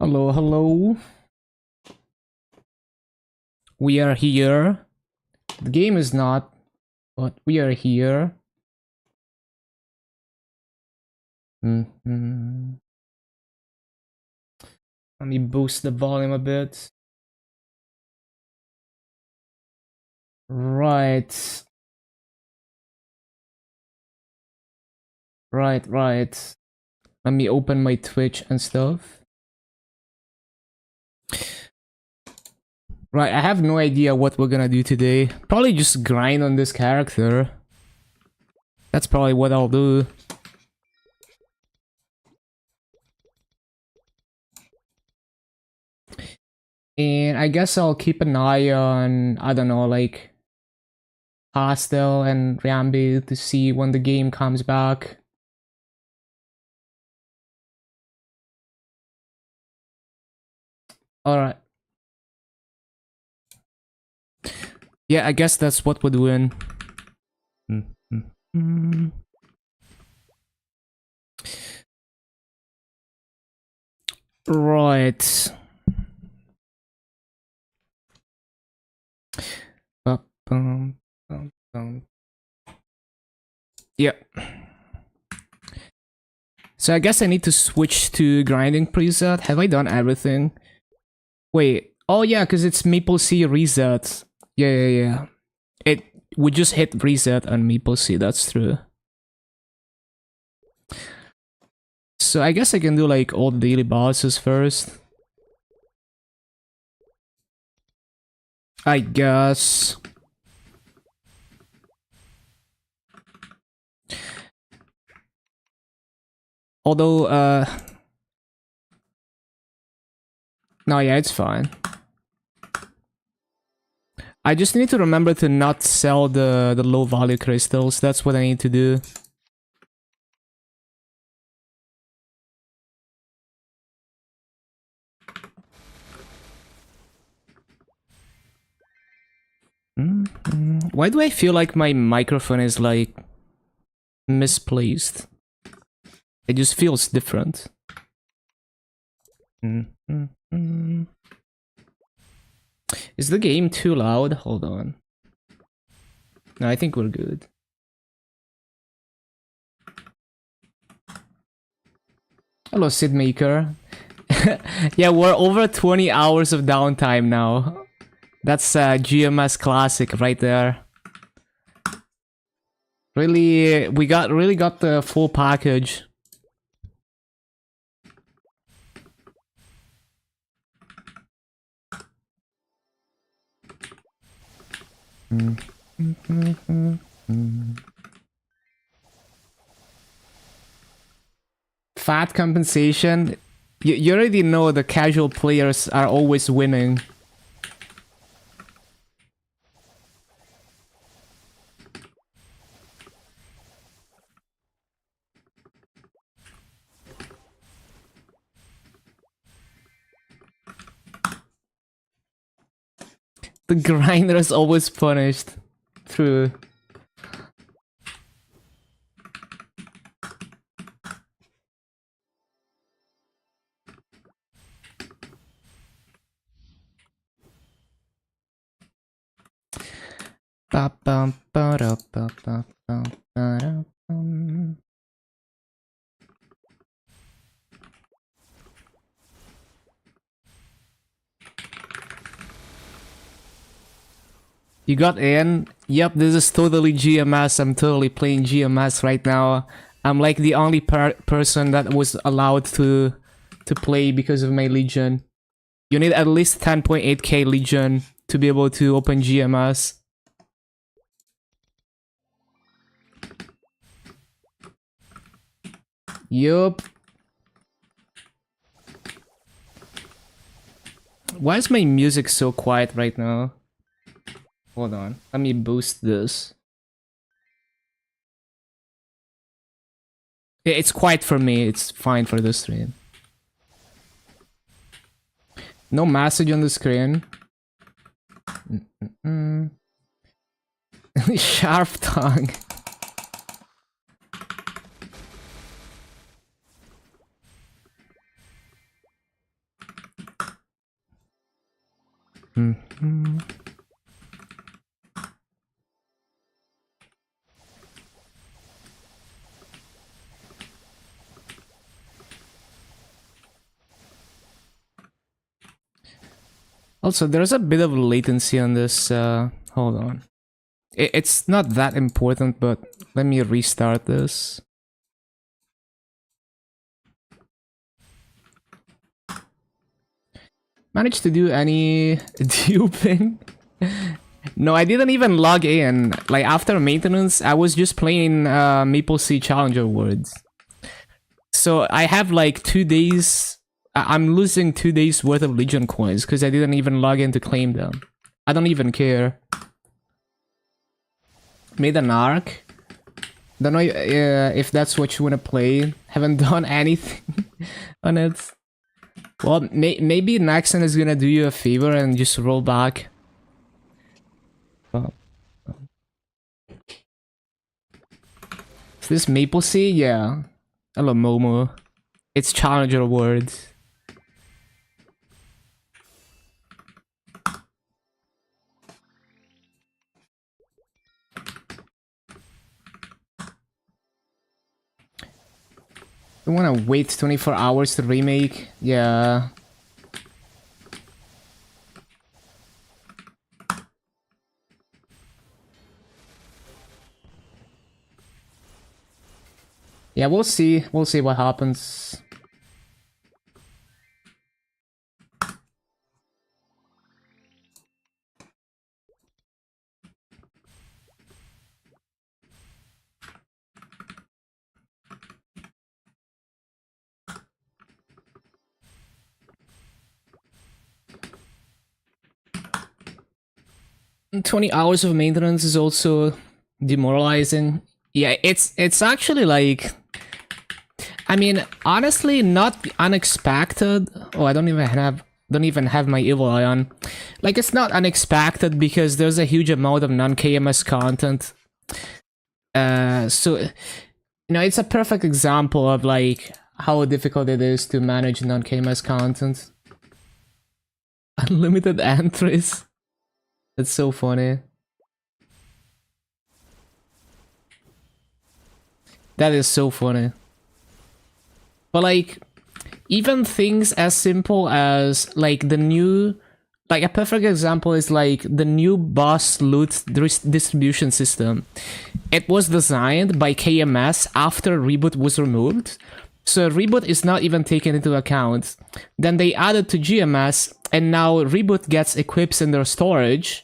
Hello, hello. We are here. The game is not, but we are here. Mm-hmm. Let me boost the volume a bit. Right. Right. Let me open my Twitch and stuff. Right, I have no idea what we're gonna do today. Probably just grind on this character. That's probably what I'll do. And I guess I'll keep an eye on, I don't know, like Hostel and Rambi to see when the game comes back. Alright. Yeah, I guess that's what we're doing. Right. Yep. So I guess I need to switch to grinding preset. Have I done everything? Wait. Oh yeah, because it's MapleStory reset. Yeah. It would just hit reset on MapleStory, that's true. So I guess I can do like all the daily bosses first. I guess. Although, no, yeah, it's fine. I just need to remember to not sell the low value crystals. That's what I need to do. Why do I feel like my microphone is like misplaced? It just feels different. Is the game too loud? Hold on. No, I think we're good. Hello, Sid Maker. Yeah, we're over 20 hours of downtime now. That's a GMS classic right there. Really, we really got the full package. Fat compensation. You already know the casual players are always winning. The grinder is always punished. True. You got in? Yep, this is totally GMS. I'm totally playing GMS right now. I'm like the only person that was allowed to play because of my Legion. You need at least 10.8k Legion to be able to open GMS. Yup. Why is my music so quiet right now? Hold on, let me boost this. Yeah, it's quiet for me, it's fine for the stream. No message on the screen. Sharp tongue. Mm-hmm. Also, there's a bit of latency on this. Hold on. It's not that important, but let me restart this. Managed to do any duping? No, I didn't even log in. Like, after maintenance, I was just playing MapleStory Challenger Worlds. So I have like 2 days... I'm losing 2 days worth of Legion coins because I didn't even log in to claim them. I don't even care. Made an arc. Don't know if that's what you want to play. Haven't done anything on it. Well, maybe Naxon is gonna do you a favor and just roll back. Oh. Is this MapleStory? Yeah. Hello, Momo. It's Challenger Words. I wanna wait 24 hours to remake? Yeah. Yeah, we'll see. We'll see what happens. And 20 hours of maintenance is also demoralizing. Yeah, it's actually like... I mean, honestly, not unexpected. Oh, I don't even have my evil eye on. Like, it's not unexpected because there's a huge amount of non-KMS content. So, you know, it's a perfect example of like how difficult it is to manage non-KMS content. Unlimited entries. That's so funny. That is so funny. But like, even things as simple as like the new, like a perfect example is like the new boss loot distribution system. It was designed by KMS after Reboot was removed. So Reboot is not even taken into account. Then they added to GMS, and now Reboot gets equips in their storage,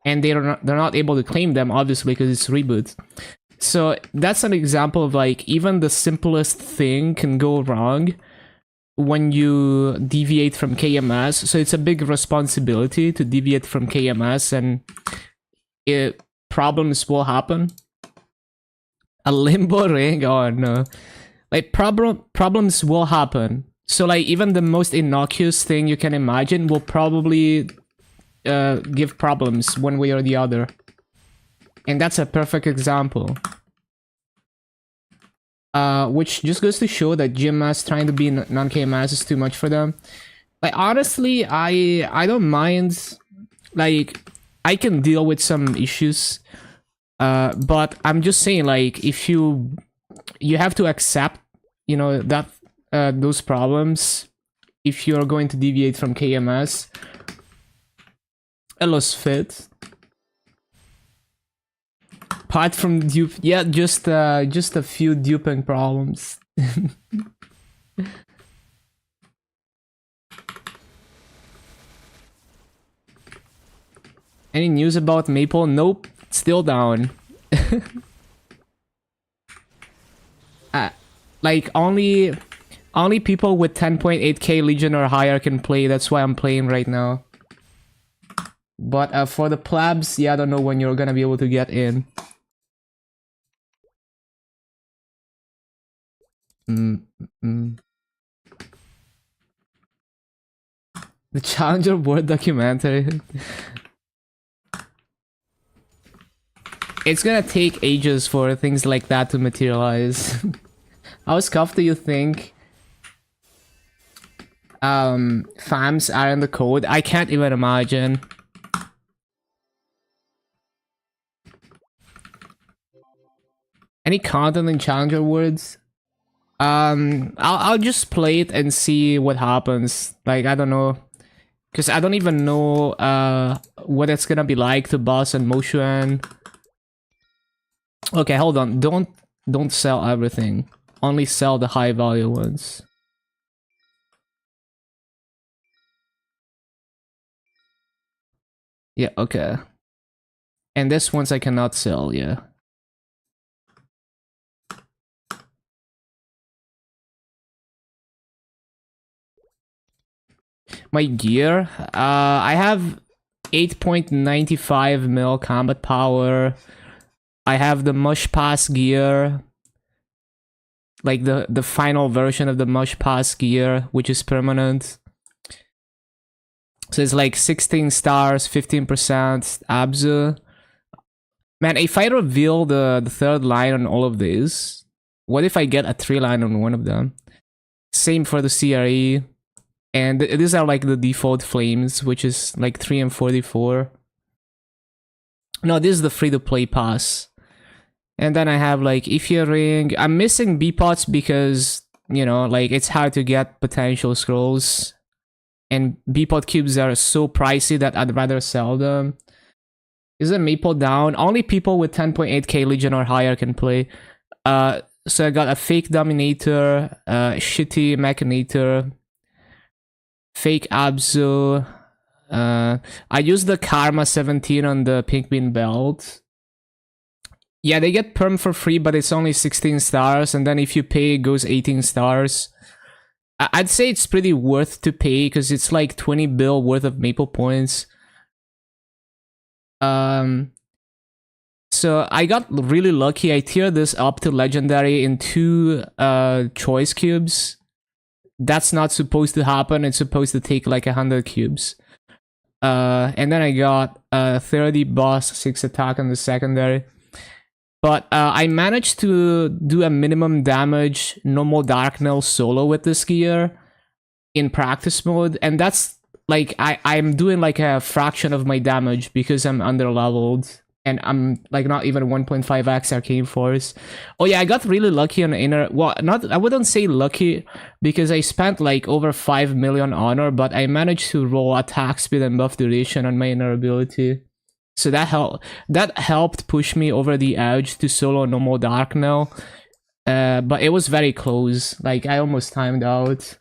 and they're not able to claim them, obviously, because it's Reboot. So that's an example of like, even the simplest thing can go wrong when you deviate from KMS. So it's a big responsibility to deviate from KMS, and problems will happen. A limbo ring? Oh no. Like, problems will happen. So like, even the most innocuous thing you can imagine will probably give problems one way or the other. And that's a perfect example. Which just goes to show that GMS trying to be non-KMS is too much for them. Like, honestly, I don't mind. Like, I can deal with some issues. But I'm just saying, like, if you have to accept, you know, that those problems if you're going to deviate from KMS. Elos fit. Apart from dupe, yeah, just a few duping problems. Any news about Maple? Nope, still down. Like only people with 10.8k Legion or higher can play. That's why I'm playing right now. But for the plebs, yeah, I don't know when you're gonna be able to get in. The Challenger Board documentary. It's gonna take ages for things like that to materialize. How scuffed do you think? fams are in the code. I can't even imagine. Any content in Challenger Words? I'll just play it and see what happens. Like, I don't know. Because I don't even know what it's gonna be like to boss in motion. Okay, hold on. Don't sell everything. Only sell the high value ones. Yeah, okay. And this ones I cannot sell, yeah. My gear? I have 8.95 mil combat power. I have the Mush Pass gear. Like the final version of the Mush Pass gear, which is permanent. So it's like 16 stars, 15% Abzu. Man, if I reveal the third line on all of these, what if I get a 3 line on one of them? Same for the CRE. And these are like the default flames, which is like 3 and 44. No, this is the free-to-play pass. And then I have like Ifya Ring. I'm missing B-pots because, you know, like it's hard to get potential scrolls. And B-pot cubes are so pricey that I'd rather sell them. Is it Maple down? Only people with 10.8k Legion or higher can play. So I got a fake Dominator, shitty Machinator, fake Abzu. I used the Karma 17 on the Pink Bean belt. Yeah, they get perm for free, but it's only 16 stars, and then if you pay, it goes 18 stars. I'd say it's pretty worth to pay, because it's like 20 bill worth of Maple points. So I got really lucky. I tiered this up to Legendary in 2 choice cubes. That's not supposed to happen. It's supposed to take like 100 cubes. And then I got 30 boss, 6 attack on the secondary. But I managed to do a minimum damage normal Dark Knell solo with this gear in practice mode. And that's like, I'm doing like a fraction of my damage because I'm under-leveled. And I'm like not even 1.5x Arcane Force. Oh yeah, I got really lucky on inner... Well, I wouldn't say lucky because I spent like over 5 million honor, but I managed to roll attack speed and buff duration on my inner ability. So that helped push me over the edge to solo normal Dark Knell. But it was very close. Like, I almost timed out.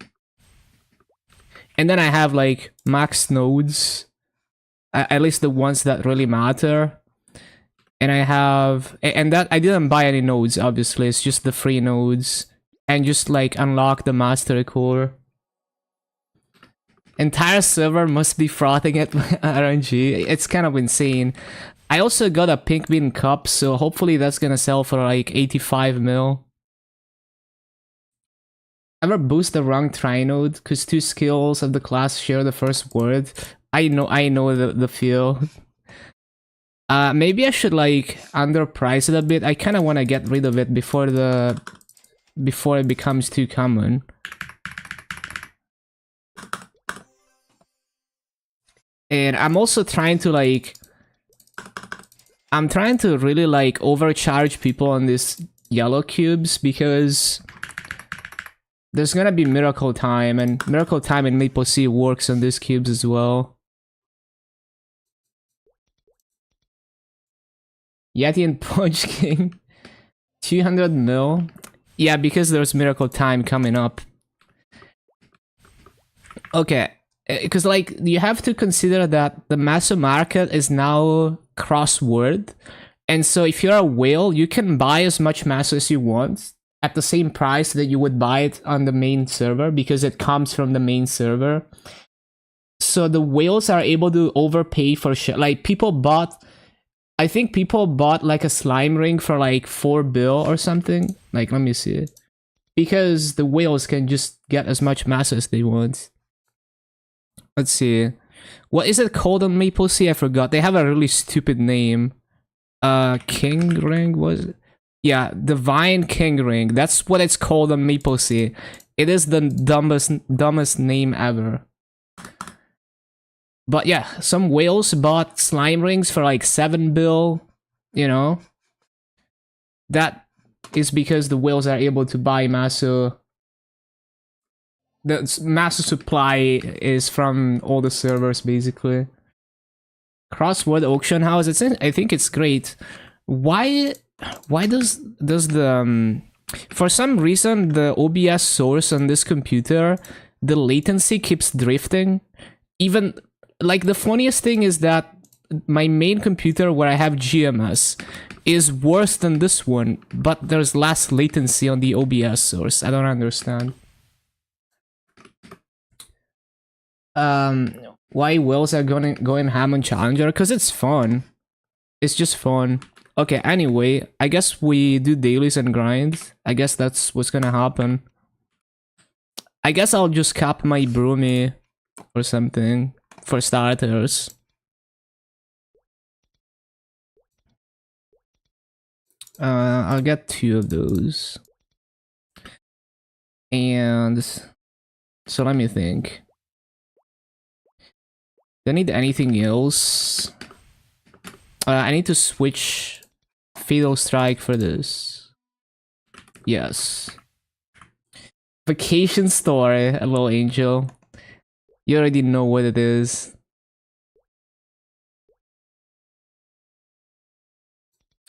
And then I have like max nodes. At least the ones that really matter. And I have... And that I didn't buy any nodes, obviously. It's just the free nodes. And just like unlock the Mastery Core. Entire server must be frothing at RNG. It's kind of insane. I also got a Pink Bean Cup, so hopefully that's gonna sell for like 85 mil. Ever boost the wrong trinode because 2 skills of the class share the first word? I know the feel. Maybe I should like underprice it a bit. I kind of want to get rid of it before it becomes too common. And I'm also trying to like... I'm trying to really like overcharge people on these yellow cubes because there's gonna be Miracle Time, and Miracle Time in MapleStory works on these cubes as well. Yeti and Punch King. 200 mil. Yeah, because there's Miracle Time coming up. Okay. Because like you have to consider that the massive market is now cross-word, and so if you're a whale, you can buy as much mass as you want at the same price that you would buy it on the main server because it comes from the main server. So the whales are able to overpay for shit. Like people bought, I think people bought like a slime ring for like 4 bill or something. Like let me see, because the whales can just get as much mass as they want. Let's see. What is it called on MapleStory? I forgot. They have a really stupid name. King Ring was it? Yeah, Divine King Ring. That's what it's called on MapleStory. It is the dumbest name ever. But yeah, some whales bought slime rings for like 7 bill, you know. That is because the whales are able to buy massive. The massive supply is from all the servers, basically. Crossword auction house, I think it's great. Why does the for some reason the OBS source on this computer, the latency keeps drifting? Even like the funniest thing is that my main computer where I have GMS is worse than this one, but there's less latency on the OBS source. I don't understand. Why whales are going ham on Challenger? Because it's fun. It's just fun. Okay, anyway, I guess we do dailies and grind. I guess that's what's gonna happen. I guess I'll just cap my broomy or something for starters. I'll get 2 of those. And so let me think. Do I need anything else? I need to switch Fatal Strike for this. Yes. Vacation Story, hello Angel. You already know what it is.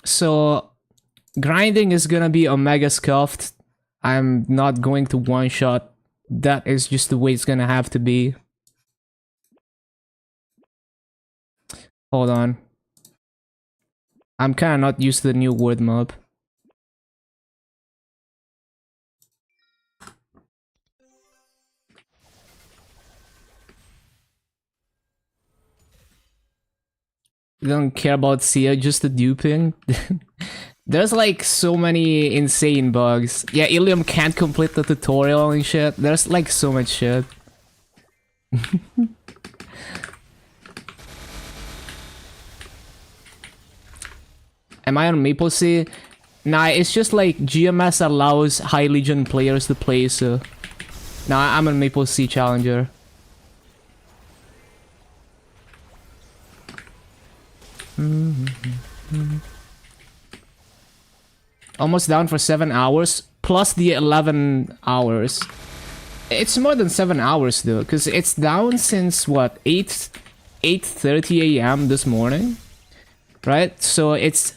So, grinding is gonna be Omega Scuffed. I'm not going to one-shot. That is just the way it's gonna have to be. Hold on. I'm kinda not used to the new word mob. You don't care about Sia, just the duping? There's like so many insane bugs. Yeah, Ilium can't complete the tutorial and shit. There's like so much shit. Am I on MapleStory? Nah, it's just like GMS allows High Legion players to play, so... Nah, I'm on MapleStory Challenger. Almost down for 7 hours, plus the 11 hours. It's more than 7 hours though, because it's down since what, 8:30 a.m. this morning? Right? So it's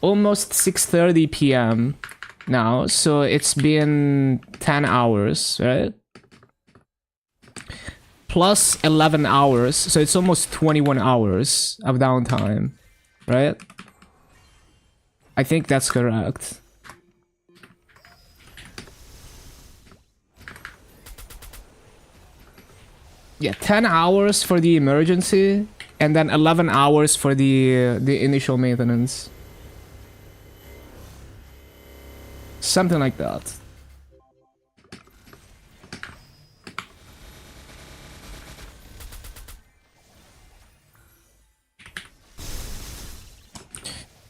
almost 6:30 p.m. now, so it's been 10 hours, right? Plus 11 hours, so it's almost 21 hours of downtime, right? I think that's correct. Yeah, 10 hours for the emergency, and then 11 hours for the initial maintenance. Something like that.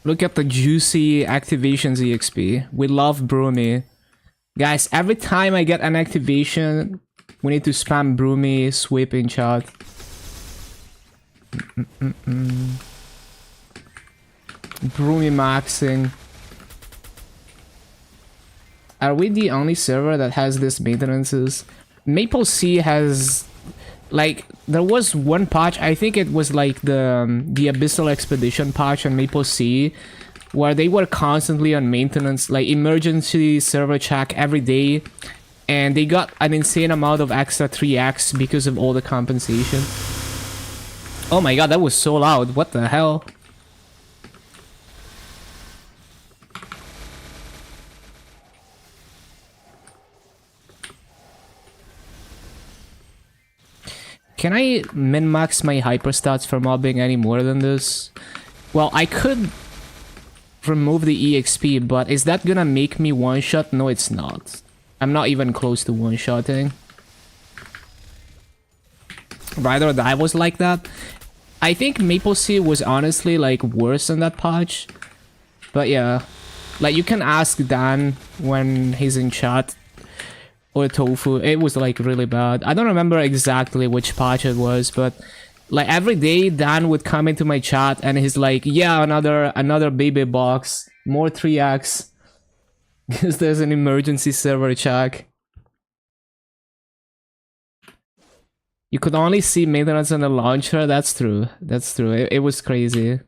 Look at the juicy activations EXP. We love Broomy. Guys, every time I get an activation, we need to spam Broomy sweep in chat. Broomy maxing. Are we the only server that has this maintenances? MapleStory has... Like, there was one patch, I think it was like the Abyssal Expedition patch on MapleStory, where they were constantly on maintenance, like emergency server check every day, and they got an insane amount of extra 3x because of all the compensation. Oh my god, that was so loud, what the hell? Can I min-max my hyperstats for mobbing any more than this? Well, I could remove the EXP, but is that gonna make me one-shot? No, it's not. I'm not even close to one-shotting. Ride or Die was like that. I think MapleStory was honestly like worse than that patch. But yeah, like you can ask Dan when he's in chat. or tofu. It was like really bad. I don't remember exactly which patch it was, but like every day Dan would come into my chat and he's like, yeah, another baby box, more 3x, because there's an emergency server check. You could only see maintenance on the launcher. That's true. That's true. It was crazy.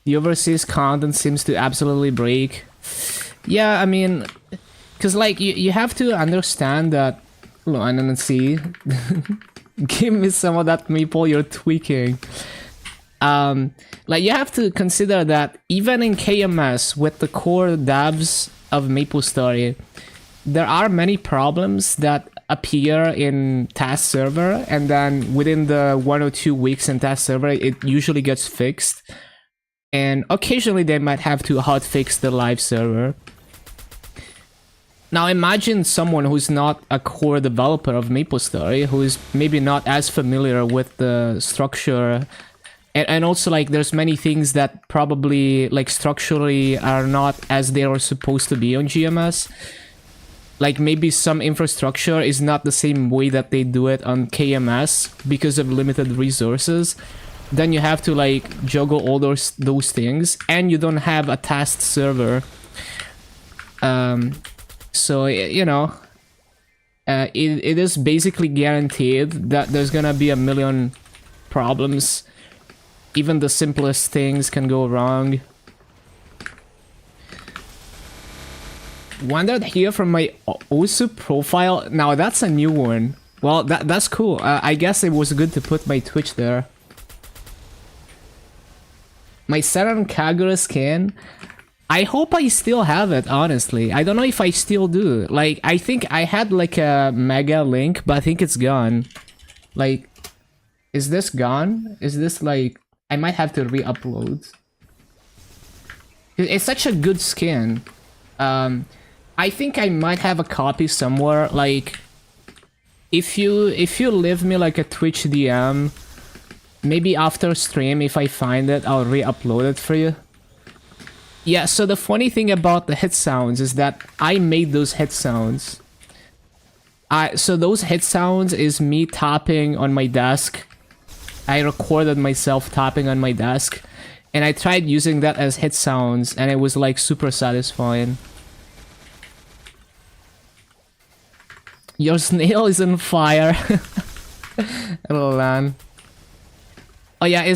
The overseas content seems to absolutely break. Yeah, I mean, because like you have to understand that. Hold on, and see. Give me some of that maple. You're tweaking. Like you have to consider that even in KMS with the core devs of MapleStory, there are many problems that appear in test server, and then within the 1 or 2 weeks in test server, it usually gets fixed. And occasionally they might have to hotfix the live server. Now imagine someone who's not a core developer of MapleStory, who is maybe not as familiar with the structure, and also like there's many things that probably like structurally are not as they are supposed to be on GMS. Like maybe some infrastructure is not the same way that they do it on KMS because of limited resources. Then you have to like juggle all those things, and you don't have a test server. So you know, it is basically guaranteed that there's gonna be a million problems. Even the simplest things can go wrong. Wandered here from my OSU profile. Now that's a new one. Well, that's cool. I guess it was good to put my Twitch there. My Saturn Kagura skin. I hope I still have it, honestly. I don't know if I still do. Like, I think I had like a mega link, but I think it's gone. Like, is this gone? Is this like... I might have to re-upload. It's such a good skin. I think I might have a copy somewhere. Like, if you leave me like a Twitch DM, maybe after stream, if I find it, I'll re-upload it for you. Yeah, so the funny thing about the hit sounds is that I made those hit sounds. So those hit sounds is me tapping on my desk. I recorded myself tapping on my desk, and I tried using that as hit sounds, and it was like super satisfying. Your snail is on fire. Hello, man. Oh yeah,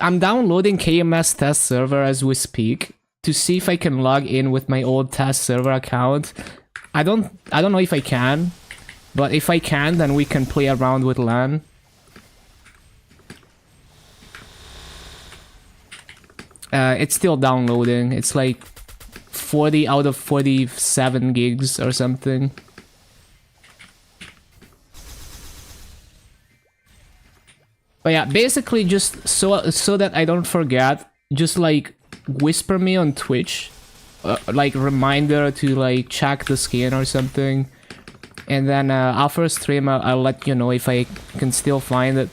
I'm downloading KMS test server as we speak to see if I can log in with my old test server account. I don't know if I can, but if I can, then we can play around with LAN. It's still downloading. It's like 40 out of 47 gigs or something. But yeah, basically just so that I don't forget, just like whisper me on Twitch, like reminder to like check the skin or something, and then after stream I'll let you know if I can still find it.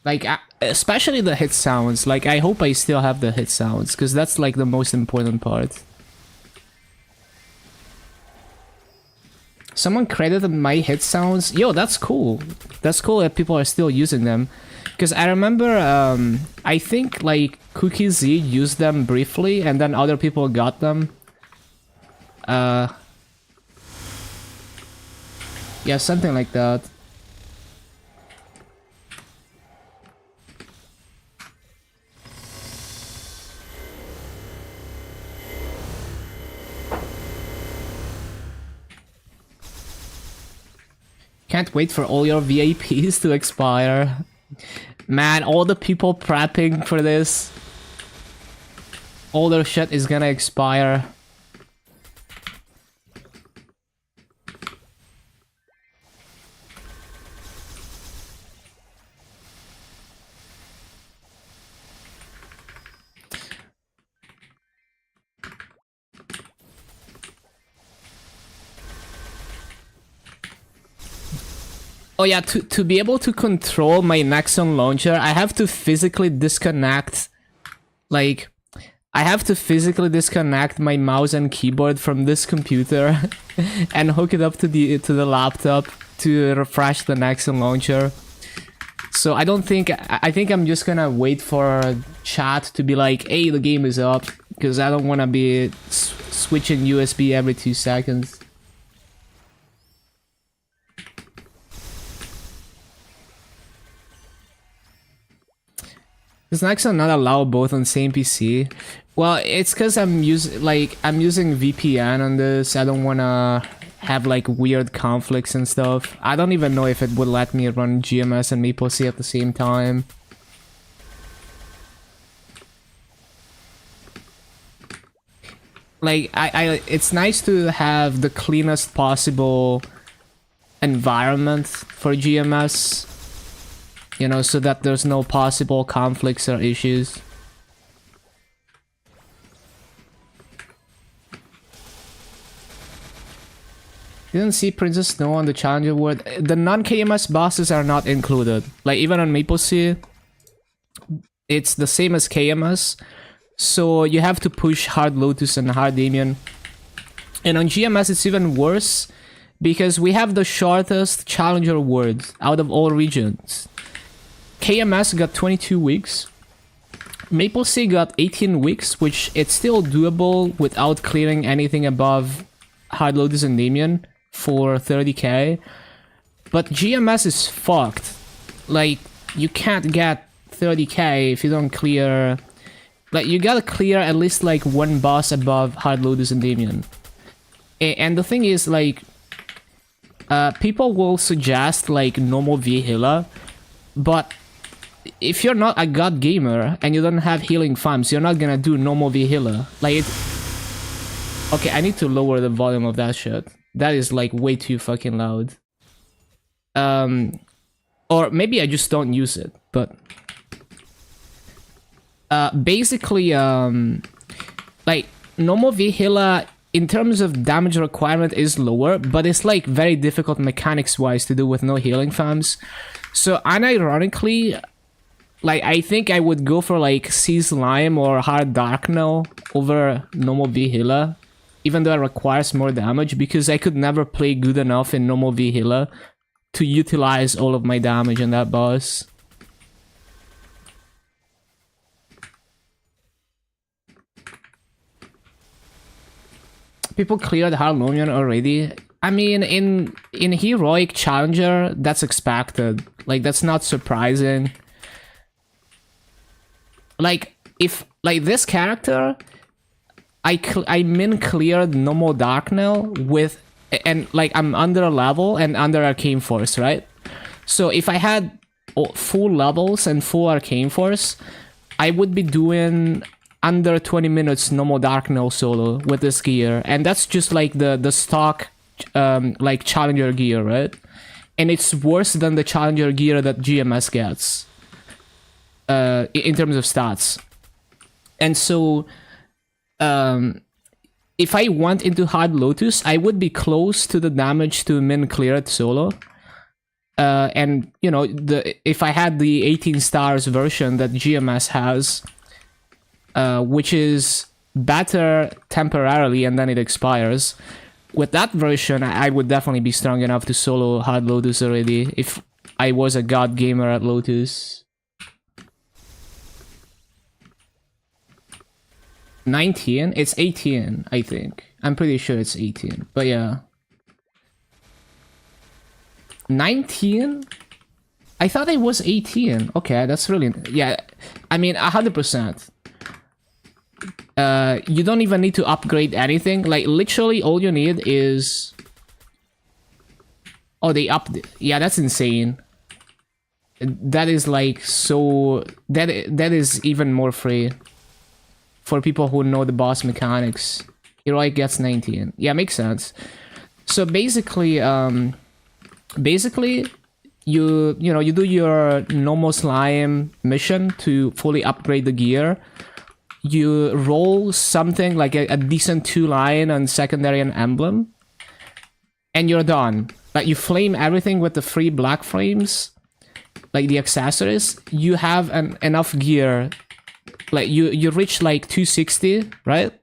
Like, especially the hit sounds. Like, I hope I still have the hit sounds, because that's like the most important part. Someone credited my hit sounds. Yo, that's cool. That's cool that people are still using them. Because I remember, I think like Cookie Z used them briefly, and then other people got them. Yeah, something like that. can't wait for all your VIPs to expire. Man, all the people prepping for this, all their shit is gonna expire. Oh yeah, to be able to control my Nexon launcher, I have to physically disconnect, like, I have to physically disconnect my mouse and keyboard from this computer and hook it up to the laptop to refresh the Nexon launcher. So I think I'm just gonna wait for chat to be like, hey, the game is up, because I don't want to be switching USB every 2 seconds. Does Nexon not allow both on same PC? Well, it's because I'm using VPN on this. I don't wanna have like weird conflicts and stuff. I don't even know if it would let me run GMS and MapleStory at the same time. Like it's nice to have the cleanest possible environment for GMS. You know, so that there's no possible conflicts or issues. Didn't see Princess Snow on the Challenger World. The non-KMS bosses are not included. Like, even on MapleStory, it's the same as KMS. So you have to push Hard Lotus and Hard Damien. And on GMS, it's even worse, because we have the shortest Challenger World out of all regions. KMS got 22 weeks. MapleStory got 18 weeks, which it's still doable without clearing anything above Hard Lotus and Damien for 30k. But GMS is fucked. Like, you can't get 30k if you don't clear... Like, you gotta clear at least like one boss above Hard Lotus and Damien. And the thing is, like... people will suggest like normal Vihila, but if you're not a god gamer and you don't have healing farms, you're not gonna do normal Vihila. Like it... Okay, I need to lower the volume of that shit. That is like way too fucking loud. Or maybe I just don't use it, but... basically, like, normal Vihila, in terms of damage requirement, is lower, but it's like very difficult mechanics-wise to do with no healing farms. So, unironically, like, I think I would go for like Sea Slime or Hard Darknell over normal Vihila, even though it requires more damage, because I could never play good enough in normal Vihila to utilize all of my damage in that boss. People cleared Harlonian already. I mean, in Heroic Challenger, that's expected. Like, that's not surprising. Like, if, like, this character, I min cleared normal Darknell with, and, like, I'm under a level and under Arcane Force, right? So if I had full levels and full Arcane Force, I would be doing under 20 minutes normal Darknell solo with this gear. And that's just, like, the stock, like, Challenger gear, right? And it's worse than the Challenger gear that GMS gets. In terms of stats. And so, if I went into Hard Lotus, I would be close to the damage to min clear it solo. And, you know, if I had the 18 stars version that GMS has, which is better temporarily and then it expires, with that version, I would definitely be strong enough to solo Hard Lotus already if I was a god gamer at Lotus. 19? It's 18, I think. I'm pretty sure it's 18, but yeah. 19? I thought it was 18. Okay, that's really... Yeah, I mean, 100%. You don't even need to upgrade anything. Like, literally, all you need is... Oh, they upped it. Yeah, that's insane. That is like so... That is even more free. For people who know the boss mechanics. Heroic gets 19. Yeah, makes sense. So basically, you do your normal slime mission to fully upgrade the gear. You roll something like a decent 2-line on secondary and emblem, and you're done. Like, you flame everything with the free black flames, like the accessories. You have enough gear. Like, you reach like 260, right?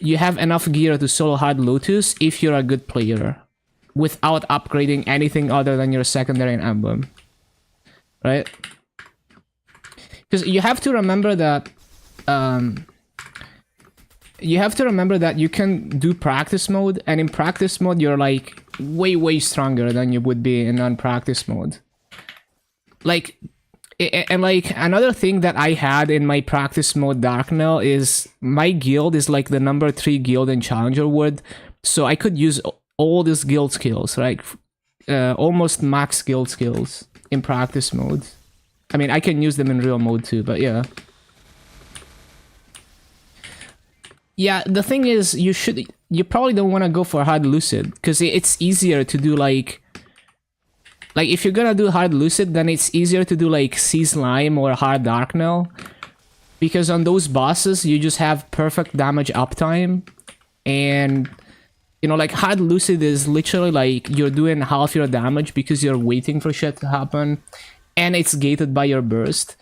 You have enough gear to solo hard Lotus if you're a good player, without upgrading anything other than your secondary and emblem, right? Because you have to remember that you can do practice mode, and in practice mode you're like way stronger than you would be in non-practice mode. Like, and like another thing that I had in my practice mode Darknell is my guild is like the number 3 guild in Challenger Wood, so I could use all these guild skills, right? Almost max guild skills in practice mode. I mean, I can use them in real mode too, but yeah. Yeah, the thing is, you probably don't want to go for hard lucid, because it's easier to do like if you're gonna do hard lucid, then it's easier to do like sea slime or hard Darknell, because on those bosses you just have perfect damage uptime, and you know, like hard lucid is literally like you're doing half your damage because you're waiting for shit to happen, and it's gated by your burst.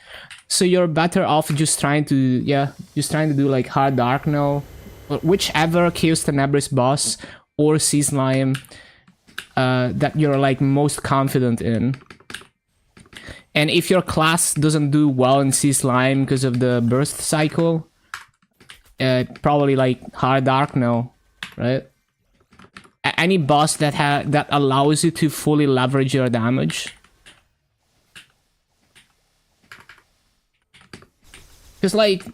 So you're better off just trying to do like hard Darknell, or whichever Chaos Tenebris boss or sea slime that you're like most confident in. And if your class doesn't do well in sea slime because of the burst cycle, probably like hard Darknell, right? Any boss that allows you to fully leverage your damage. Because like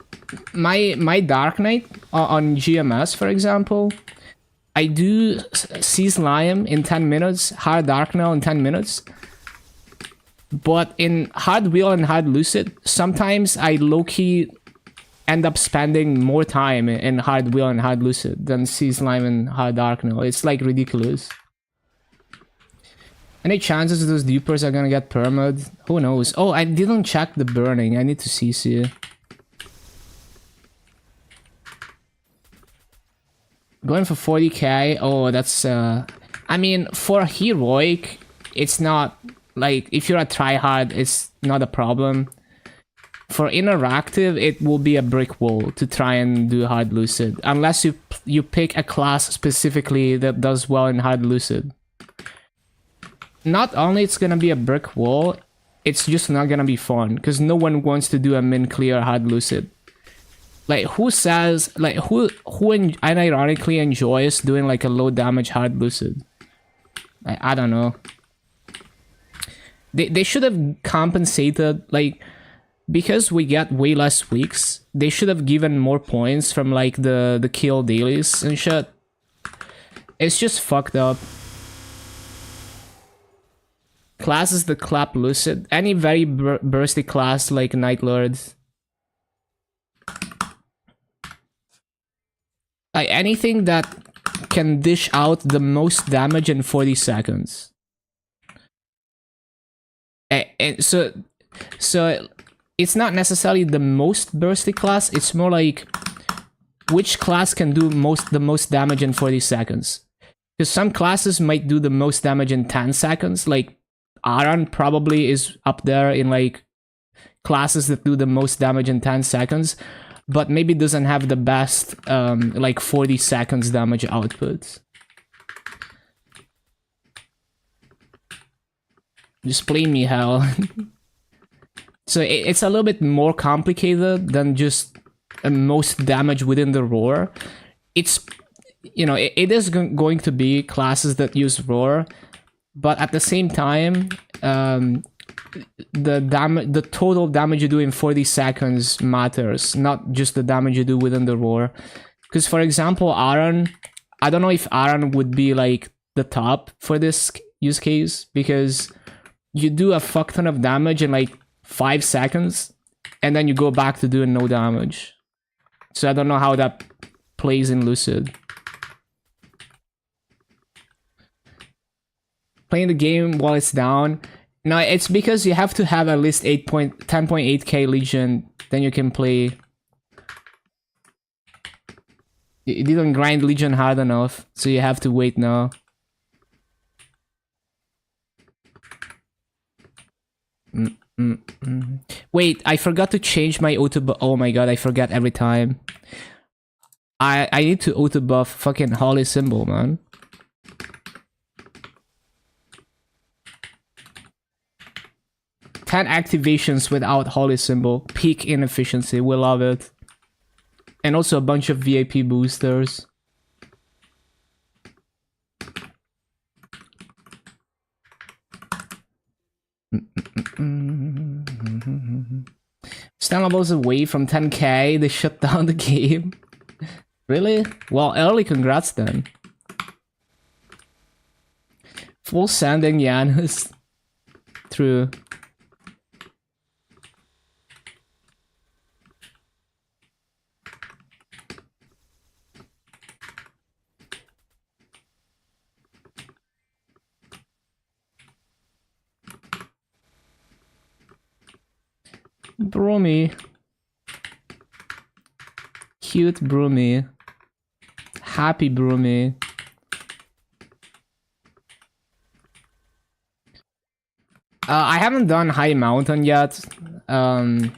my Dark Knight on GMS, for example, I do sea slime in 10 minutes, hard Darknell in 10 minutes. But in hard wheel and hard lucid, sometimes I low-key end up spending more time in hard wheel and hard lucid than sea slime and hard Darknell. It's like ridiculous. Any chances those dupers are gonna get permad? Who knows? Oh, I didn't check the burning. I need to CC. Going for 40k. Oh, that's I mean, for heroic, it's not like if you're a tryhard, it's not a problem. For interactive, it will be a brick wall to try and do hard lucid, unless you pick a class specifically that does well in hard lucid. Not only it's gonna be a brick wall, it's just not gonna be fun, because no one wants to do a min clear hard lucid. Like, who says, like, who unironically enjoys doing like a low damage hard lucid? I don't know. They should have compensated, like, because we get way less weeks, they should have given more points from like the kill dailies and shit. It's just fucked up. Classes that clap lucid. Any very bursty class like Night Lord. Like anything that can dish out the most damage in 40 seconds. And so it's not necessarily the most bursty class, it's more like which class can do the most damage in 40 seconds. Because some classes might do the most damage in 10 seconds, like Aran probably is up there in like classes that do the most damage in 10 seconds, but maybe doesn't have the best like 40 seconds damage output. Just play me, hell. So it's a little bit more complicated than just most damage within the roar. It's, you know, it is going to be classes that use roar, but at the same time, the total damage you do in 40 seconds matters, not just the damage you do within the roar. Because, for example, Aran, I don't know if Aran would be like the top for this use case, because you do a fuck ton of damage in like 5 seconds, and then you go back to doing no damage. So I don't know how that plays in Lucid. Playing the game while it's down. No, it's because you have to have at least 10.8k Legion, then you can play. You didn't grind Legion hard enough, so you have to wait now. Wait, I forgot to change my auto buff. Oh my god, I forget every time. I need to auto buff fucking Holy Symbol, man. Ten activations without Holy Symbol. Peak inefficiency. We love it. And also a bunch of VIP boosters. Stand levels away from 10k, they shut down the game. Really? Well, early congrats then. Full sending Janus. True. Broomy. Cute Broomy. Happy Broomy. I haven't done High Mountain yet. I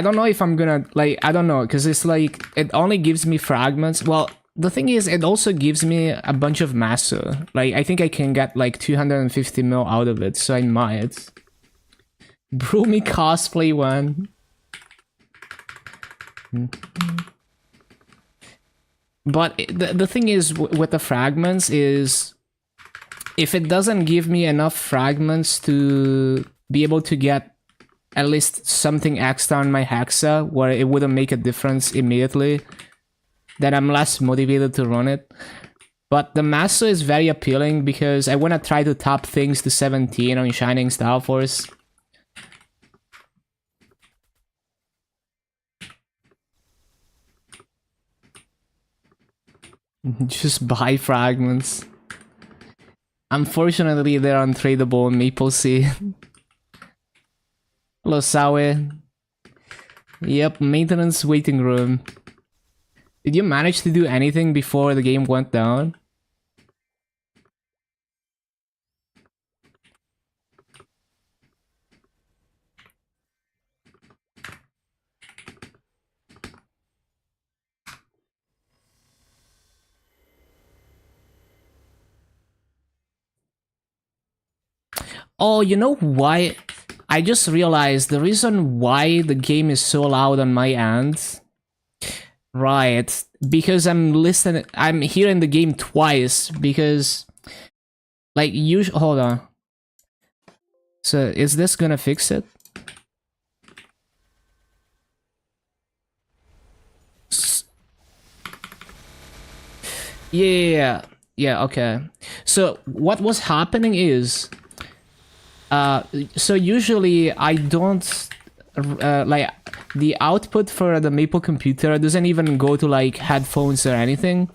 don't know if I'm gonna, like, I don't know, because it's like, it only gives me fragments. Well, the thing is, it also gives me a bunch of Masu. Like, I think I can get like 250 mil out of it, so I might. Broomy cosplay one. But the thing is with the fragments is, if it doesn't give me enough fragments to be able to get at least something extra on my Hexa where it wouldn't make a difference immediately, then I'm less motivated to run it. But the Maso is very appealing because I want to try to top things to 17 on Shining Star Force. Just buy fragments. Unfortunately, they're untradeable in MapleStory. Hello, Sawe. Yep, maintenance waiting room. Did you manage to do anything before the game went down? Oh, you know why? I just realized the reason why the game is so loud on my end. Right, because I'm hearing the game twice because, like, hold on. So is this gonna fix it? Yeah, okay. So what was happening is, so usually I don't, like, the output for the Maple computer doesn't even go to like headphones or anything.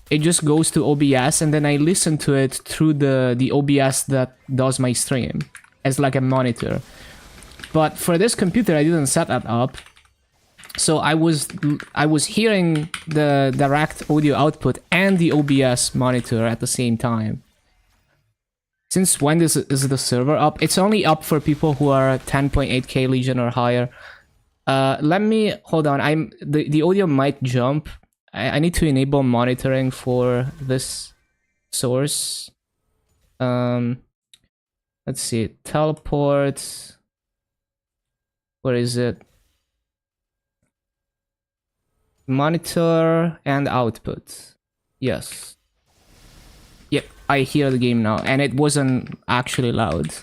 It just goes to OBS and then I listen to it through the OBS that does my stream as like a monitor. But for this computer I didn't set that up. So I was hearing the direct audio output and the OBS monitor at the same time. Since when is the server up? It's only up for people who are 10.8k Legion or higher. Let me hold on. The audio might jump. I need to enable monitoring for this source. Let's see. Teleport. Where is it? Monitor and output. Yes. Yep, I hear the game now, and it wasn't actually loud.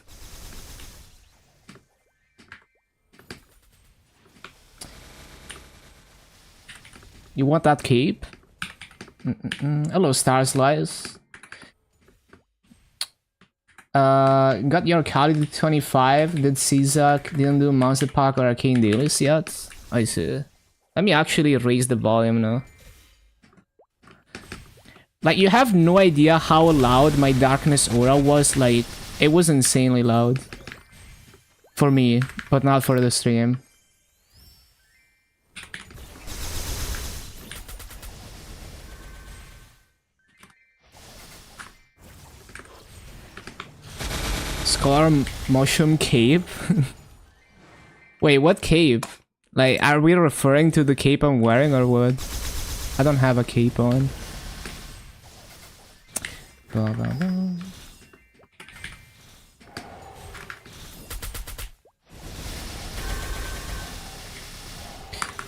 You want that cape? Hello, Star Slice. Got your Kali to 25, did Czak, didn't do Monster Pack or Arcane Dailies yet. I see. Let me actually raise the volume now. Like, you have no idea how loud my Darkness Aura was, like, it was insanely loud. For me, but not for the stream. Scar Mushroom Cape? Wait, what cape? Like, are we referring to the cape I'm wearing or what? I don't have a cape on.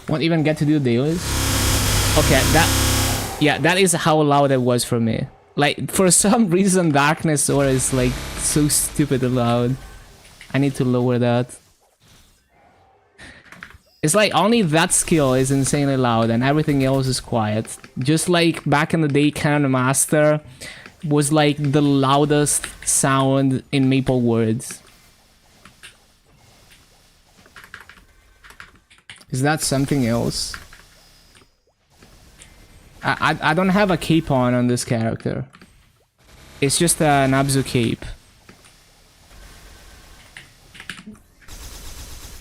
Won't even get to do dailies? Okay, that is how loud it was for me. Like, for some reason, Darkness Aura is like so stupid loud. I need to lower that. It's like only that skill is insanely loud and everything else is quiet. Just like back in the day, Cannon Master was like the loudest sound in Maple Words. Is that something else? I don't have a cape on this character. It's just an Abzu cape.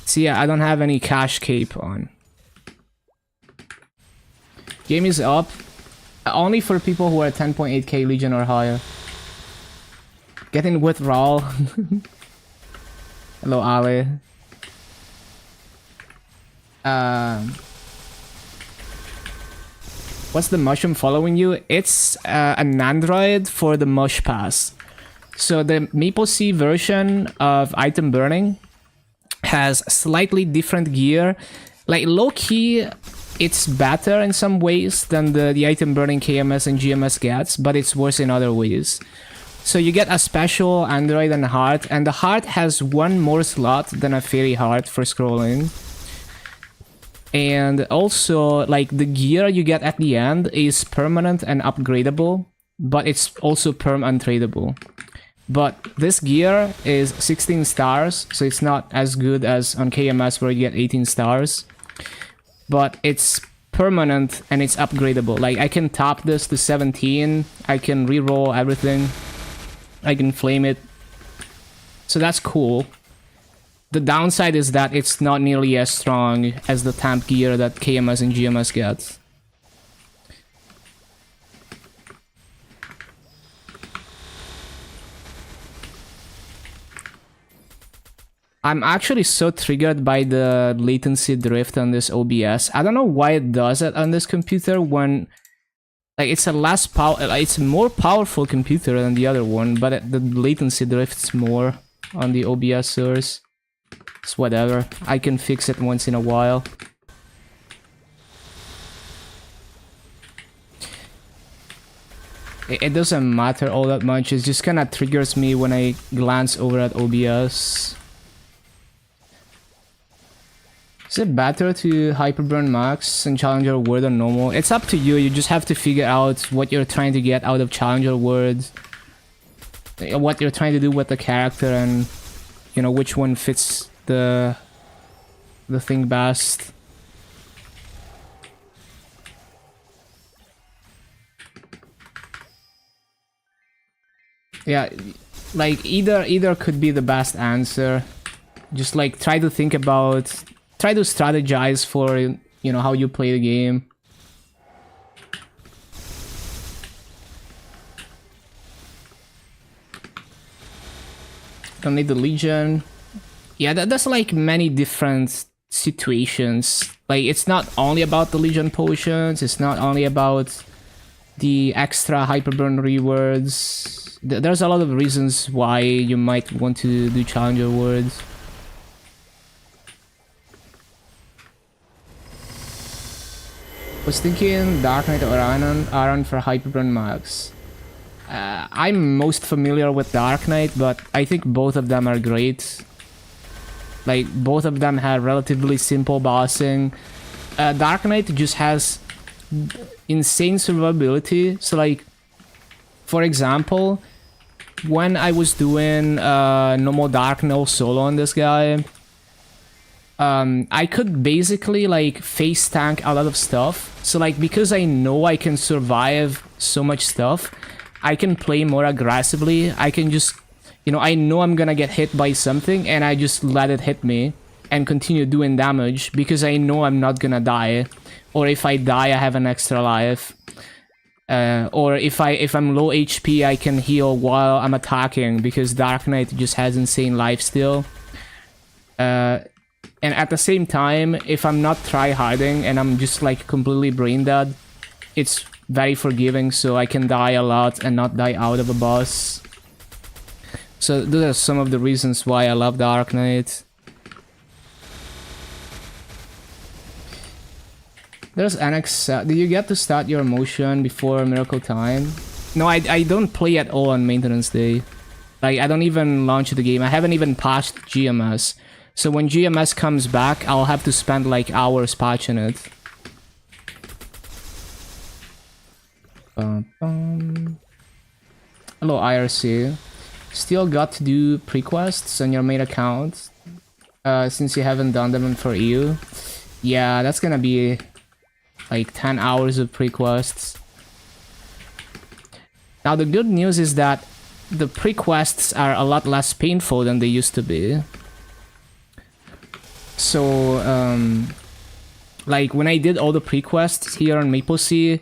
See, yeah, I don't have any cash cape on. Game is up. Only for people who are 10.8k Legion or higher. Get in withdrawal. Hello, Ali. What's the mushroom following you? It's an android for the Mush Pass. So the Maple Sea version of item burning has slightly different gear. Like, low-key, it's better in some ways than the item burning KMS and GMS gets, but it's worse in other ways. So you get a special android and heart, and the heart has one more slot than a fairy heart for scrolling. And also, like, the gear you get at the end is permanent and upgradable, but it's also untradeable. But this gear is 16 stars, so it's not as good as on KMS where you get 18 stars. But it's permanent and it's upgradable. Like, I can top this to 17, I can reroll everything, I can flame it. So that's cool. The downside is that it's not nearly as strong as the temp gear that KMS and GMS gets. I'm actually so triggered by the latency drift on this OBS. I don't know why it does it on this computer when, like, it's it's a more powerful computer than the other one, but the latency drifts more on the OBS source. It's whatever. I can fix it once in a while. It doesn't matter all that much. It just kind of triggers me when I glance over at OBS. Is it better to Hyperburn Max and Challenger Word or normal? It's up to you. You just have to figure out what you're trying to get out of Challenger Word. What you're trying to do with the character and, you know, which one fits the thing best. Yeah, like either could be the best answer. Just like try to strategize for, you know, how you play the game. Don't need the Legion. Yeah, there's like many different situations. Like, it's not only about the Legion potions, it's not only about the extra Hyperburn rewards. There's a lot of reasons why you might want to do Challenger Words. Was thinking Dark Knight or Aron for Hyperburn Max. I'm most familiar with Dark Knight, but I think both of them are great. Like, both of them have relatively simple bossing. Dark Knight just has insane survivability. So, like, for example, when I was doing normal Dark Null solo on this guy, I could basically like face tank a lot of stuff. So like, because I know I can survive so much stuff, I can play more aggressively. I can just, you know, I know I'm gonna get hit by something and I just let it hit me and continue doing damage because I know I'm not gonna die. Or if I die, I have an extra life. Or if I'm low HP, I can heal while I'm attacking because Dark Knight just has insane lifesteal. And at the same time, if I'm not try-harding and I'm just like completely brain dead, it's very forgiving, so I can die a lot and not die out of a boss. So those are some of the reasons why I love Dark Knight. There's Annex. Do you get to start your motion before Miracle Time? No, I don't play at all on Maintenance Day. Like, I don't even launch the game. I haven't even patched GMS. So when GMS comes back, I'll have to spend like hours patching it. Hello, IRC. Still got to do pre-quests on your main account? Since you haven't done them for EU? Yeah, that's gonna be like 10 hours of pre-quests. Now the good news is that the pre-quests are a lot less painful than they used to be. So, like when I did all the pre-quests here on MapleStory,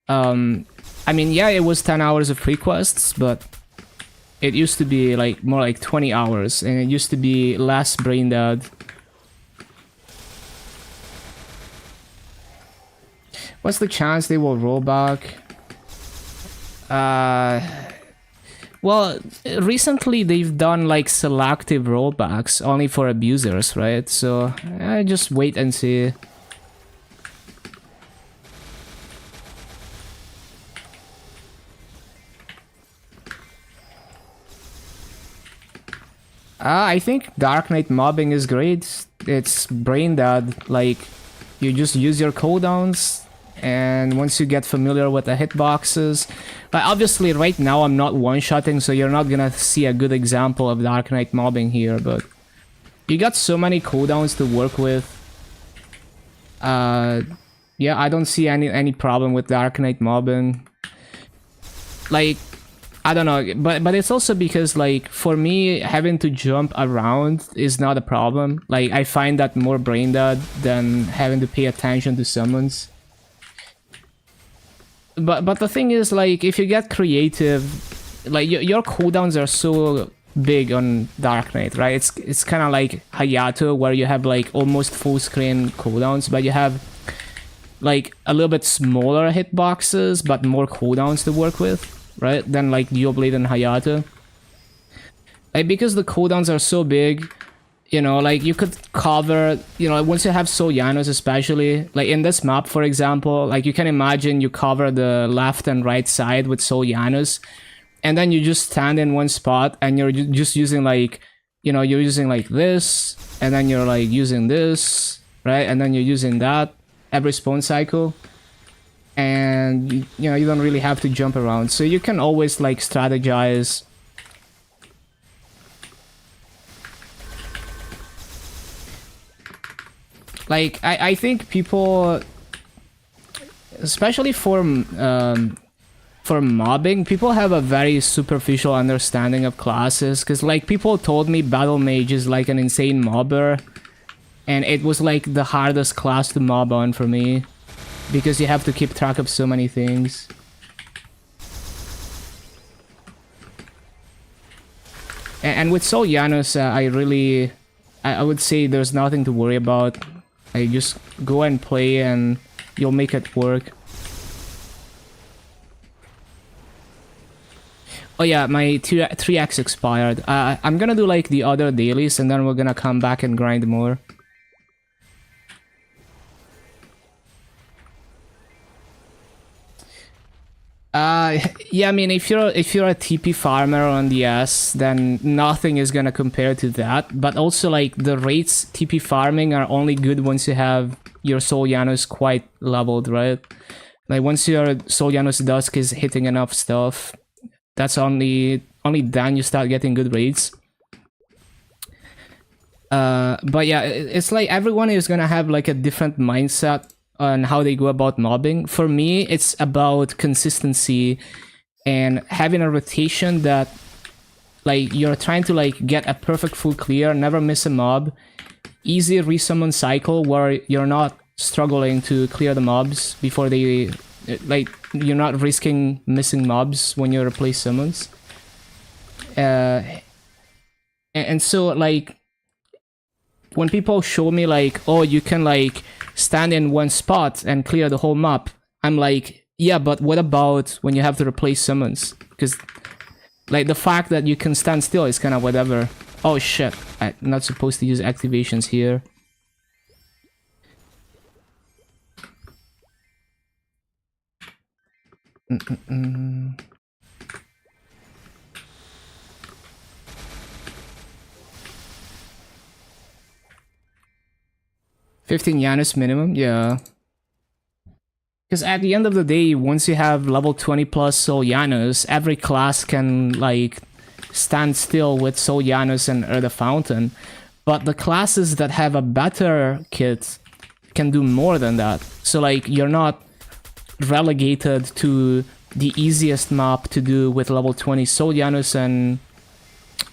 I mean, yeah, it was 10 hours of pre-quests, but it used to be like more like 20 hours, and it used to be less brain dead. What's the chance they will roll back? Well, recently they've done like selective rollbacks only for abusers, right? So I just wait and see. I think Dark Knight mobbing is great. It's brain dead. Like, you just use your cooldowns, and once you get familiar with the hitboxes, but obviously right now I'm not one-shotting, so you're not gonna see a good example of Dark Knight mobbing here, but you got so many cooldowns to work with. Yeah, I don't see any problem with Dark Knight mobbing. Like, I don't know, but it's also because, like, for me, having to jump around is not a problem. Like, I find that more brain dead than having to pay attention to summons. But the thing is, like, if you get creative, like, your cooldowns are so big on Dark Knight, right? It's kind of like Hayato, where you have like almost full screen cooldowns, but you have like a little bit smaller hitboxes, but more cooldowns to work with, right? Than like Duoblade and Hayato. Like, because the cooldowns are so big, you know, like, you could cover, you know, once you have Soul Janus especially, like in this map, for example, like, you can imagine you cover the left and right side with Soul Janus, and then you just stand in one spot, and you're just using, like, you know, you're using, like, this, and then you're, like, using this, right? And then you're using that every spawn cycle. And, you know, you don't really have to jump around. So you can always, like, strategize. Like, I think people, especially for mobbing, people have a very superficial understanding of classes. Because, like, people told me Battle Mage is like an insane mobber, and it was like the hardest class to mob on for me, because you have to keep track of so many things. And with Soul Janus, I would say there's nothing to worry about. I just go and play and you'll make it work. Oh yeah, my 3x expired. I'm gonna do like the other dailies, and then we're gonna come back and grind more. Yeah, I mean, if you're a TP farmer on the S, then nothing is gonna compare to that. But also, like, the rates TP farming are only good once you have your Soul Janus quite leveled, right? Like, once your Soul Janus Dusk is hitting enough stuff, that's only only then you start getting good raids. But yeah, it's like everyone is gonna have like a different mindset on how they go about mobbing. For me, it's about consistency and having a rotation that like you're trying to like get a perfect full clear, never miss a mob, easy resummon cycle where you're not struggling to clear the mobs before they like you're not risking missing mobs when you replace summons. And so like when people show me like, oh, you can like stand in one spot and clear the whole map, I'm like, yeah, but what about when you have to replace summons? Because like the fact that you can stand still is kind of whatever. Oh shit, I'm not supposed to use activations here. Mm-mm-mm. 15 Janus minimum, yeah. Because at the end of the day, once you have level 20 plus Soul Janus, every class can like stand still with Soul Janus and Earth the Fountain. But the classes that have a better kit can do more than that. So like you're not relegated to the easiest map to do with level 20 Soul Janus and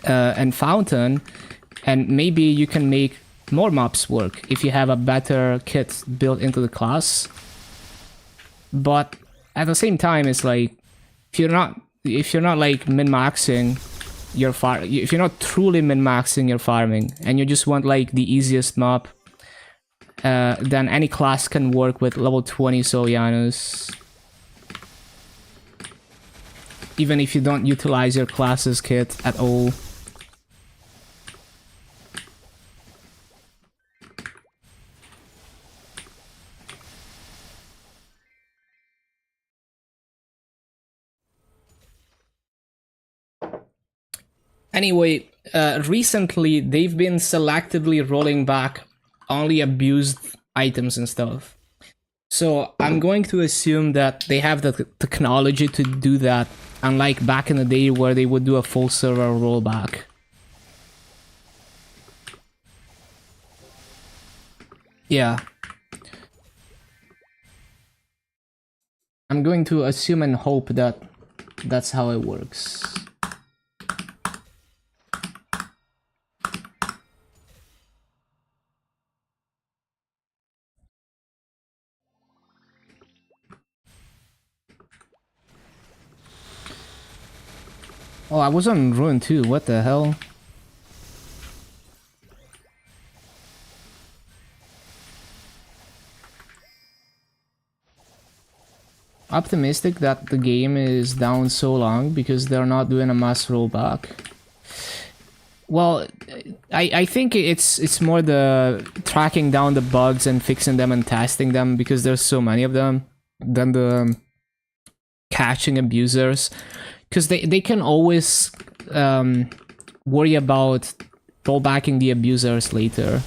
Fountain, and maybe you can make more maps work if you have a better kit built into the class. But at the same time, it's like if you're not like min-maxing your if you're not truly min-maxing your farming and you just want like the easiest map, then any class can work with level 20 Soul Janus. Even if you don't utilize your class's kit at all. Anyway, recently they've been selectively rolling back only abused items and stuff. So I'm going to assume that they have the technology to do that, unlike back in the day where they would do a full server rollback. Yeah. I'm going to assume and hope that that's how it works. Oh, I was on Ruin too, what the hell? Optimistic that the game is down so long because they're not doing a mass rollback. Well, I think it's more the tracking down the bugs and fixing them and testing them because there's so many of them than the catching abusers. Because they can always worry about rollbacking the abusers later.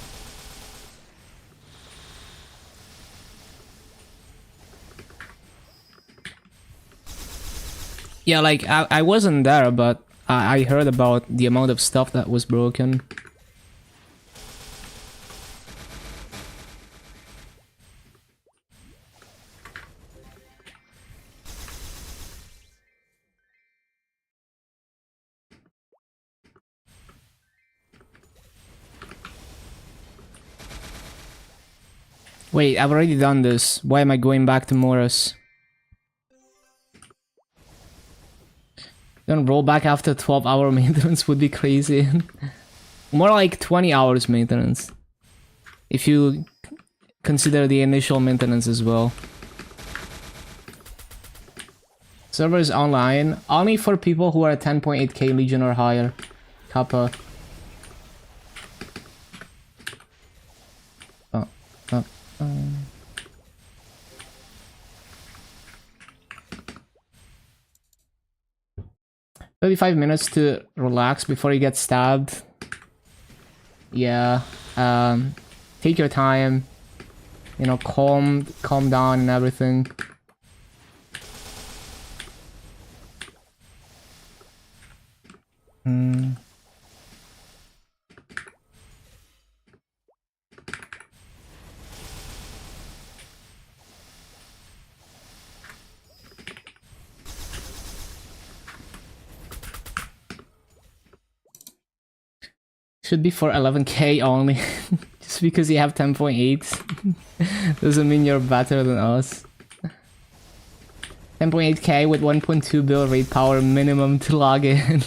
Yeah, like, I wasn't there, but I heard about the amount of stuff that was broken. Wait, I've already done this. Why am I going back to Morris? Then roll back after 12-hour maintenance would be crazy. More like 20 hours maintenance. If you consider the initial maintenance as well. Server is online, only for people who are 10.8k Legion or higher. Kappa. 35 minutes to relax before you get stabbed. Yeah. Take your time. You know, calm down and everything. Hmm. Should be for 11k only. Just because you have 10.8 doesn't mean you're better than us. 10.8k with 1.2 bill rate power minimum to log in.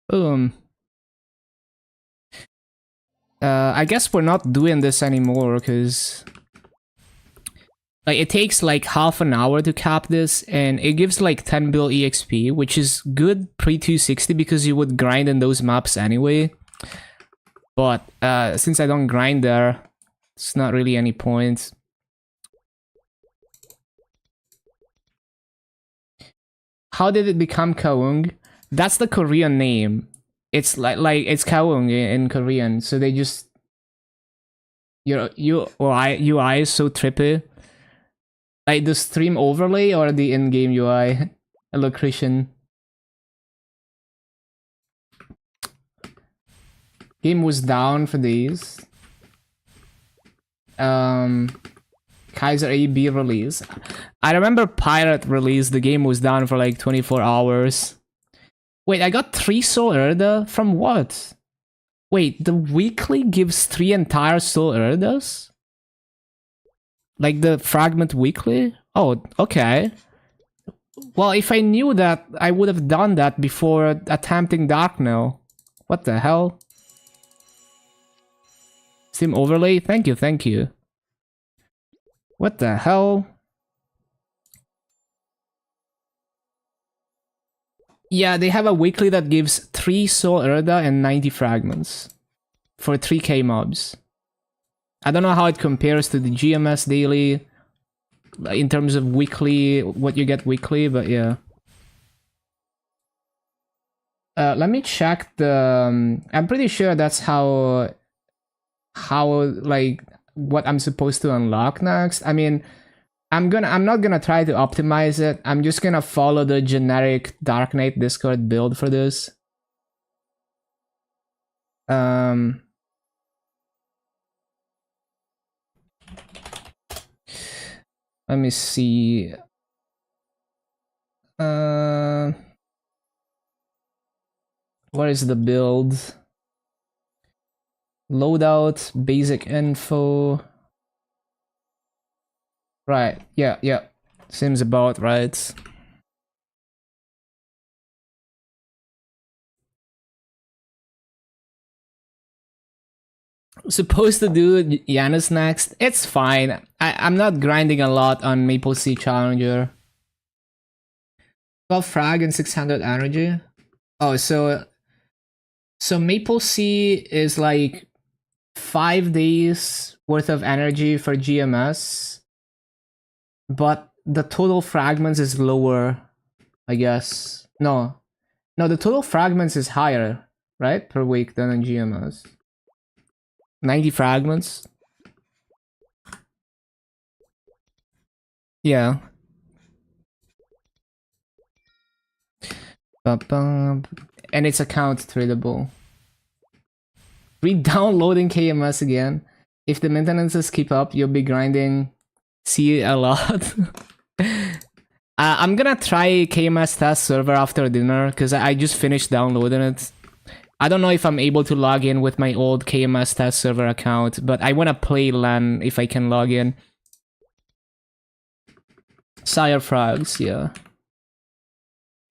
Boom. I guess we're not doing this anymore because like it takes like half an hour to cap this, and it gives like 10 bill exp, which is good pre 260 because you would grind in those maps anyway. But since I don't grind there, it's not really any point. How did it become Kaung? That's the Korean name. It's like it's Kaung in Korean, so they just your UI is so trippy. Like the stream overlay or the in-game UI? Hello, Christian. Game was down for these. Kaiser AB release. I remember Pirate release. The game was down for like 24 hours. Wait, I got 3 Soul Erda? From what? Wait, the weekly gives 3 entire Soul Erdas? Like the Fragment Weekly? Oh, okay. Well, if I knew that, I would have done that before attempting Darknell. What the hell? Steam overlay? Thank you, thank you. What the hell? Yeah, they have a weekly that gives 3 Soul Erda and 90 fragments for 3k mobs. I don't know how it compares to the GMS daily in terms of weekly, what you get weekly, but yeah. Let me check the... I'm pretty sure that's how like what I'm supposed to unlock next. I mean, I'm not gonna try to optimize it. I'm just gonna follow the generic Dark Knight Discord build for this. Let me see. What is the build? Loadout, basic info. Right, yeah. Seems about right. Supposed to do Janus next. It's fine. I'm not grinding a lot on Maple Sea Challenger. 12 frag and 600 energy. Oh, so Maple Sea is like 5 days worth of energy for GMS, but the total fragments is lower, I guess. No, the total fragments is higher, right, per week than in GMS. 90 fragments. Yeah. And it's account tradable. Re-downloading KMS again. If the maintenances keep up, you'll be grinding C a lot. I'm gonna try KMS test server after dinner because I just finished downloading it. I don't know if I'm able to log in with my old KMS test server account, but I wanna play LAN if I can log in. Sire Frogs, yeah.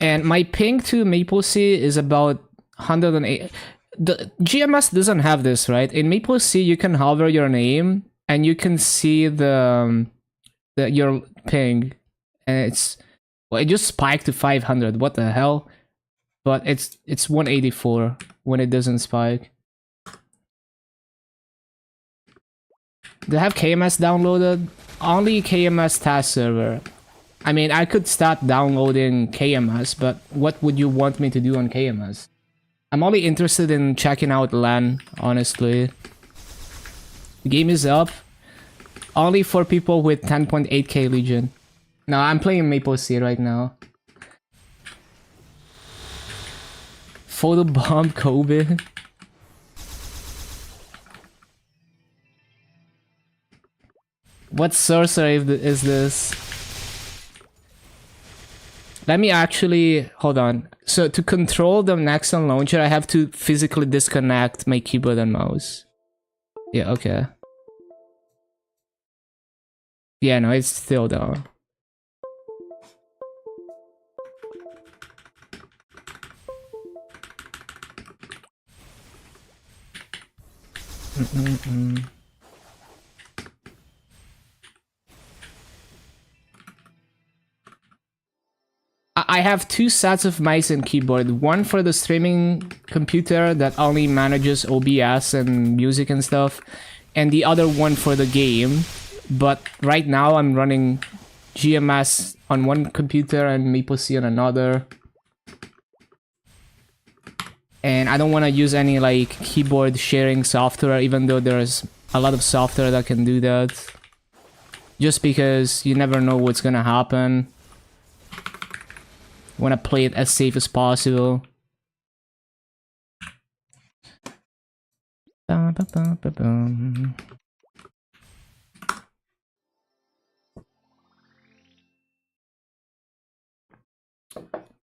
And my ping to Maple Sea is about 108. The GMS doesn't have this, right? In Maple Sea, you can hover your name and you can see your ping, and it just spiked to 500. What the hell? But it's 184. when it doesn't spike. Do I have KMS downloaded? Only KMS test server. I mean, I could start downloading KMS, but what would you want me to do on KMS? I'm only interested in checking out LAN, honestly. The game is up. Only for people with 10.8k Legion. No, I'm playing MapleStory right now. Photobomb Kobe. What sorcery is this? Let me actually... Hold on. So to control the Nexon launcher, I have to physically disconnect my keyboard and mouse. Yeah, okay. Yeah, no, it's still down. I have two sets of mice and keyboard. One for the streaming computer that only manages OBS and music and stuff. And the other one for the game. But right now I'm running GMS on one computer and MapleStory on another. And I don't want to use any like keyboard sharing software, even though there's a lot of software that can do that. Just because you never know what's gonna happen. Want to play it as safe as possible.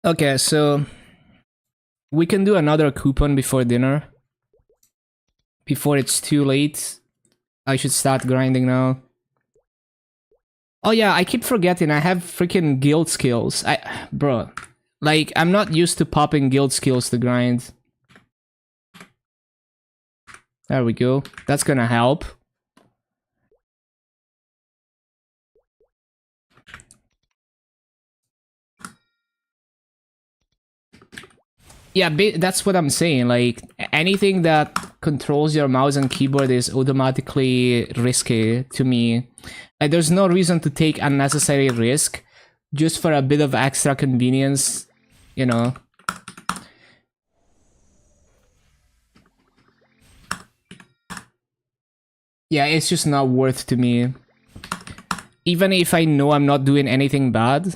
Okay, so we can do another coupon before dinner. Before it's too late. I should start grinding now. Oh yeah, I keep forgetting I have freaking guild skills. Bro, like, I'm not used to popping guild skills to grind. There we go. That's gonna help. Yeah, that's what I'm saying. Like, anything that controls your mouse and keyboard is automatically risky to me. Like, there's no reason to take unnecessary risk just for a bit of extra convenience, you know. Yeah, it's just not worth to me. Even if I know I'm not doing anything bad.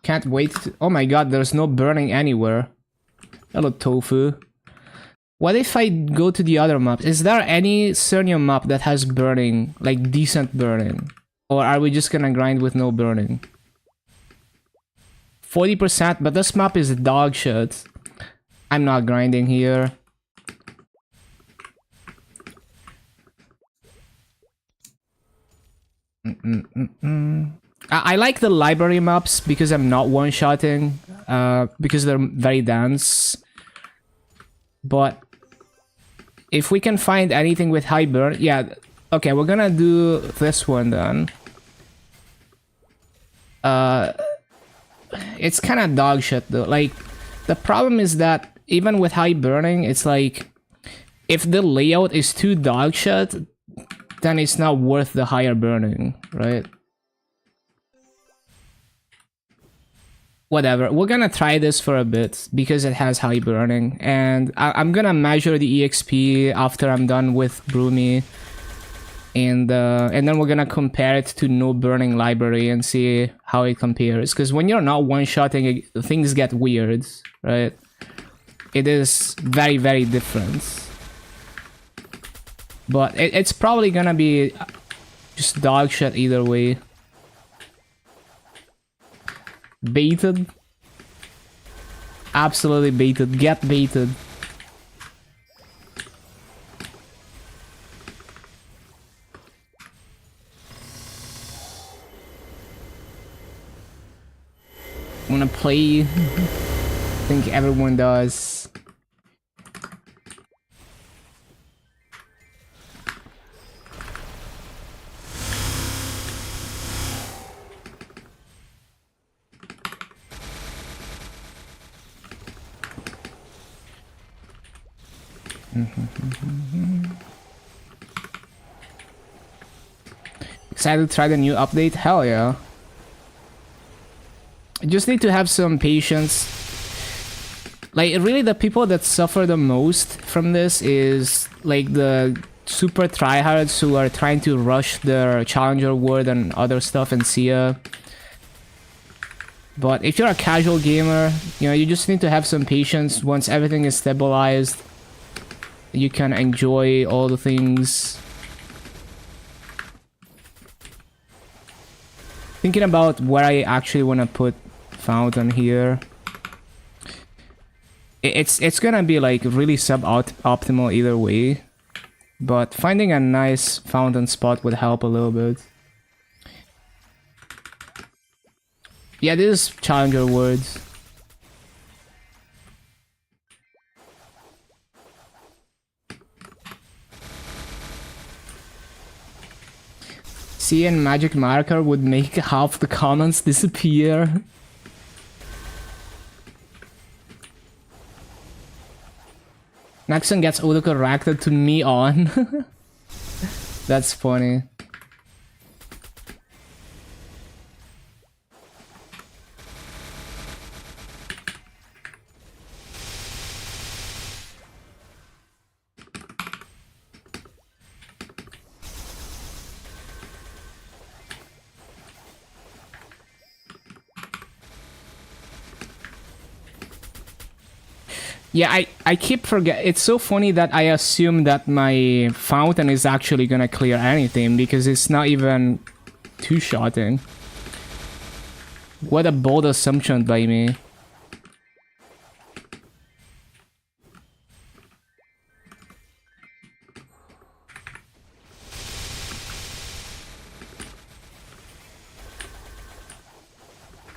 Can't wait to... Oh my god, there's no burning anywhere. Hello, Tofu. What if I go to the other maps? Is there any Cernium map that has burning? Like, decent burning? Or are we just gonna grind with no burning? 40%, but this map is dog shit. I'm not grinding here. I like the library maps because I'm not one-shotting, because they're very dense. But if we can find anything with high burn, yeah, okay, we're gonna do this one then. It's kind of dog shit though. Like, the problem is that even with high burning, it's like, if the layout is too dog shit, then it's not worth the higher burning, right? Whatever, we're gonna try this for a bit because it has high burning, and I'm gonna measure the EXP after I'm done with Broomy, and then we're gonna compare it to no burning library and see how it compares. Because when you're not one-shotting, things get weird, right? It is very, very different. But it's probably gonna be just dog shit either way. Baited? Absolutely baited. Get baited. I'm gonna play. I think everyone does. Excited to try the new update? Hell yeah. I just need to have some patience. Like, really the people that suffer the most from this is like the super tryhards who are trying to rush their Challenger World and other stuff in SIA. But if you're a casual gamer, you know, you just need to have some patience. Once everything is stabilized, you can enjoy all the things. Thinking about where I actually want to put fountain here. It's gonna be like really sub-optimal either way. But finding a nice fountain spot would help a little bit. Yeah, this is Challenger Words. Seeing magic marker would make half the comments disappear. Nexon gets autocorrected to me on. That's funny. Yeah, I keep forget. It's so funny that I assume that my fountain is actually gonna clear anything because it's not even two-shotting. What a bold assumption by me.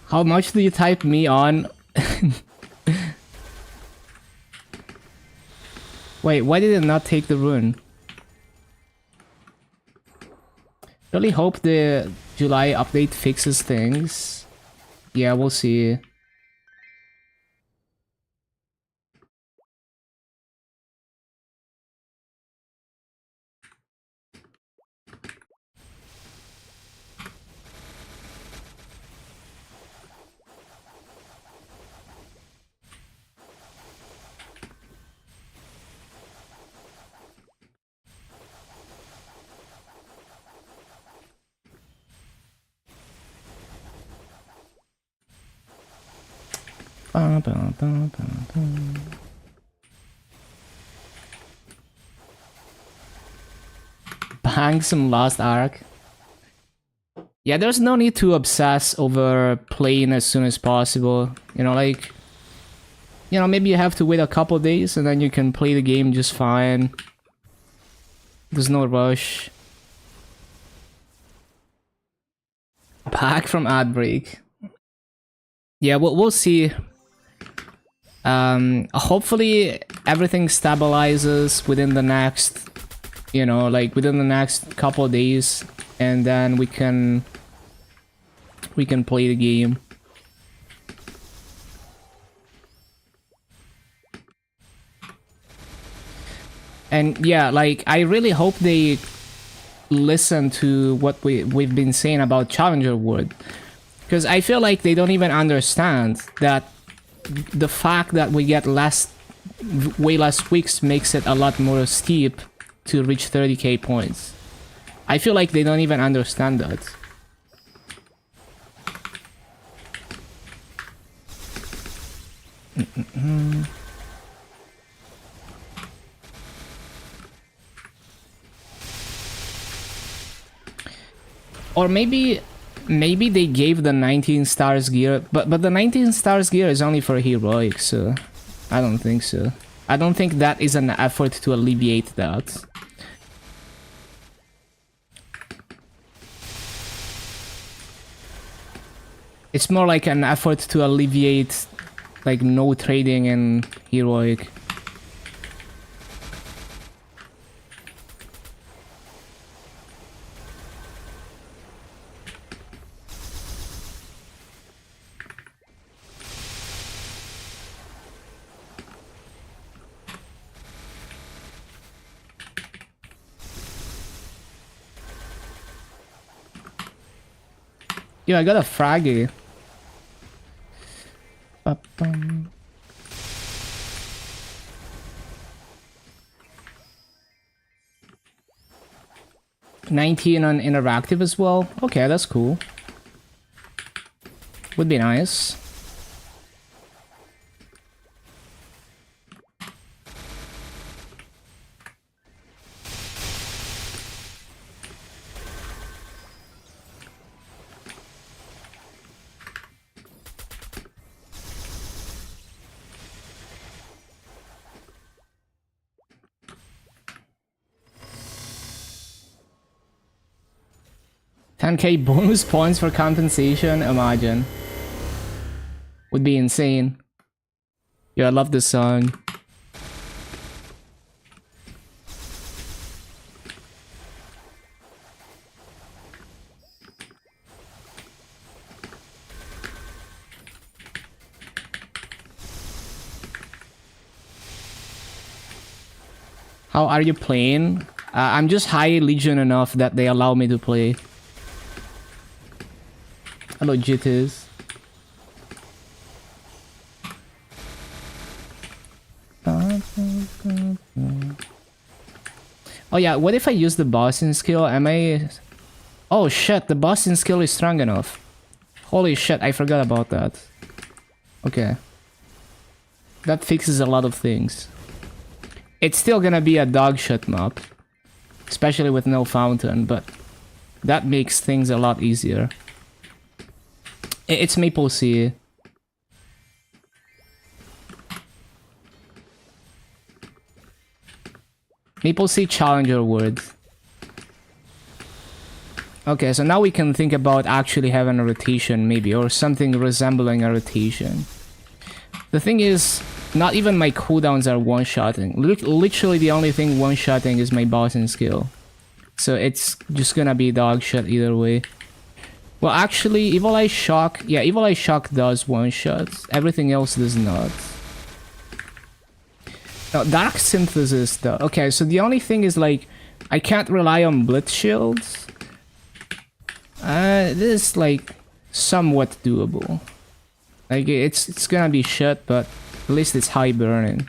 How much do you type me on? Wait, why did it not take the rune? Really hope the July update fixes things. Yeah, we'll see. Bang some Lost Ark. Yeah, there's no need to obsess over playing as soon as possible. You know, like... You know, maybe you have to wait a couple days and then you can play the game just fine. There's no rush. Back from ad break. Yeah, we'll see. Hopefully everything stabilizes within the next, you know, like within the next couple of days, and then we can play the game. And yeah, like I really hope they listen to what we've been saying about Challenger World, because I feel like they don't even understand that the fact that we get way less weeks makes it a lot more steep to reach 30k points. I feel like they don't even understand that. Or maybe they gave the 19 stars gear, but the 19 stars gear is only for heroic, so I don't think so. I don't think that is an effort to alleviate that. It's more like an effort to alleviate like no trading in heroic. Yo, I got a fraggy. Ba-bum. $19 on interactive as well. Okay, that's cool. Would be nice. $10K bonus points for compensation, imagine. Would be insane. Yeah, I love this song. How are you playing? I'm just high Legion enough that they allow me to play. Hello, Jitters. Oh yeah, what if I use the bossing skill? Am I... Oh shit, the bossing skill is strong enough. Holy shit, I forgot about that. Okay. That fixes a lot of things. It's still gonna be a dog shit map. Especially with no fountain, but... that makes things a lot easier. It's MapleStory. MapleStory Challenger Word. Okay, so now we can think about actually having a rotation, maybe, or something resembling a rotation. The thing is, not even my cooldowns are one-shotting. Literally the only thing one-shotting is my bossing skill. So it's just gonna be dog shit either way. Well, actually, Evil Eye Shock... yeah, Evil Eye Shock does one-shot. Everything else does not. No, Dark Synthesis though. Okay, so the only thing is like... I can't rely on Blitz Shields. This is like... somewhat doable. Like, it's gonna be shit, but... at least it's high burning.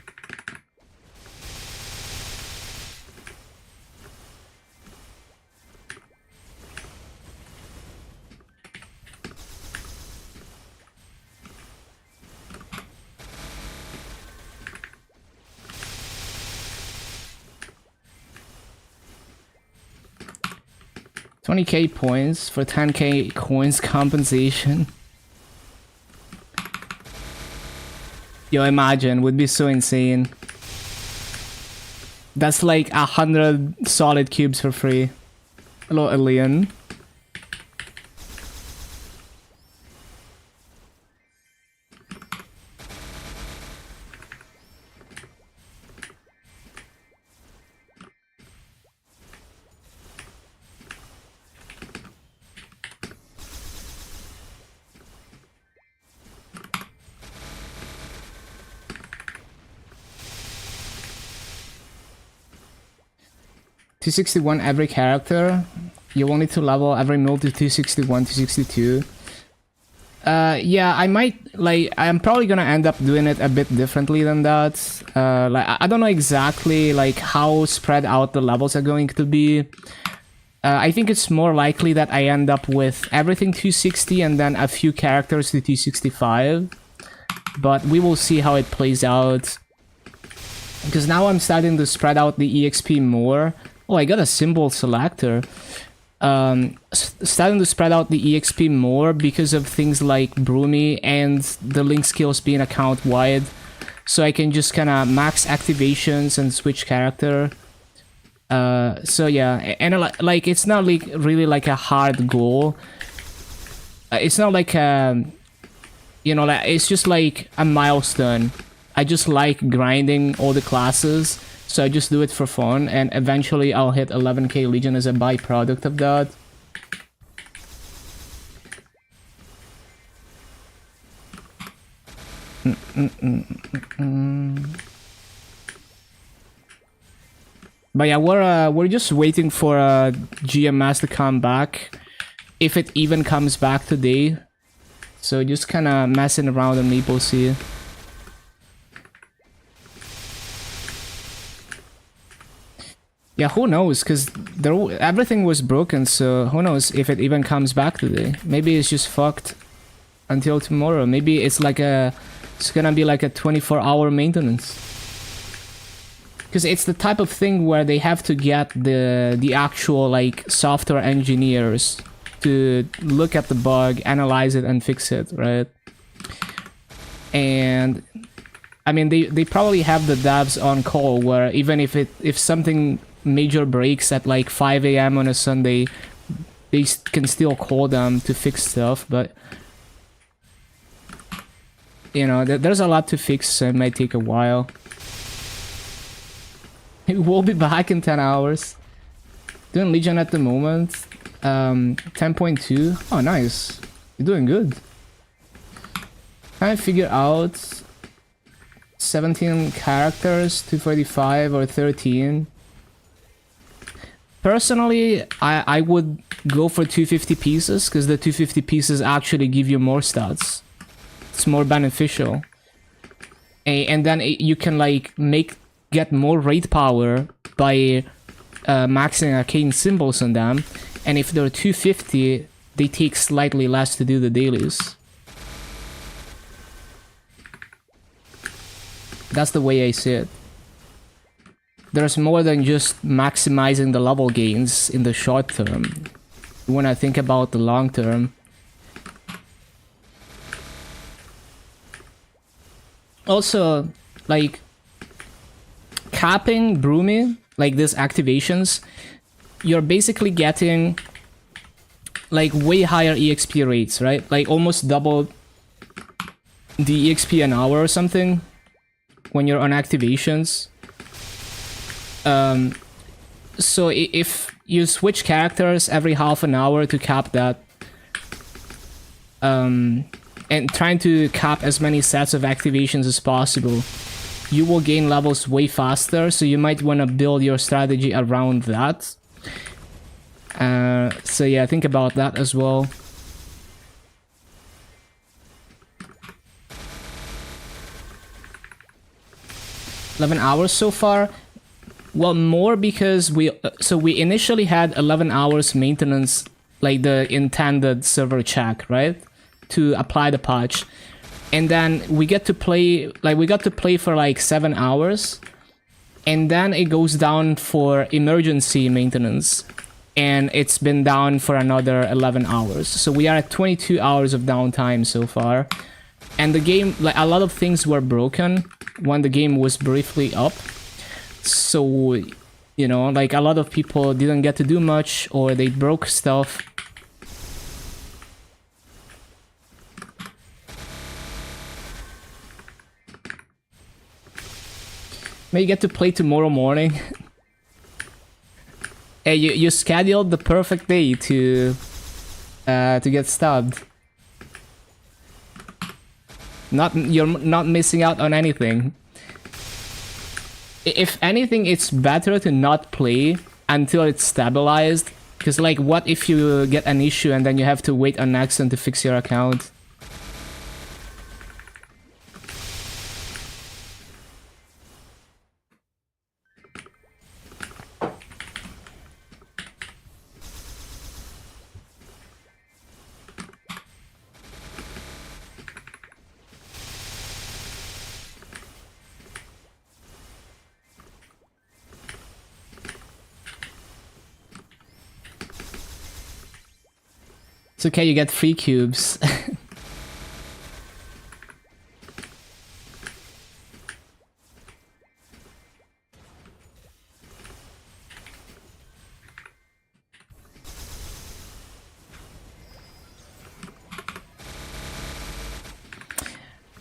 $20K points for 10K coins compensation. Yo, imagine, would be so insane. That's like 100 solid cubes for free. Hello, Alien. $261 every character. You will need to level every move to 261, 262. Yeah, I might, like, I'm probably gonna end up doing it a bit differently than that. Like, I don't know exactly, like, how spread out the levels are going to be. I think it's more likely that I end up with everything 260 and then a few characters to 265. But we will see how it plays out. Because now I'm starting to spread out the EXP more. Oh, I got a symbol selector. Starting to spread out the EXP more because of things like Broomy and the link skills being account wide. So I can just kind of max activations and switch character. So yeah, and like it's not like really like a hard goal. It's not like you know, like it's just like a milestone. I just like grinding all the classes. So I just do it for fun, and eventually I'll hit 11K Legion as a byproduct of that. But yeah, we're just waiting for GMS to come back. if it even comes back today. So just kind of messing around on MapleStory. Yeah, who knows? Because everything was broken, so who knows if it even comes back today. Maybe it's just fucked until tomorrow. Maybe it's like it's gonna be like a 24-hour maintenance. Because it's the type of thing where they have to get the actual like software engineers to look at the bug, analyze it, and fix it, right? And I mean, they probably have the devs on call where even if something major breaks at like 5 a.m. on a Sunday, they can still call them to fix stuff. But you know, there's a lot to fix, so it might take a while. We'll be back in 10 hours. Doing Legion at the moment. 10.2. Oh, nice. You're doing good. Trying to figure out 17 characters, 245 or 13. Personally, I would go for 250 pieces because the 250 pieces actually give you more stats. It's more beneficial. And then you can like get more raid power by maxing arcane symbols on them, and if they're 250, they take slightly less to do the dailies. That's the way I see it. There's more than just maximizing the level gains in the short term. When I think about the long term. Also, like capping Broomy, like these activations, you're basically getting like way higher EXP rates, right? Like almost double the EXP an hour or something when you're on activations. So if you switch characters every half an hour to cap that, and trying to cap as many sets of activations as possible, you will gain levels way faster, so you might want to build your strategy around that. So yeah, think about that as well. $11 hours so far. Well, more because we initially had 11 hours maintenance, like the intended server check, right? To apply the patch. And then we got to play for like 7 hours. And then it goes down for emergency maintenance. And it's been down for another 11 hours. So we are at 22 hours of downtime so far. And the game, like a lot of things were broken when the game was briefly up. So, you know, like a lot of people didn't get to do much, or they broke stuff. May get to play tomorrow morning. Hey, you scheduled the perfect day to get stabbed. You're not missing out on anything. If anything, it's better to not play until it's stabilized. Because, like, what if you get an issue and then you have to wait on Nexon to fix your account? It's okay, you get free cubes.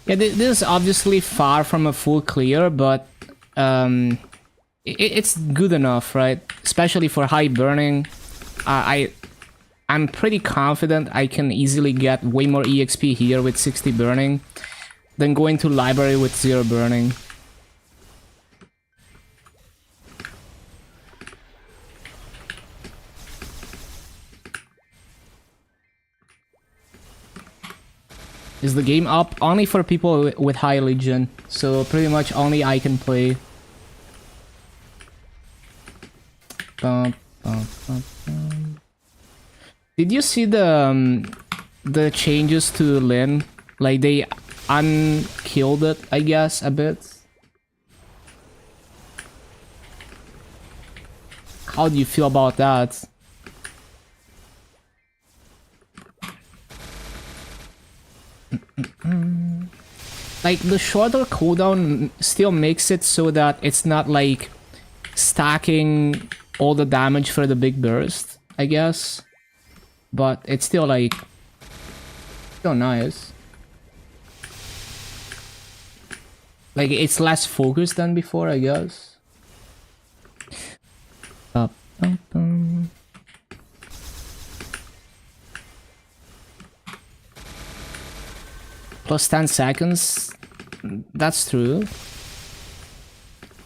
Yeah, this is obviously far from a full clear, but it's good enough, right? Especially for high burning. I'm pretty confident I can easily get way more EXP here with 60 burning than going to library with 0 burning. Is the game up? Only for people with high Legion. So pretty much only I can play. Bum, bum, bum, bum. Did you see the changes to Lin? Like they unkilled it, I guess, a bit. How do you feel about that? Like the shorter cooldown still makes it so that it's not like stacking all the damage for the big burst, I guess. But it's still like still nice. Like it's less focused than before, I guess. Up, up, Plus 10 seconds, that's true.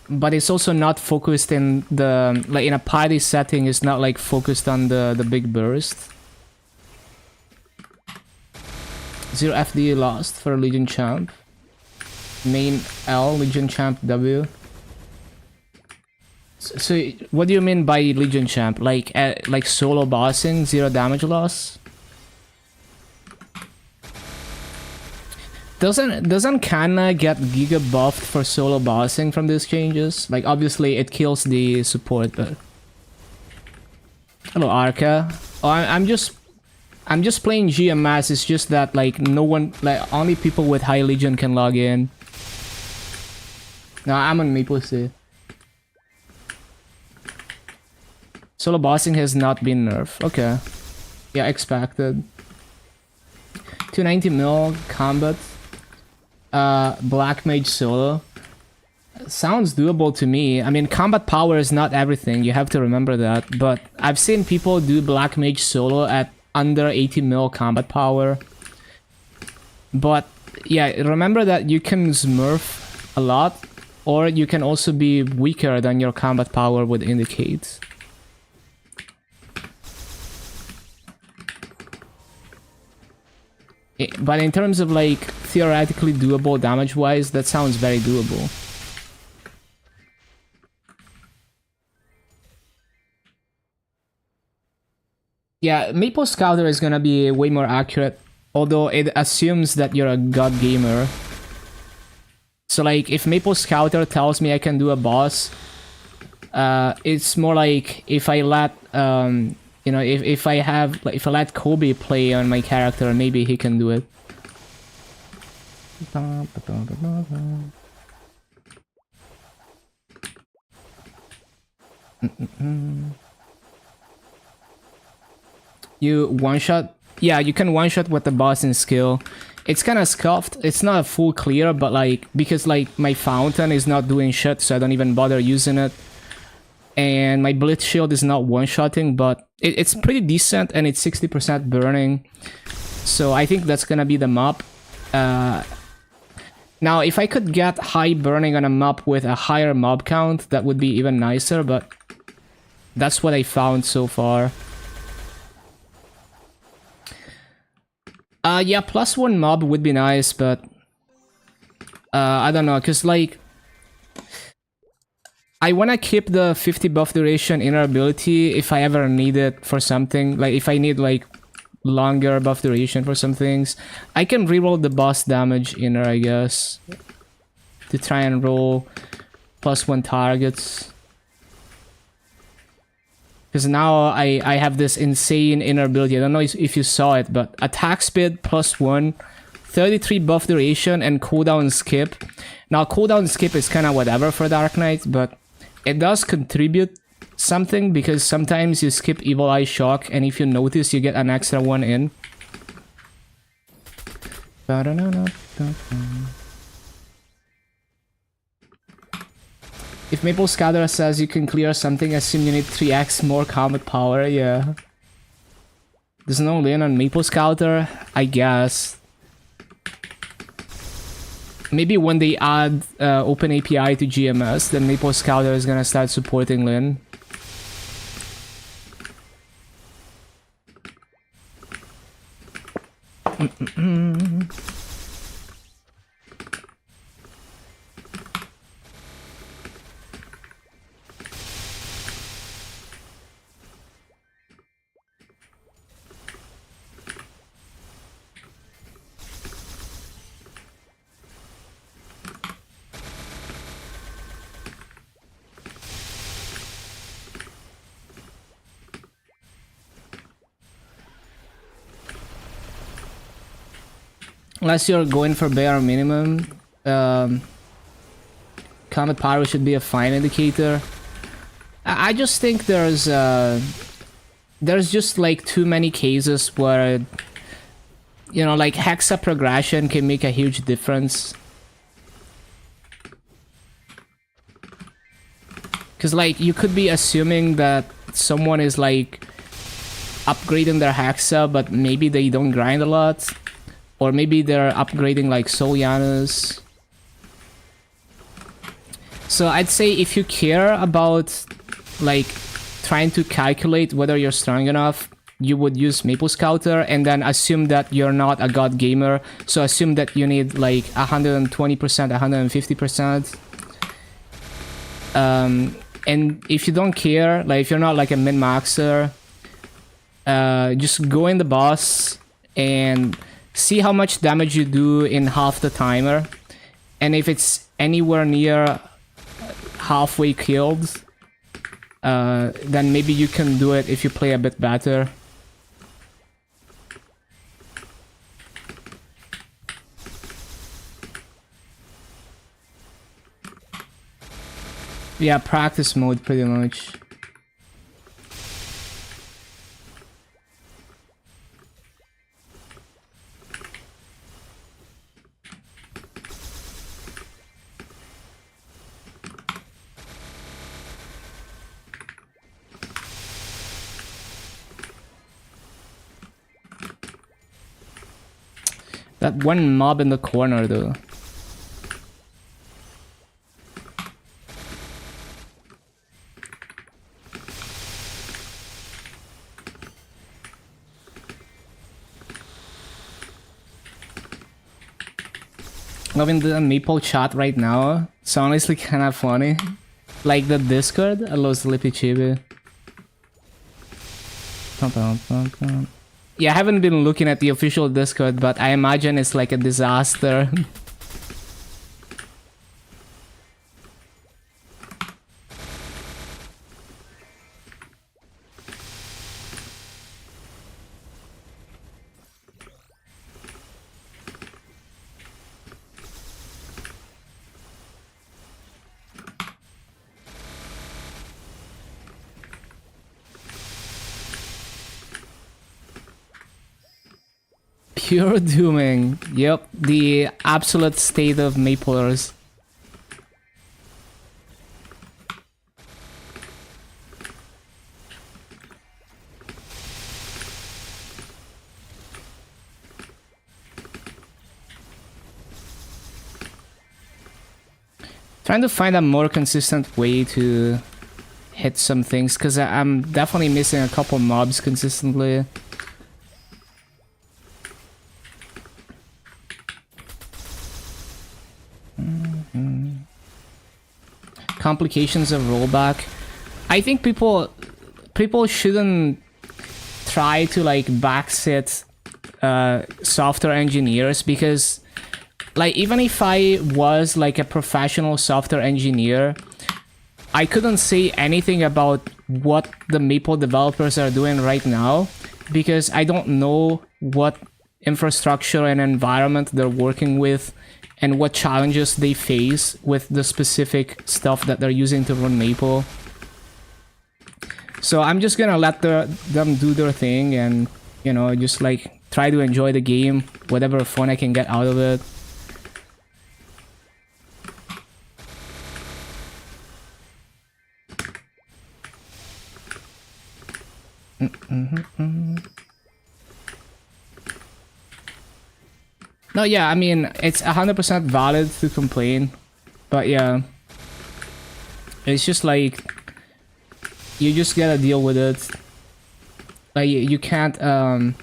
But it's also not focused in the, like in a party setting, it's not like focused on the big burst. 0 FD lost for Legion Champ. Main L, Legion Champ W. So what do you mean by Legion Champ? Like solo bossing, 0 damage loss? Doesn't Kana get Giga buffed for solo bossing from these changes? Like obviously it kills the support, but hello Arca. Oh, I'm just playing GMS. It's just that like no one, like only people with high Legion can log in. No, I'm on MapleStory. Solo bossing has not been nerfed. Okay, yeah, expected. 290 mil combat. Black Mage solo. Sounds doable to me. I mean, combat power is not everything, you have to remember that. But I've seen people do Black Mage solo at under 80 mil combat power. But yeah, remember that you can smurf a lot, or you can also be weaker than your combat power would indicate. But in terms of like theoretically doable damage wise, that sounds very doable. Yeah, Maple Scouter is gonna be way more accurate, although it assumes that you're a god gamer. So like if Maple Scouter tells me I can do a boss, it's more like if I let you know, if I let Kobe play on my character, maybe he can do it. You one-shot? Yeah, you can one-shot with the boss in skill. It's kind of scuffed. It's not a full clear, but like, because like my fountain is not doing shit, so I don't even bother using it. And my Blitz Shield is not one-shotting, but it's pretty decent, and it's 60% burning. So I think that's gonna be the map. Now, if I could get high burning on a map with a higher mob count, that would be even nicer, but that's what I found so far. Yeah, +1 mob would be nice, but I don't know, cause like I wanna keep the 50 buff duration inner ability if I ever need it for something. Like if I need like longer buff duration for some things, I can reroll the boss damage inner, I guess, to try and roll +1 targets. Because now I have this insane inner ability. I don't know if you saw it, but attack speed +1, 33 buff duration, and cooldown skip. Now cooldown skip is kind of whatever for Dark Knight, but it does contribute something, because sometimes you skip Evil Eye Shock, and if you notice, you get an extra one in. If Maple Scouter says you can clear something, assume you need 3x more combat power, yeah. There's no lane on Maple Scouter? I guess. Maybe when they add Open API to GMS, then Maple Scouter is gonna start supporting Lin. unless you're going for bare minimum, combat power should be a fine indicator. I just think there's just like too many cases where, you know, like hexa progression can make a huge difference. Because like you could be assuming that someone is like upgrading their hexa, but maybe they don't grind a lot, or maybe they're upgrading like Solyanas. So I'd say if you care about like trying to calculate whether you're strong enough, you would use Maple Scouter, and then assume that you're not a god gamer. So assume that you need like 120%, 150%. And if you don't care, like if you're not like a min-maxer, just go in the boss and see how much damage you do in half the timer. And if it's anywhere near halfway killed, then maybe you can do it if you play a bit better. Yeah, practice mode pretty much. That one mob in the corner though. Loving the Maple chat right now. It's honestly kind of funny. Like the Discord, hello Sleepy Chibi. Yeah, I haven't been looking at the official Discord, but I imagine it's like a disaster. Pure dooming. Yep, the absolute state of Maplers. Trying to find a more consistent way to hit some things, because I'm definitely missing a couple mobs consistently. Complications of rollback. I think people shouldn't try to like backsit software engineers, because like even if I was like a professional software engineer, I couldn't say anything about what the Maple developers are doing right now, because I don't know what infrastructure and environment they're working with and what challenges they face with the specific stuff that they're using to run Maple. So I'm just gonna let them do their thing and, you know, just like try to enjoy the game, whatever fun I can get out of it. No, yeah, I mean, it's 100% valid to complain, but yeah, it's just like, you just gotta deal with it. Like, you can't, and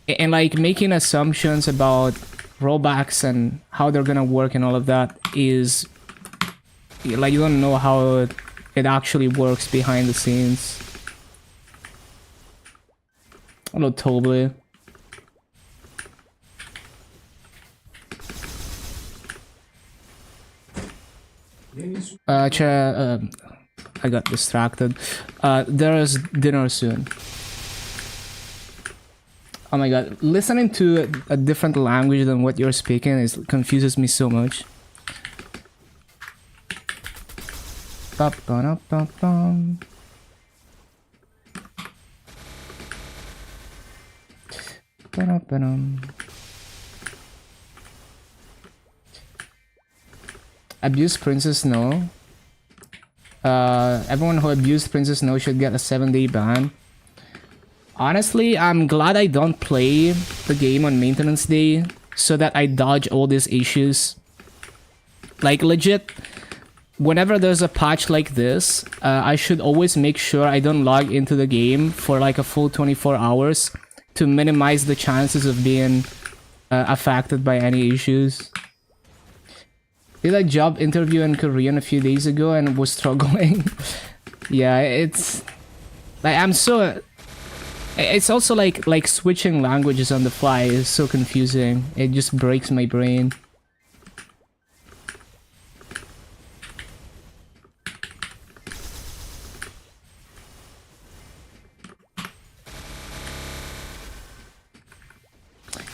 like, making assumptions about rollbacks and how they're gonna work and all of that is, like, you don't know how it actually works behind the scenes. Hello, Tobly. I got distracted. There is dinner soon. Oh my god, listening to a different language than what you're speaking confuses me so much. Ba-ba-da-ba-bum. Ba-da-ba-dum. Abuse Princess No. Everyone who abused Princess No should get a 7-day ban. Honestly, I'm glad I don't play the game on maintenance day so that I dodge all these issues. Like legit, whenever there's a patch like this, I should always make sure I don't log into the game for like a full 24 hours to minimize the chances of being affected by any issues. Did a job interview in Korean a few days ago and was struggling. Yeah, it's like it's also like switching languages on the fly is so confusing. It just breaks my brain.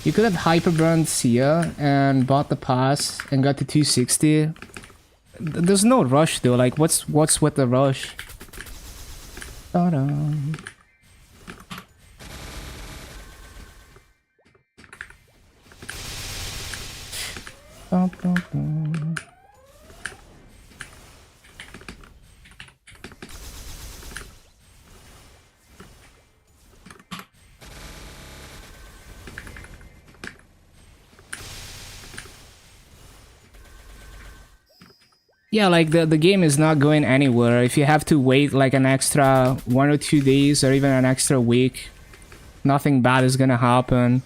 You could have hyperburned Sia and bought the pass and got to 260. There's no rush though. Like what's with the rush? Ta-da. Yeah, like the game is not going anywhere. If you have to wait like an extra 1 or 2 days or even an extra week, nothing bad is gonna happen.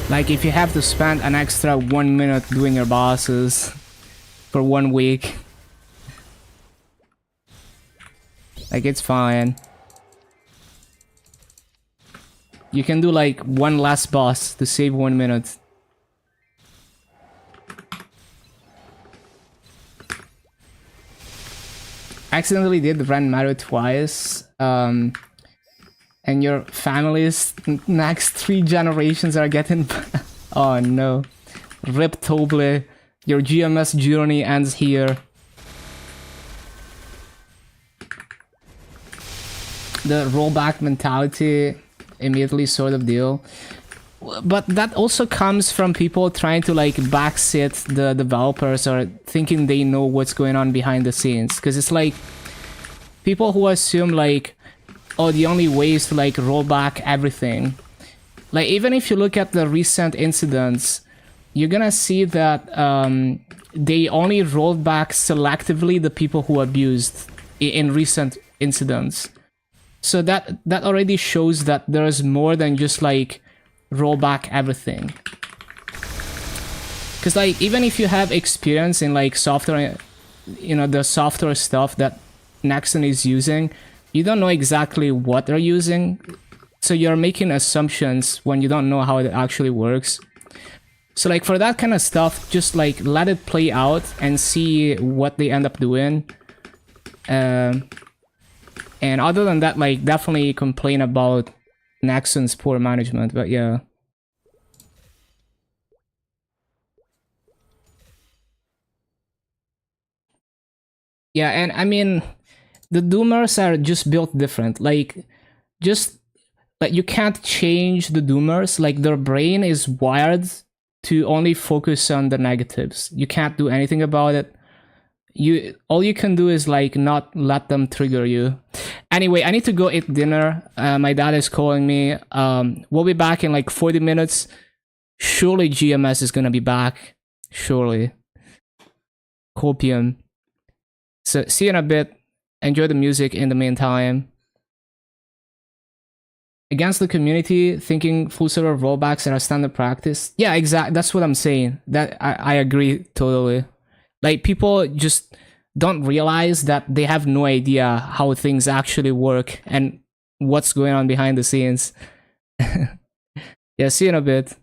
Like if you have to spend an extra 1 minute doing your bosses for 1 week, like it's fine. You can do like one last boss to save 1 minute. Accidentally did Ren Maru twice. And your family's next 3 generations are getting... Oh no. Rip Toble. Your GMS journey ends here. The rollback mentality immediately sort of deal. But that also comes from people trying to like backseat the developers or thinking they know what's going on behind the scenes. Because it's like people who assume like, oh, the only way is to like roll back everything. Like even if you look at the recent incidents, you're gonna see that they only rolled back selectively the people who abused in recent incidents. So that already shows that there's more than just like roll back everything. Because like even if you have experience in like software, you know, the software stuff that Nexon is using, you don't know exactly what they're using, so you're making assumptions when you don't know how it actually works. So like for that kind of stuff, just like let it play out and see what they end up doing. And other than that, like definitely complain about Nexon's poor management, but yeah. Yeah, and I mean, the Doomers are just built different. Like, just like you can't change the Doomers. Like their brain is wired to only focus on the negatives. You can't do anything about it. All you can do is like not let them trigger you. Anyway, I need to go eat dinner. My dad is calling me. We'll be back in like 40 minutes. Surely GMS is gonna be back. Surely. Copium. So see you in a bit. Enjoy the music in the meantime. Against the community, thinking full server rollbacks are a standard practice. Yeah, exactly. That's what I'm saying. That I agree totally. Like people just don't realize that they have no idea how things actually work and what's going on behind the scenes. Yeah, see you in a bit.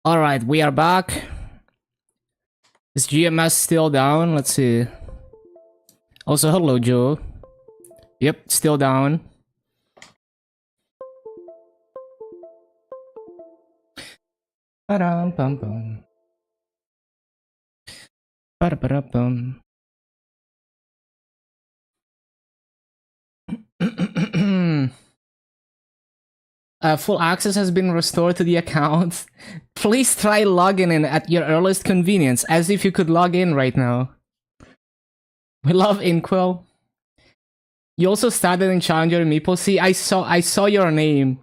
Alright, we are back. Is GMS still down? Let's see. Also, hello, Joe. Yep, still down. Ba-dum-bum-bum. Ba-da-ba-da-bum. Full access has been restored to the account. Please try logging in at your earliest convenience, as if you could log in right now. We love Inkwell. You also started in Challenger and MapleStory. I saw your name.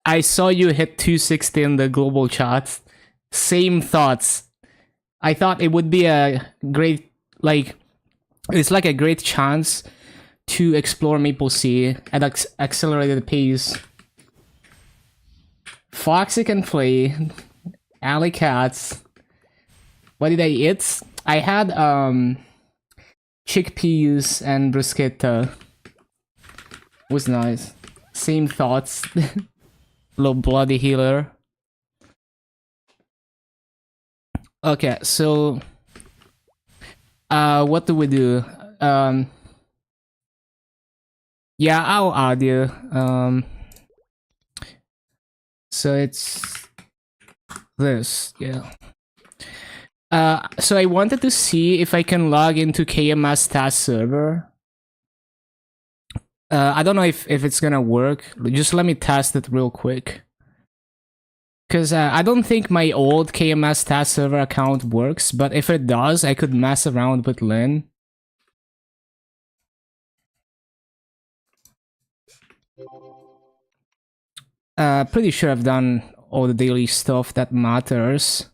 I saw you hit 260 in the global chat. Same thoughts. I thought it would be a great, it's like a great chance to explore MapleStory at accelerated pace. Foxy can play. Alley Cats. What did I eat? I had chickpeas and bruschetta. Was nice. Same thoughts. Little bloody healer. Okay, so what do we do? Yeah, I'll add you. So it's this, yeah. So I wanted to see if I can log into KMS task server. I don't know if it's gonna work. Just let me test it real quick. Because I don't think my old KMS task server account works, but if it does, I could mess around with Lynn. Pretty sure I've done all the daily stuff that matters.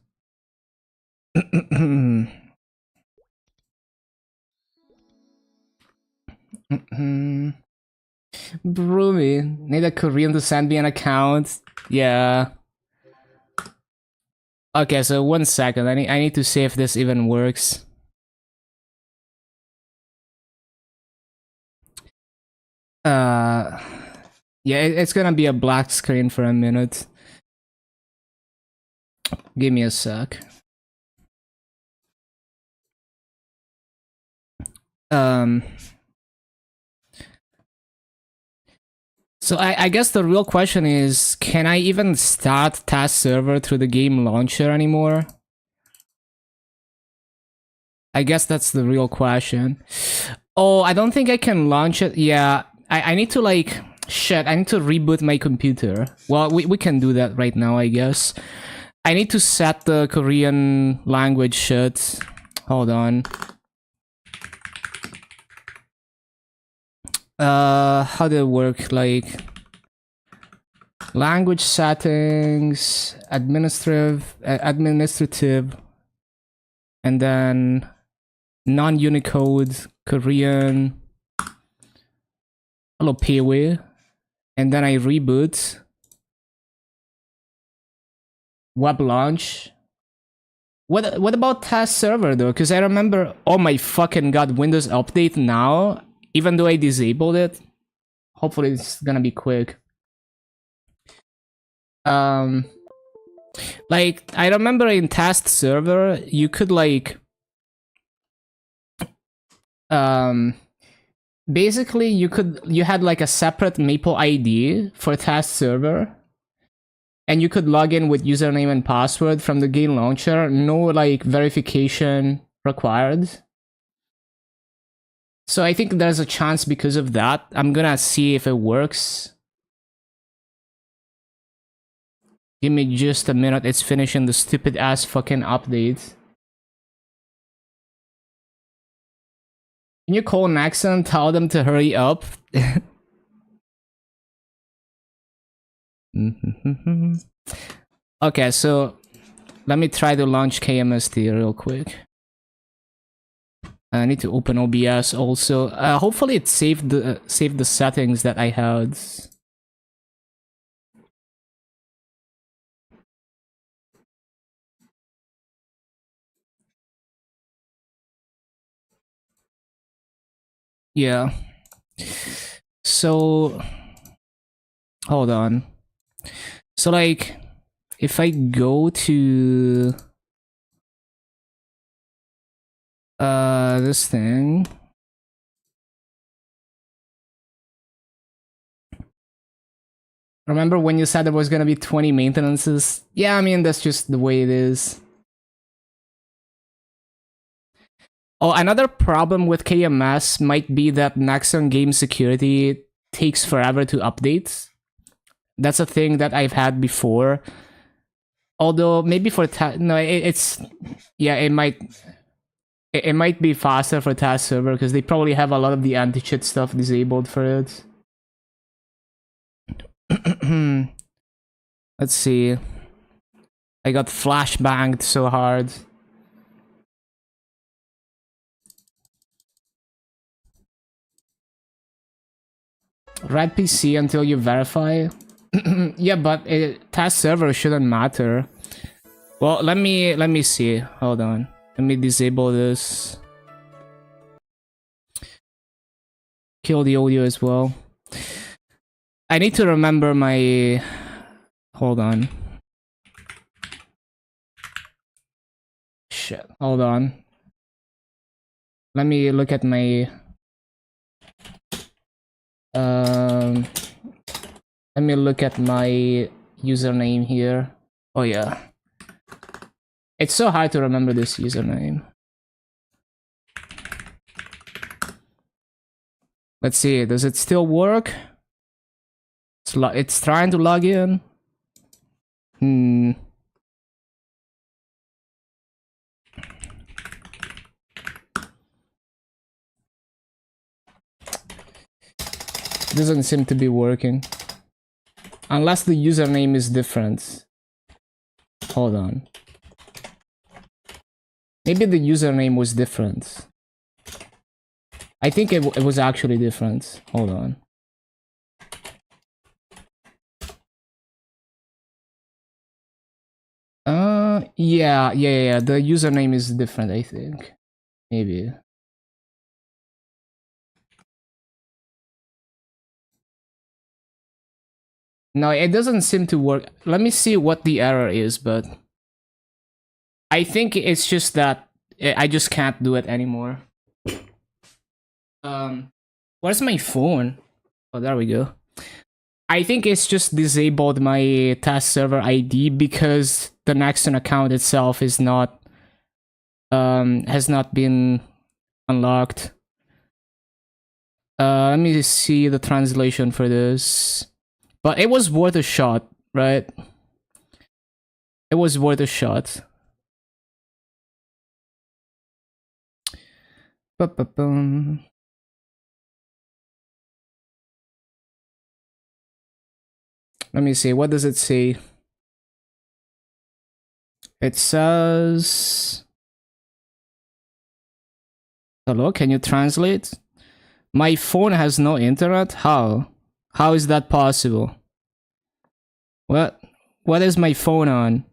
Broomy, need a Korean to send me an account. Yeah. Okay, so 1 second. I need to see if this even works. Yeah, it's gonna be a black screen for a minute. Give me a sec. So I guess the real question is, can I even start task server through the game launcher anymore? I guess that's the real question. Oh, I don't think I can launch it. Yeah, I need to shit, I need to reboot my computer. Well, we can do that right now, I guess. I need to set the Korean language shit. Hold on. How did it work? Language settings, administrative, and then non-Unicode, Korean. Hello, Peiwei. And then I reboot. Web launch. What about task server though? Because I remember, oh my fucking god, Windows update now, even though I disabled it. Hopefully it's gonna be quick. I remember in task server, you could basically you had a separate Maple ID for task server. And you could log in with username and password from the game launcher. No verification required. So I think there's a chance because of that. I'm gonna see if it works. Give me just a minute. It's finishing the stupid ass fucking update. Can you call Naxon and tell them to hurry up? Okay, so let me try to launch KMST real quick. I need to open OBS also. Hopefully it saved the settings that I had. Yeah. So hold on. So if I go to this thing. Remember when you said there was gonna be 20 maintenances? Yeah, I mean, that's just the way it is. Oh, another problem with KMS might be that Nexon game security takes forever to update. That's a thing that I've had before. Although maybe for no, it's yeah, it might be faster for task server because they probably have a lot of the anti-cheat stuff disabled for it. Let's see. I got flashbanged so hard. Red PC until you verify. Yeah, but task server shouldn't matter. Well, let me see. Hold on. Let me disable this. Kill the audio as well. I need to remember my... Hold on. Shit. Hold on. Let me look at my... let me look at my username here. Oh yeah. It's so hard to remember this username. Let's see, does it still work? It's trying to log in. Doesn't seem to be working. Unless the username is different. Hold on. Maybe the username was different. I think it was actually different. Hold on. Yeah. The username is different, I think. Maybe. No, it doesn't seem to work. Let me see what the error is, but I think it's just that I just can't do it anymore. Where's my phone? Oh, there we go. I think it's just disabled my task server ID because the Nexon account itself is not has not been unlocked. Let me see the translation for this. But it was worth a shot, right? It was worth a shot. Ba-ba-boom. Let me see, what does it say? It says... Hello, can you translate? My phone has no internet? How? How is that possible? What is my phone on?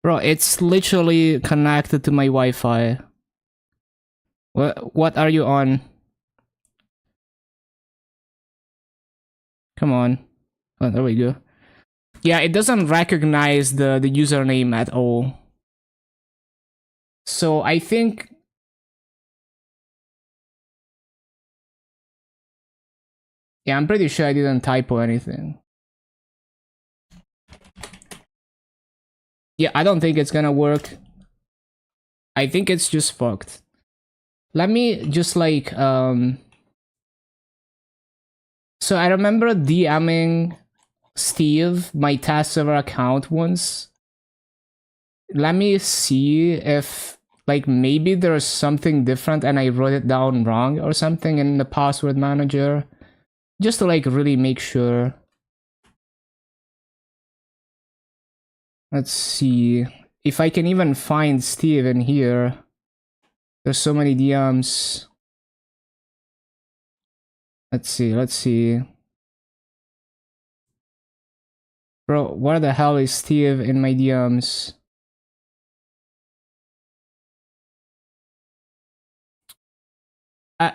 Bro, it's literally connected to my Wi-Fi. What are you on? Come on. Oh, there we go. Yeah, it doesn't recognize the username at all. So I think... Yeah, I'm pretty sure I didn't typo anything. Yeah, I don't think it's gonna work. I think it's just fucked. Let me just like, So I remember DMing Steve, my task server account once. Let me see if, like, maybe there's something different and I wrote it down wrong or something in the password manager. Just to, like, really make sure. Let's see. If I can even find Steve in here. There's so many DMs. Let's see. Bro, where the hell is Steve in my DMs?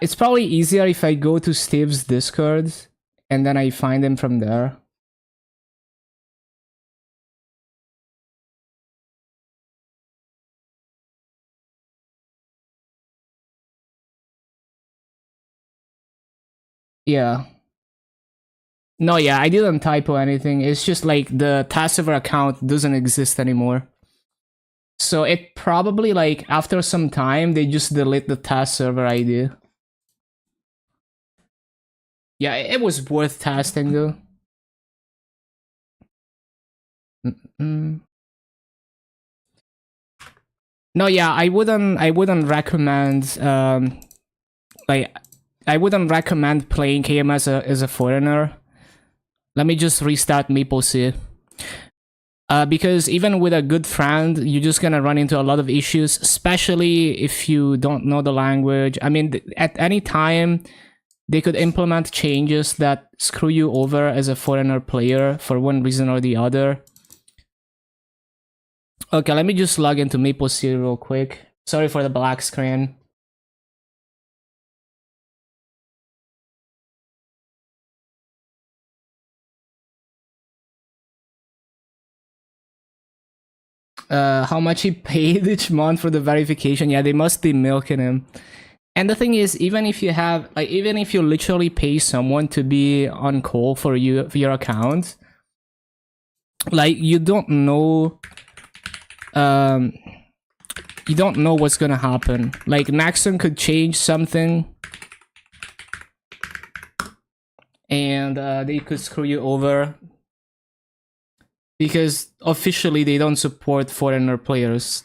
It's probably easier if I go to Steve's Discord and then I find him from there. Yeah. No, yeah, I didn't typo anything. It's just like the task server account doesn't exist anymore. So it probably like after some time they just delete the task server ID. Yeah, it was worth testing though. No, yeah, I wouldn't recommend like I wouldn't recommend playing KMS as a foreigner. Let me just restart MapleStory. Because even with a good friend, you're just gonna run into a lot of issues, especially if you don't know the language. I mean, at any time, they could implement changes that screw you over as a foreigner player for one reason or the other. Okay, let me just log into MapleStory real quick. Sorry for the black screen. How much he paid each month for the verification? Yeah, they must be milking him. And the thing is, even if you have, like, even if you literally pay someone to be on call for you for your account, like, you don't know what's gonna happen. Like, Maxon could change something and they could screw you over because officially they don't support foreigner players,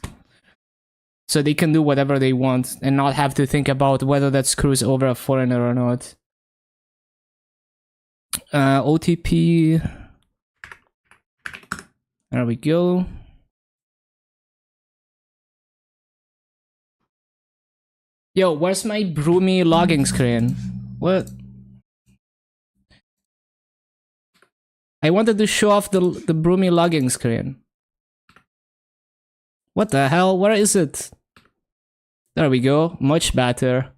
so they can do whatever they want and not have to think about whether that screws over a foreigner or not. OTP, there we go. Yo, where's my Broomy logging screen? What? I wanted to show off the Broomy logging screen. What the hell? Where is it? There we go. Much better.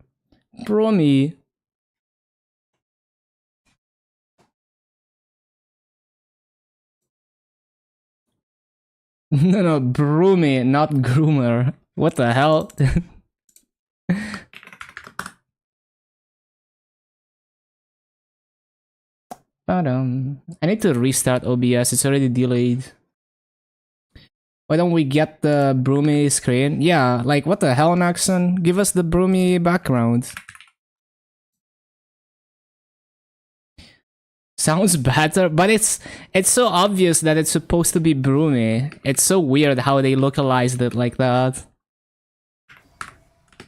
Broomy. No, Broomy, not Groomer. What the hell? I need to restart OBS. It's already delayed. Why don't we get the Broomy screen? Yeah, like what the hell, Naxon? Give us the Broomy background. Sounds better, but it's so obvious that it's supposed to be Broomy. It's so weird how they localized it like that.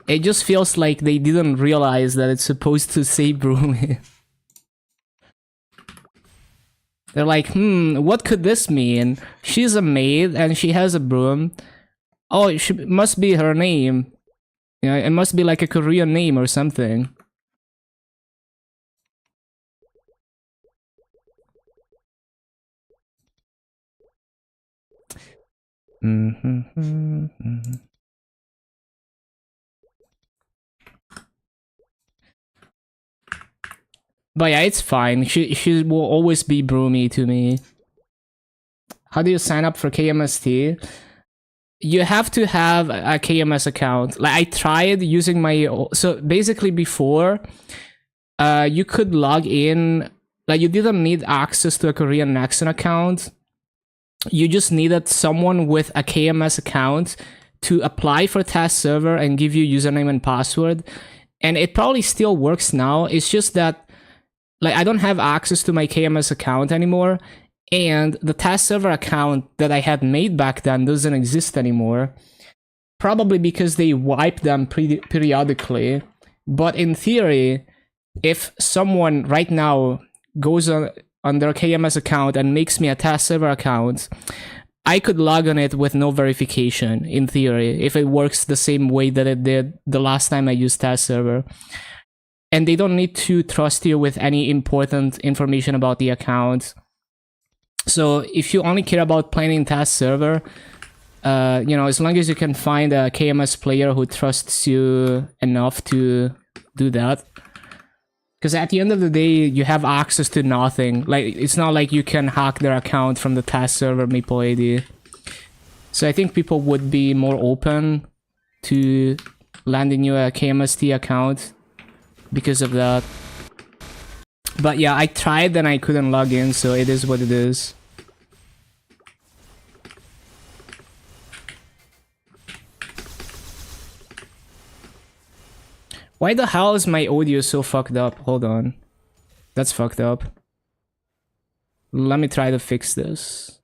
It just feels like they didn't realize that it's supposed to say Broomy. They're like, what could this mean? She's a maid and she has a broom. Oh, it must be her name. You know, it must be like a Korean name or something. But yeah, it's fine. She will always be Broomy to me. How do you sign up for KMST? You have to have a KMS account. Like I tried using my, so basically before, you could log in. Like you didn't need access to a Korean Nexon account. You just needed someone with a KMS account to apply for test server and give you username and password. And it probably still works now. It's just that like I don't have access to my KMS account anymore, and the test server account that I had made back then doesn't exist anymore. Probably because they wipe them periodically. But in theory, if someone right now goes on their KMS account and makes me a test server account, I could log on it with no verification, in theory, if it works the same way that it did the last time I used test server. And they don't need to trust you with any important information about the account. So if you only care about playing test server, you know, as long as you can find a KMS player who trusts you enough to do that. Because at the end of the day, you have access to nothing. Like, it's not like you can hack their account from the test server MapleAD. So I think people would be more open to landing you a KMST account because of that. But yeah, I tried and I couldn't log in, so it is what it is. Why the hell is my audio so fucked up? Hold on. That's fucked up. Let me try to fix this.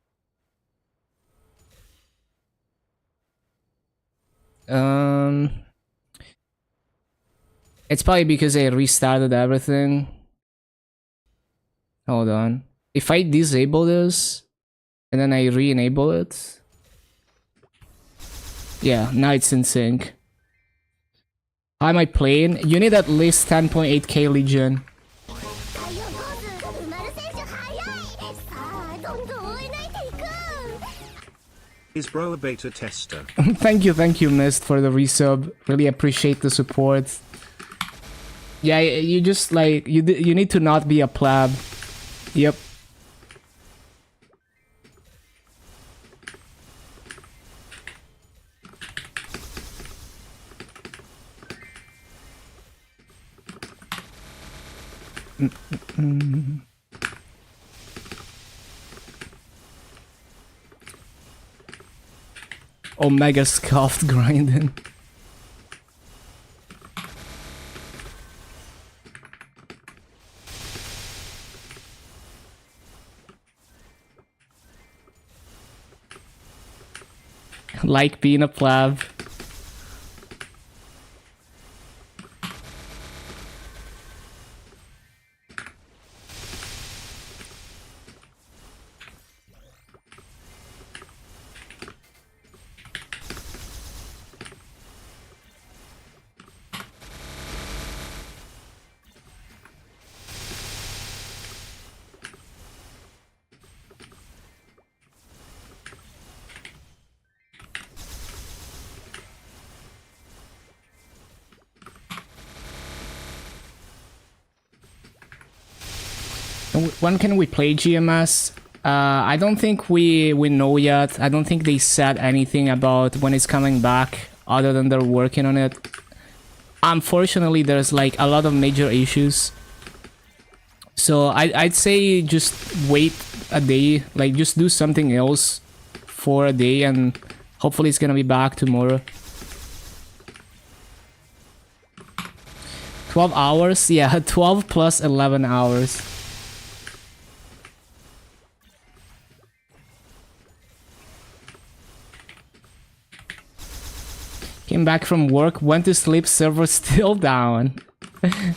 It's probably because I restarted everything. Hold on. If I disable this and then I re-enable it. Yeah, now it's in sync. How am I playing? You need at least 10.8k Legion. Is bro a beta tester? Thank you, Mist, for the resub. Really appreciate the support. Yeah, you just like you need to not be a pleb. Yep. Omega scuffed grinding. Like being a pleb. When can we play GMS? I don't think we know yet. I don't think they said anything about when it's coming back, other than they're working on it. Unfortunately, there's like a lot of major issues. So I'd say just wait a day, like just do something else for a day, and hopefully it's gonna be back tomorrow. 12 hours? Yeah, 12 plus 11 hours. Came back from work, went to sleep, server still down.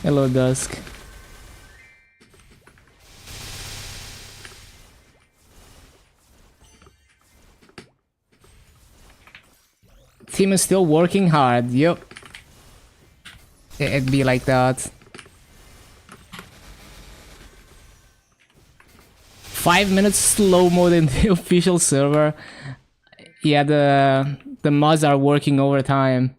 Hello, Dusk. Team is still working hard, yep. It'd be like that. 5 minutes slow mode in the official server. Yeah, the mods are working overtime.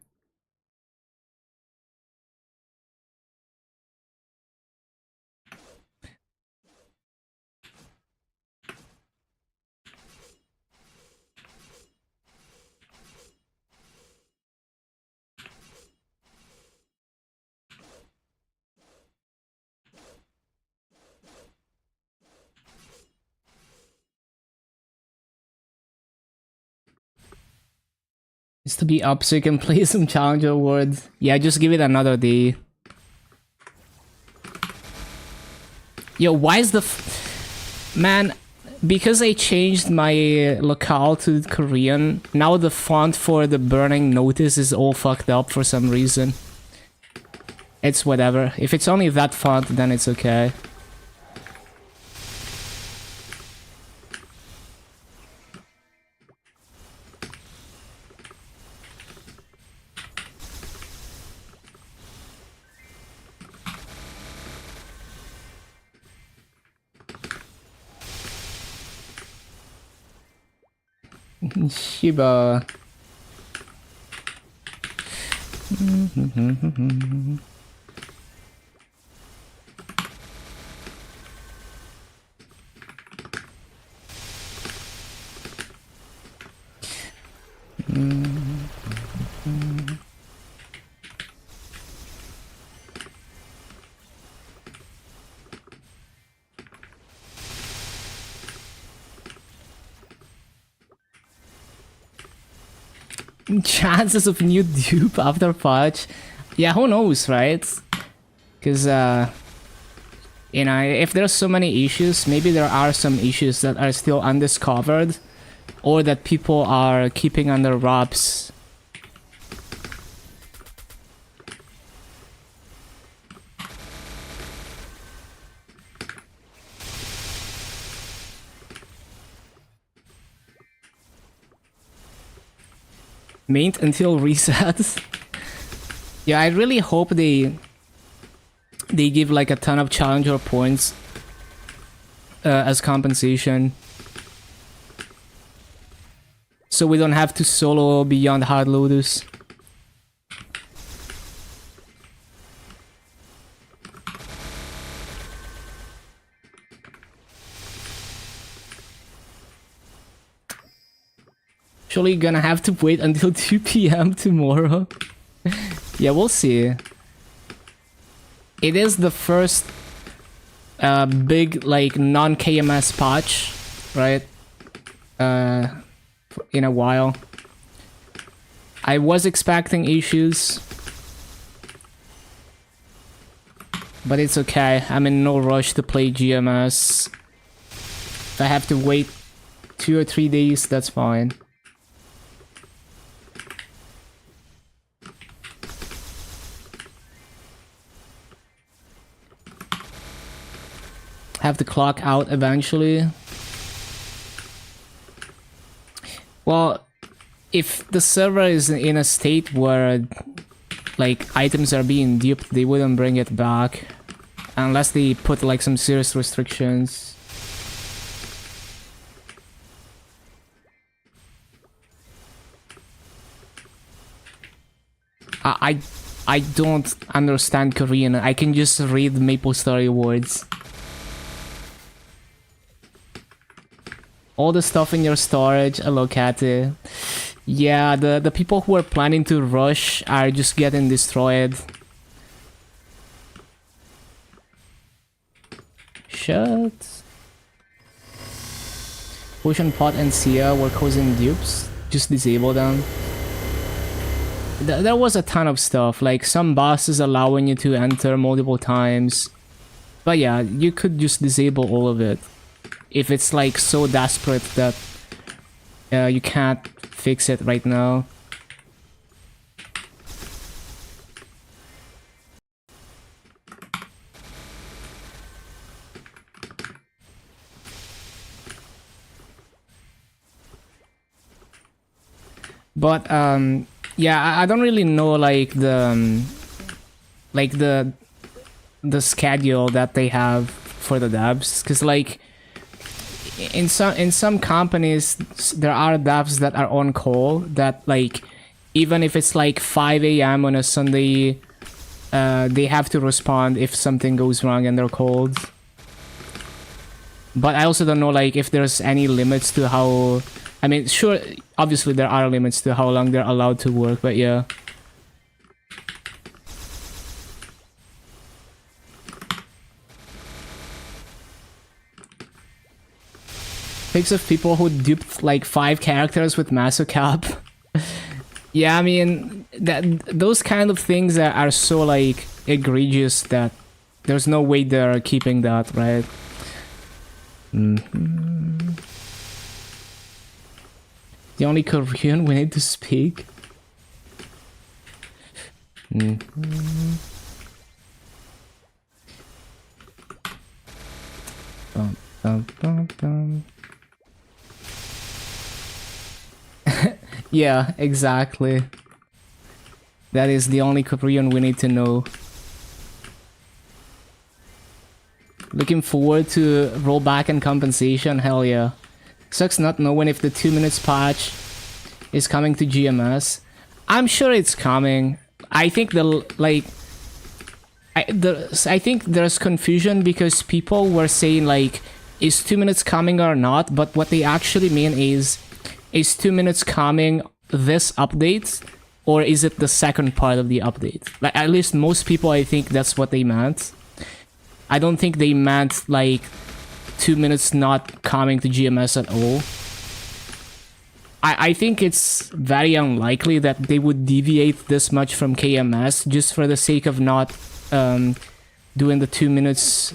Is to be up so you can play some challenger awards. Yeah, just give it another day. Yo, why is the man? Because I changed my locale to Korean, now the font for the burning notice is all fucked up for some reason. It's whatever. If it's only that font, then it's okay. Shiba. Chances of new dupe after patch? Yeah, who knows, right? Because, you know, if there's so many issues, maybe there are some issues that are still undiscovered or that people are keeping under wraps. Maint until reset. Yeah, I really hope they give like a ton of challenger points as compensation, so we don't have to solo beyond Hard Lotus. Surely gonna have to wait until 2 p.m. tomorrow. Yeah, we'll see. It is the first big like non-KMS patch, right? In a while. I was expecting issues, but it's okay. I'm in no rush to play GMS. If I have to wait 2 or 3 days, that's fine. Have to clock out eventually. Well, if the server is in a state where like items are being duped, they wouldn't bring it back unless they put like some serious restrictions. I don't understand Korean. I can just read MapleStory words. All the stuff in your storage, allocate. Yeah, the people who are planning to rush are just getting destroyed. Shut. Potion Pot and Sia were causing dupes. Just disable them. There was a ton of stuff, like some bosses allowing you to enter multiple times. But yeah, you could just disable all of it. If it's like so desperate that you can't fix it right now. But yeah, I don't really know like the schedule that they have for the devs, because like in some companies there are devs that are on call that like even if it's like 5 a.m. on a Sunday, they have to respond if something goes wrong and they're called. But I also don't know like if there's any limits to how, I mean, sure, obviously there are limits to how long they're allowed to work, but yeah. Pics of people who duped like 5 characters with Masocap. Yeah, I mean, those kind of things are so like egregious that there's no way they're keeping that, right? Mm-hmm. The only Korean we need to speak. Mm-hmm. Bum, bum, bum, bum. Yeah, exactly. That is the only Korean we need to know. Looking forward to rollback and compensation, hell yeah. Sucks not knowing if the 2 minutes patch is coming to GMS. I'm sure it's coming. I think I think there's confusion because people were saying like, is 2 minutes coming or not? But what they actually mean is 2 minutes coming this update, or is it the second part of the update? Like, at least most people, I think that's what they meant. I don't think they meant like 2 minutes not coming to GMS at all. I think it's very unlikely that they would deviate this much from KMS just for the sake of not doing the 2 minutes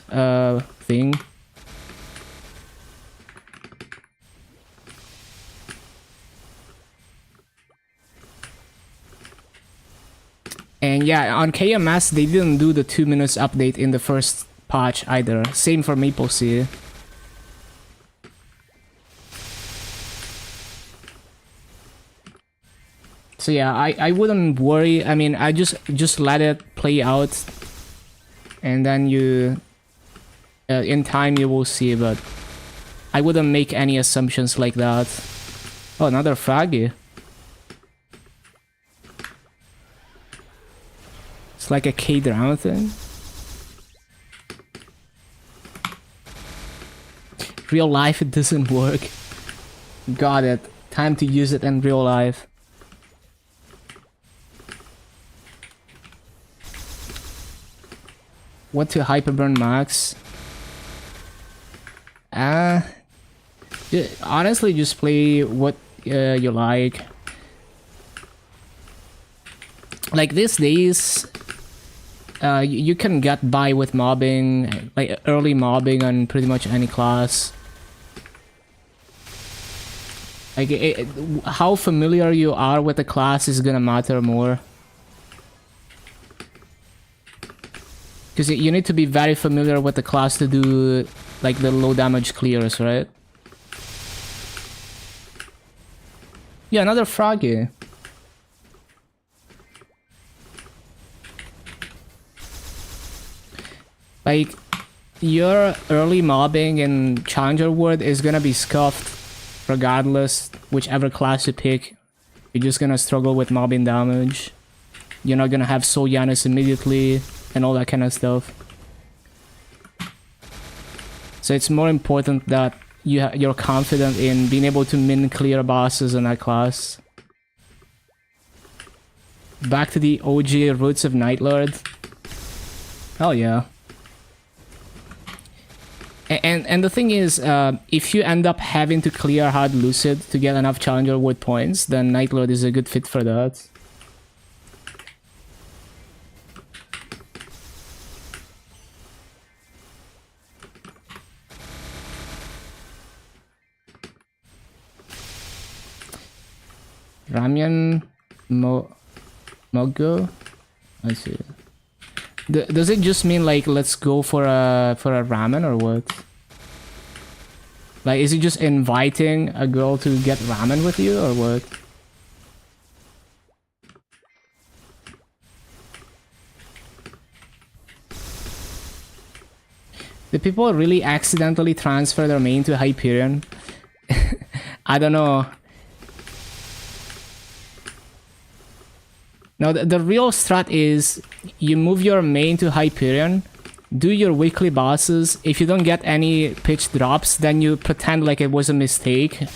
thing. And yeah, on KMS, they didn't do the 2 minutes update in the first patch either. Same for MapleStory. So yeah, I wouldn't worry. I mean, I just let it play out, and then you, in time you will see. But I wouldn't make any assumptions like that. Oh, another froggy. It's like a K-drama thing. Real life, it doesn't work. Got it. Time to use it in real life. What to hyperburn max? Honestly, just play what you like. Like these days, you can get by with mobbing, like early mobbing on pretty much any class. Like how familiar you are with the class is gonna matter more. Because you need to be very familiar with the class to do like the low damage clears, right? Yeah, another froggy. Like, your early mobbing in Challenger World is gonna be scuffed regardless, whichever class you pick. You're just gonna struggle with mobbing damage. You're not gonna have Soul Yanis immediately, and all that kind of stuff. So it's more important that you're confident in being able to min clear bosses in that class. Back to the OG roots of Night Lord. Hell yeah. And the thing is, if you end up having to clear Hard Lucid to get enough Challenger World points, then Night Lord is a good fit for that. Ramyan Mogo? I see. Does it just mean like let's go for a ramen or what? Like is it just inviting a girl to get ramen with you or what? Did people really accidentally transfer their main to Hyperion? I don't know. Now, the real strat is you move your main to Hyperion, do your weekly bosses. If you don't get any pitch drops, then you pretend like it was a mistake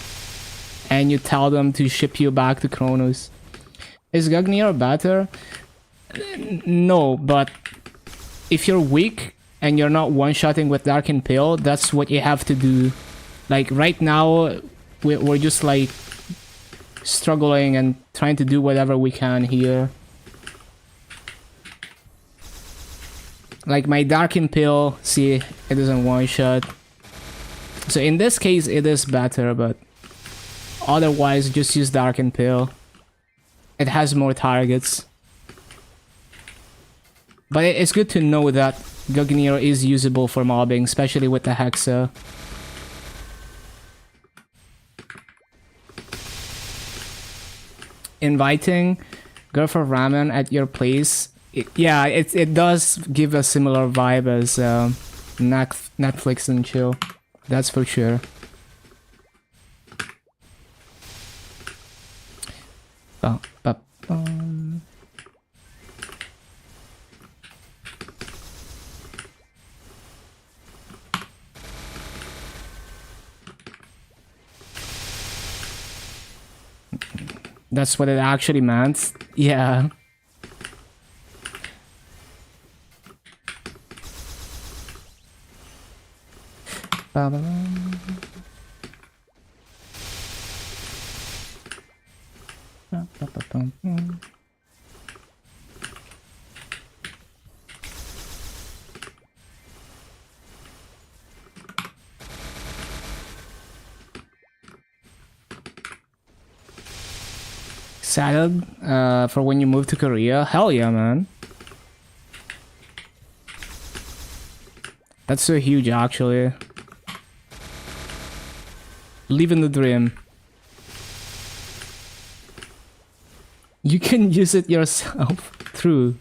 and you tell them to ship you back to Kronos. Is Gugnir better? No, but if you're weak and you're not one-shotting with Dark Impale, that's what you have to do. Like right now, we're just like struggling and trying to do whatever we can here. Like my Dark Impale, see, it doesn't one-shot. So in this case, it is better, but otherwise, just use Dark Impale. It has more targets. But it's good to know that Gugnir is usable for mobbing, especially with the Hexa. Inviting girl for ramen at your place. It does give a similar vibe as Netflix and chill. That's for sure. Oh, but That's what it actually meant. Yeah. Excited for when you move to Korea? Hell yeah, man. That's so huge, actually. Living the dream. You can use it yourself. True.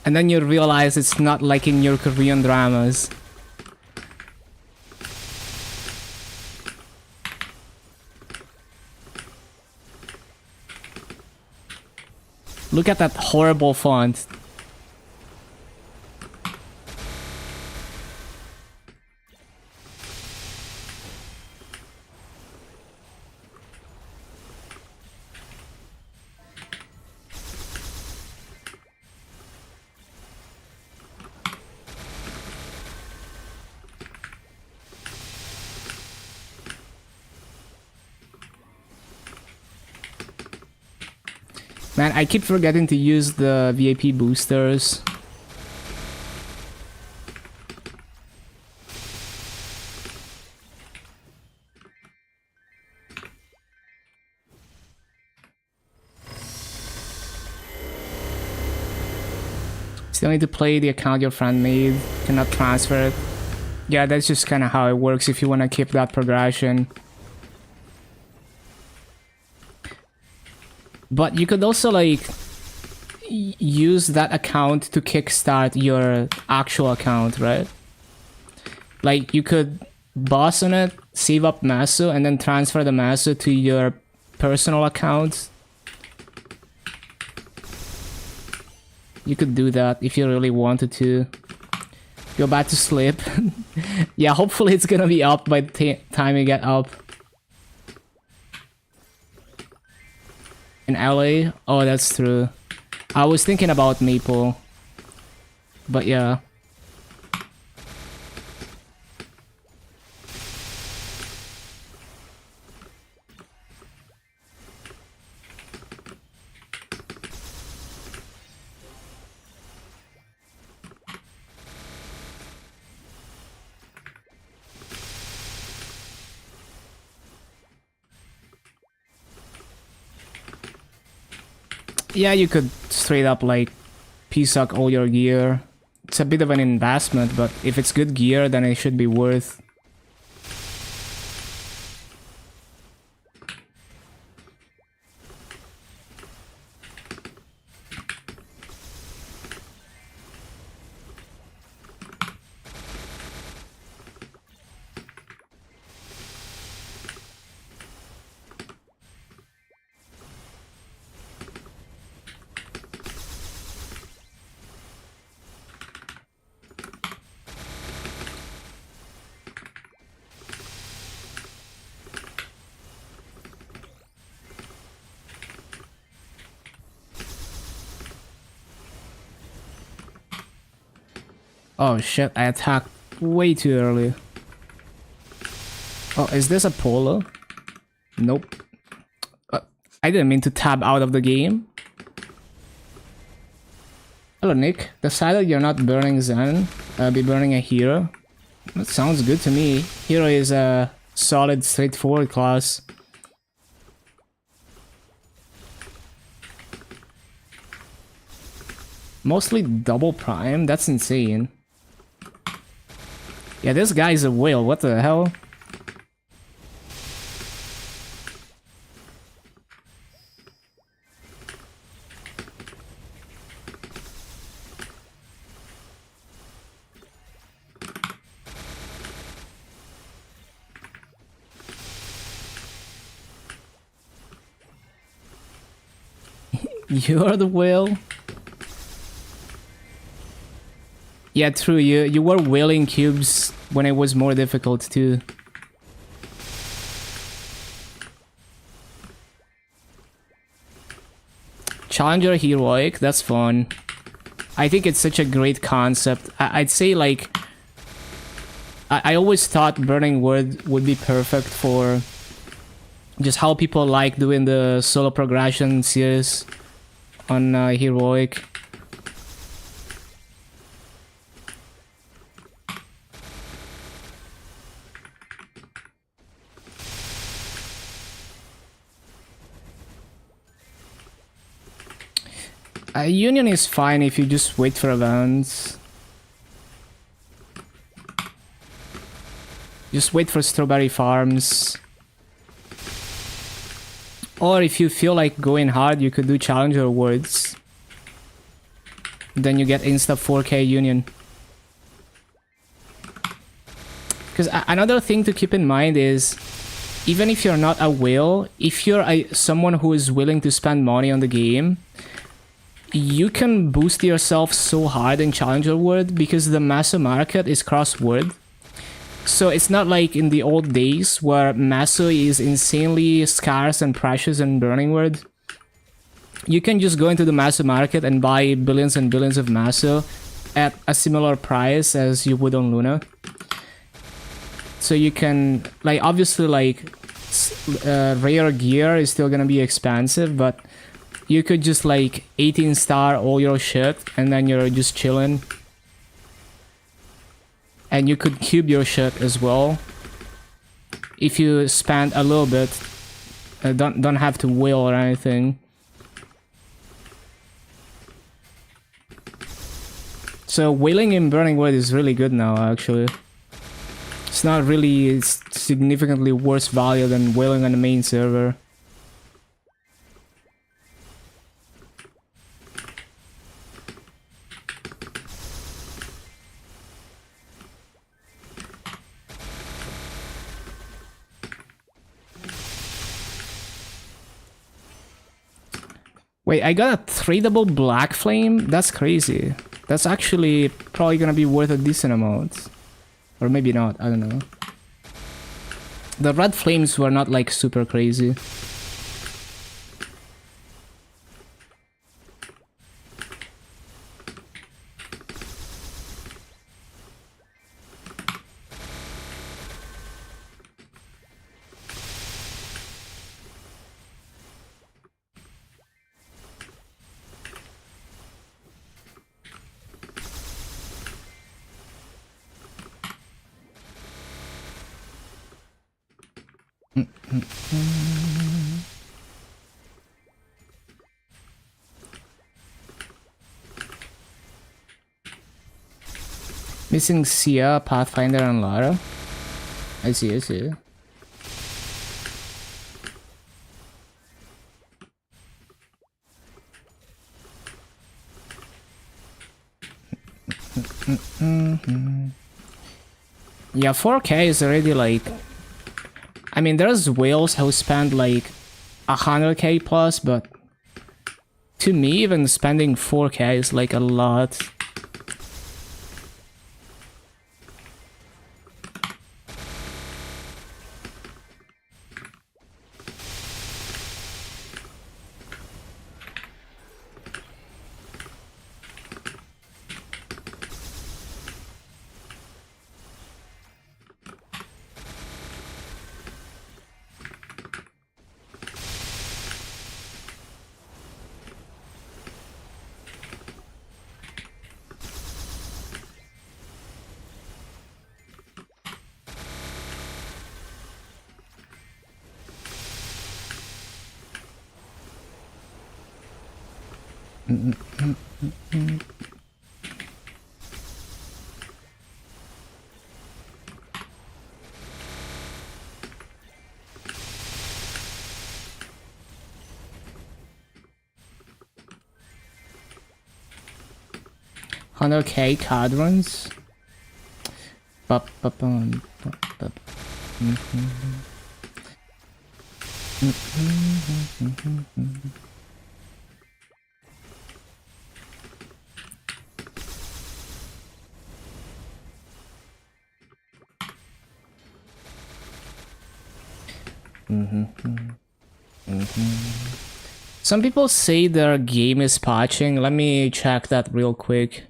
And then you realize it's not like in your Korean dramas. Look at that horrible font. Man, I keep forgetting to use the VIP boosters. Still need to play the account your friend made. Cannot transfer it. Yeah, that's just kind of how it works if you want to keep that progression. But you could also like use that account to kickstart your actual account, right? Like you could boss on it, save up Masu, and then transfer the Masu to your personal account. You could do that if you really wanted to. Go back to sleep. Yeah, hopefully it's gonna be up by the time you get up. In LA? Oh, that's true. I was thinking about Maple. But yeah. Yeah, you could straight up like P-suck all your gear. It's a bit of an investment, but if it's good gear, then it should be worth. Oh shit, I attacked way too early. Oh, is this a polo? Nope. I didn't mean to tab out of the game. Hello Nick, decided you're not burning Zen, be burning a hero. That sounds good to me. Hero is a solid, straightforward class. Mostly double prime, that's insane. Yeah, this guy's a whale, what the hell? You're the whale? Yeah, true, you were whaling cubes when it was more difficult too. Challenger Heroic, that's fun. I think it's such a great concept. I'd say like I always thought Burning Wood would be perfect for just how people like doing the solo progression series on Heroic. Union is fine if you just wait for events. Just wait for strawberry farms. Or if you feel like going hard, you could do Challenger Awards. Then you get insta 4K Union. Because another thing to keep in mind is, even if you're not a whale, if you're someone who is willing to spend money on the game, you can boost yourself so hard in Challenger World because the Maso market is cross-word. So it's not like in the old days where Maso is insanely scarce and precious in Burning World. You can just go into the Maso market and buy billions and billions of Maso at a similar price as you would on Luna. So you can, like, obviously, like, rare gear is still gonna be expensive, but you could just, like, 18 star all your shit and then you're just chilling. And you could cube your shit as well if you spend a little bit. Don't have to whale or anything. So whaling in Burning Wood is really good now, actually. It's not really significantly worse value than whaling on the main server. Wait, I got a tradable black flame? That's crazy. That's actually probably gonna be worth a decent amount. Or maybe not, I don't know. The red flames were not like super crazy. Missing Sia, Pathfinder, and Lara. I see, I see. Yeah, 4K is already like... I mean, there's whales who spend like 100K plus, but to me, even spending 4K is like a lot. $100K card runs. Some people say their game is patching. Let me check that real quick.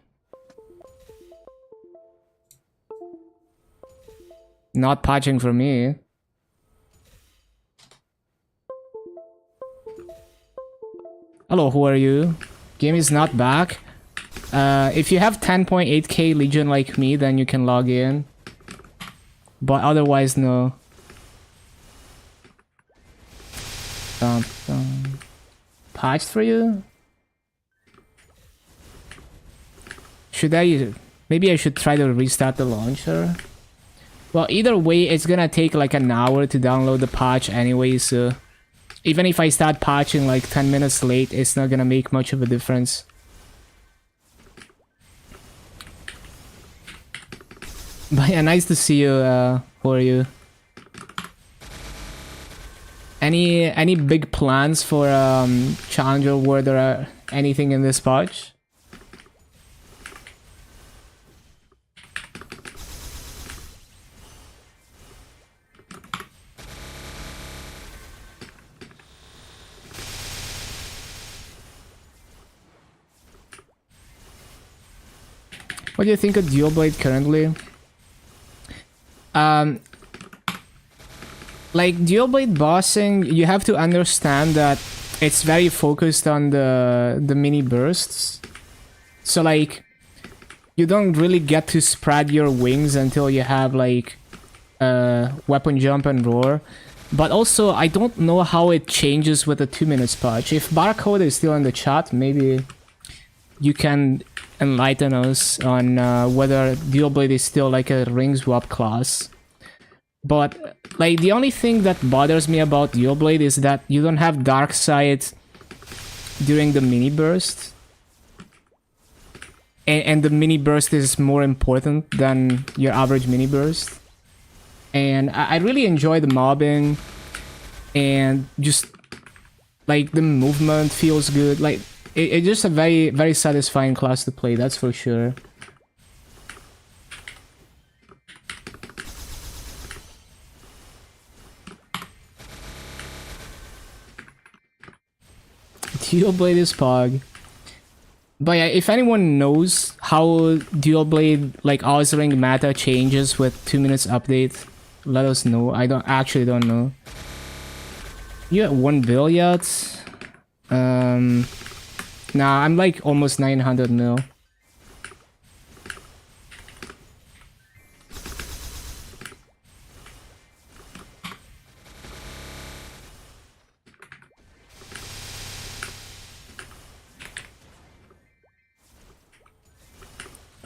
Not patching for me. Hello, who are you? Game is not back. If you have 10.8k Legion like me, then you can log in. But otherwise, no. Patched for you? Should I... Maybe I should try to restart the launcher? Well, either way, it's gonna take like an hour to download the patch anyway, so... Even if I start patching like 10 minutes late, it's not gonna make much of a difference. But yeah, nice to see you, who are you? Any big plans for Challenger World or anything in this patch? What do you think of Dual Blade currently? Like Dual Blade bossing, you have to understand that it's very focused on the mini bursts. So like, you don't really get to spread your wings until you have like weapon jump and roar. But also, I don't know how it changes with the 2 minutes patch. If Barcode is still in the chat, maybe you can enlighten us on whether Dual Blade is still like a ring swap class. But like the only thing that bothers me about Dual Blade is that you don't have Dark Side during the mini burst. And the mini burst is more important than your average mini burst. And I really enjoy the mobbing and just like the movement feels good. Like it's just a very, very satisfying class to play, that's for sure. Dual Blade is Pog. But yeah, if anyone knows how Dual Blade like Ozring meta changes with 2 minutes update, let us know. I don't know. You at 1 bill yet? Nah, I'm like almost 900 mil.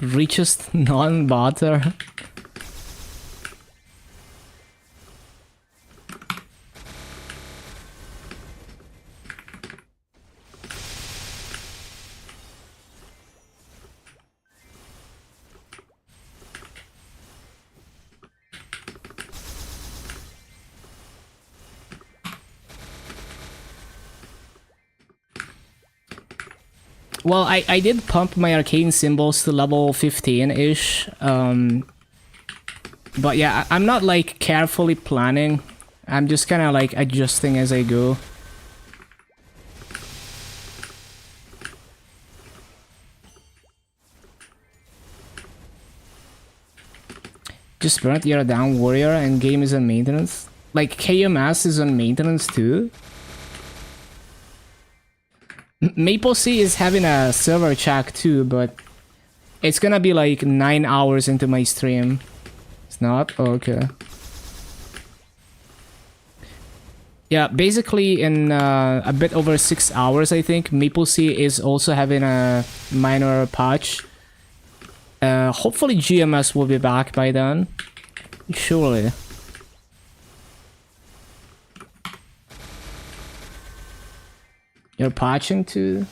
Richest non-botter. Well, I did pump my arcane symbols to level 15-ish. But yeah, I'm not like carefully planning. I'm just kind of like adjusting as I go. Just burnt, you're a down warrior and game is on maintenance. Like KMS is on maintenance too. MapleStory is having a server check too, but it's gonna be like 9 hours into my stream. It's not? Oh, okay. Yeah, basically in a bit over 6 hours, I think, MapleStory is also having a minor patch. Hopefully GMS will be back by then. Surely. You're patching too?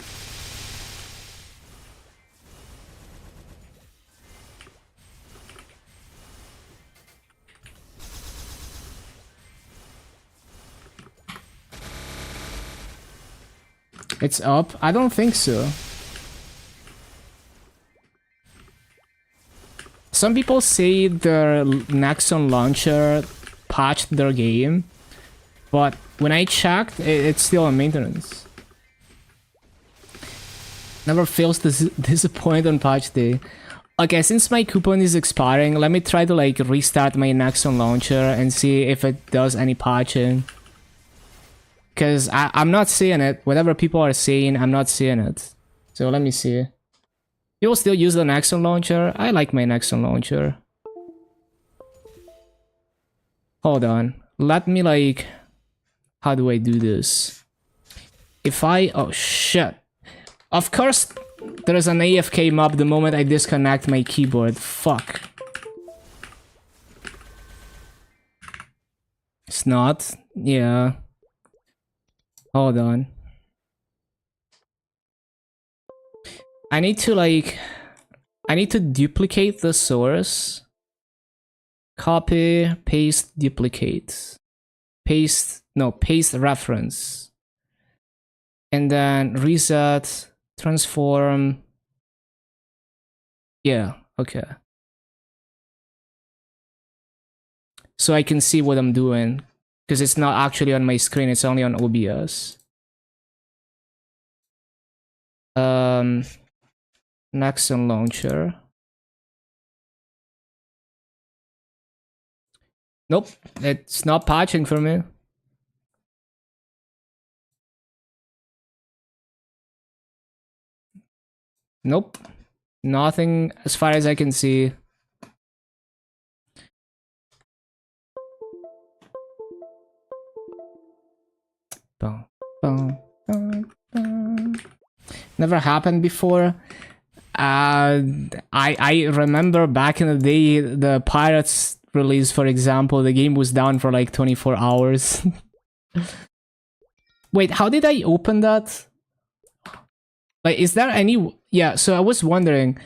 It's up? I don't think so. Some people say their Nexon launcher patched their game, but when I checked, it's still on maintenance. Never fails to disappoint on patch day. Okay, since my coupon is expiring, let me try to like restart my Nexon launcher and see if it does any patching. Because I'm not seeing it. Whatever people are saying, I'm not seeing it. So let me see. You'll still use the Nexon launcher? I like my Nexon launcher. Hold on. Let me like... How do I do this? If I... Oh shit. Of course there's an AFK mob the moment I disconnect my keyboard. Fuck. It's not? Yeah. Hold on. I need to like... I need to duplicate the source. Copy, paste, duplicate. Paste, no, paste reference. And then reset, transform. Yeah, okay. So I can see what I'm doing. Because it's not actually on my screen, it's only on OBS. Nexon launcher. Nope, it's not patching for me. Nope, nothing as far as I can see. Boom, boom, boom, boom. Never happened before. I remember back in the day, the Pirates release, for example, the game was down for like 24 hours. Wait, how did I open that? Like, is there any... Yeah, so I was wondering,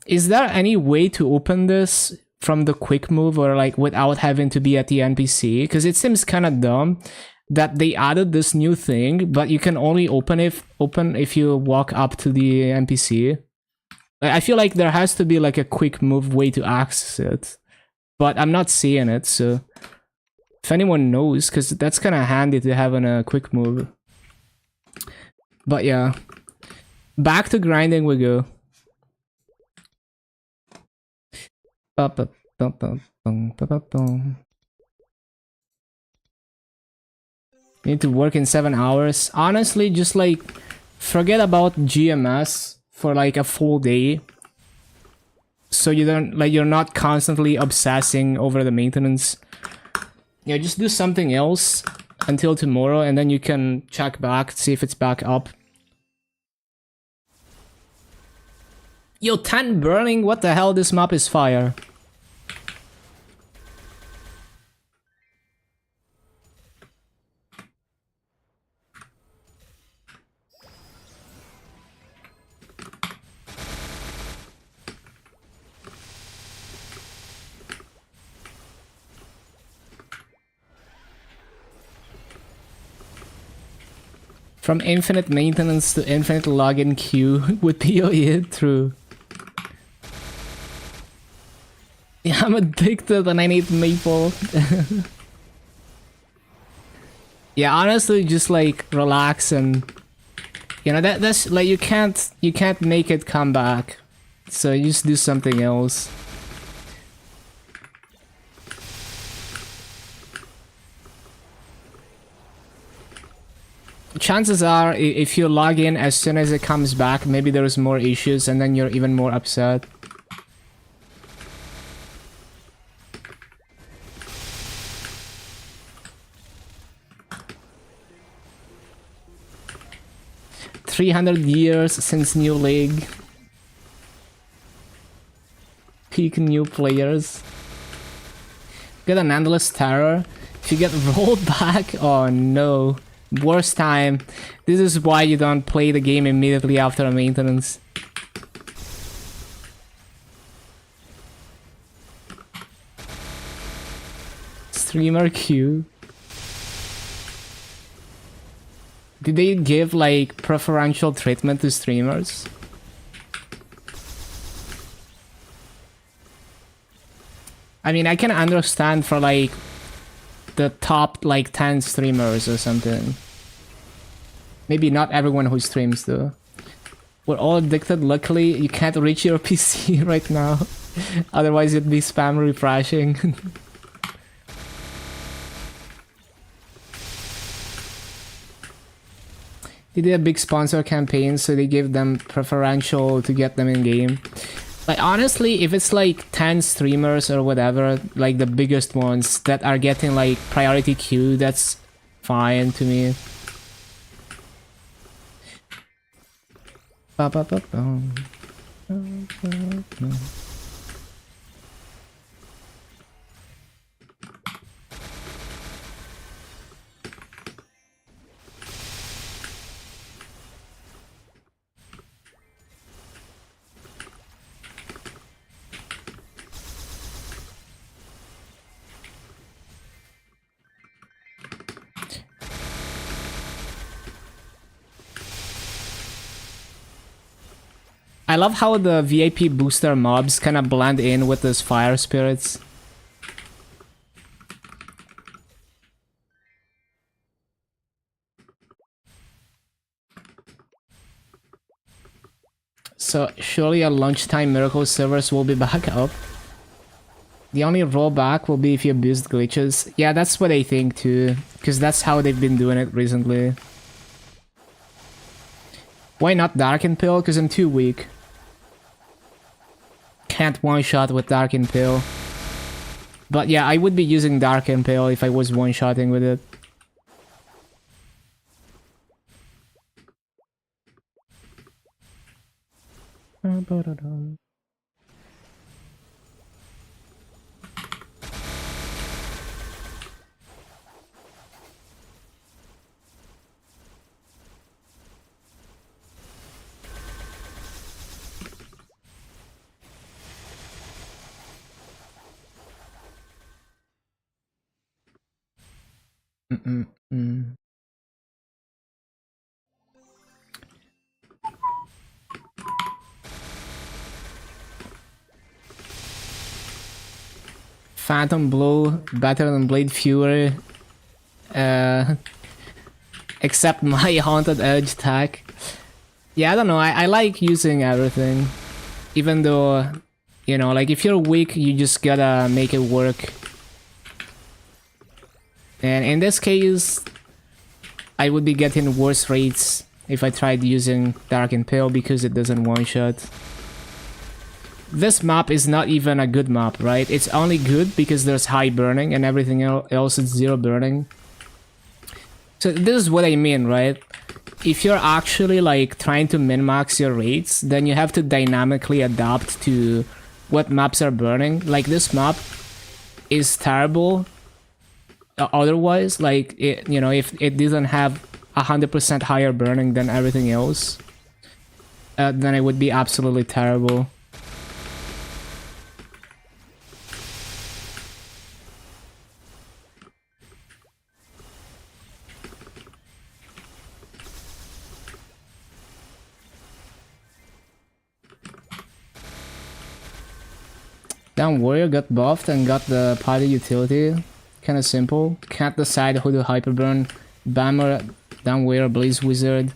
is there any way to open this from the quick move or like without having to be at the NPC? Because it seems kind of dumb that they added this new thing, but you can only open if you walk up to the NPC. I feel like there has to be like a quick move way to access it, but I'm not seeing it, so if anyone knows, because that's kind of handy to have in a quick move. But yeah, back to grinding we go. Need to work in 7 hours. Honestly, just like forget about GMS for like a full day, so you don't like you're not constantly obsessing over the maintenance. Yeah, just do something else until tomorrow, and then you can check back, see if it's back up. Yo, 10 burning? What the hell? This map is fire. From infinite maintenance to infinite login queue with PoE, true. Yeah, I'm addicted and I need Maple. Yeah, honestly, just like relax and you know that's like you can't make it come back. So you just do something else. Chances are, if you log in as soon as it comes back, maybe there's more issues and then you're even more upset. $300 since new league. Peak new players. Get an endless terror. If you get rolled back, oh no. Worst time. This is why you don't play the game immediately after a maintenance. Streamer queue. Did they give like preferential treatment to streamers? I mean, I can understand for like the top like 10 streamers or something. Maybe not everyone who streams though. We're all addicted. Luckily, you can't reach your PC right now. Otherwise, it'd be spam refreshing. They did a big sponsor campaign, so they gave them preferential to get them in game. Like, honestly, if it's like 10 streamers or whatever, like the biggest ones that are getting like priority queue, that's fine to me. Ba -ba -ba -bum. I love how the VIP booster mobs kind of blend in with those fire spirits. So surely at lunchtime miracle servers will be back up. The only rollback will be if you abuse glitches. Yeah, that's what I think too, because that's how they've been doing it recently. Why not Darken Pill? Because I'm too weak. Can't one-shot with Darken Pill. But yeah, I would be using Darken Pill if I was one-shotting with it. Phantom Blow better than Blade Fury. Except my Haunted Edge tag. Yeah, I don't know. I like using everything. Even though, you know, like if you're weak, you just gotta make it work. And in this case, I would be getting worse rates if I tried using Darken Pill because it doesn't one-shot. This map is not even a good map, right? It's only good because there's high burning and everything else is zero burning. So this is what I mean, right? If you're actually like trying to min-max your rates, then you have to dynamically adapt to what maps are burning. Like this map is terrible. Otherwise, like, it, you know, if it didn't have 100% higher burning than everything else, then it would be absolutely terrible. Down Warrior got buffed and got the party utility. Kinda simple. Can't decide who to hyperburn. Bammer, Down Warrior, Blaze Wizard.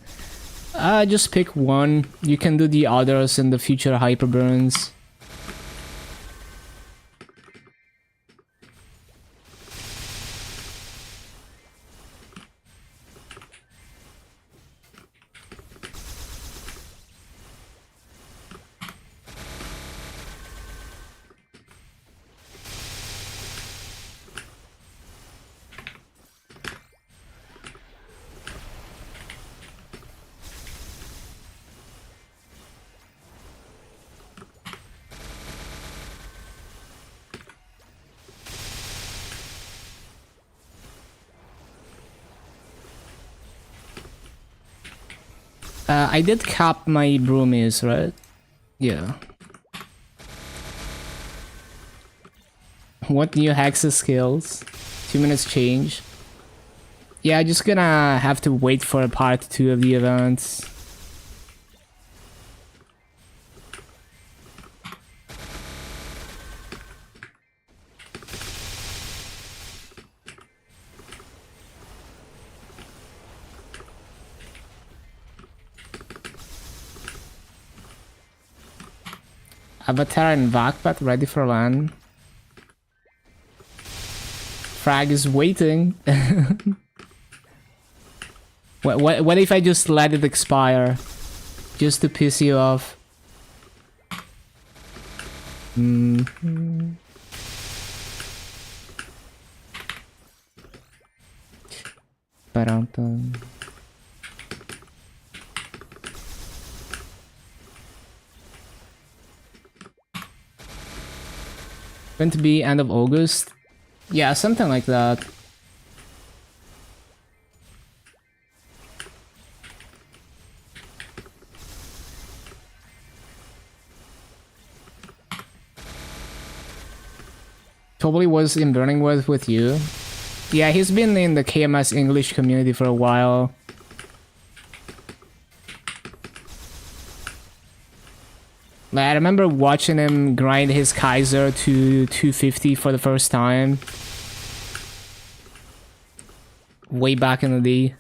Just pick one. You can do the others in the future hyperburns. I did cap my broomies, right? Yeah. What new hexes skills? 2 minutes change. Yeah, just gonna have to wait for part 2 of the events. Avatar and Vakpat ready for LAN. Frag is waiting. What if I just let it expire? Just to piss you off. Ba-dum-dum. Going to be end of August? Yeah, something like that. Probably was in Burningworth with you. Yeah, he's been in the KMS English community for a while. Like, I remember watching him grind his Kaiser to 250 for the first time. Way back in the day.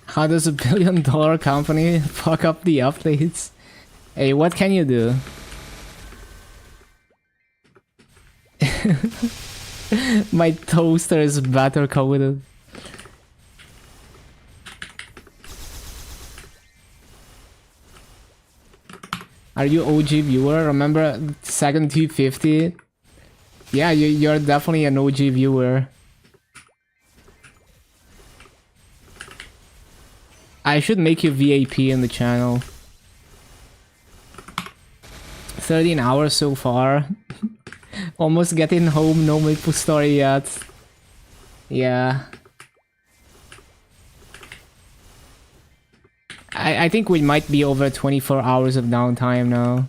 How does $1 billion company fuck up the updates? Hey, what can you do? My toaster is batter coated. Are you OG viewer? Remember second 250? Yeah, you're definitely an OG viewer. I should make you VIP in the channel. 13 hours so far. Almost getting home, no MapleStory yet. Yeah. I think we might be over 24 hours of downtime now.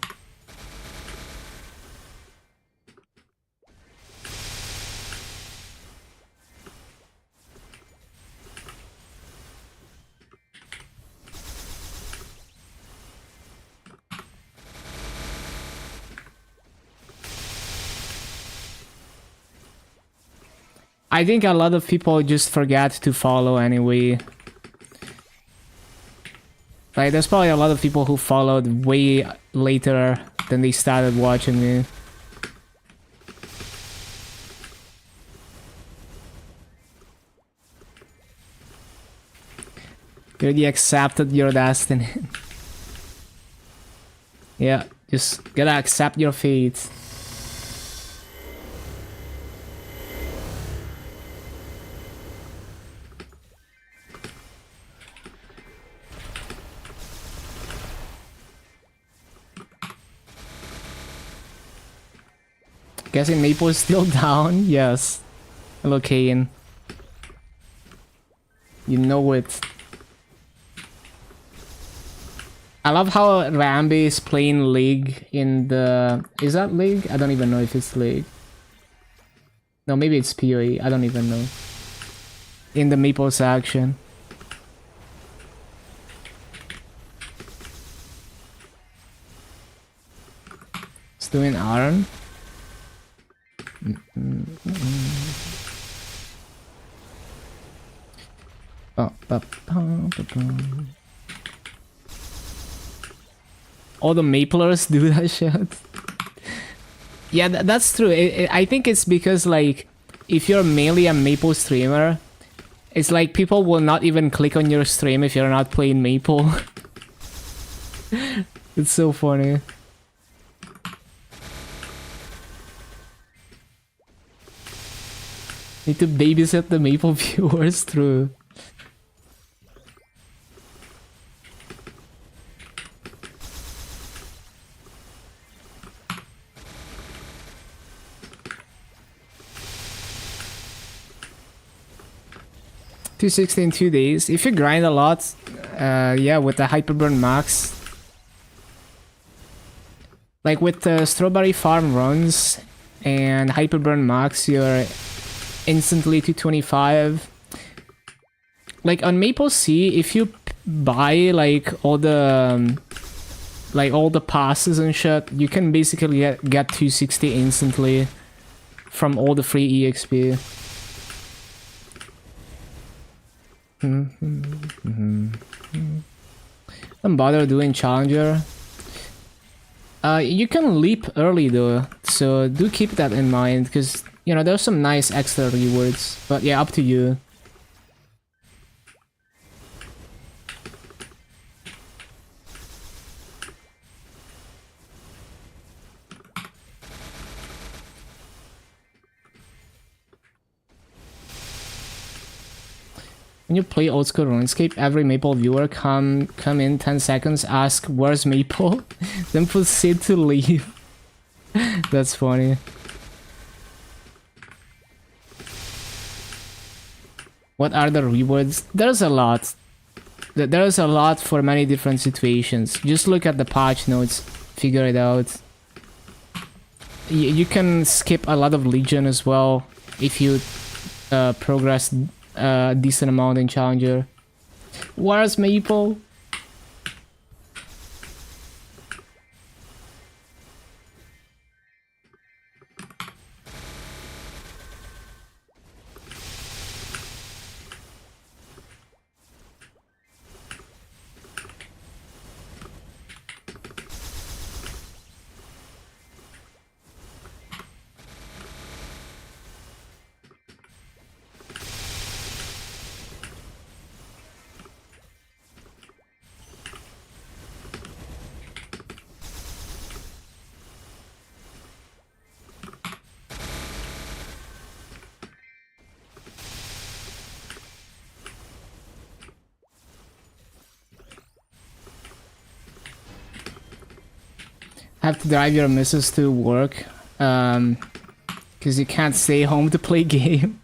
I think a lot of people just forget to follow anyway. Like, there's probably a lot of people who followed way later than they started watching me. You already accepted your destiny. Yeah, just gotta accept your fate. Guessing Maple is still down? Yes. Hello, Kane. You know it. I love how Rambi is playing League in the... Is that League? I don't even know if it's League. No, maybe it's PoE. I don't even know. In the Maple section. It's doing Iron. All the Maplers do that shit. Yeah, that's true. I think it's because, like, if you're mainly a Maple streamer, it's like people will not even click on your stream if you're not playing Maple. It's so funny. Need to babysit the Maple viewers through. $260 in 2 days. If you grind a lot, Yeah, with the Hyperburn Max. Like with the Strawberry Farm runs and Hyperburn Max, you're instantly 225. Like on Maple Sea, if you buy like all the passes and shit, you can basically get 260 instantly from all the free EXP. Don't bother doing Challenger. You can leap early though, so do keep that in mind, because, you know, there's some nice extra rewards. But yeah, up to you. When you play old school RuneScape, every Maple viewer come in 10 seconds, ask where's Maple, then proceed to leave. That's funny. What are the rewards? There's a lot. There's a lot for many different situations. Just look at the patch notes, figure it out. You can skip a lot of Legion as well if you progress a decent amount in Challenger. Where's Maple? Have to drive your missus to work, because you can't stay home to play game.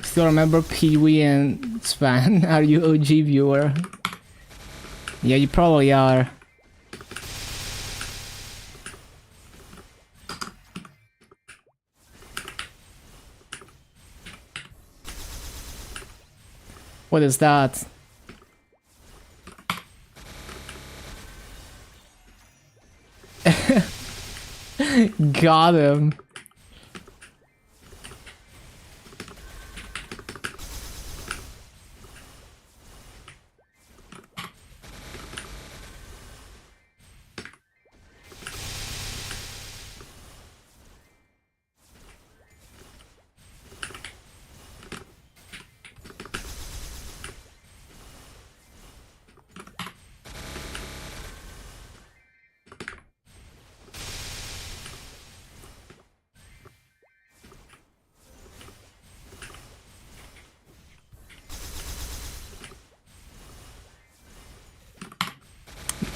Still remember Pee-wee and Span? Are you OG viewer? Yeah, you probably are. What is that? Got him.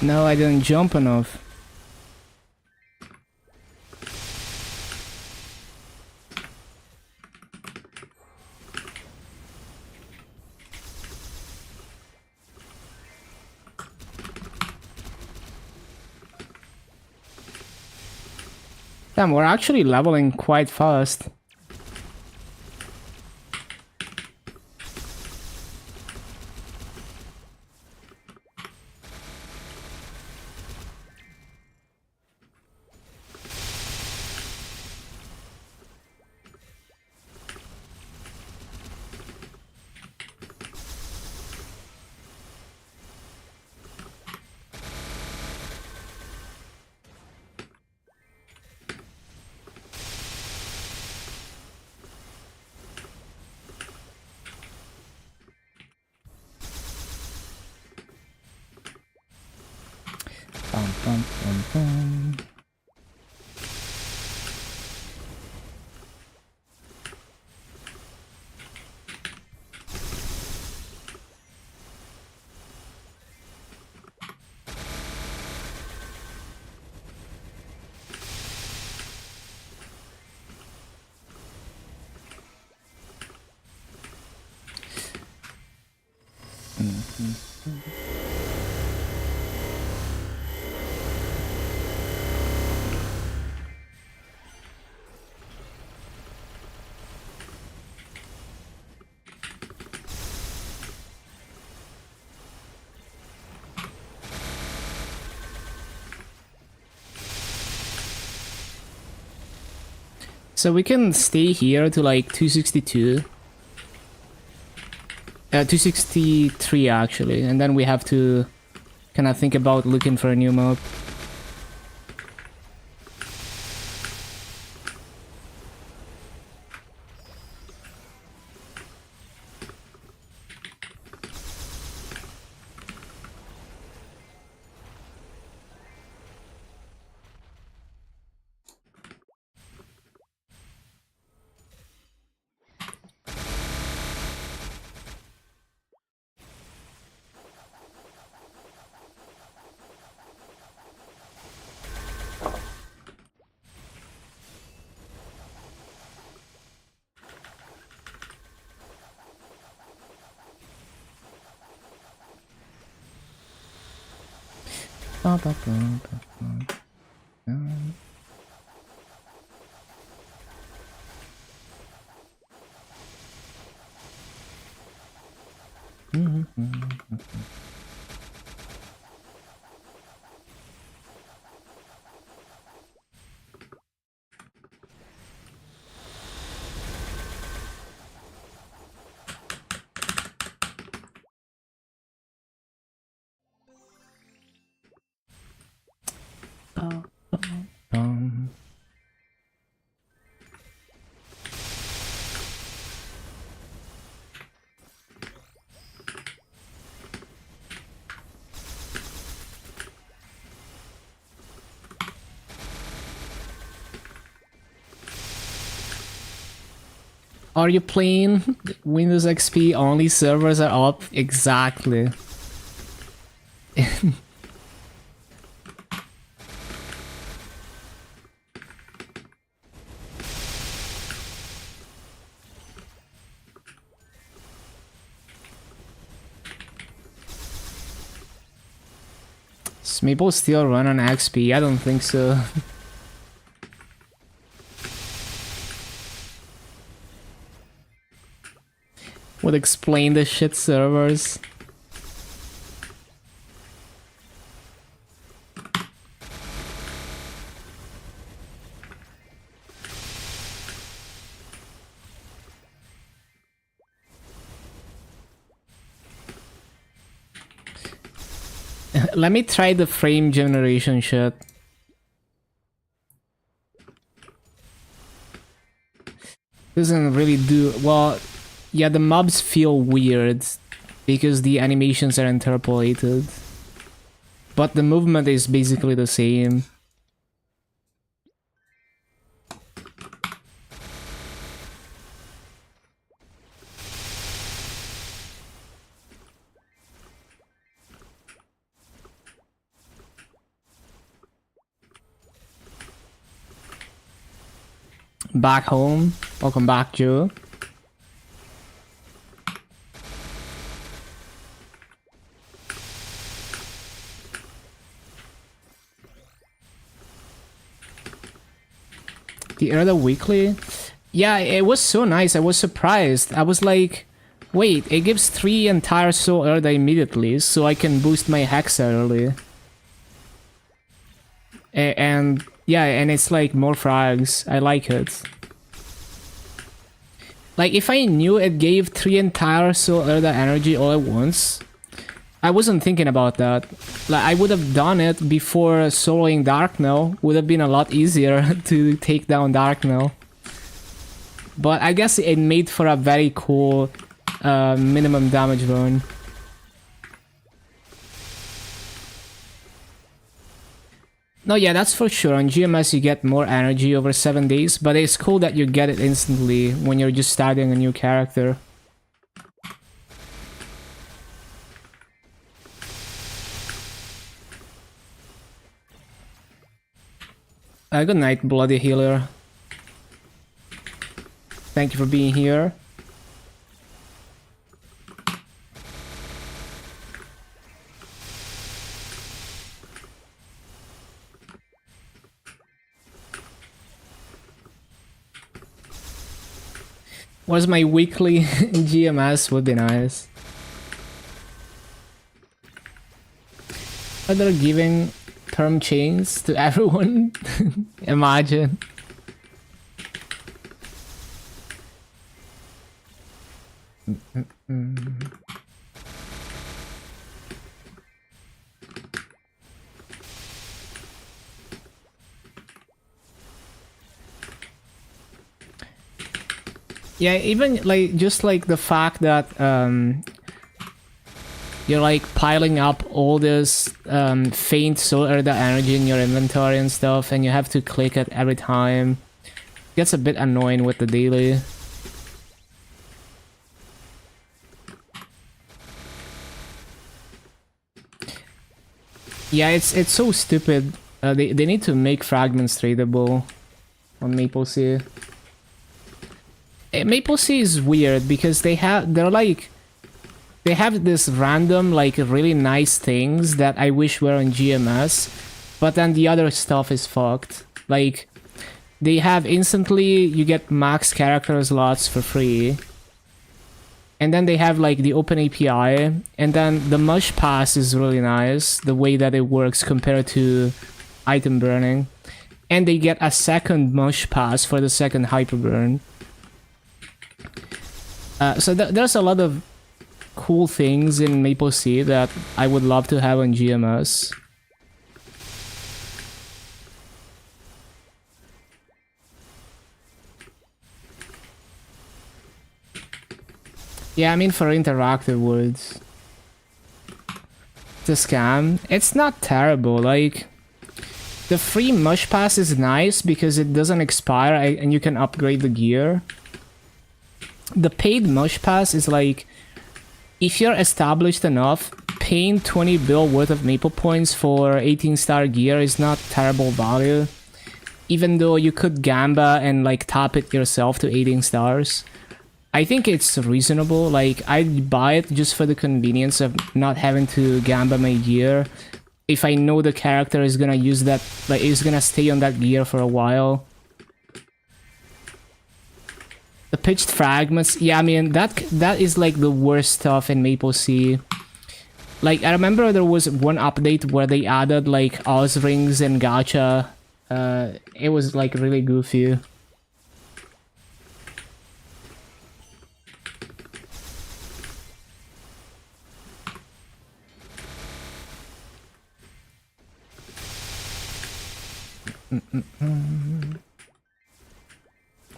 No, I didn't jump enough. Damn, we're actually leveling quite fast. Bum, bum, bum, bum. So we can stay here to like 262. 263 actually, and then we have to kind of think about looking for a new map. Are you playing Windows XP only servers are up? Exactly. Does Maple still run on XP? I don't think so. Would explain the shit servers. Let me try the frame generation shit. Doesn't really do well. Yeah, the mobs feel weird because the animations are interpolated, but the movement is basically the same. Back home. Welcome back, Joe. The Erda Weekly? Yeah, it was so nice. I was surprised. I was like, wait, it gives 3 entire Soul Erda immediately, so I can boost my Hexa early. And yeah, and it's like more frags. I like it. Like, if I knew it gave 3 entire Soul Erda energy all at once, I wasn't thinking about that. Like, I would have done it before soloing Darknell. Would have been a lot easier to take down Darknell. But I guess it made for a very cool minimum damage run. No, yeah, that's for sure. On GMS you get more energy over 7 days, but it's cool that you get it instantly when you're just starting a new character. Good night, Bloody Healer. Thank you for being here. Was my weekly GMS would be nice. But they're giving term chains to everyone. Imagine. Yeah, even like just like the fact that you're like piling up all this faint solar energy in your inventory and stuff, and you have to click it every time. Gets a bit annoying with the daily. Yeah, it's so stupid. They need to make fragments tradable on MapleStory. MapleStory is weird because they have this random like really nice things that I wish were on GMS, but then the other stuff is fucked. Like they have instantly you get max character slots for free. And then they have like the open API, and then the mush pass is really nice, the way that it works compared to item burning. And they get a second mush pass for the second hyper burn. So there's a lot of cool things in MapleStory that I would love to have on GMS. Yeah, I mean for interactive words. The scam, it's not terrible. Like the free mush pass is nice because it doesn't expire and you can upgrade the gear. The paid mush pass is like if you're established enough, paying 20 bill worth of maple points for 18-star gear is not terrible value. Even though you could gamba and like top it yourself to 18 stars. I think it's reasonable. Like I'd buy it just for the convenience of not having to gamba my gear. If I know the character is gonna use that, like is gonna stay on that gear for a while. The pitched fragments, yeah, I mean that is like the worst stuff in MapleStory. Like I remember there was one update where they added like Oz rings and gacha. It was like really goofy.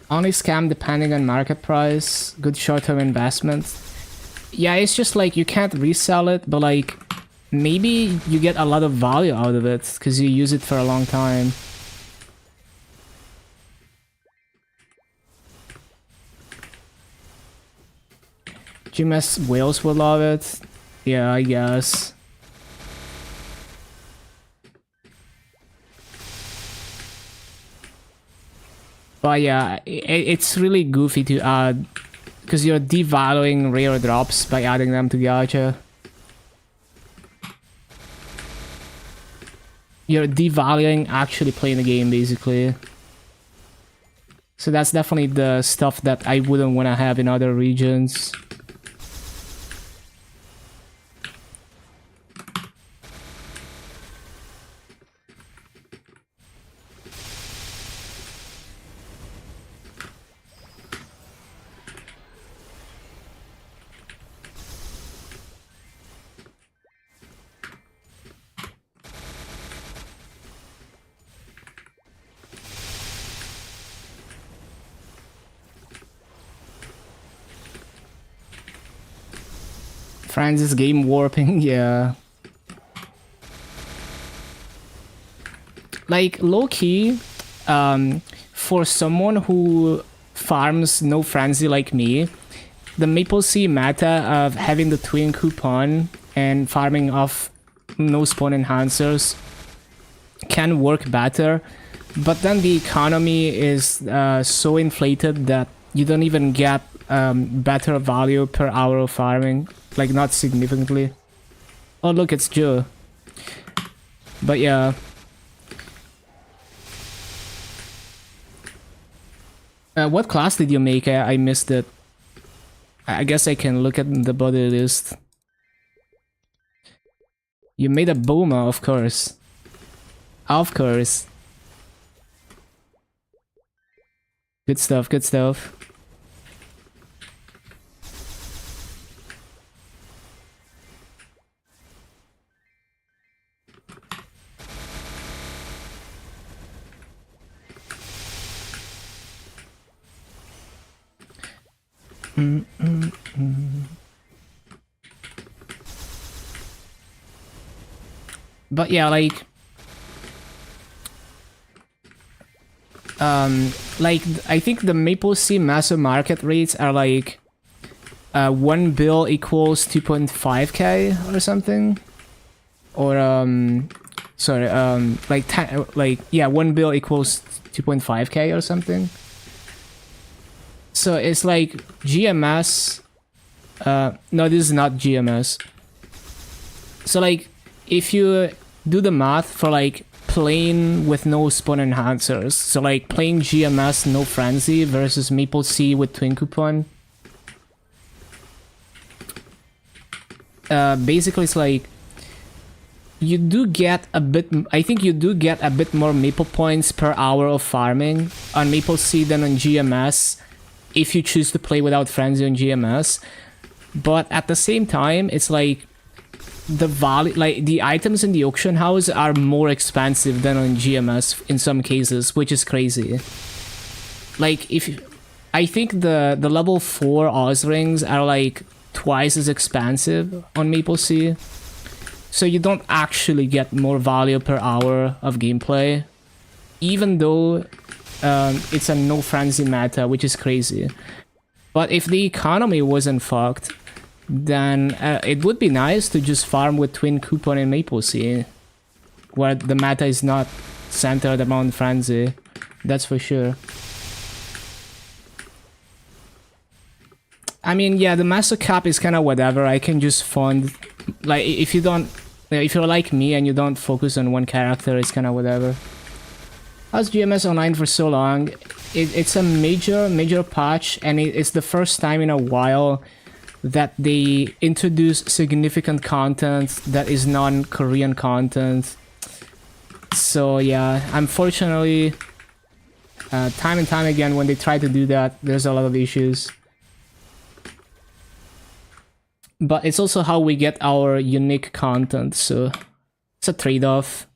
Only scam depending on market price. Good short-term investment. Yeah, it's just like you can't resell it, but like maybe you get a lot of value out of it because you use it for a long time. GMS whales will love it. Yeah, I guess. But yeah, it's really goofy to add because you're devaluing rare drops by adding them to gacha. You're devaluing actually playing the game basically. So that's definitely the stuff that I wouldn't want to have in other regions. Francis game warping, yeah. Like low-key, for someone who farms no frenzy like me, the MapleStory meta of having the twin coupon and farming off no spawn enhancers can work better, but then the economy is so inflated that you don't even get better value per hour of farming, like not significantly. Oh look, it's Joe. But yeah. What class did you make? I missed it. I guess I can look at the body list. You made a Boma, of course. Of course. Good stuff, good stuff. But yeah, like I think the MapleStory massive market rates are like 1 bill equals 2.5k or something, or sorry, like yeah, 1 bill equals 2.5k or something. So it's like GMS. No, this is not GMS. So like if you do the math for like plain with no spawn enhancers, so like plain GMS no frenzy versus MapleStory with twin coupon, basically it's like you do get a bit, I think you do get a bit more maple points per hour of farming on MapleStory than on GMS if you choose to play without frenzy on GMS. But at the same time, it's like the value, like the items in the auction house are more expensive than on GMS in some cases, which is crazy. Like I think the level 4 Oz rings are like twice as expensive on MapleStory, so you don't actually get more value per hour of gameplay, even though it's a no frenzy meta, which is crazy. But if the economy wasn't fucked, then it would be nice to just farm with twin coupon in MapleStory, where the meta is not centered around frenzy. That's for sure. I mean, yeah, the master cap is kind of whatever. I can just fund, like, if you don't, if you're like me and you don't focus on one character, it's kind of whatever. How's GMS online for so long? It's a major patch, and it's the first time in a while that they introduce significant content that is non-Korean content. So yeah, unfortunately, time and time again when they try to do that, there's a lot of issues. But it's also how we get our unique content, so it's a trade-off.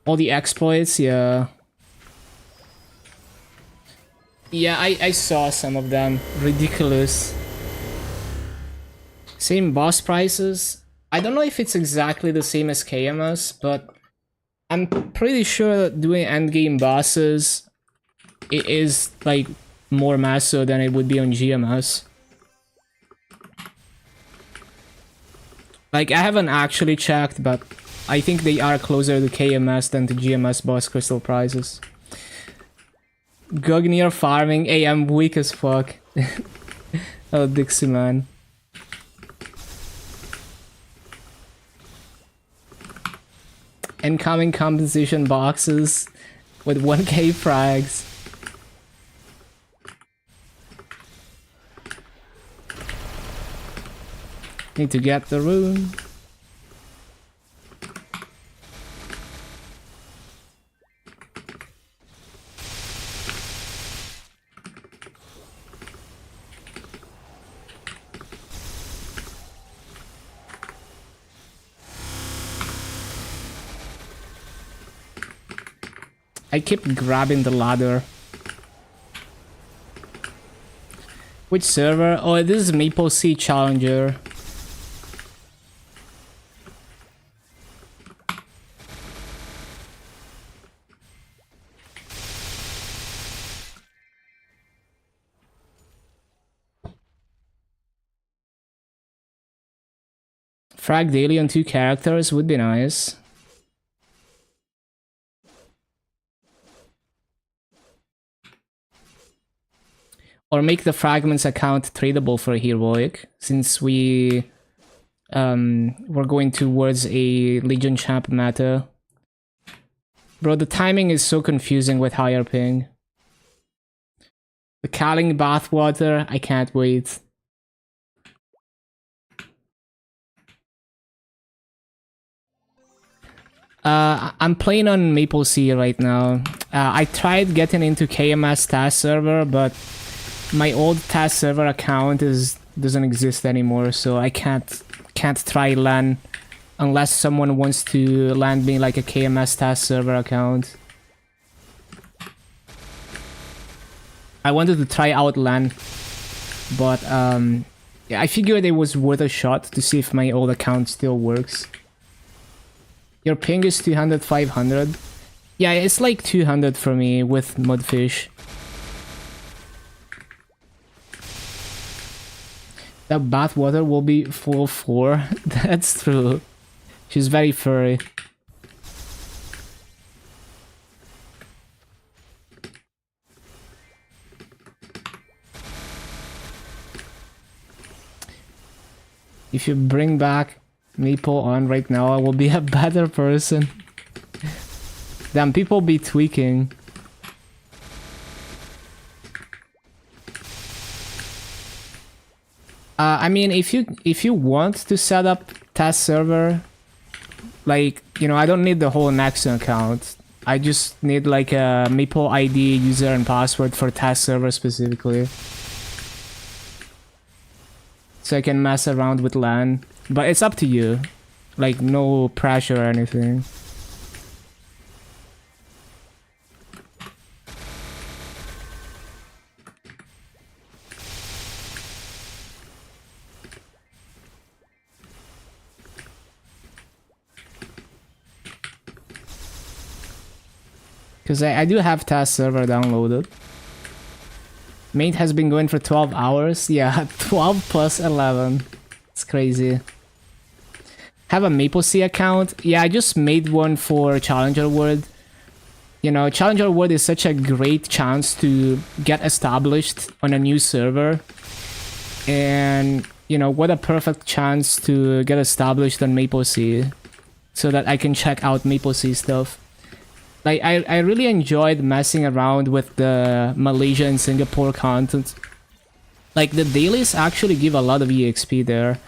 All the exploits, yeah. Yeah, I saw some of them. Ridiculous. Same boss prices. I don't know if it's exactly the same as KMS, but I'm pretty sure that doing endgame bosses, it is like more massive than it would be on GMS. Like, I haven't actually checked, but I think they are closer to KMS than to GMS boss crystal prizes. Gugnir farming. Hey, I'm weak as fuck. Oh, Dixie man. Incoming compensation boxes with 1k frags. Need to get the rune. I keep grabbing the ladder. Which server? Oh, this is MapleStory Challenger. Frag daily on 2 characters would be nice. Or make the fragments account tradable for heroic, since we we're going towards a Legion champ meta. Bro, the timing is so confusing with higher ping. The Calling Bathwater, I can't wait. I'm playing on MapleStory right now. I tried getting into KMS task server, but my old task server account doesn't exist anymore, so I can't try LAN unless someone wants to land me like a KMS task server account. I wanted to try out LAN, but yeah, I figured it was worth a shot to see if my old account still works. Your ping is 200, 500. Yeah, it's like 200 for me with Mudfish. That bathwater will be full 4. That's true. She's very furry. If you bring back Maple on right now, I will be a better person. Damn, people be tweaking. I mean, if you want to set up test server, like, you know, I don't need the whole Nexon account. I just need like a Maple ID, user and password for test server specifically, so I can mess around with LAN. But it's up to you. Like, no pressure or anything. Because I do have task server downloaded. Mate has been going for 12 hours. Yeah, 12 plus 11. It's crazy. Have a MapleStory account? Yeah, I just made one for Challenger World. You know, Challenger World is such a great chance to get established on a new server. And, you know, what a perfect chance to get established on MapleStory, so that I can check out MapleStory stuff. Like, I really enjoyed messing around with the Malaysia and Singapore content. Like, the dailies actually give a lot of EXP there.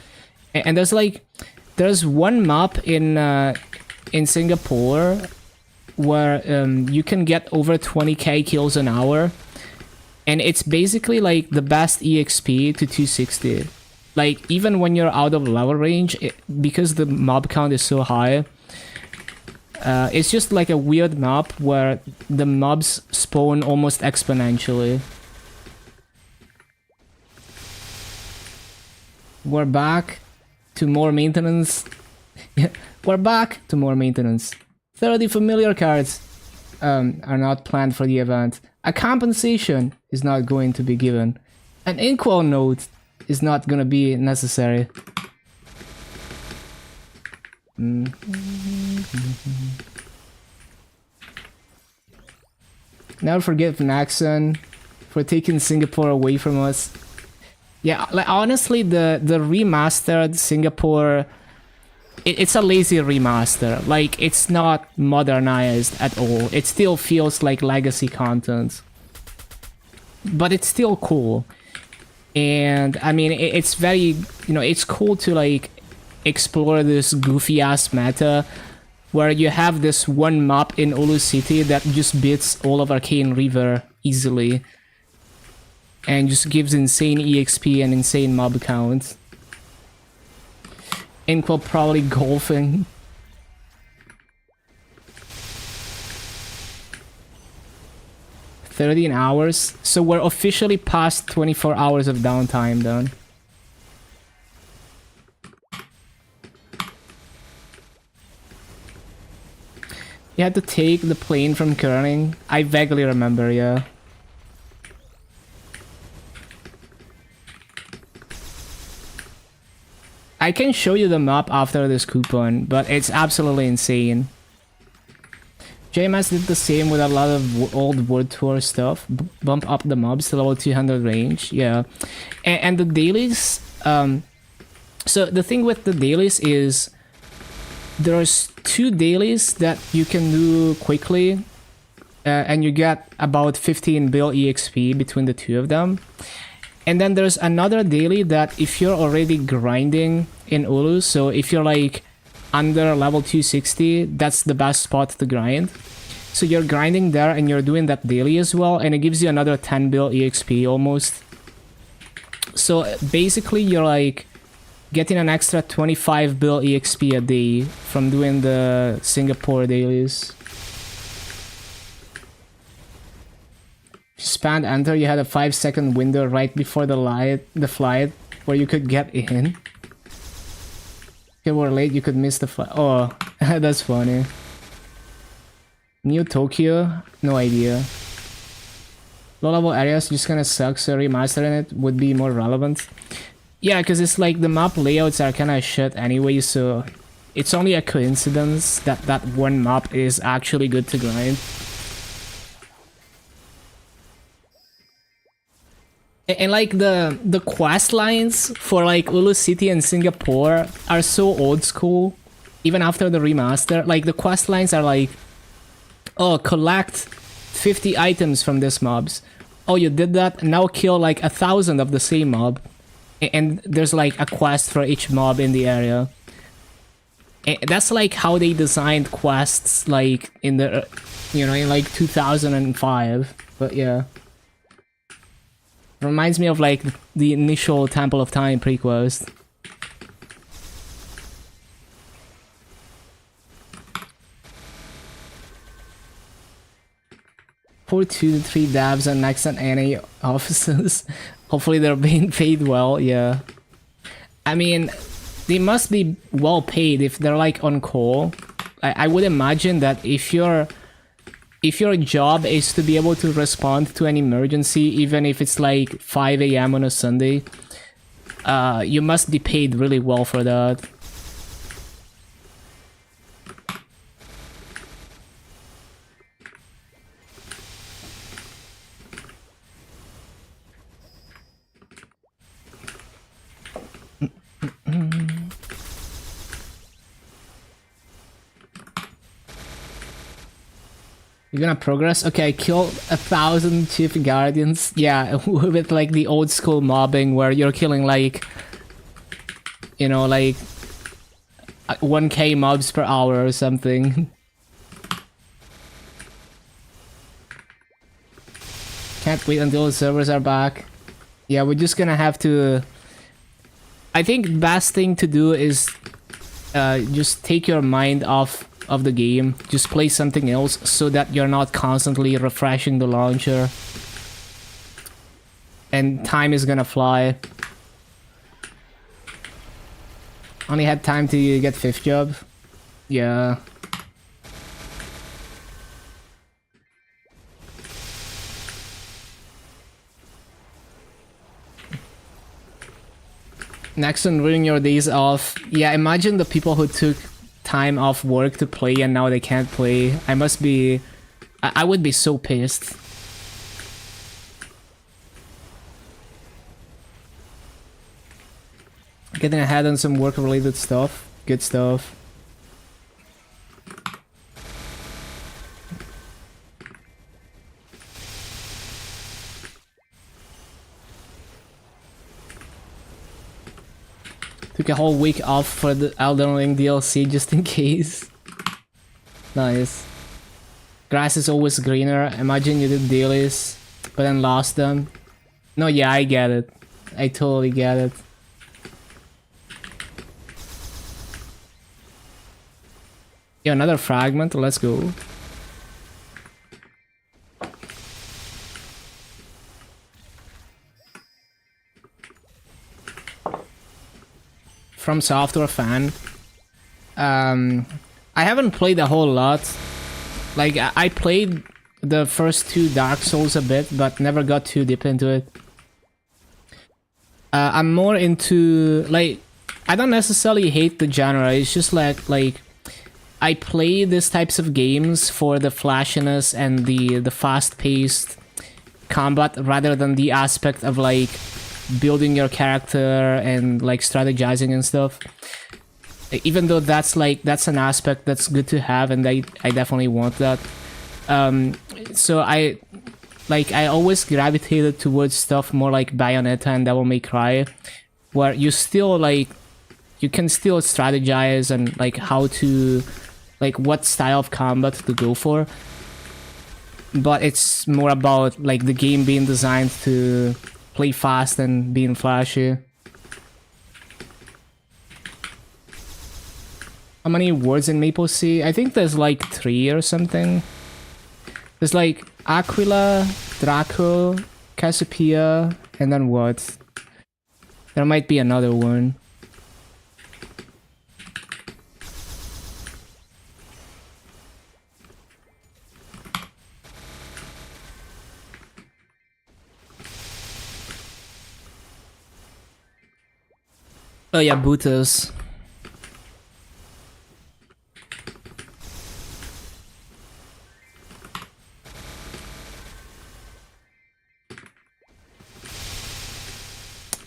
And there's one map in Singapore where you can get over 20k kills an hour. And it's basically like the best EXP to 260. Like, even when you're out of level range, because the mob count is so high, it's just like a weird map where the mobs spawn almost exponentially. We're back to more maintenance. We're back to more maintenance. 30 familiar cards are not planned for the event. A compensation is not going to be given. An inkwell note is not going to be necessary. Never forget Naxon for taking Singapore away from us. Yeah, like, honestly, the remastered Singapore, it's a lazy remaster. Like, it's not modernized at all. It still feels like legacy content, but it's still cool. And I mean, it's very, you know, it's cool to like explore this goofy ass meta where you have this one map in Olu City that just beats all of Arcane River easily and just gives insane EXP and insane mob count. Inkwell probably golfing. "13 hours? So we're officially past 24 hours of downtime then. You had to take the plane from Kerning? I vaguely remember, yeah. I can show you the map after this coupon, but it's absolutely insane. JMS did the same with a lot of old World Tour stuff. Bump up the mobs to level 200 range, yeah. And the dailies, So the thing with the dailies is there's 2 dailies that you can do quickly, and you get about 15 bill EXP between the 2 of them. And then there's another daily that if you're already grinding in Ulu, so if you're like under level 260, that's the best spot to grind. So you're grinding there and you're doing that daily as well, and it gives you another 10 bill EXP almost. So basically you're like getting an extra 25 bill EXP a day from doing the Singapore dailies. Spam enter, you had a 5-second window right before the flight where you could get in. If you were late, you could miss the flight. Oh, that's funny. New Tokyo? No idea. Low-level areas just kinda suck, so remastering it would be more relevant. Yeah, because it's like the map layouts are kinda shit anyway, so it's only a coincidence that that one map is actually good to grind. And like the quest lines for like Ulu City and Singapore are so old school, even after the remaster. Like the quest lines are like, oh, collect 50 items from this mobs. Oh, you did that? Now kill like 1,000 of the same mob. And there's like a quest for each mob in the area. And that's like how they designed quests like in the, you know, in like 2005. But yeah. Reminds me of like the initial Temple of Time pre-quest. Poor 2 to 3 devs and next and NA offices. Hopefully they're being paid well, yeah. I mean, they must be well paid if they're like on call. I would imagine that if your job is to be able to respond to an emergency, even if it's like 5 AM on a Sunday, you must be paid really well for that. You're gonna progress? Okay, I killed 1,000 Chief Guardians. Yeah, with like the old school mobbing where you're killing like, you know, like 1k mobs per hour or something. Can't wait until the servers are back. Yeah, we're just gonna have to... I think best thing to do is just take your mind off of the game. Just play something else so that you're not constantly refreshing the launcher. And time is gonna fly. Only had time to get 5th job. Yeah. Next on ruining your days off. Yeah, imagine the people who took time off work to play and now they can't play. I must be... I would be so pissed. Getting ahead on some work-related stuff. Good stuff. Took a whole week off for the Elden Ring DLC just in case. Nice. Grass is always greener. Imagine you did dailies, but then lost them. No, yeah, I get it. I totally get it. Yeah, another fragment. Let's go. From Software fan. I haven't played a whole lot. Like, I played the first 2 Dark Souls a bit, but never got too deep into it. I'm more into, like, I don't necessarily hate the genre, it's just like I play these types of games for the flashiness and the fast-paced combat rather than the aspect of, like, building your character and like strategizing and stuff. Even though that's an aspect that's good to have, and I definitely want that. So I always gravitated towards stuff more like Bayonetta and Devil May Cry, where you still you can still strategize and like how to what style of combat to go for, but it's more about like the game being designed to play fast and being flashy. How many words in MapleStory? I think there's like 3 or something. There's like Aquila, Draco, Cassiopeia, and then what? There might be another one. Oh yeah, Butos.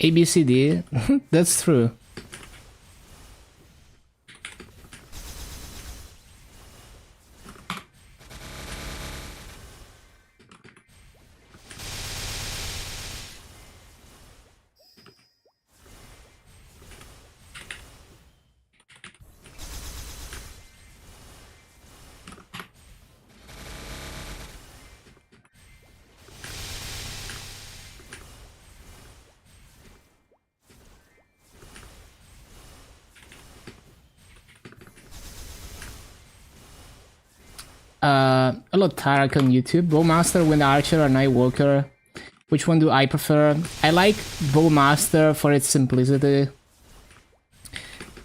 ABCD? That's true. A lot of Tarek on YouTube. Bowmaster, Wind Archer, or Nightwalker. Which one do I prefer? I like Bowmaster for its simplicity.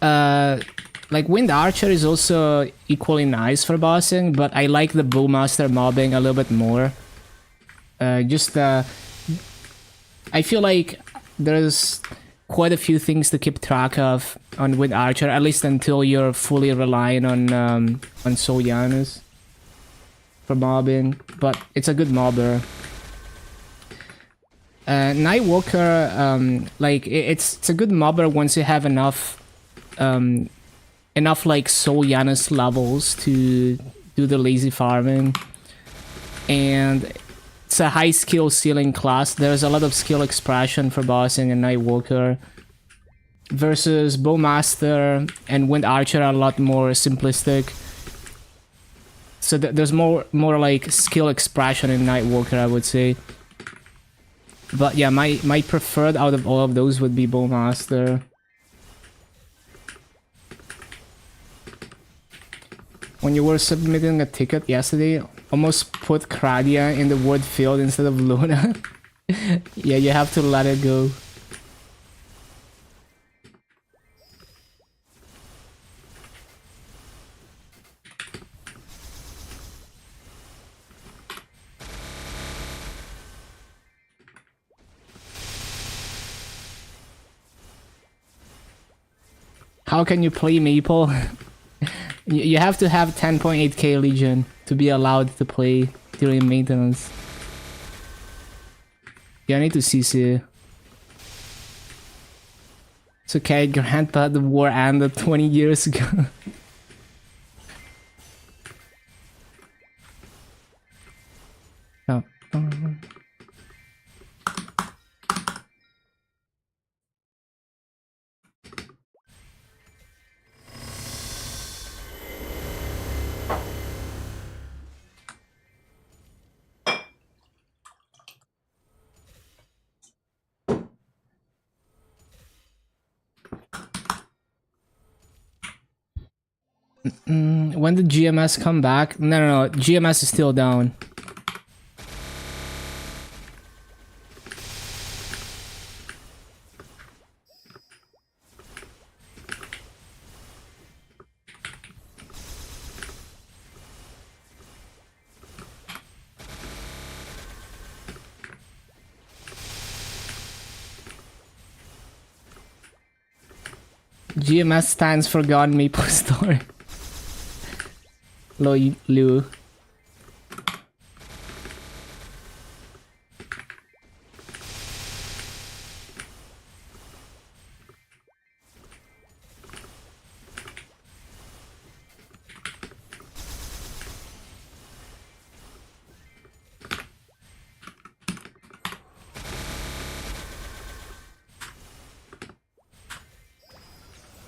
Like Wind Archer is also equally nice for bossing, but I like the Bowmaster mobbing a little bit more. I feel like there's quite a few things to keep track of on Wind Archer, at least until you're fully relying on Soul Janus for mobbing, but it's a good mobber. Nightwalker, like it's a good mobber once you have enough like Soul Janus levels to do the lazy farming, and it's a high skill ceiling class. There's a lot of skill expression for bossing in Nightwalker, versus Bowmaster and Wind Archer are a lot more simplistic. So there's more like skill expression in Nightwalker, I would say. But yeah, my preferred out of all of those would be Bowmaster. When you were submitting a ticket yesterday, almost put Kradia in the word field instead of Luna. Yeah, you have to let it go. How can you play Maple? You have to have 10.8k Legion to be allowed to play during maintenance. Yeah, I need to CC. It's okay, Grandpa, the war ended 20 years ago. Oh. When did GMS come back? No, GMS is still down. GMS stands for God MapleStory. Lu.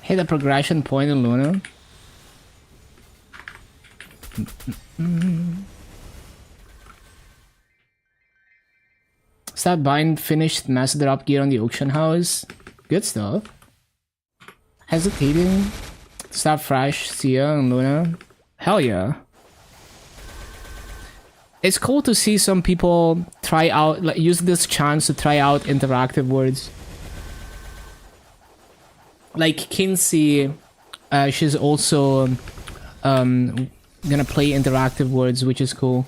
Hit a progression point in Luna. Stop buying finished master drop gear on the auction house. Good stuff. Hesitating. Start fresh, Sia and Luna. Hell yeah. It's cool to see some people try out, like, use this chance to try out interactive words. Like Kinsey, she's also gonna play interactive words, which is cool.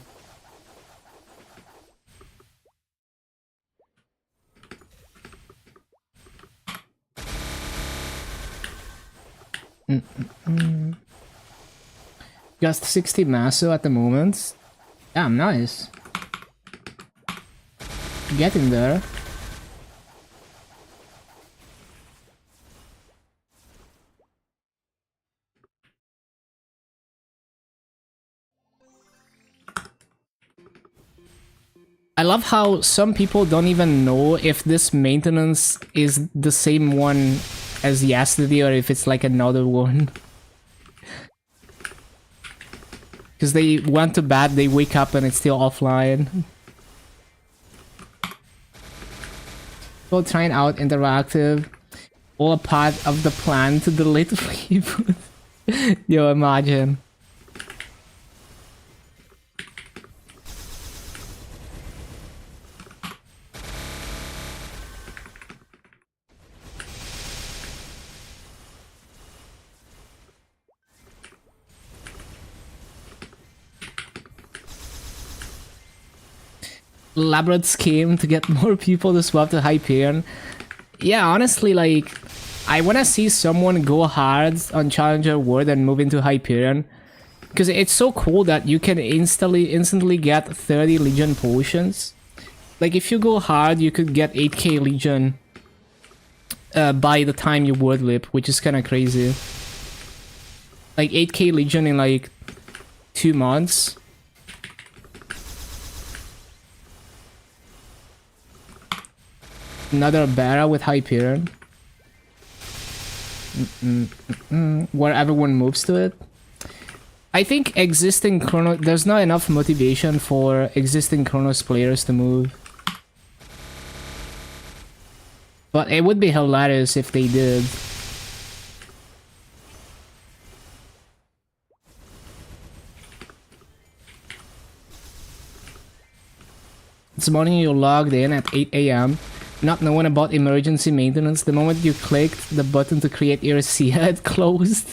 Just 60 Maso at the moment. Damn, nice. Getting there. I love how some people don't even know if this maintenance is the same one as yesterday or if it's like another one. Because they went to bed, they wake up and it's still offline. Go trying out interactive. All a part of the plan to delete reboot. Yo, imagine. Elaborate scheme to get more people to swap to Hyperion. Yeah, honestly, like, I wanna see someone go hard on Challenger World and move into Hyperion. Because it's so cool that you can instantly get 30 Legion potions. Like, if you go hard, you could get 8k Legion by the time you World Lip, which is kinda crazy. Like, 8k Legion in, like, 2 months. Another Bara with Hyperion. Where everyone moves to it. I think existing Chrono... There's not enough motivation for existing Chronos players to move. But it would be hilarious if they did. This morning you logged in at 8 AM. Not knowing about emergency maintenance. The moment you clicked the button to create your SIA, it closed.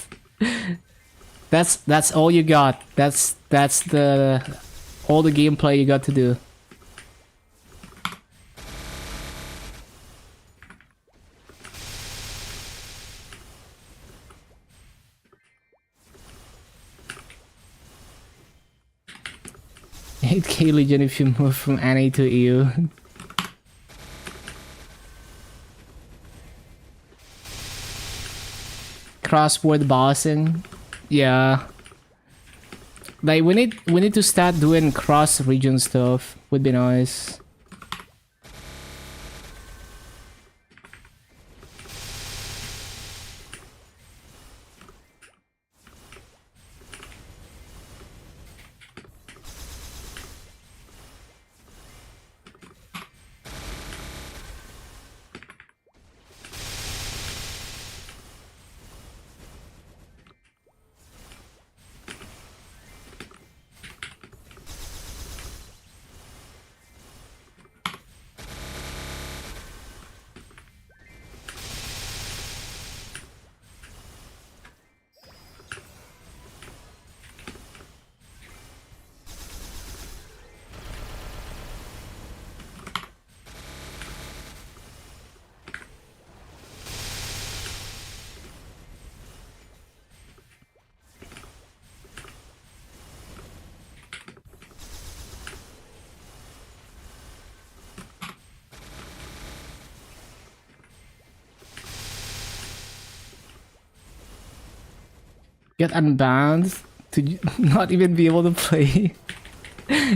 That's all you got. That's all the gameplay you got to do. $8k Legion if you move from NA to EU. Crossword bossing. Yeah. Like we need to start doing cross region stuff. Would be nice. Get unbanned to not even be able to play.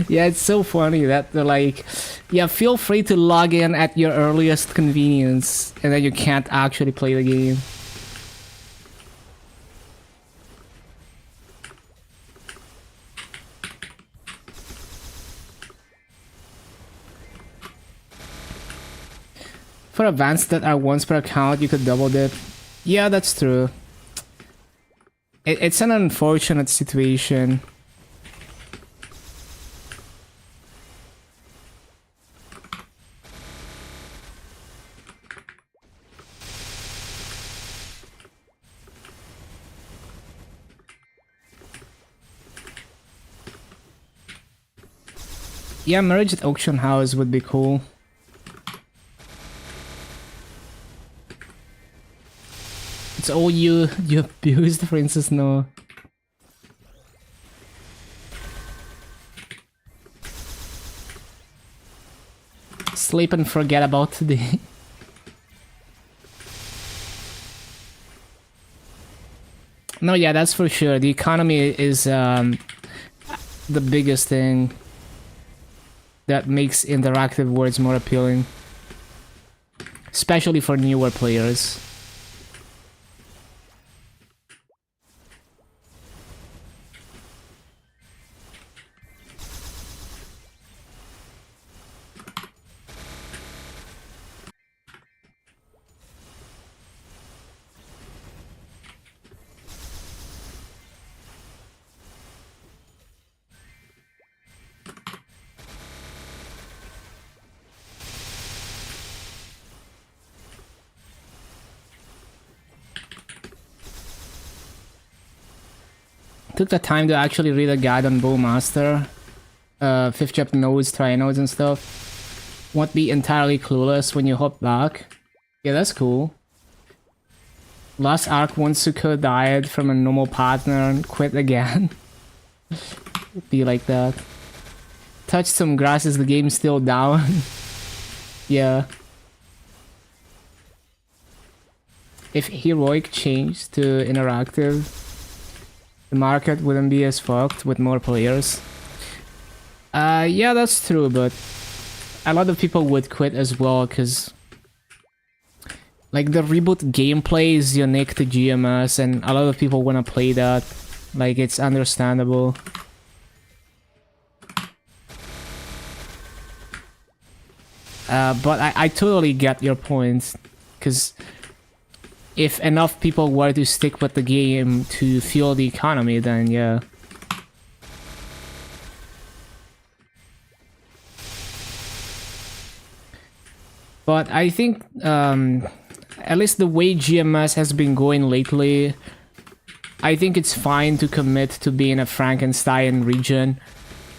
Yeah, it's so funny that they're like, yeah, feel free to log in at your earliest convenience, and then you can't actually play the game. For events that are once per account, you could double dip. Yeah, that's true. It's an unfortunate situation. Yeah, merged auction house would be cool. It's all you abused, for instance, no. Sleep and forget about today. No, yeah, that's for sure. The economy is the biggest thing that makes interactive worlds more appealing. Especially for newer players. Took the time to actually read a guide on Bowmaster. 5th chapter nodes, tri-nodes and stuff. Won't be entirely clueless when you hop back. Yeah, that's cool. Last arc, once Suko died from a normal partner and quit again. Be like that. Touch some grass, is the game still down? Yeah. If heroic changed to interactive, the market wouldn't be as fucked with more players. Yeah, that's true, but a lot of people would quit as well, because like the reboot gameplay is unique to GMS, and a lot of people want to play that. Like, it's understandable. But I totally get your point, because if enough people were to stick with the game to fuel the economy, then yeah. But I think, at least the way GMS has been going lately, I think it's fine to commit to being a Frankenstein region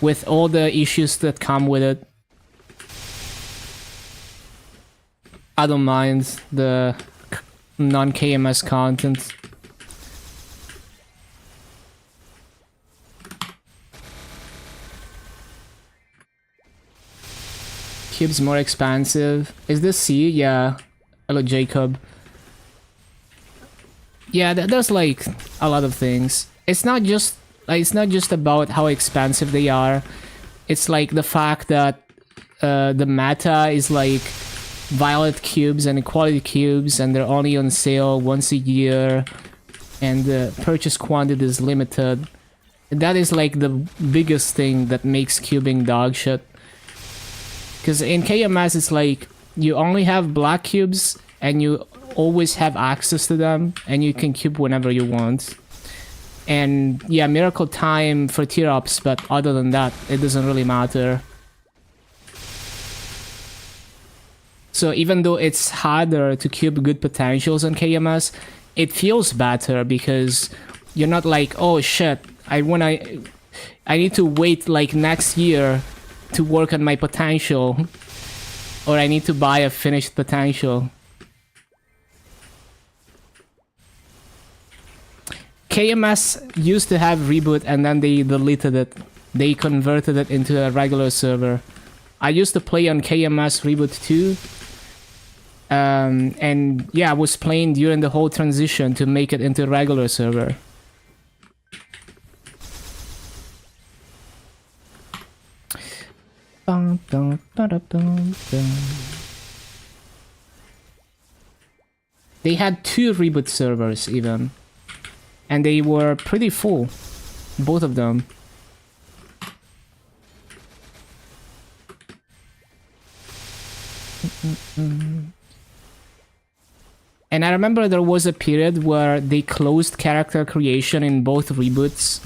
with all the issues that come with it. I don't mind the non-KMS content. Cube's more expansive. Is this C? Yeah. Hello, Jacob. Yeah, there's like a lot of things. It's not just about how expansive they are. It's like the fact that the meta is like violet cubes and equality cubes, and they're only on sale once a year, and the purchase quantity is limited. That is like the biggest thing that makes cubing dog shit. Because in KMS it's like you only have black cubes and you always have access to them, and you can cube whenever you want. And yeah, miracle time for tier ups, but other than that, it doesn't really matter. So even though it's harder to cube good potentials on KMS, it feels better because you're not like, oh shit, I need to wait like next year to work on my potential, or I need to buy a finished potential. KMS used to have reboot and then they deleted it. They converted it into a regular server. I used to play on KMS reboot 2. And yeah, I was playing during the whole transition to make it into a regular server. They had 2 reboot servers even. And they were pretty full. Both of them. And I remember there was a period where they closed character creation in both reboots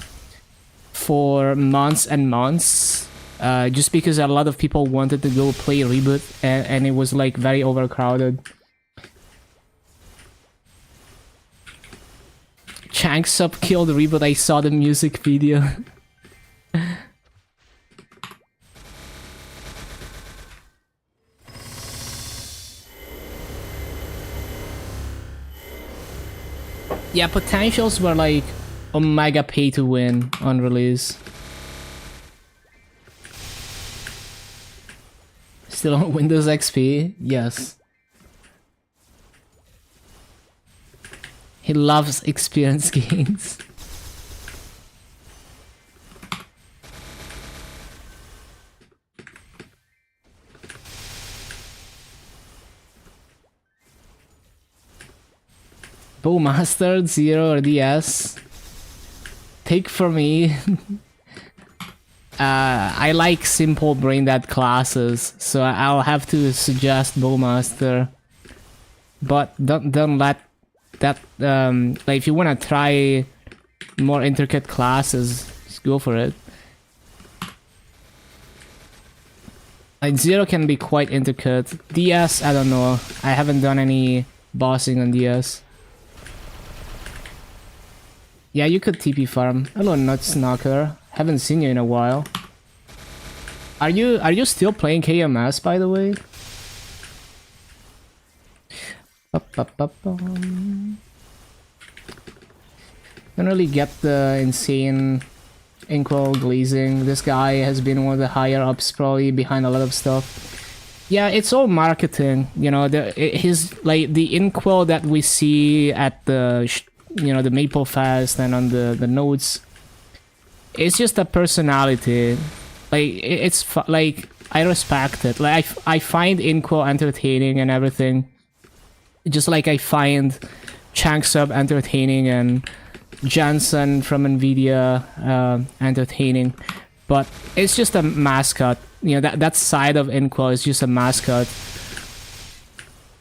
for months and months, just because a lot of people wanted to go play reboot, and it was like very overcrowded. Chanks Up killed reboot. I saw the music video. Yeah, potentials were like Omega pay to win on release. Still on Windows XP? Yes. He loves experience gains. Bowmaster, Zero, or DS. Take for me. I like simple brain dead classes, so I'll have to suggest Bowmaster. But don't let that like if you wanna try more intricate classes, just go for it. Like Zero can be quite intricate. DS, I don't know. I haven't done any bossing on DS. Yeah, you could TP farm. Hello, Nuts Knocker. Haven't seen you in a while. Are you still playing KMS, by the way? Don't really get the insane inkwell glazing. This guy has been one of the higher ups, probably behind a lot of stuff. Yeah, it's all marketing. You know, his like the inkwell that we see at the the Maple Fest and on the notes. It's just a personality. Like it's like I respect it. Like I find inkwell entertaining and everything. Just like I find Chanksub entertaining and Jansen from Nvidia entertaining, but it's just a mascot. You know, that side of inkwell is just a mascot.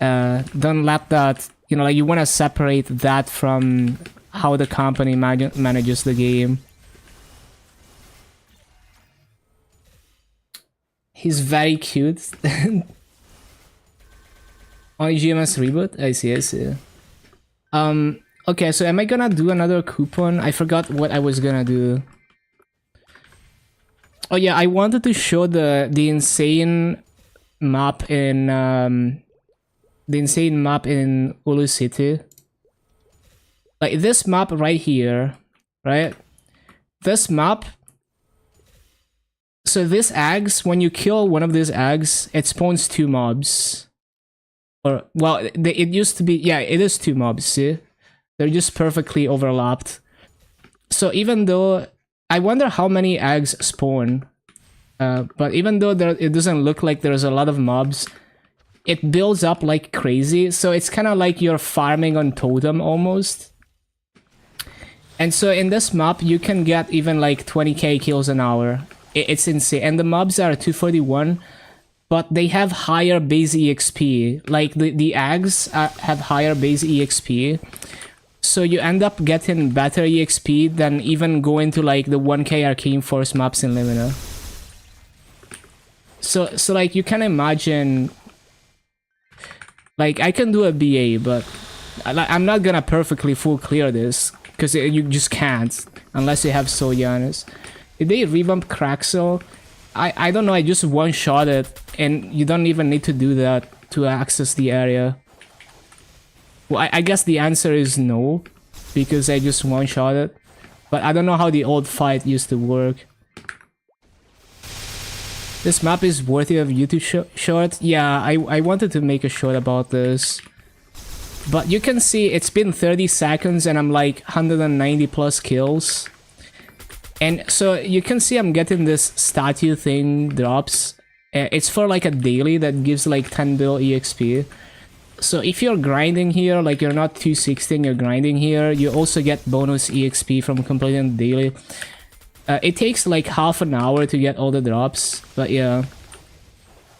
Don't let that. You know, like you want to separate that from how the company manages the game. He's very cute. Only GMS reboot? I see. Okay, so am I gonna do another coupon? I forgot what I was gonna do. Oh yeah, I wanted to show the insane map in Ulu City. Like this map right here, right? This map. So this eggs, when you kill one of these eggs, it spawns 2 mobs. Or, well, it used to be, yeah, it is 2 mobs, see? They're just perfectly overlapped. So even though, I wonder how many eggs spawn. But even though it doesn't look like there's a lot of mobs, it builds up like crazy. So it's kind of like you're farming on totem almost. And so in this map, you can get even like 20k kills an hour. It's insane. And the mobs are 241, but they have higher base EXP. Like the eggs have higher base EXP. So you end up getting better EXP than even going to like the 1k Arcane Force maps in Limina. So like you can imagine, like I can do a BA, but I'm not gonna perfectly full clear this because you just can't unless you have Soyanis. Did they revamp Craxel? I don't know, I just one-shot it, and you don't even need to do that to access the area. Well, I guess the answer is no, because I just one-shot it. But I don't know how the old fight used to work. This map is worthy of YouTube short? Yeah, I wanted to make a short about this. But you can see it's been 30 seconds and I'm like 190 plus kills. And so you can see I'm getting this statue thing drops. It's for like a daily that gives like 10 bill EXP. So if you're grinding here, like you're not 260, you're grinding here, you also get bonus EXP from completing the daily. It takes like half an hour to get all the drops, but yeah.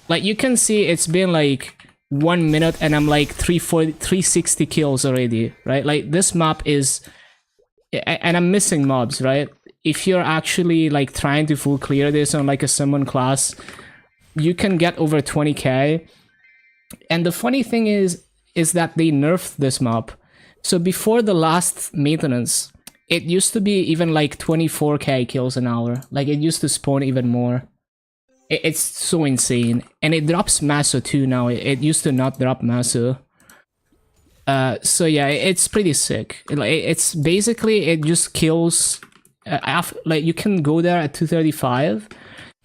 Like you can see it's been like 1 minute and I'm like 360 kills already, right? Like this map is, and I'm missing mobs, right? If you're actually like trying to full clear this on like a summon class, you can get over 20k. And the funny thing is that they nerfed this map. So before the last maintenance, it used to be even like 24k kills an hour. Like it used to spawn even more. It's so insane. And it drops Maso too now. It used to not drop Maso. So yeah, it's pretty sick. It's basically, it just kills... like you can go there at 235.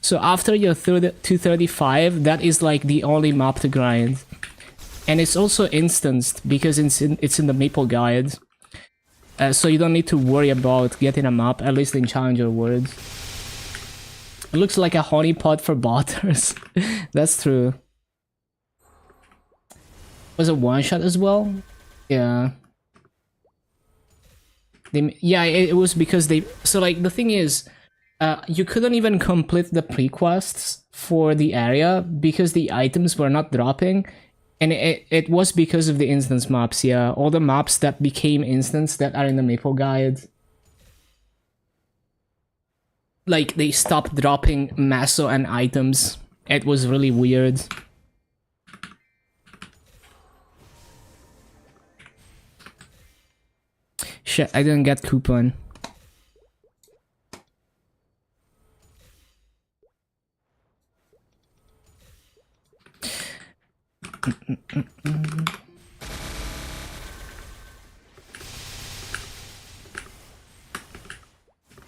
So after your 235, that is like the only map to grind. And it's also instanced because it's in the Maple guide. So you don't need to worry about getting a map, at least in Challenger Worlds. It looks like a honeypot for botters. That's true. Was it one shot as well? Yeah. Yeah, it was because they... So like the thing is, you couldn't even complete the pre-quests for the area because the items were not dropping. And it was because of the instance maps, yeah. All the maps that became instance that are in the Maple guide. Like, they stopped dropping Maso and items. It was really weird. Shit, I didn't get coupon.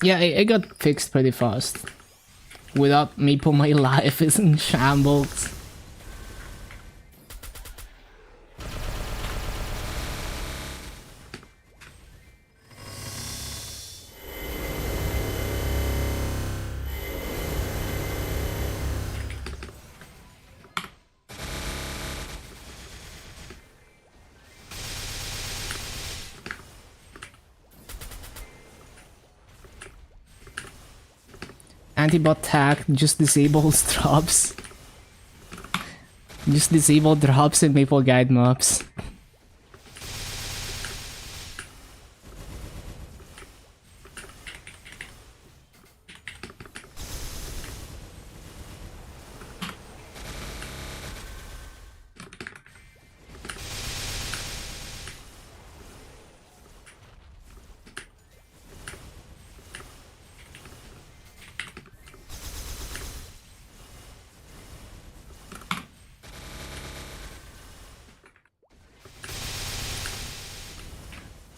Yeah, it got fixed pretty fast. Without Maple, my life is in shambles. Antibot tag just disables drops. Just disable drops in Maple guide maps.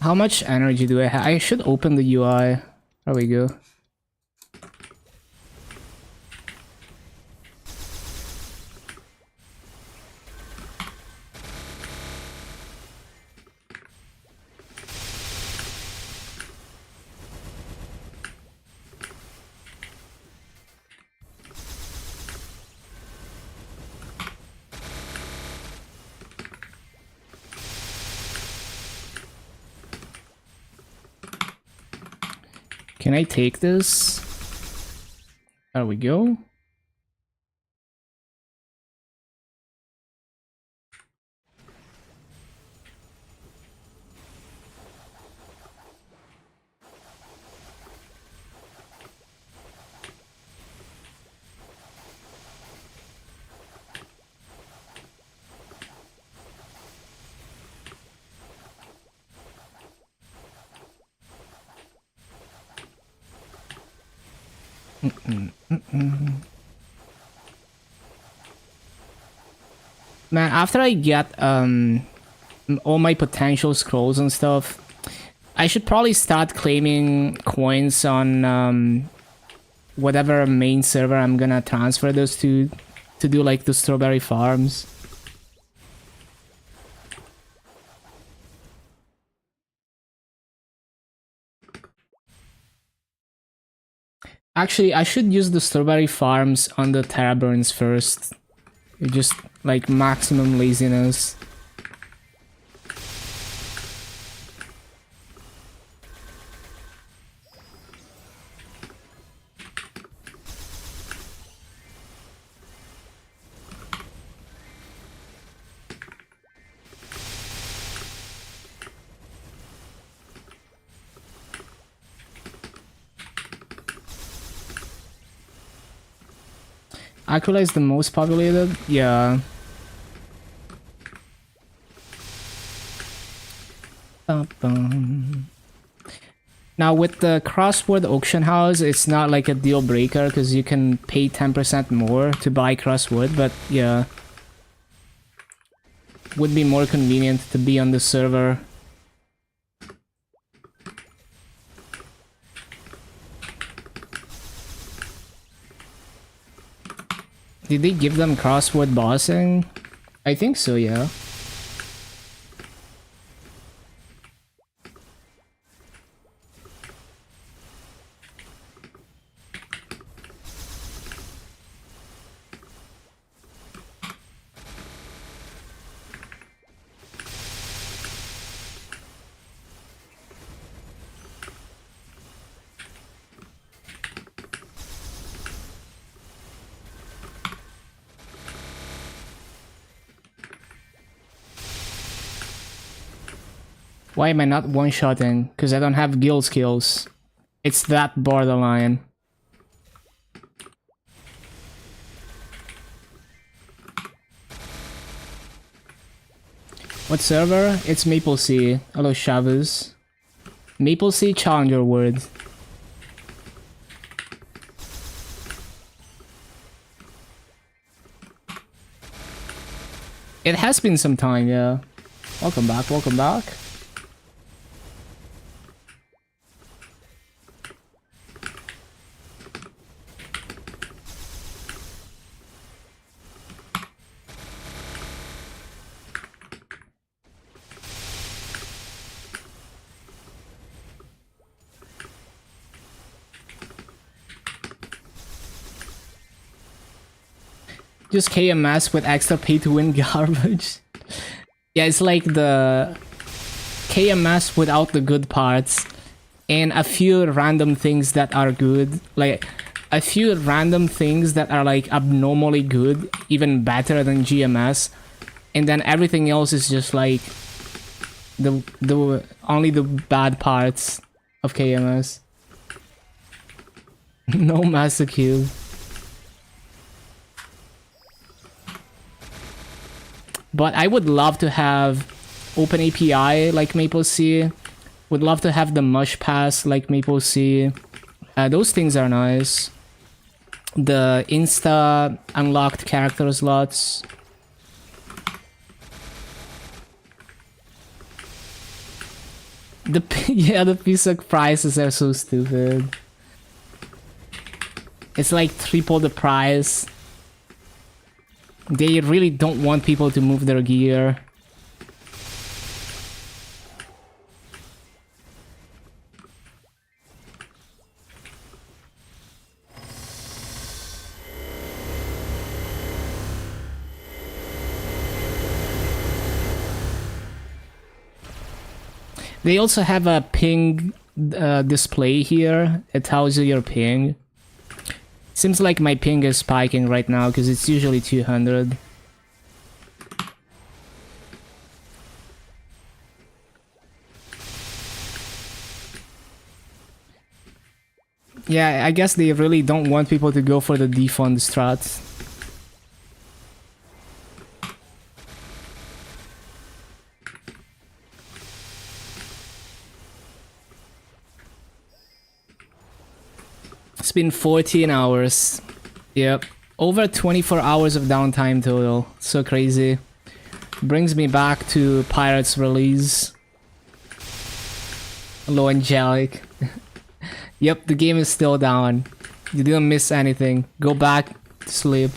How much energy do I have? I should open the UI. There we go. Can I take this? There we go. Man, after I get all my potential scrolls and stuff, I should probably start claiming coins on whatever main server I'm gonna transfer those to do like the strawberry farms. Actually, I should use the strawberry farms on the Terra Burns first. Just like maximum laziness. Aquila is the most populated? Yeah. Bum-bum. Now with the crossword auction house, it's not like a deal breaker because you can pay 10% more to buy crossword, but yeah. Would be more convenient to be on the server. Did they give them crossword bossing? I think so, yeah. Why am I not one-shotting? Because I don't have guild skills. It's that borderline. What server? It's MapleStory. Hello, Chavez. MapleStory Challenger Word. It has been some time, yeah. Welcome back, welcome back. Just KMS with extra pay to win garbage. Yeah, it's like the KMS without the good parts and a few random things that are good. Like a few random things that are like abnormally good, even better than GMS. And then everything else is just like the only the bad parts of KMS. No Master Cube. But I would love to have open API like MapleStory. Would love to have the Mush Pass like MapleStory. Those things are nice. The Insta unlocked character slots. Yeah, the PSOC prices are so stupid. It's like triple the price. They really don't want people to move their gear. They also have a ping display here. It tells you your ping. Seems like my ping is spiking right now because it's usually 200. Yeah, I guess they really don't want people to go for the defund strats. It's been 14 hours. Yep. Over 24 hours of downtime total. So crazy. Brings me back to Pirates release. Hello, Angelic. Yep, the game is still down. You didn't miss anything. Go back to sleep.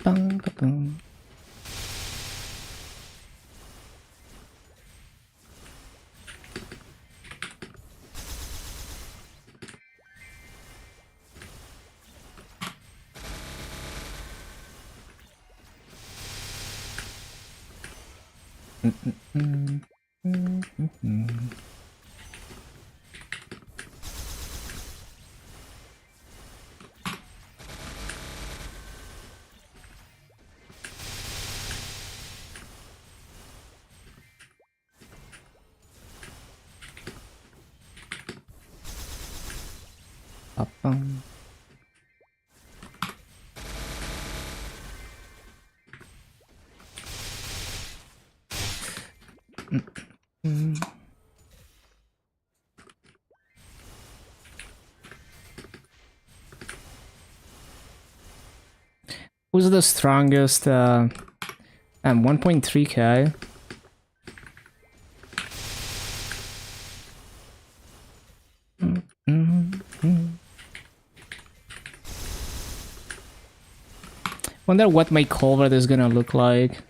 Bum, ba, boom. Ba-bum. Who's the strongest? 1.3k. Wonder what my culvert is gonna look like.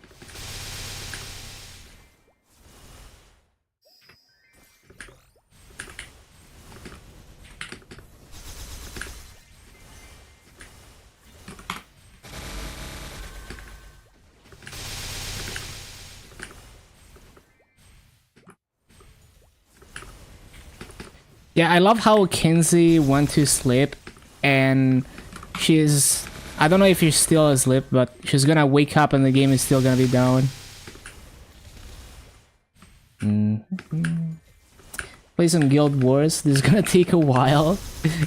Yeah, I love how Kinsey went to sleep and she's... I don't know if she's still asleep, but she's gonna wake up and the game is still gonna be down. Play some Guild Wars. This is gonna take a while.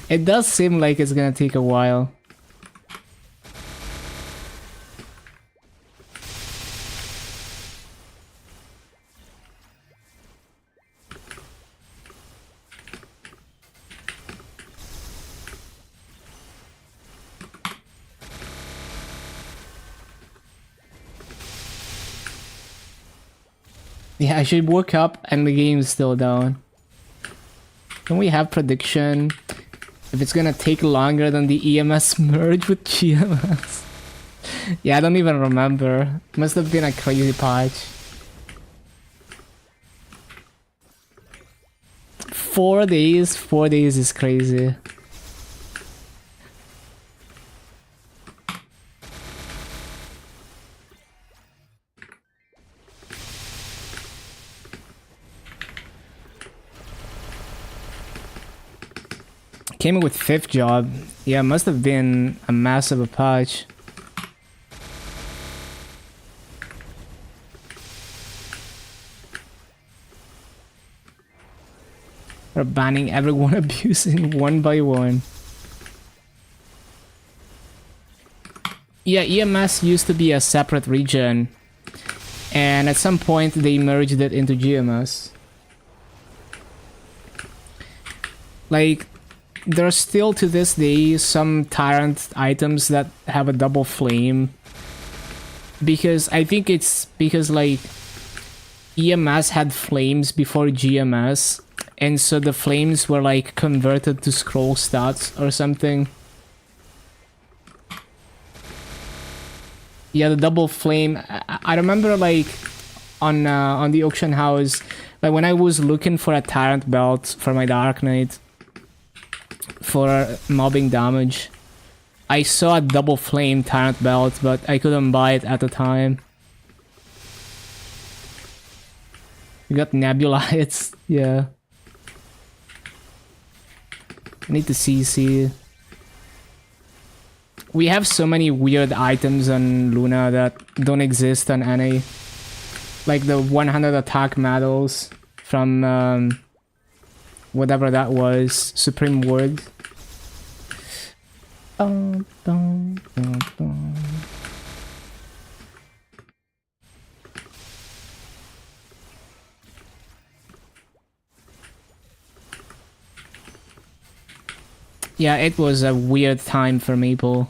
It does seem like it's gonna take a while. Yeah, I should wake up and the game is still down. Can we have prediction if it's gonna take longer than the EMS merge with GMS? Yeah, I don't even remember. Must have been a crazy patch. 4 days? 4 days is crazy. Came in with 5th job. Yeah, must have been a massive patch. They're banning everyone abusing one by one. Yeah, EMS used to be a separate region. And at some point they merged it into GMS. Like, there's still to this day some Tyrant items that have a double flame. Because I think it's because like EMS had flames before GMS. And so the flames were like converted to scroll stats or something. Yeah, the double flame. I remember like on the auction house, like when I was looking for a Tyrant belt for my Dark Knight for mobbing damage, I saw a double flame Tyrant belt, but I couldn't buy it at the time. You got Nebulites, yeah. I need to CC. We have so many weird items on Luna that don't exist on NA. Like the 100 attack medals from whatever that was, Supreme Word. Yeah, it was a weird time for Maple.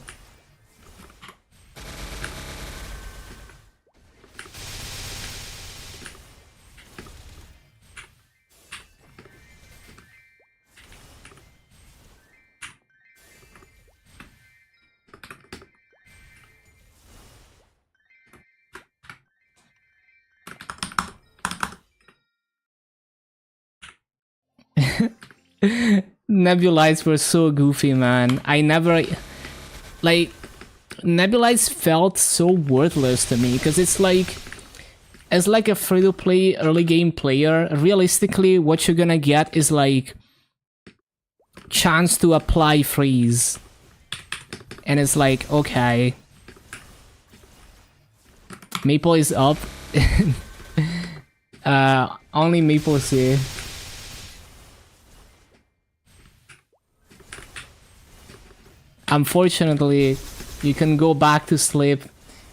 Nebulites were so goofy, man. I never... Like, Nebulites felt so worthless to me, because it's like... As like a free-to-play early game player, realistically, what you're gonna get is like... chance to apply freeze. And it's like, okay. Maple is up. Only Maple C. Unfortunately, you can go back to sleep.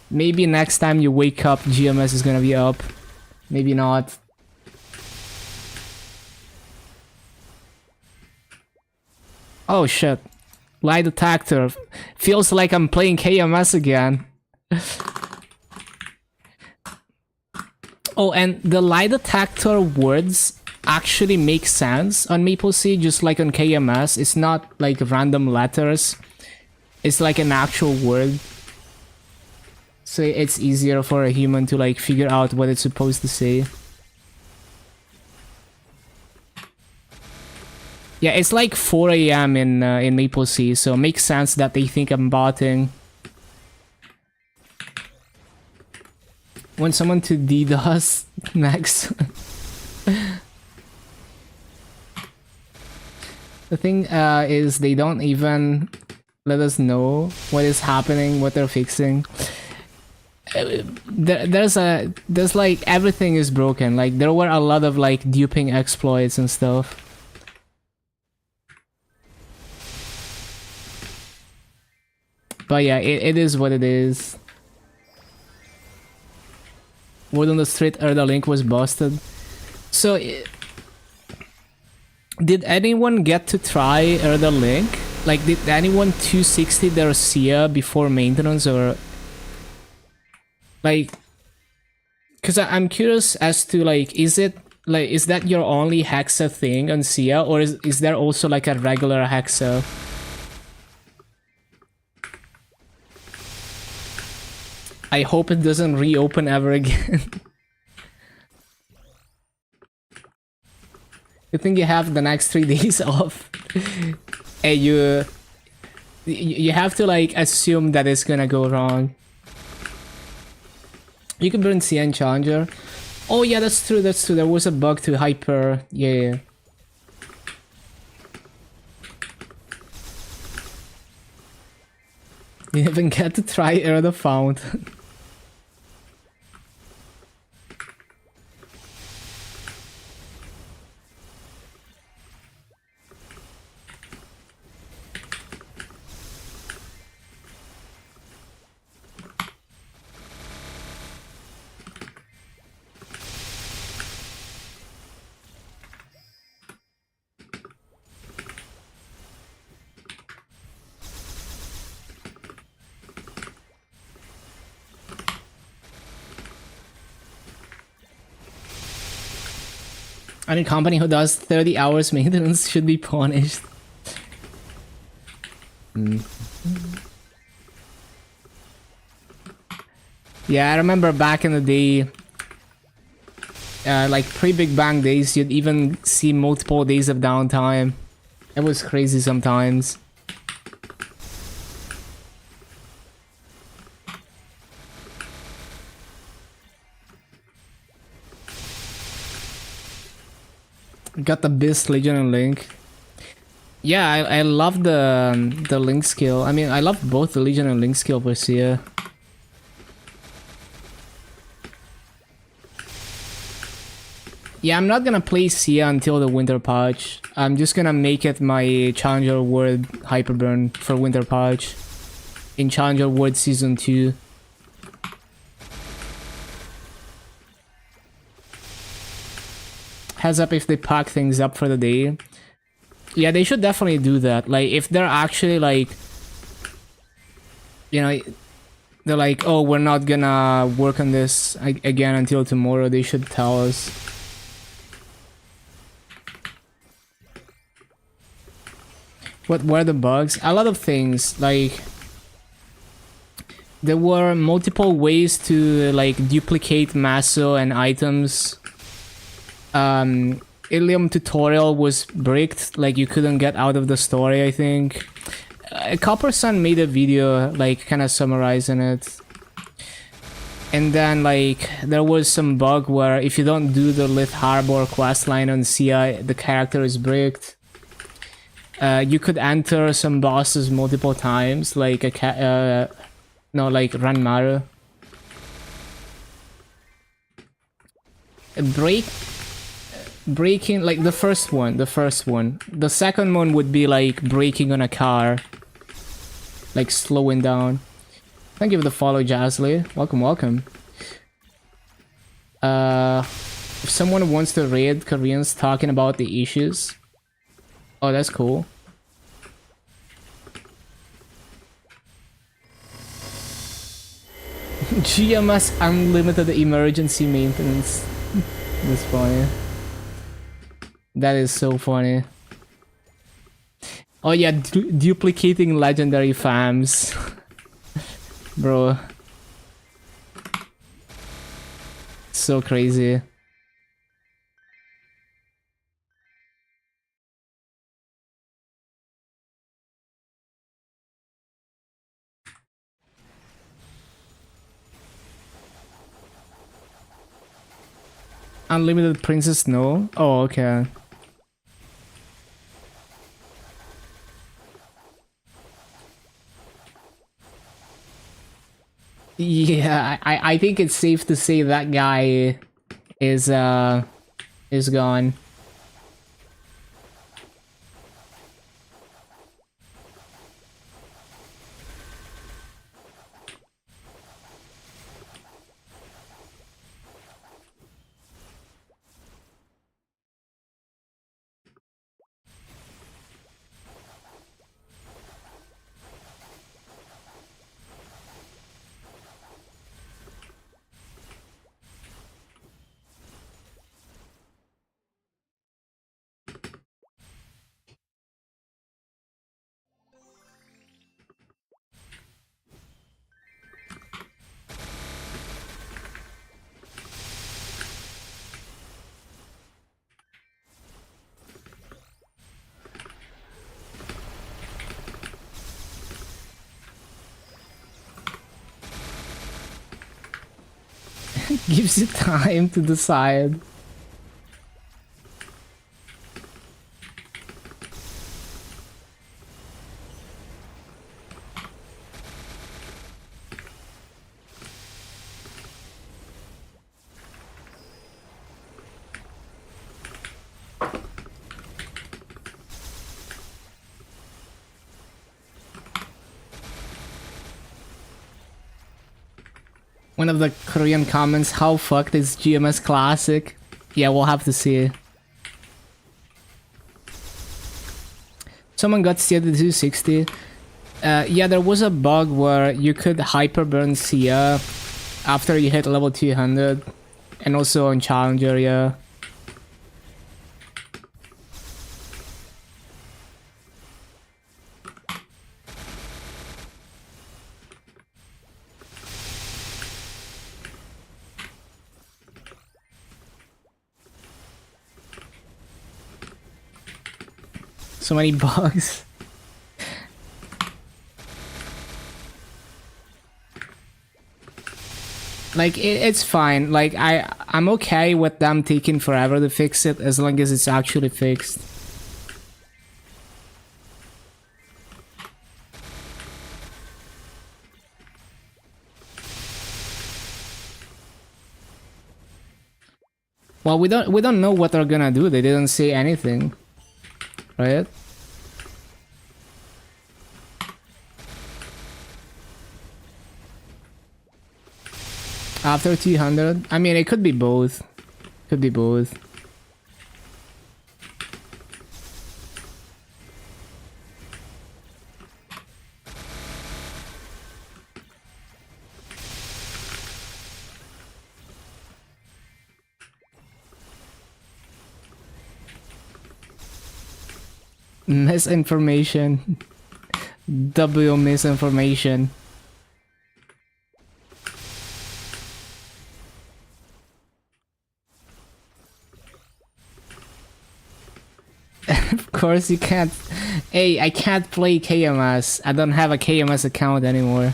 Maybe next time you wake up, GMS is gonna be up. Maybe not. Oh shit. Lie detector. Feels like I'm playing KMS again. Oh, and the lie detector words actually make sense on MapleStory, just like on KMS. It's not like random letters. It's like an actual word. So it's easier for a human to like figure out what it's supposed to say. Yeah, it's like 4 AM in MapleStory, so it makes sense that they think I'm botting. Want someone to DDoS next. The thing is they don't even let us know what is happening, what they're fixing. There's like everything is broken. Like there were a lot of like duping exploits and stuff. But yeah, it is what it is. Word on the street, the link was busted. So, did anyone get to try the link? Like, did anyone 260 their SIA before maintenance or... Like... Because I'm curious as to, like, is it... Like, is that your only Hexa thing on SIA? Or is there also, like, a regular Hexa? I hope it doesn't reopen ever again. You think you have the next 3 days off? Hey, you have to like assume that it's gonna go wrong. You can burn CN Challenger. Oh yeah, that's true, that's true. There was a bug to hyper. Yeah. You even get to try Air the Fountain. Any company who does 30 hours maintenance should be punished. Yeah, I remember back in the day, like pre-Big Bang days, you'd even see multiple days of downtime. It was crazy sometimes. Got the Beast Legion and Link. Yeah, I love the Link skill. I mean, I love both the Legion and Link skill for Sia. Yeah, I'm not gonna play Sia until the Winter Patch. I'm just gonna make it my Challenger World Hyperburn for Winter Patch in Challenger World Season 2. Heads up if they pack things up for the day. Yeah, they should definitely do that. Like, if they're actually like... You know, they're like, oh, we're not gonna work on this again until tomorrow, they should tell us. What were the bugs? A lot of things, like... There were multiple ways to, like, duplicate Maso and items. Ilium tutorial was bricked, like you couldn't get out of the story, I think. Copper Sun made a video like kind of summarizing it. And then like there was some bug where if you don't do the Lit Harbor questline on Sia, the character is bricked. You could enter some bosses multiple times, like like Ranmaru. Breaking, like the first one. The second one would be like braking on a car, like slowing down. Thank you for the follow, Jazly. Welcome. If someone wants to raid Koreans talking about the issues, oh, that's cool. GMS unlimited emergency maintenance. That's funny. That is so funny. Oh yeah, duplicating legendary fams. Bro. So crazy. Unlimited princess, no? Oh, okay. Yeah, I think it's safe to say that guy is gone. Gives you time to decide. One of the Korean comments, how fucked is GMS Classic? Yeah, we'll have to see. Someone got Sia to 260. Yeah, there was a bug where you could hyperburn Sia after you hit level 200. And also on Challenger, yeah. So many bugs. Like, it's fine. Like, I'm okay with them taking forever to fix it as long as it's actually fixed. Well, we don't know what they're gonna do. They didn't say anything. Right? After 200? I mean, it could be both. Could be both. Misinformation. W misinformation. course you can't. Hey, I can't play KMS. I don't have a KMS account anymore.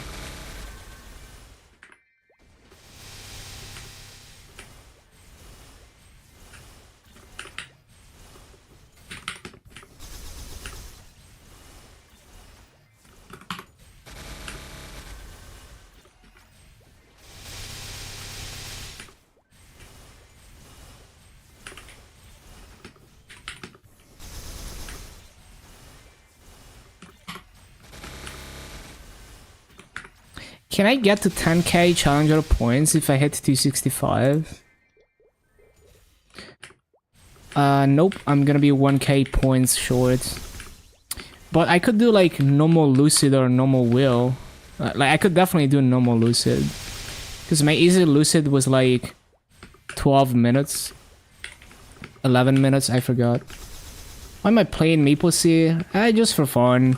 Can I get to 10k challenger points if I hit 265? Nope, I'm gonna be 1k points short. But I could do like normal lucid or normal will. Like I could definitely do normal lucid. Because my easy lucid was like 12 minutes. 11 minutes, I forgot. Why am I playing MapleStory? Just for fun.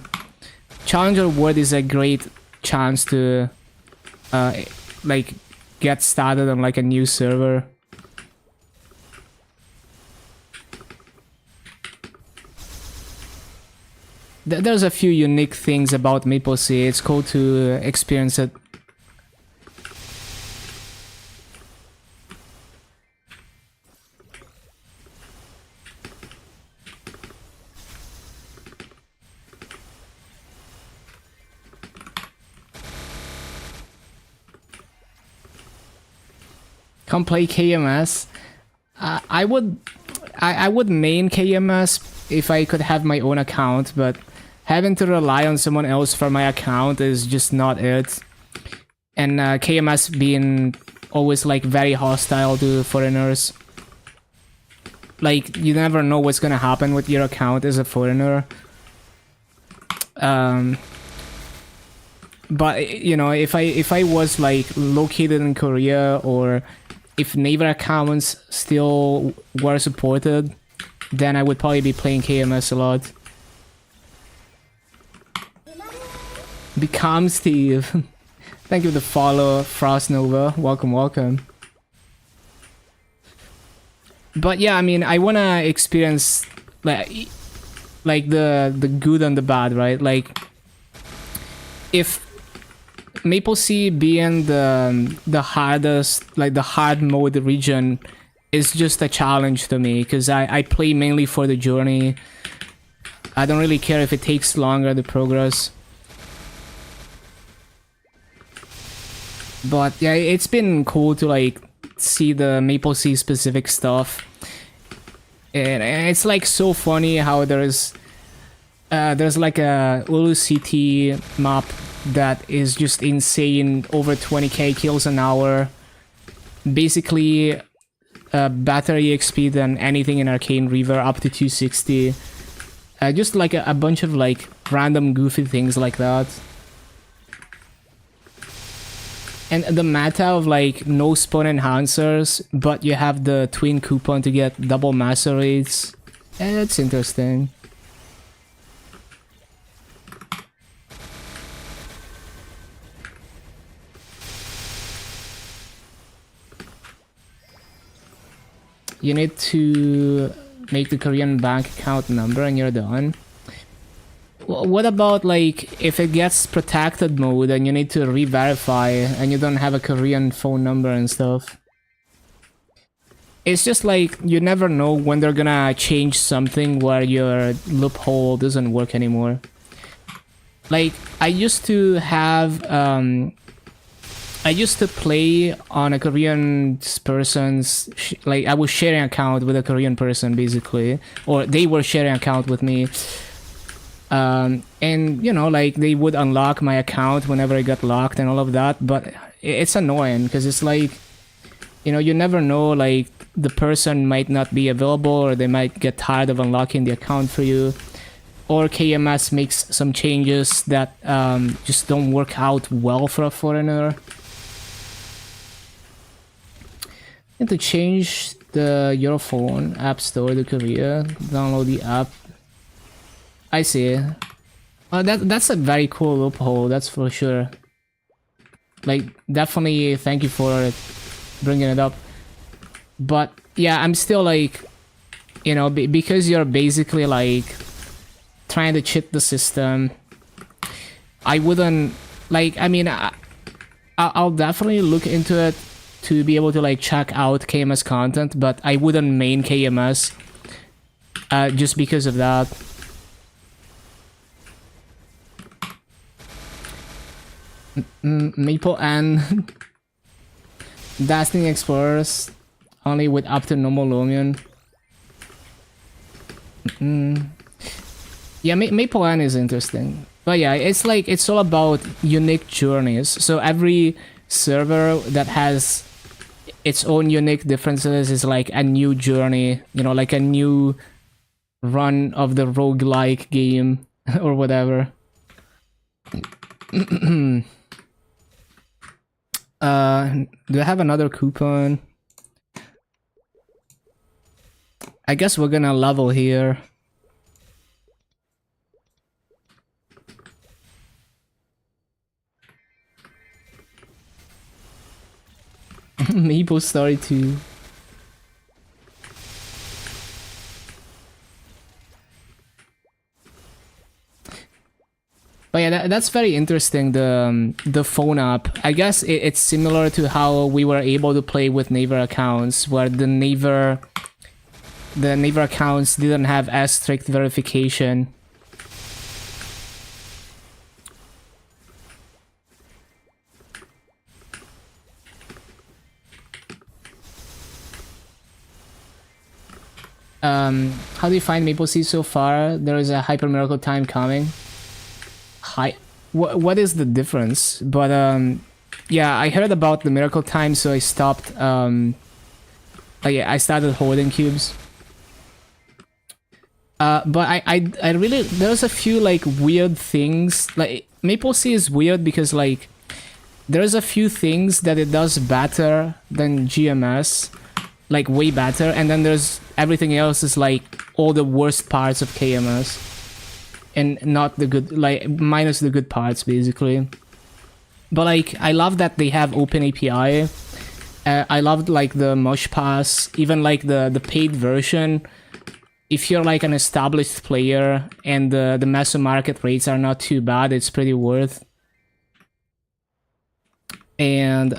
Challenger World is a great chance to like get started on like a new server. There's a few unique things about MapleStory. It's cool to experience it. Come play KMS. I would main KMS if I could have my own account, but having to rely on someone else for my account is just not it. And KMS being always like very hostile to foreigners. Like you never know what's gonna happen with your account as a foreigner. But you know, if I was like located in Korea, or if neighbor accounts still were supported, then I would probably be playing KMS a lot. Become Steve. Thank you for the follow, Frost Nova. Welcome, welcome. But yeah, I mean, I wanna experience like the good and the bad, right? Like if MapleStory being the hardest, like the hard mode region, is just a challenge to me, because I play mainly for the journey. I don't really care if it takes longer to progress. But yeah, it's been cool to like see the MapleStory specific stuff. And it's like so funny how there's like a Ulu City map that is just insane, over 20k kills an hour. Basically better EXP than anything in Arcane River, up to 260. Just like a bunch of like random goofy things like that. And the meta of like no spawn enhancers, but you have the twin coupon to get double master rates. It's interesting. You need to make the Korean bank account number and you're done. What about like if it gets protected mode and you need to re-verify and you don't have a Korean phone number and stuff? It's just like you never know when they're gonna change something where your loophole doesn't work anymore. Like I used to have I used to play on a Korean person's, like I was sharing account with a Korean person basically, or they were sharing account with me. And you know, like they would unlock my account whenever it got locked and all of that, but it's annoying because it's like, you know, you never know, like the person might not be available, or they might get tired of unlocking the account for you, or KMS makes some changes that just don't work out well for a foreigner. Need to change the your phone app store to Korea. Download the app. I see. That's a very cool loophole. That's for sure. Like definitely, thank you for bringing it up. But yeah, I'm still like, you know, because you're basically like trying to cheat the system. I wouldn't like. I mean, I'll definitely look into it to be able to like check out KMS content, but I wouldn't main KMS just because of that. Maple and Destiny Explorers only with up to normal Lumion. Yeah, Maple N is interesting. But yeah, it's like, it's all about unique journeys. So every server that has its own unique differences is like a new journey, you know, like a new run of the roguelike game or whatever. Do I have another coupon? I guess we're gonna level here. MapleStory 2. But yeah, that's very interesting, the phone app. I guess it's similar to how we were able to play with Naver accounts, where the Naver accounts didn't have as strict verification. How do you find Maple Seed so far? There is a hyper miracle time coming. What is the difference? But yeah, I heard about the miracle time, so I stopped. I started holding cubes. But I really, there's a few like weird things. Like Maple Seed is weird because like there's a few things that it does better than GMS, like way better, and then there's everything else is like all the worst parts of KMS. And not the good, like minus the good parts basically. But like I love that they have open API. I loved like the Mush Pass, even like the paid version. If you're like an established player and the meso market rates are not too bad, it's pretty worth. And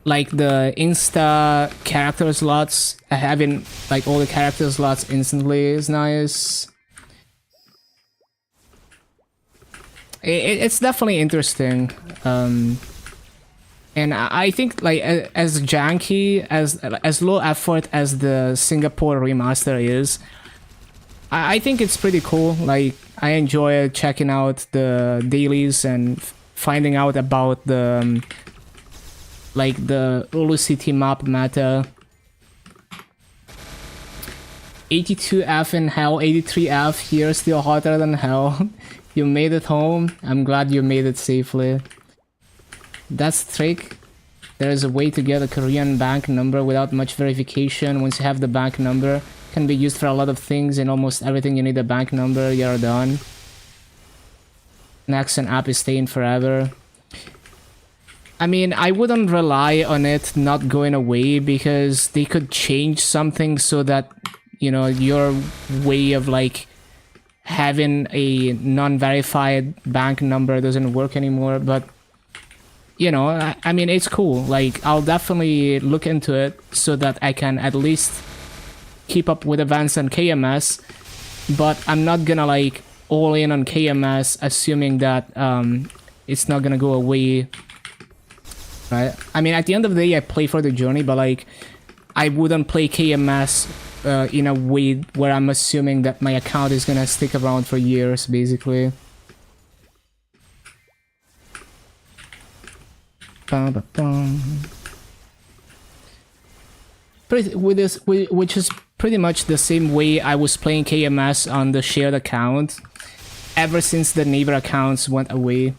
like the Insta character slots, having like all the character slots instantly is nice. It's definitely interesting, and I think like as janky, as low effort as the Singapore remaster is, I think it's pretty cool. Like I enjoy checking out the dailies and finding out about the like the Ulu City map meta. 82F in hell, 83F here, still hotter than hell. You made it home. I'm glad you made it safely. That's the trick. There is a way to get a Korean bank number without much verification. Once you have the bank number, it can be used for a lot of things. In almost everything you need a bank number, you're done. Next, an app is staying forever. I mean, I wouldn't rely on it not going away because they could change something so that, you know, your way of like having a non-verified bank number doesn't work anymore. But you know, I mean, it's cool. Like I'll definitely look into it so that I can at least keep up with events on KMS, but I'm not gonna like all in on KMS assuming that it's not gonna go away, right? I mean, at the end of the day I play for the journey, but like I wouldn't play KMS in a way where I'm assuming that my account is gonna stick around for years, basically. Which is pretty much the same way I was playing KMS on the shared account ever since the neighbor accounts went away.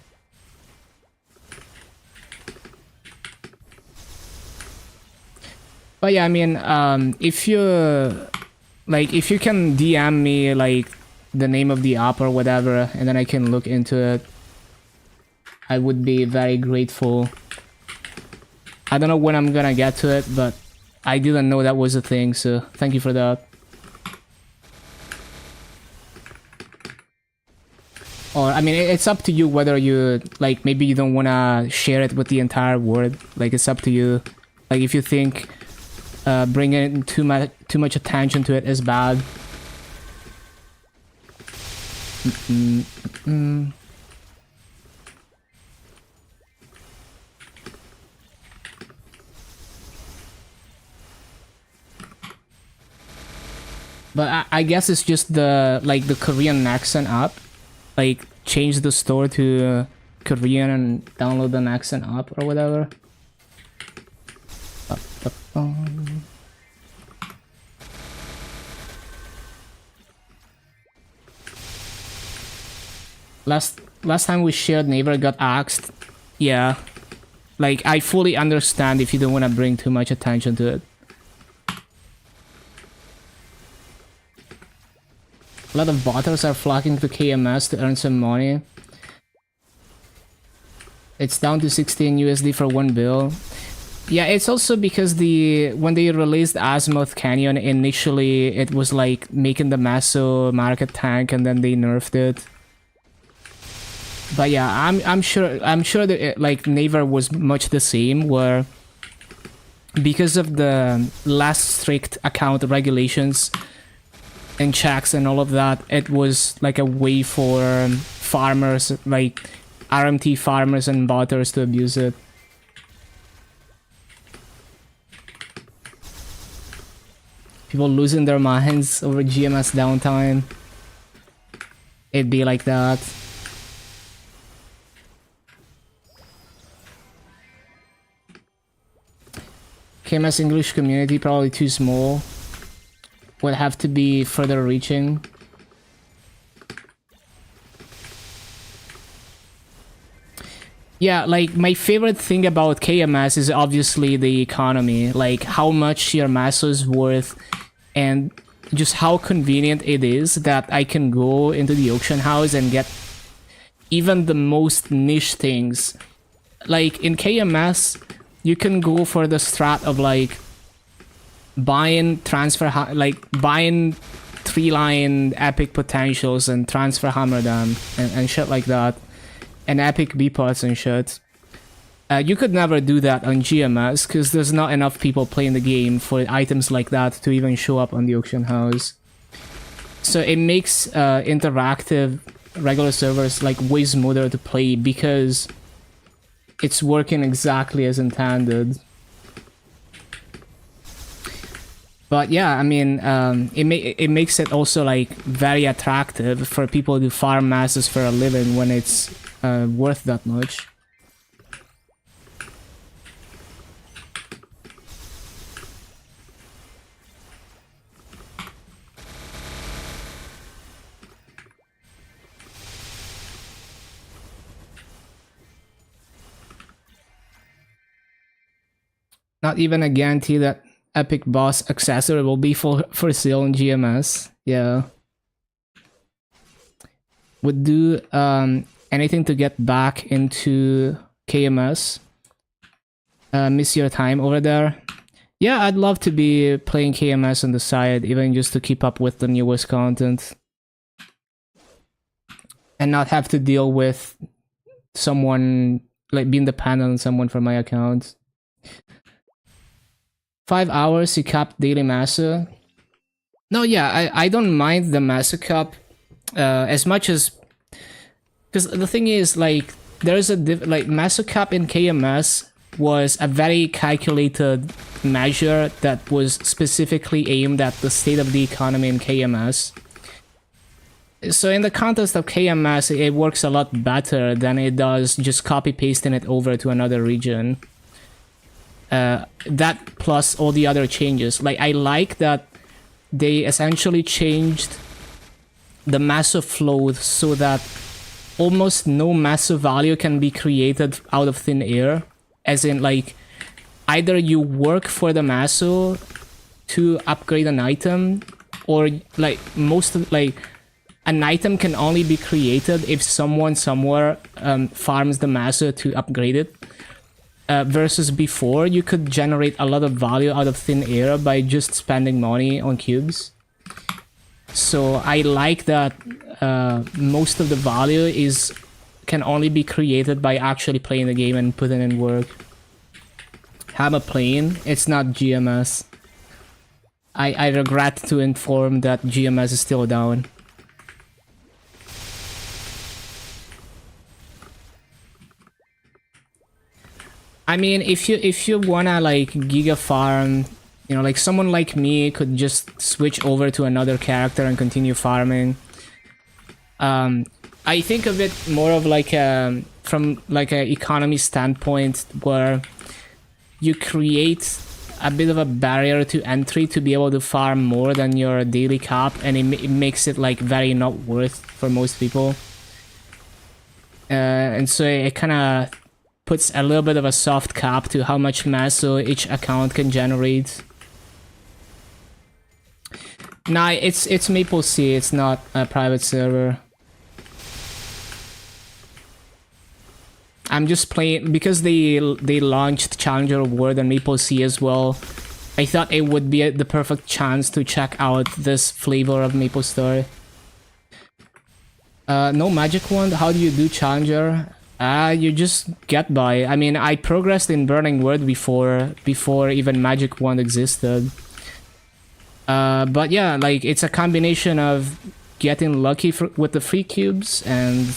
But yeah, I mean, if you can DM me like the name of the app or whatever, and then I can look into it, I would be very grateful. I don't know when I'm gonna get to it, but I didn't know that was a thing, so thank you for that. Or, I mean, it's up to you whether you, like, maybe you don't want to share it with the entire world. Like, it's up to you. Like, if you think bringing too much attention to it is bad. But I guess it's just the Korean accent app. Like, change the store to Korean and download an accent app or whatever. Last time we shared, neighbor got axed. Yeah. Like, I fully understand if you don't want to bring too much attention to it. A lot of botters are flocking to KMS to earn some money. It's down to 16 USD for 1 bill. Yeah, it's also because when they released Azimuth Canyon, initially it was like making the Maso market tank, and then they nerfed it. But yeah, I'm sure that like Naver was much the same, where because of the less strict account regulations and checks and all of that, it was like a way for farmers, like RMT farmers and botters, to abuse it. People losing their minds over GMS downtime. It'd be like that. KMS English community probably too small. Would have to be further reaching. Yeah, like my favorite thing about KMS is obviously the economy, like how much your Maso is worth, and just how convenient it is that I can go into the auction house and get even the most niche things. Like in KMS, you can go for the strat of like buying buying 3-line epic potentials and transfer hammer them and shit like that, and epic B-pots and shit. You could never do that on GMS because there's not enough people playing the game for items like that to even show up on the auction house. So it makes interactive regular servers like way smoother to play because it's working exactly as intended. But yeah, I mean, it makes it also like very attractive for people to farm masses for a living when it's worth that much. Not even a guarantee that Epic Boss accessory will be for sale in GMS. Yeah. Would do anything to get back into KMS. Miss your time over there. Yeah, I'd love to be playing KMS on the side, even just to keep up with the newest content. And not have to deal with someone, like being dependent on someone for my account. 5 hours to cap daily Maso. No, yeah, I don't mind the Maso cap as much as, because the thing is, like, there's a like Maso cap in KMS was a very calculated measure that was specifically aimed at the state of the economy in KMS. So in the context of KMS, it works a lot better than it does just copy pasting it over to another region. That plus all the other changes. Like, I like that they essentially changed the Maso flow so that almost no Maso value can be created out of thin air. As in, like, either you work for the Maso to upgrade an item, or like most of, like, an item can only be created if someone somewhere farms the Maso to upgrade it. Versus before, you could generate a lot of value out of thin air by just spending money on cubes. So I like that most of the value can only be created by actually playing the game and putting in work. I'm a plane, it's not GMS. I regret to inform that GMS is still down. I mean, if you wanna like giga farm, you know, like someone like me could just switch over to another character and continue farming. I think of it more of like from like a economy standpoint, where you create a bit of a barrier to entry to be able to farm more than your daily cap, and it makes it like very not worth for most people. And so it kind of puts a little bit of a soft cap to how much Maso each account can generate. Nah, it's MapleStory, it's not a private server. I'm just playing because they launched Challenger World and MapleStory as well. I thought it would be the perfect chance to check out this flavor of MapleStory. No magic wand. How do you do Challenger? You just get by. I mean, I progressed in Burning Word before even magic wand existed. But yeah, like it's a combination of getting lucky with the free cubes, and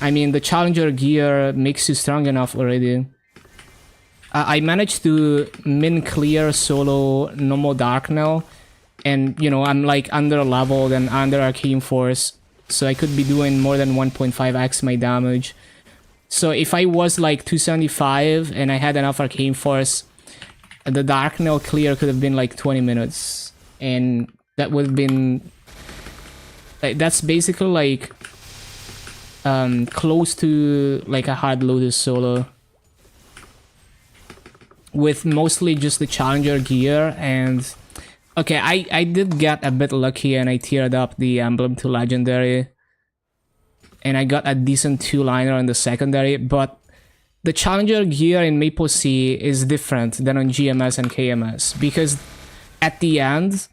I mean the Challenger gear makes you strong enough already. I managed to min clear solo normal dark now, and you know I'm like under leveled and under Arcane Force, so I could be doing more than 1.5x my damage. So if I was like 275 and I had enough Arcane Force, the Dark Nail clear could have been like 20 minutes. And that would have been... that's basically like... close to like a Hard Lotus solo. With mostly just the Challenger gear and... Okay, I did get a bit lucky and I tiered up the Emblem to Legendary. And I got a decent 2-liner on the secondary, but the Challenger gear in MapleStory is different than on GMS and KMS, because at the end,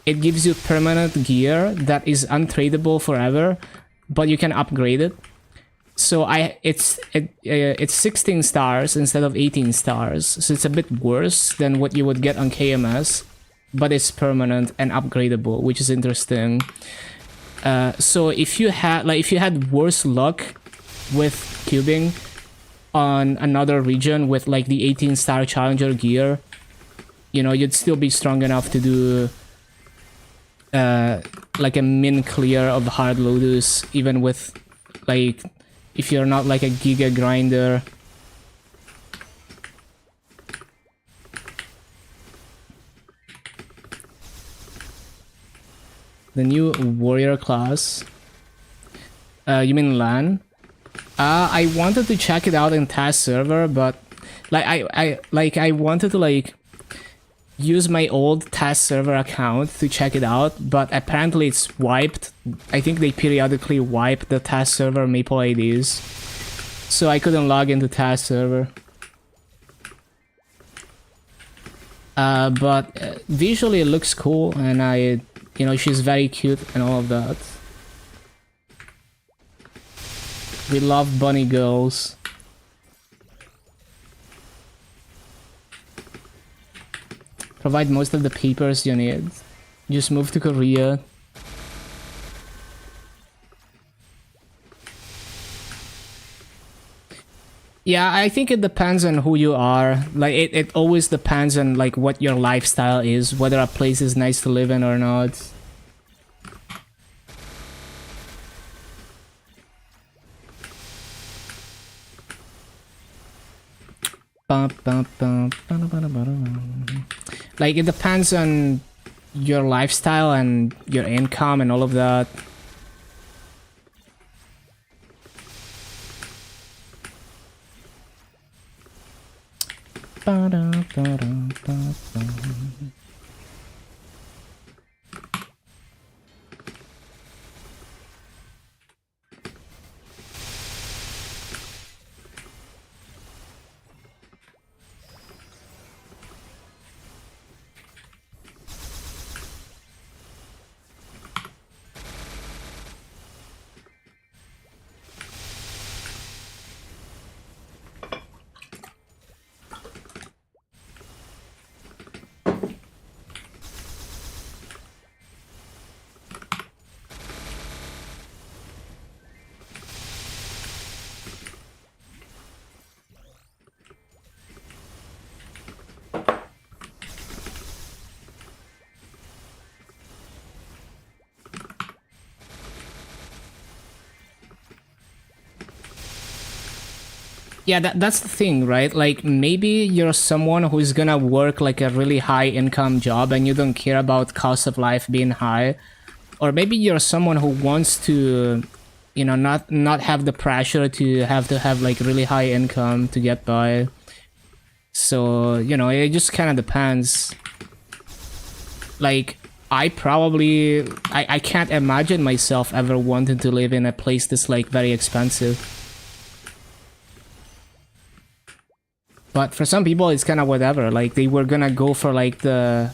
it gives you permanent gear that is untradeable forever, but you can upgrade it. So it's 16 stars instead of 18 stars, so it's a bit worse than what you would get on KMS, but it's permanent and upgradable, which is interesting. So if you had worse luck with cubing on another region with like the 18-star Challenger gear, you know, you'd still be strong enough to do like a min clear of Hard Lotus, even with like if you're not like a giga grinder. The new warrior class. You mean LAN? I wanted to check it out in test server, but like I wanted to like use my old test server account to check it out, but apparently it's wiped. I think they periodically wipe the test server Maple IDs, so I couldn't log into test server. But visually it looks cool, and you know, she's very cute and all of that. We love bunny girls. Provide most of the papers you need. Just move to Korea. Yeah, I think it depends on who you are. Like, it always depends on like what your lifestyle is, whether a place is nice to live in or not. Like, it depends on your lifestyle and your income and all of that. Yeah, that's the thing, right? Like, maybe you're someone who's gonna work like a really high income job and you don't care about cost of life being high. Or maybe you're someone who wants to, you know, not have the pressure to have like really high income to get by. So, you know, it just kind of depends. Like, I can't imagine myself ever wanting to live in a place that's like very expensive. But for some people, it's kind of whatever. Like, they were gonna go for like the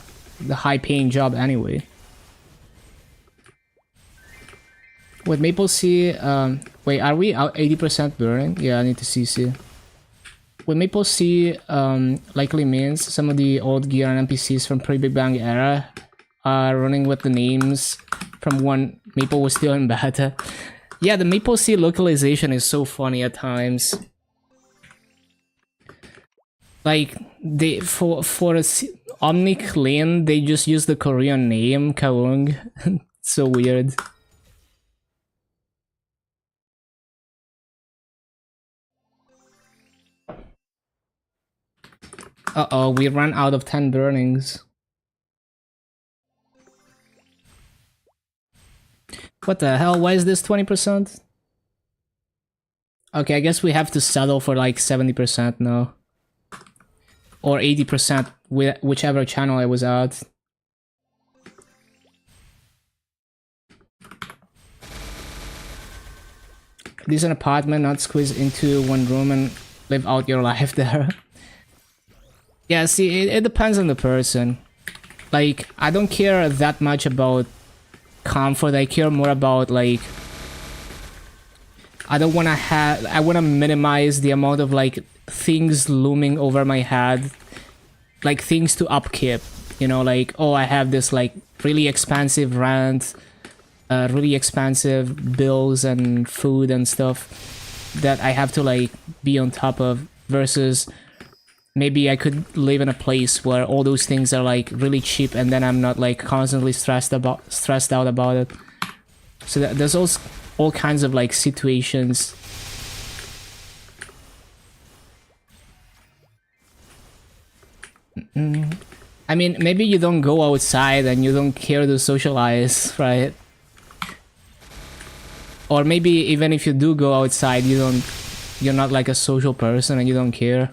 high-paying job anyway. With MapleSea, wait, are we out 80% burning? Yeah, I need to see. With MapleSea, likely means some of the old gear and NPCs from pre-Big Bang era are running with the names from when Maple was still in beta. Yeah, the MapleSea localization is so funny at times. Like, they for Omnic Lane, they just use the Korean name Kaung. So weird. Uh-oh, we ran out of 10 burnings. What the hell? Why is this 20%? Okay, I guess we have to settle for like 70% now. Or 80%, whichever channel I was at. This is an apartment, not squeeze into one room and live out your life there. Yeah, see, it depends on the person. Like, I don't care that much about comfort. I care more about, like, I wanna minimize the amount of, like, things looming over my head. Like, things to upkeep. You know, like, oh, I have this, like, really expensive rent, really expensive bills and food and stuff that I have to, like, be on top of, versus maybe I could live in a place where all those things are like really cheap and then I'm not like constantly stressed out about it. So there's also all kinds of like situations. I mean, maybe you don't go outside and you don't care to socialize, right? Or maybe even if you do go outside, you're not like a social person and you don't care.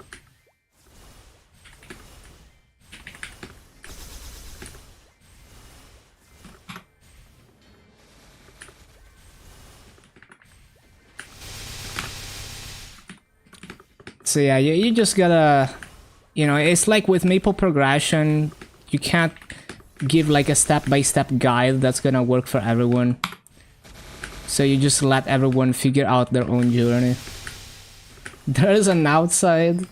So yeah, you just gotta, you know, it's like with Maple progression, you can't give like a step-by-step guide that's gonna work for everyone. So you just let everyone figure out their own journey. There is an outside.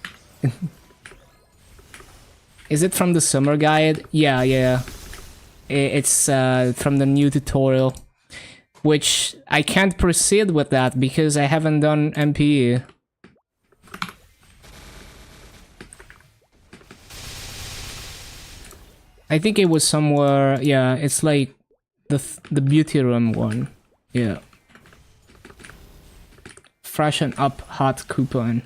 Is it from the summer guide? Yeah. It's from the new tutorial. Which I can't proceed with that because I haven't done MPE. I think it was somewhere, yeah, it's like the beauty room one. Yeah. Freshen up hot coupon.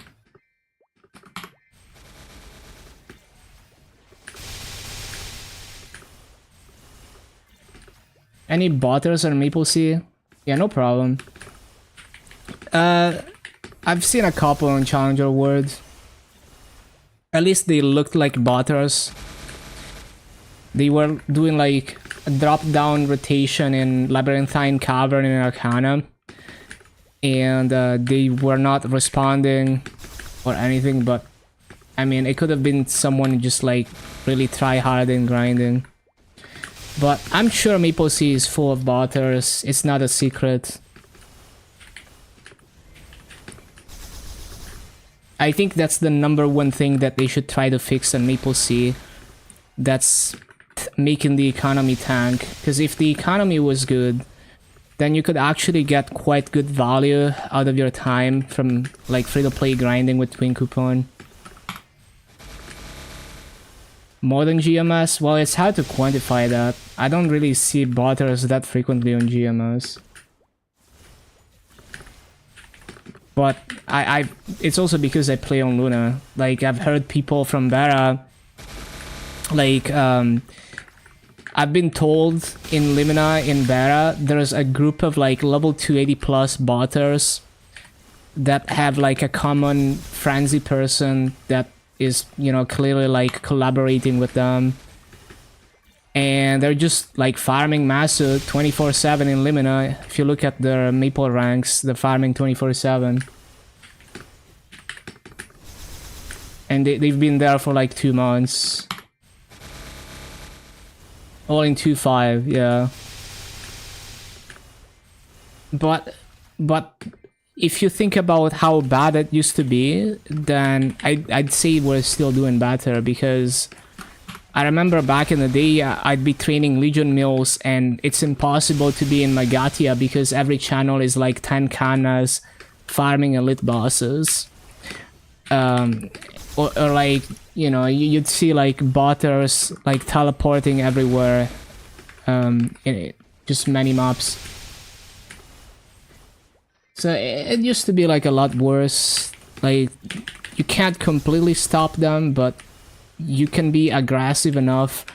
Any botters on MapleSea? Yeah, no problem. I've seen a couple on Challenger Worlds. At least they looked like botters. They were doing like a drop-down rotation in Labyrinthine Cavern in Arcana. And they were not responding or anything, but I mean, it could have been someone just like really try hard and grinding. But I'm sure MapleSea is full of botters. It's not a secret. I think that's the #1 thing that they should try to fix on MapleSea. That's making the economy tank. Because if the economy was good, then you could actually get quite good value out of your time from like free-to-play grinding with Twin Coupon. Modern GMS? Well, it's hard to quantify that. I don't really see botters that frequently on GMS. But it's also because I play on Luna. Like, I've heard people from Vera, like, I've been told in Limina, in Vera, there's a group of like level 280 plus botters that have like a common frenzy person that is, you know, clearly like collaborating with them. And they're just like farming Masu 24/7 in Limina. If you look at their Maple ranks, they're farming 24/7. And they've been there for like 2 months. All in 2.5, yeah. But if you think about how bad it used to be, then I'd say we're still doing better, because I remember back in the day, I'd be training Legion Mills and it's impossible to be in Magatia because every channel is like 10 Kanas farming elite bosses. Or like, you know, you'd see like botters like teleporting everywhere, in just many maps. So it used to be like a lot worse. Like, you can't completely stop them, but you can be aggressive enough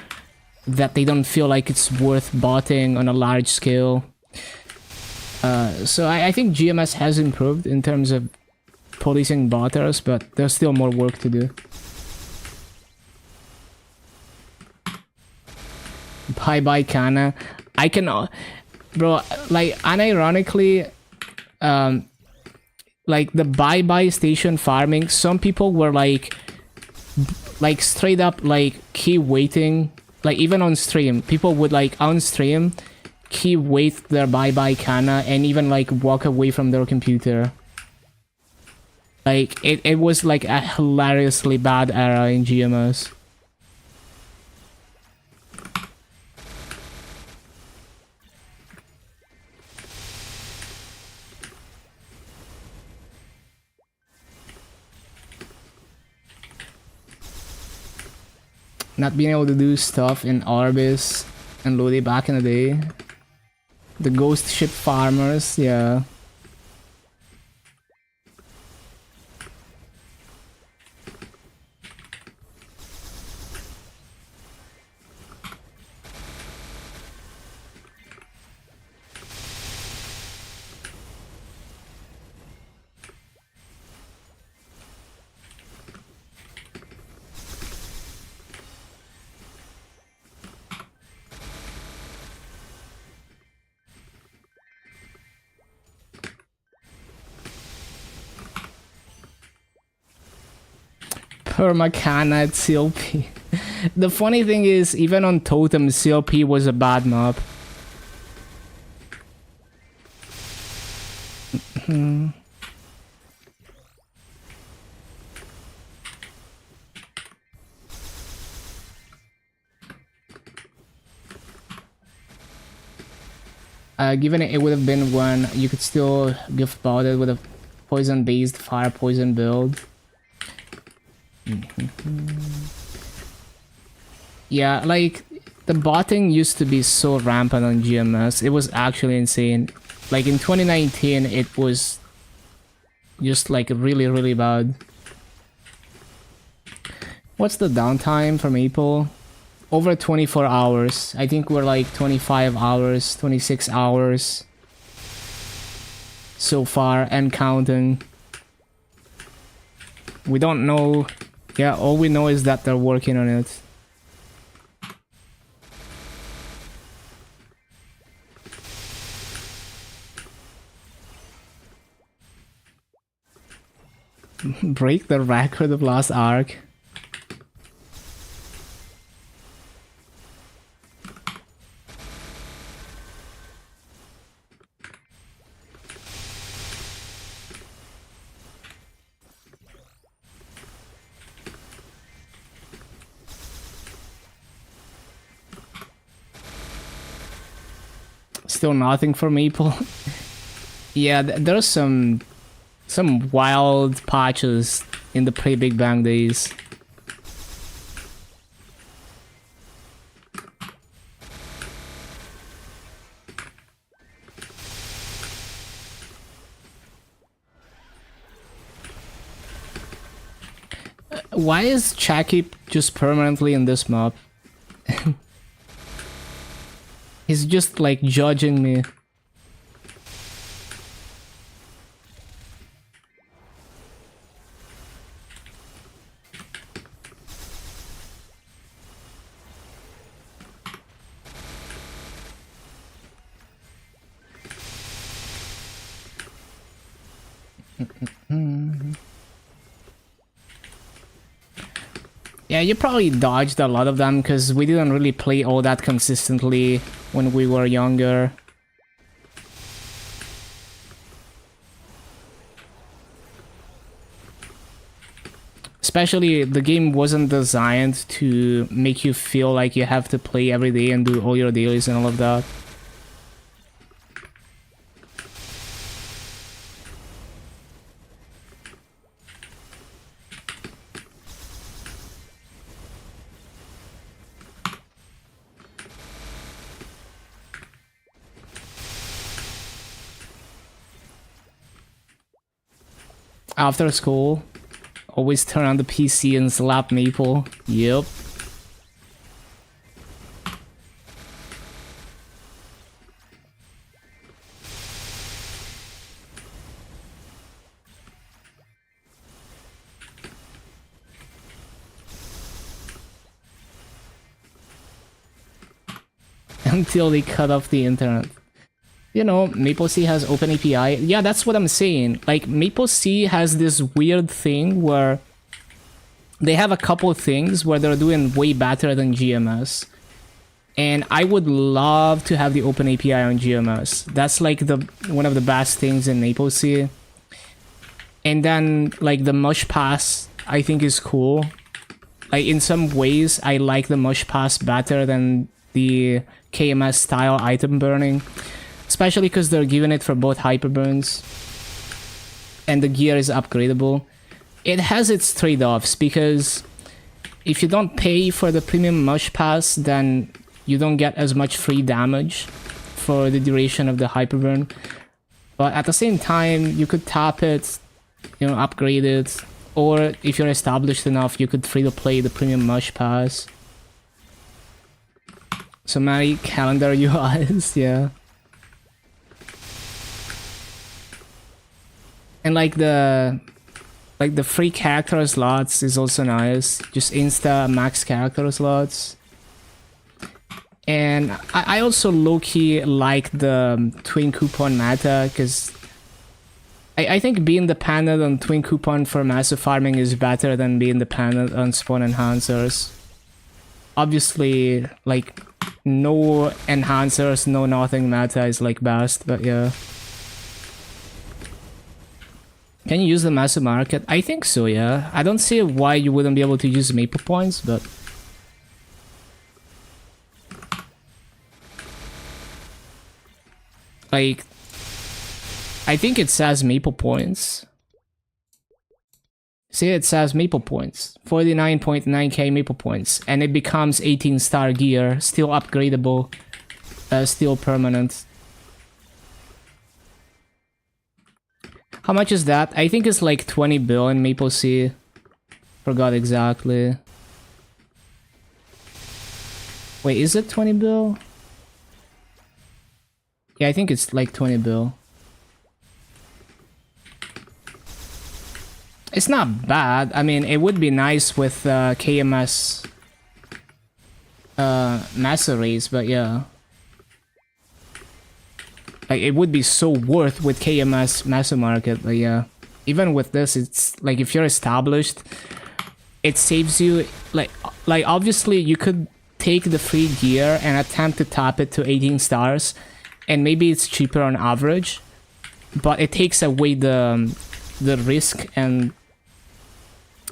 that they don't feel like it's worth botting on a large scale. So I think GMS has improved in terms of policing botters, but there's still more work to do. Bye bye Kana. I can, bro, like, unironically, like the bye bye station farming, some people were like straight up like keep waiting, like even on stream, people would like on stream keep wait their bye bye Kana and even like walk away from their computer. Like, it was like a hilariously bad era in GMS. Not being able to do stuff in Orbis and Lodi back in the day. The ghost ship farmers, yeah. Permacana at CLP. The funny thing is, even on Totem, CLP was a bad map. Given it would have been one, you could still gift bought it with a poison-based fire poison build. Yeah, like, the botting used to be so rampant on GMS. It was actually insane. Like, in 2019, it was just like really, really bad. What's the downtime for Maple? Over 24 hours. I think we're like 25 hours, 26 hours so far and counting. We don't know. Yeah, all we know is that they're working on it. Break the record of last arc. Still nothing for Maple. Yeah, there's some wild patches in the pre-Big Bang days. Why is Chucky just permanently in this map? He's just like judging me. Yeah, you probably dodged a lot of them because we didn't really play all that consistently when we were younger. Especially, the game wasn't designed to make you feel like you have to play every day and do all your dailies and all of that. After school, always turn on the PC and slap Maple. Yep. Until they cut off the internet. You know, MapleStory has open API. Yeah, that's what I'm saying. Like, MapleStory has this weird thing where they have a couple of things where they're doing way better than GMS. And I would love to have the open API on GMS. That's like one of the best things in MapleStory. And then, like, the Mush Pass, I think is cool. Like, in some ways, I like the Mush Pass better than the KMS style item burning. Especially because they're giving it for both hyperburns. And the gear is upgradable. It has its trade-offs because if you don't pay for the premium Mush Pass, then you don't get as much free damage for the duration of the hyperburn. But at the same time, you could tap it, you know, upgrade it. Or if you're established enough, you could free to play the premium Mush Pass. So many calendar UIs, yeah. And like the free character slots is also nice. Just insta max character slots. And I also low-key like the twin coupon meta because I think being dependent on twin coupon for massive farming is better than being dependent on spawn enhancers. Obviously, like, no enhancers, no nothing meta is like best, but yeah. Can you use the massive market? I think so, yeah. I don't see why you wouldn't be able to use Maple points, but... like... I think it says Maple points. See, it says Maple points. 49.9k Maple points. And it becomes 18-star gear. Still upgradable. Still permanent. How much is that? I think it's like 20 bill in MapleStory. Forgot exactly. Wait, is it 20 bill? Yeah, I think it's like 20 bill. It's not bad. I mean, it would be nice with KMS Master Race, but yeah. Like, it would be so worth with KMS Master Market, but yeah. Even with this, it's like if you're established, it saves you, like obviously you could take the free gear and attempt to top it to 18 stars, and maybe it's cheaper on average, but it takes away the risk and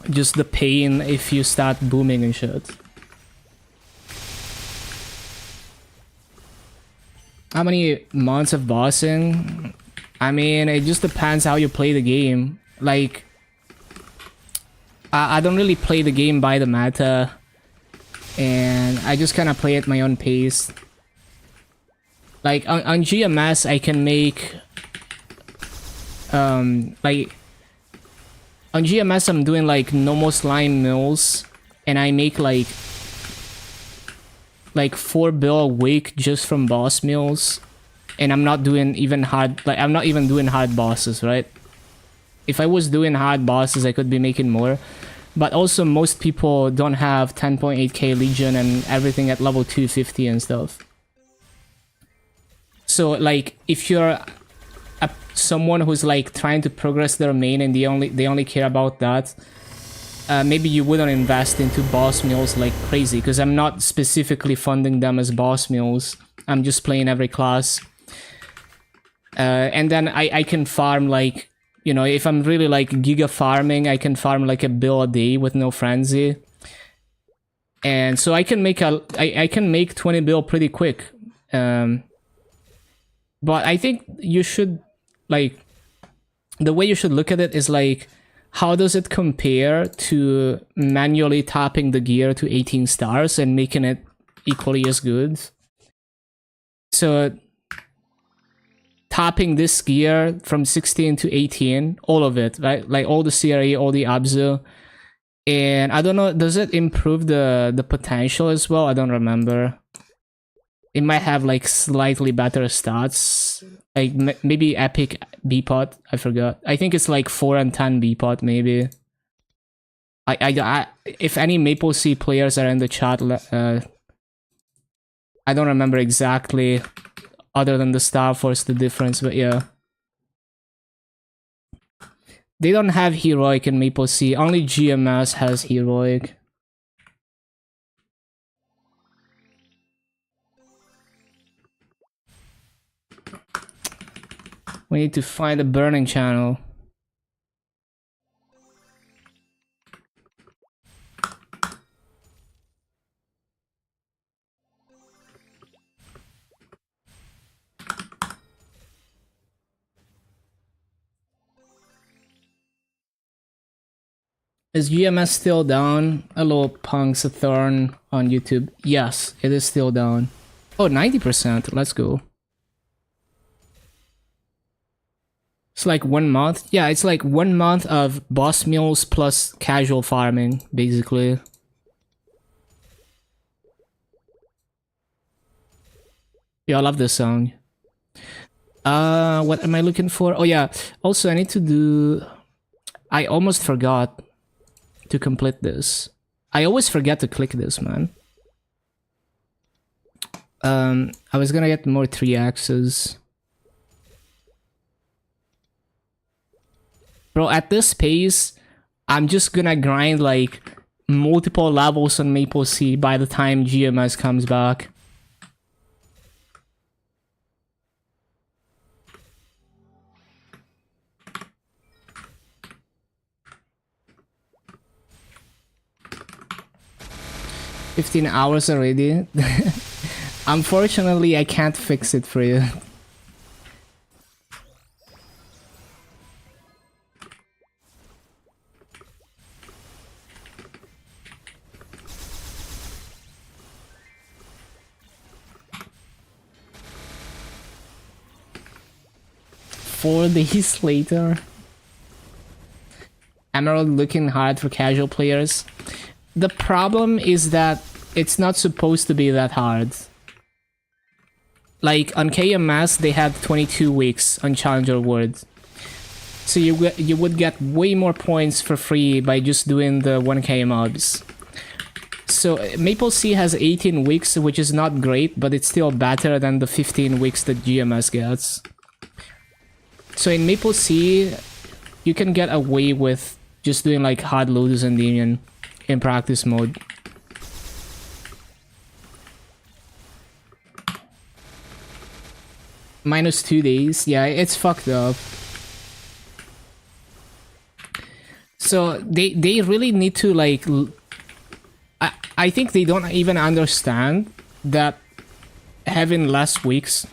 just the pain if you start booming and shit. How many months of bossing? I mean, it just depends how you play the game. Like, I don't really play the game by the meta, and I just kind of play at my own pace. Like, on GMS, I can make, like, On GMS, I'm doing like normal slime mills, and I make like 4 bill a week just from boss mills, and I'm not doing even hard. Like I'm not even doing hard bosses, right? If I was doing hard bosses, I could be making more. But also, most people don't have 10.8k Legion and everything at level 250 and stuff. So, like, if you're someone who's like trying to progress their main and they only care about that, maybe you wouldn't invest into boss mills like crazy. Because I'm not specifically funding them as boss mills. I'm just playing every class, and then I can farm like. You know, if I'm really like giga farming, I can farm like a bill a day with no frenzy. And so I can make I can make 20 bill pretty quick. But I think you should, like, the way you should look at it is like, how does it compare to manually tapping the gear to 18 stars and making it equally as good? So tapping this gear from 16 to 18, all of it, right? Like all the CRE, all the Abzu. And I don't know, does it improve the potential as well? I don't remember. It might have like slightly better stats. Like maybe epic B-pot, I forgot. I think it's like 4 and 10 B-pot maybe. I if any MapleStory players are in the chat, I don't remember exactly. Other than the Star Force, the difference, but yeah. They don't have Heroic in MapleStory, only GMS has Heroic. We need to find a burning channel. Is GMS still down? Hello, Punks a Thorn on YouTube. Yes, it is still down. Oh, 90%. Let's go. It's like 1 month. Yeah, it's like 1 month of boss mills plus casual farming, basically. Yeah, I love this song. What am I looking for? Oh yeah, also I need to do... I almost forgot to complete this. I always forget to click this, man. I was gonna get more 3x's. Bro, at this pace, I'm just gonna grind like multiple levels on MapleStory by the time GMS comes back. $15 hours already. Unfortunately, I can't fix it for you. Four days later. Emerald looking hard for casual players. The problem is that it's not supposed to be that hard. Like on KMS, they had 22 weeks on Challenger World. So you would get way more points for free by just doing the 1k mobs. So MapleStory has 18 weeks, which is not great, but it's still better than the 15 weeks that GMS gets. So in MapleStory, you can get away with just doing like hard loaders and Demon in practice mode. Minus 2 days, yeah, it's fucked up. So they really need to like... I think they don't even understand that having less weeks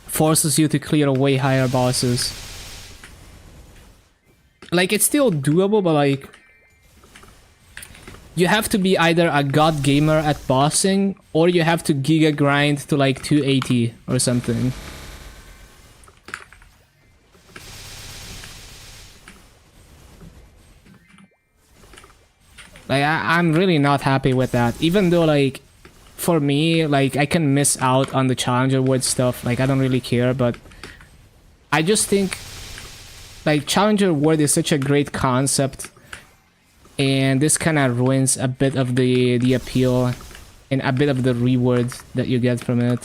forces you to clear way higher bosses. Like, it's still doable, but like... You have to be either a god gamer at bossing, or you have to giga grind to like 280 or something. Like, I'm really not happy with that. Even though, like, for me, like, I can miss out on the Challenger Word stuff. Like, I don't really care, but I just think, like, Challenger Word is such a great concept, and this kind of ruins a bit of the appeal and a bit of the reward that you get from it.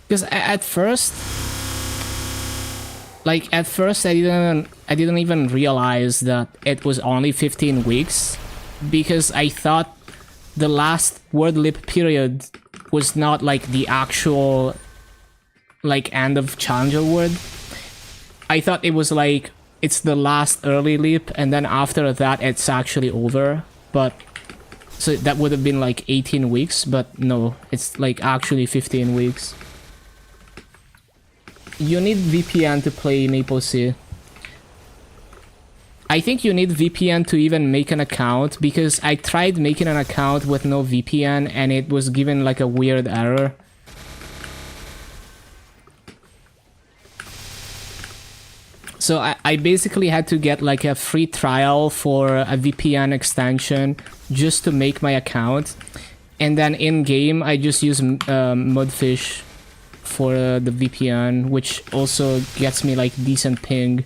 Because at first, I didn't even realize that it was only 15 weeks, because I thought the last word leap period was not like the actual like end of Challenger Word. I thought it was like it's the last early leap, and then after that it's actually over. But so that would have been like 18 weeks, but no, it's like actually 15 weeks. You need VPN to play MapleStory. I think you need VPN to even make an account, because I tried making an account with no VPN and it was given like a weird error. So I basically had to get like a free trial for a VPN extension just to make my account. And then in game I just use Mudfish for the VPN, which also gets me like decent ping.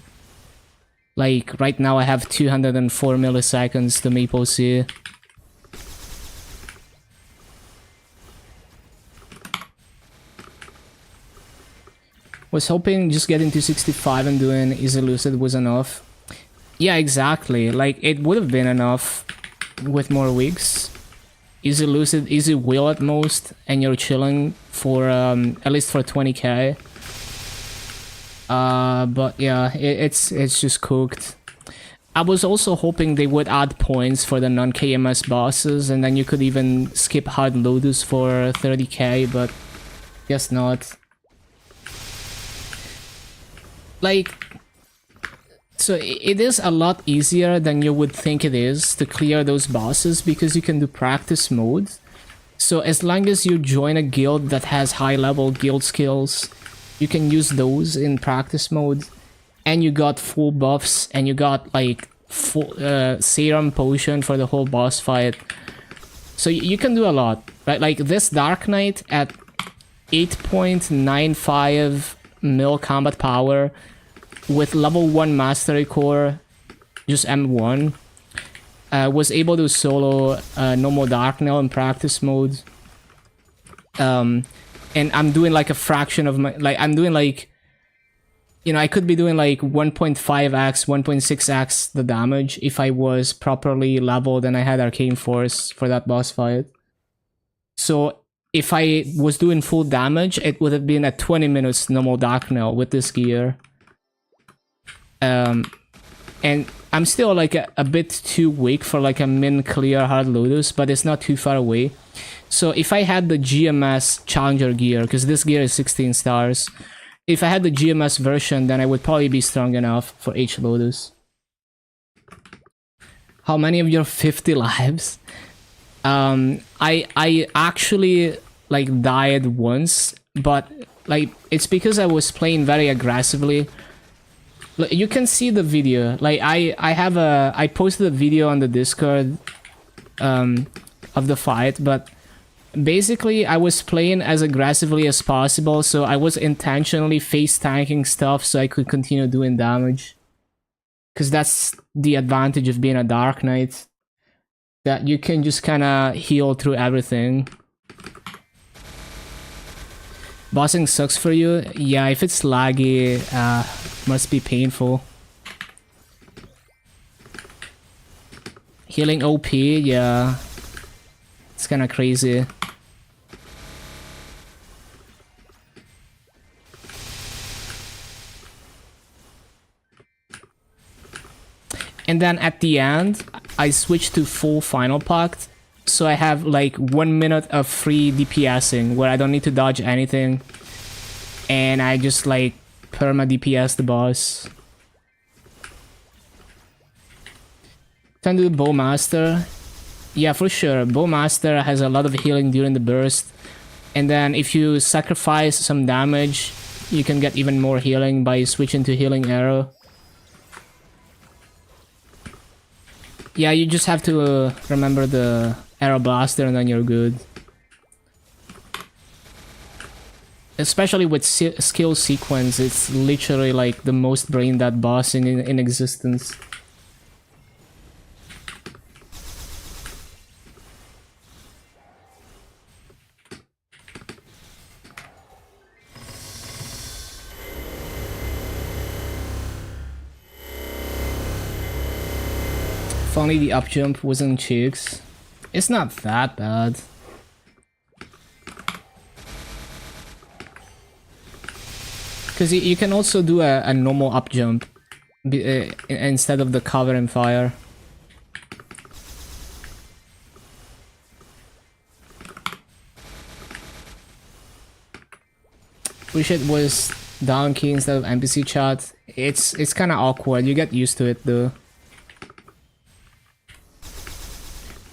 Like right now I have 204 milliseconds to MapleStory. Was hoping just getting to 65 and doing Easy Lucid was enough. Yeah, exactly. Like it would have been enough with more weeks. Easy Lucid, Easy Will at most, and you're chilling for at least for 20k. But yeah, it's just cooked. I was also hoping they would add points for the non-KMS bosses, and then you could even skip Hard Lotus for 30k, but guess not. Like, so it is a lot easier than you would think it is to clear those bosses, because you can do practice mode. So as long as you join a guild that has high level guild skills, you can use those in practice mode, and you got full buffs, and you got like full serum potion for the whole boss fight. So you can do a lot, right? Like this Dark Knight at 8.95 mil combat power with level 1 mastery core, just M1, was able to solo No More Dark now in practice mode. And I'm doing like a fraction of my, like I'm doing like, you know, I could be doing like 1.5x, 1.6x the damage if I was properly leveled and I had Arcane Force for that boss fight. So if I was doing full damage, it would have been at 20 minutes normal Dark Knell with this gear. And I'm still like a bit too weak for like a min clear Hard Lotus, but it's not too far away. So if I had the GMS Challenger gear, because this gear is 16 stars, if I had the GMS version, then I would probably be strong enough for H Lotus. How many of your 50 lives? I actually like died once, but like it's because I was playing very aggressively. You can see the video. Like I posted a video on the Discord of the fight, but basically I was playing as aggressively as possible, so I was intentionally face tanking stuff so I could continue doing damage. Because that's the advantage of being a Dark Knight, that you can just kind of heal through everything. Bossing sucks for you? Yeah, if it's laggy, must be painful. Healing OP, yeah. It's kind of crazy. And then at the end, I switched to full Final Pact. So I have like 1 minute of free DPSing where I don't need to dodge anything. And I just like perma DPS the boss. Can do Bowmaster. Yeah, for sure. Bowmaster has a lot of healing during the burst. And then if you sacrifice some damage, you can get even more healing by switching to Healing Arrow. Yeah, you just have to remember the Arrow Blaster and then you're good. Especially with skill sequence, it's literally like the most brain dead boss in existence. If only the up jump wasn't cheeks. It's not that bad. Because you can also do a normal up jump instead of the cover and fire. Wish it was donkey instead of NPC chat. It's kind of awkward. You get used to it though.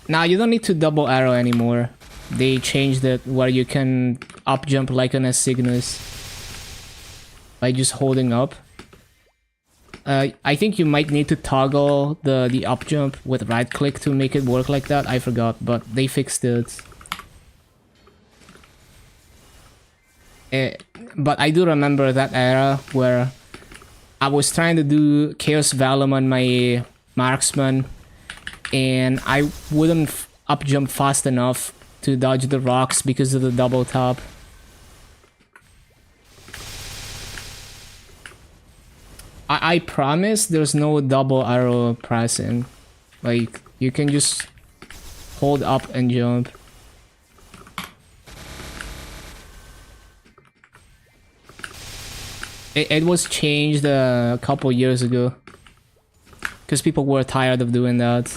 Now you don't need to double arrow anymore. They changed it where you can up jump like on a Cygnus by just holding up. I think you might need to toggle the up jump with right click to make it work like that. I forgot, but they fixed it. But I do remember that era where I was trying to do Chaos Vellum on my marksman and I wouldn't up jump fast enough to dodge the rocks because of the double tap. I promise there's no double arrow pressing. Like, you can just hold up and jump. It was changed a couple years ago. Because people were tired of doing that.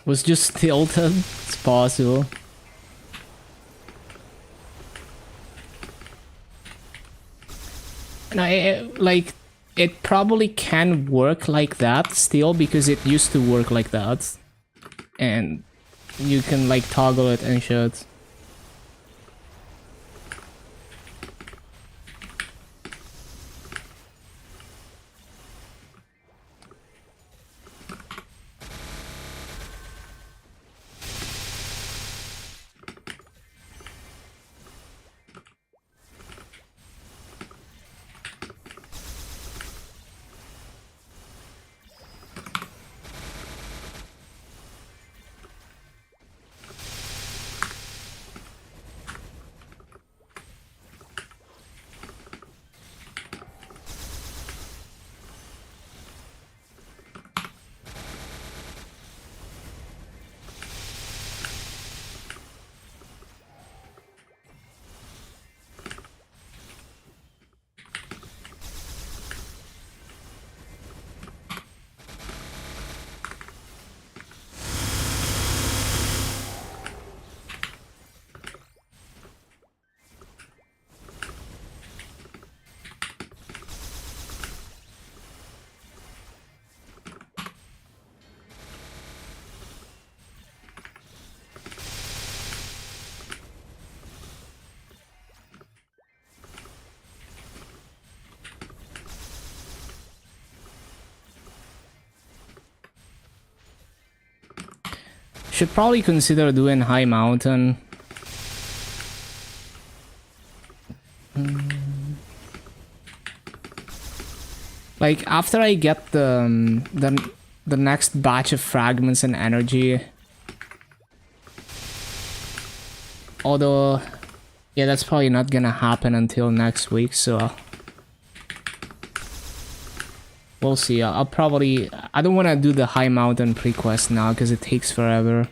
Was just tilted. It's possible. No, it probably can work like that still because it used to work like that, and you can like toggle it and shit. Should probably consider doing high mountain. Like after I get the next batch of fragments and energy. Although, yeah, that's probably not gonna happen until next week, so we'll see. I'll probably... I don't want to do the high mountain pre-quest now because it takes forever.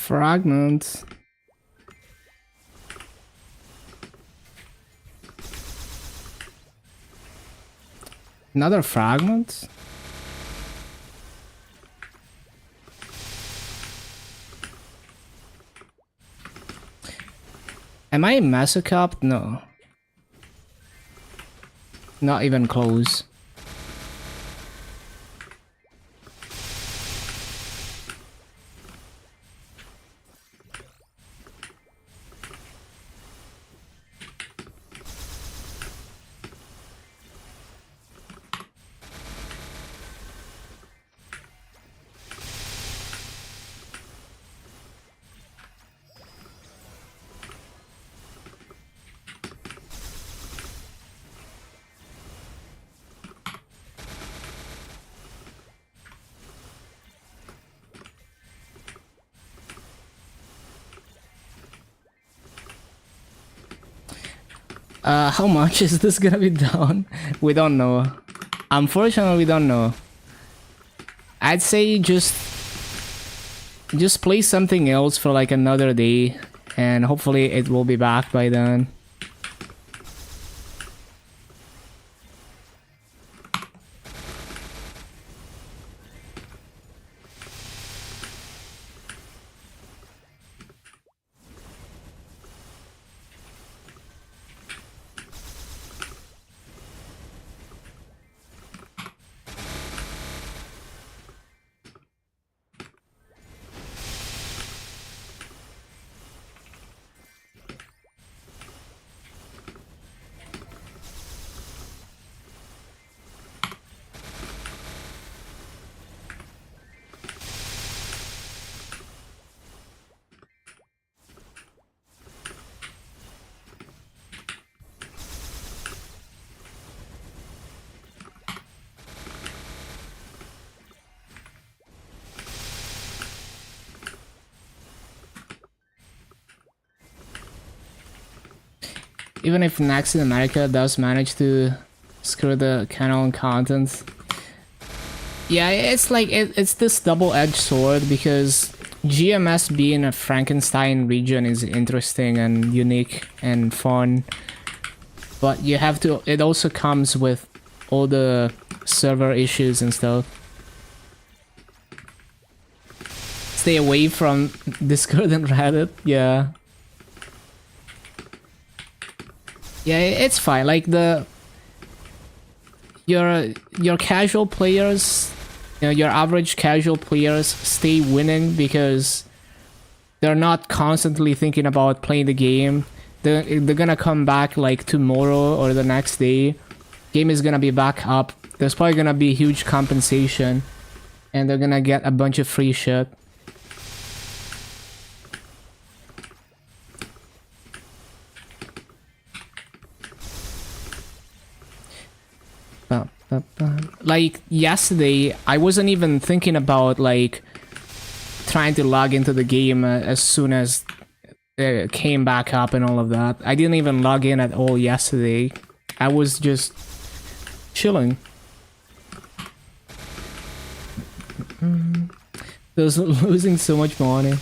Fragment. Another fragment? Am I masochopped? No. Not even close. How much is this gonna be down? We don't know. Unfortunately, we don't know. I'd say just play something else for like another day, and hopefully it will be back by then. Even if Next in America does manage to screw the canon content, yeah, it's like it's this double-edged sword, because GMS being a Frankenstein region is interesting and unique and fun, but you have to. It also comes with all the server issues and stuff. Stay away from Discord and Reddit. Yeah. Yeah, it's fine. Like your casual players, you know, your average casual players stay winning because they're not constantly thinking about playing the game. They're gonna come back like tomorrow or the next day. Game is gonna be back up. There's probably gonna be huge compensation, and they're gonna get a bunch of free shit. Like yesterday, I wasn't even thinking about like trying to log into the game as soon as it came back up and all of that. I didn't even log in at all yesterday. I was just chilling. I was losing so much money.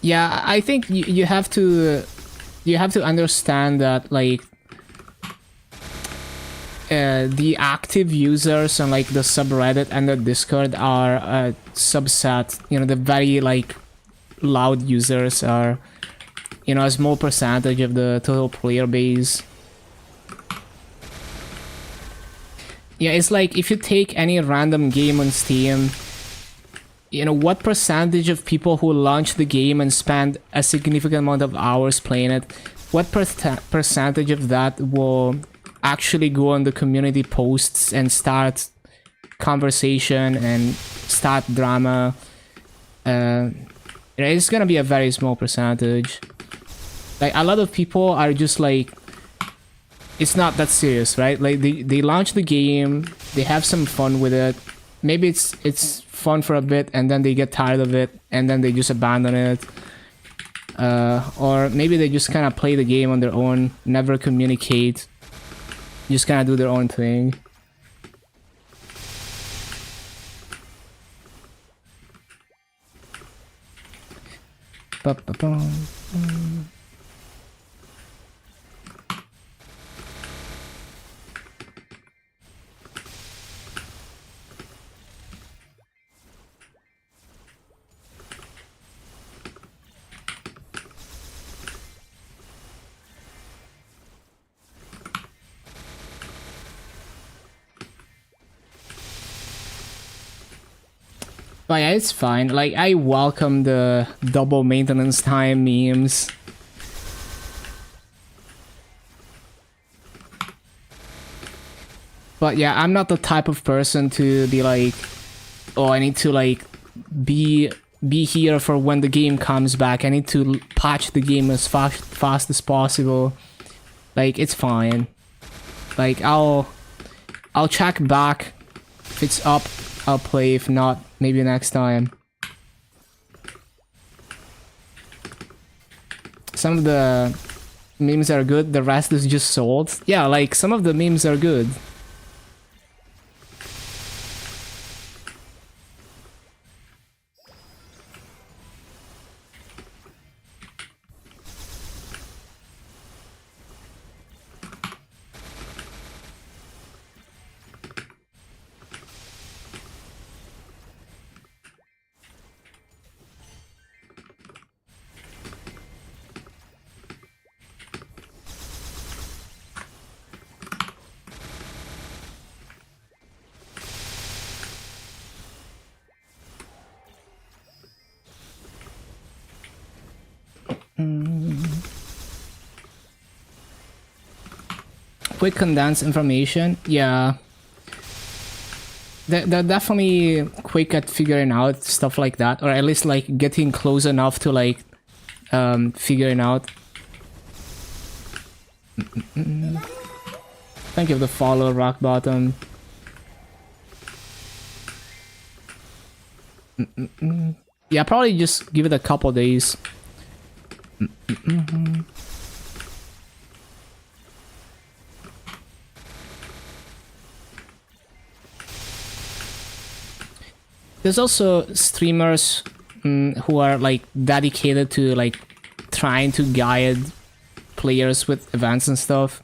Yeah, I think you have to understand that like the active users on like the subreddit and the Discord are a subset. You know, the very like loud users are, you know, a small percentage of the total player base. Yeah, it's like if you take any random game on Steam, you know, what percentage of people who launch the game and spend a significant amount of hours playing it, what percentage of that will actually go on the community posts and start conversation and stat drama, it's gonna be a very small percentage. Like, a lot of people are just like, it's not that serious, right? Like, they launch the game, they have some fun with it. Maybe it's fun for a bit, and then they get tired of it, and then they just abandon it. Or maybe they just kind of play the game on their own, never communicate, just kind of do their own thing. But yeah, it's fine. Like, I welcome the double maintenance time memes. But yeah, I'm not the type of person to be like, oh, I need to like be here for when the game comes back. I need to patch the game as fast as possible. Like, it's fine. Like, I'll check back. If it's up, I'll play. If not, maybe next time. Some of the memes are good, the rest is just sold. Yeah, like, some of the memes are good. Quick condensed information, yeah. They're definitely quick at figuring out stuff like that, or at least like getting close enough to like figuring out. Thank you for the follow, Rock Bottom. Yeah, probably just give it a couple days. There's also streamers who are like dedicated to like trying to guide players with events and stuff.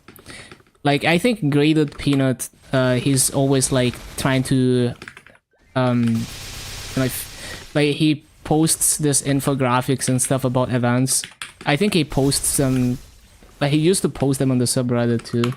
Like, I think Graded Peanut, he's always like trying to like he posts this infographics and stuff about events. I think he posts them, like he used to post them on the subreddit too.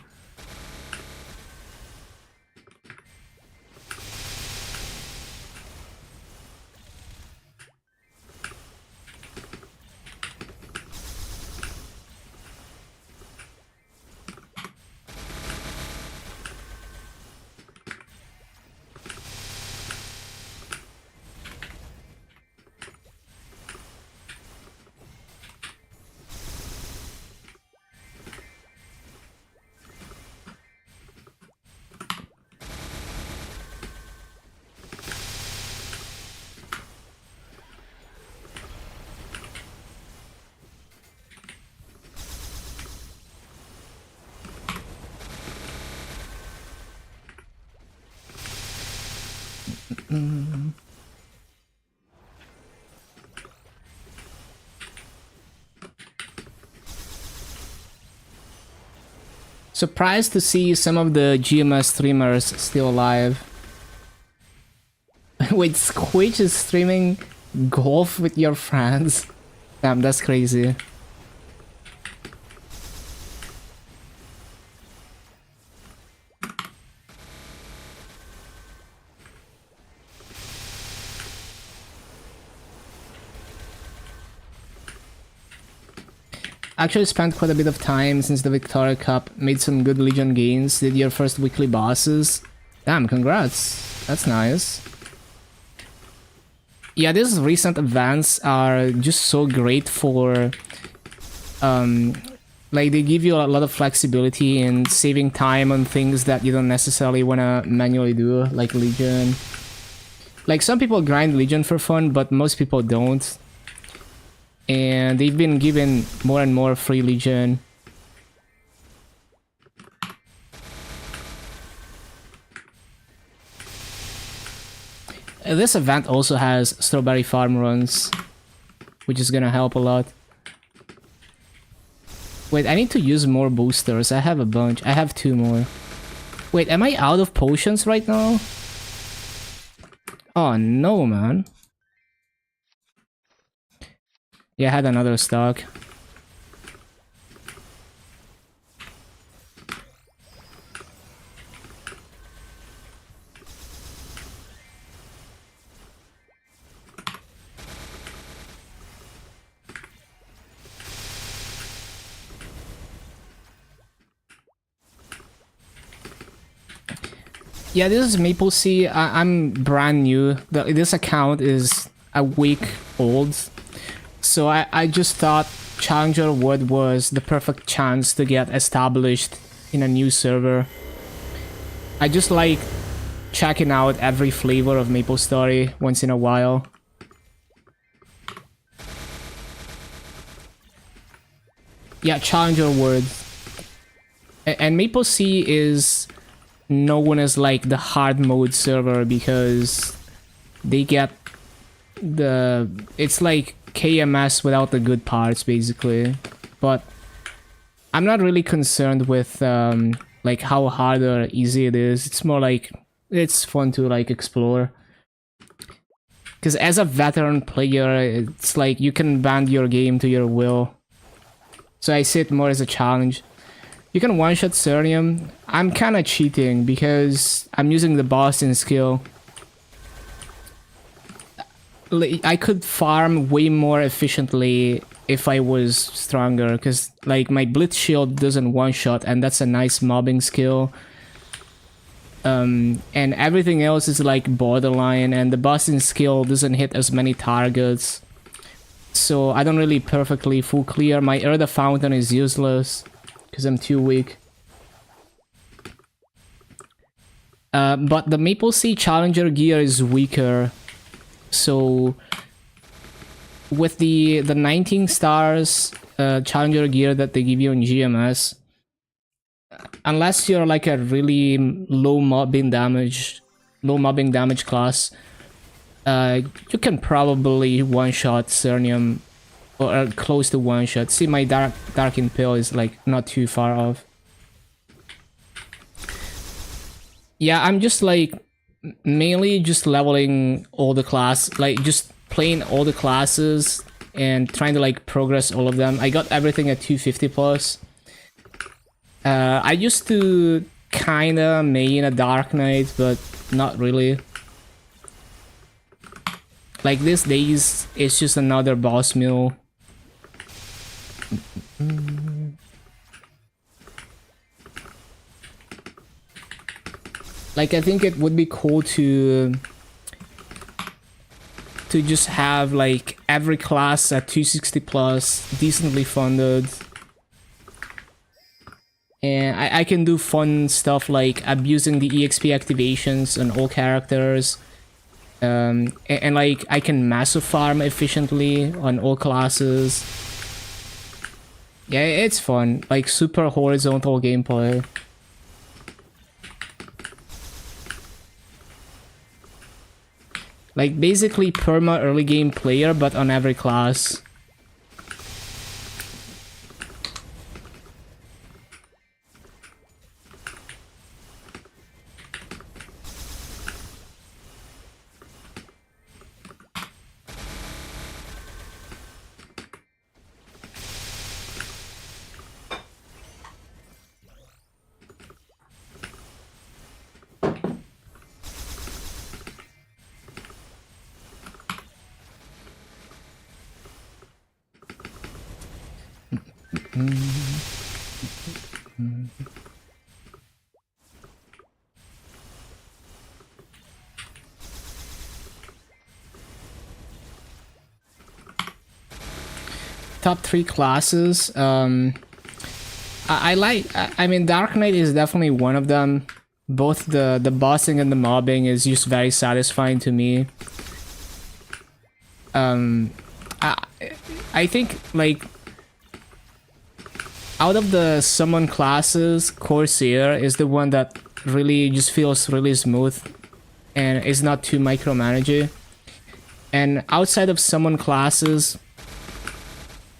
Surprised to see some of the GMS streamers still alive. Wait, Squitch is streaming golf with your friends? Damn, that's crazy. Actually spent quite a bit of time since the Victoria Cup, made some good Legion gains, did your first weekly bosses. Damn, congrats. That's nice. Yeah, these recent events are just so great for like they give you a lot of flexibility in saving time on things that you don't necessarily want to manually do, like Legion. Like some people grind Legion for fun, but most people don't. And they've been given more and more free Legion. This event also has strawberry farm runs, which is gonna help a lot. Wait, I need to use more boosters. I have a bunch. I have 2 more. Wait, am I out of potions right now? Oh no, man. Yeah, I had another stock. Yeah, this is MapleStory. I'm brand new. This account is a week old. So I just thought Challenger Wood was the perfect chance to get established in a new server. I just like checking out every flavor of MapleStory once in a while. Yeah, Challenger Wood. And MapleStory is known as like the hard mode server because they get it's like KMS without the good parts basically. But I'm not really concerned with like how hard or easy it is. It's more like it's fun to like explore. Because as a veteran player, it's like you can bend your game to your will. So I see it more as a challenge. You can one-shot Cernium. I'm kind of cheating because I'm using the Boston skill. I could farm way more efficiently if I was stronger, because like my Blitz Shield doesn't one-shot, and that's a nice mobbing skill. And everything else is like borderline, and the Boston skill doesn't hit as many targets. So I don't really perfectly full clear. My Erda Fountain is useless because I'm too weak. But the MapleStory Challenger gear is weaker. So with the 19 stars Challenger gear that they give you in GMS, unless you're like a really low mobbing damage class, you can probably one-shot Cernium, or close to one-shot. See, my Darkened Pill is like not too far off. Yeah, I'm just like mainly just leveling all the class, like just playing all the classes and trying to like progress all of them. I got everything at 250 plus. I used to kinda main a Dark Knight, but not really. Like these days, it's just another boss mill. Like I think it would be cool to just have like every class at 260 plus, decently funded. And I can do fun stuff like abusing the EXP activations on all characters. And like I can massive farm efficiently on all classes. Yeah, it's fun. Like super horizontal gameplay. Like basically perma early game player, but on every class. top 3 classes. I mean, Dark Knight is definitely one of them. Both the bossing and the mobbing is just very satisfying to me. I think, like, out of the summon classes, Corsair is the one that really just feels really smooth and is not too micromanaging. And outside of summon classes,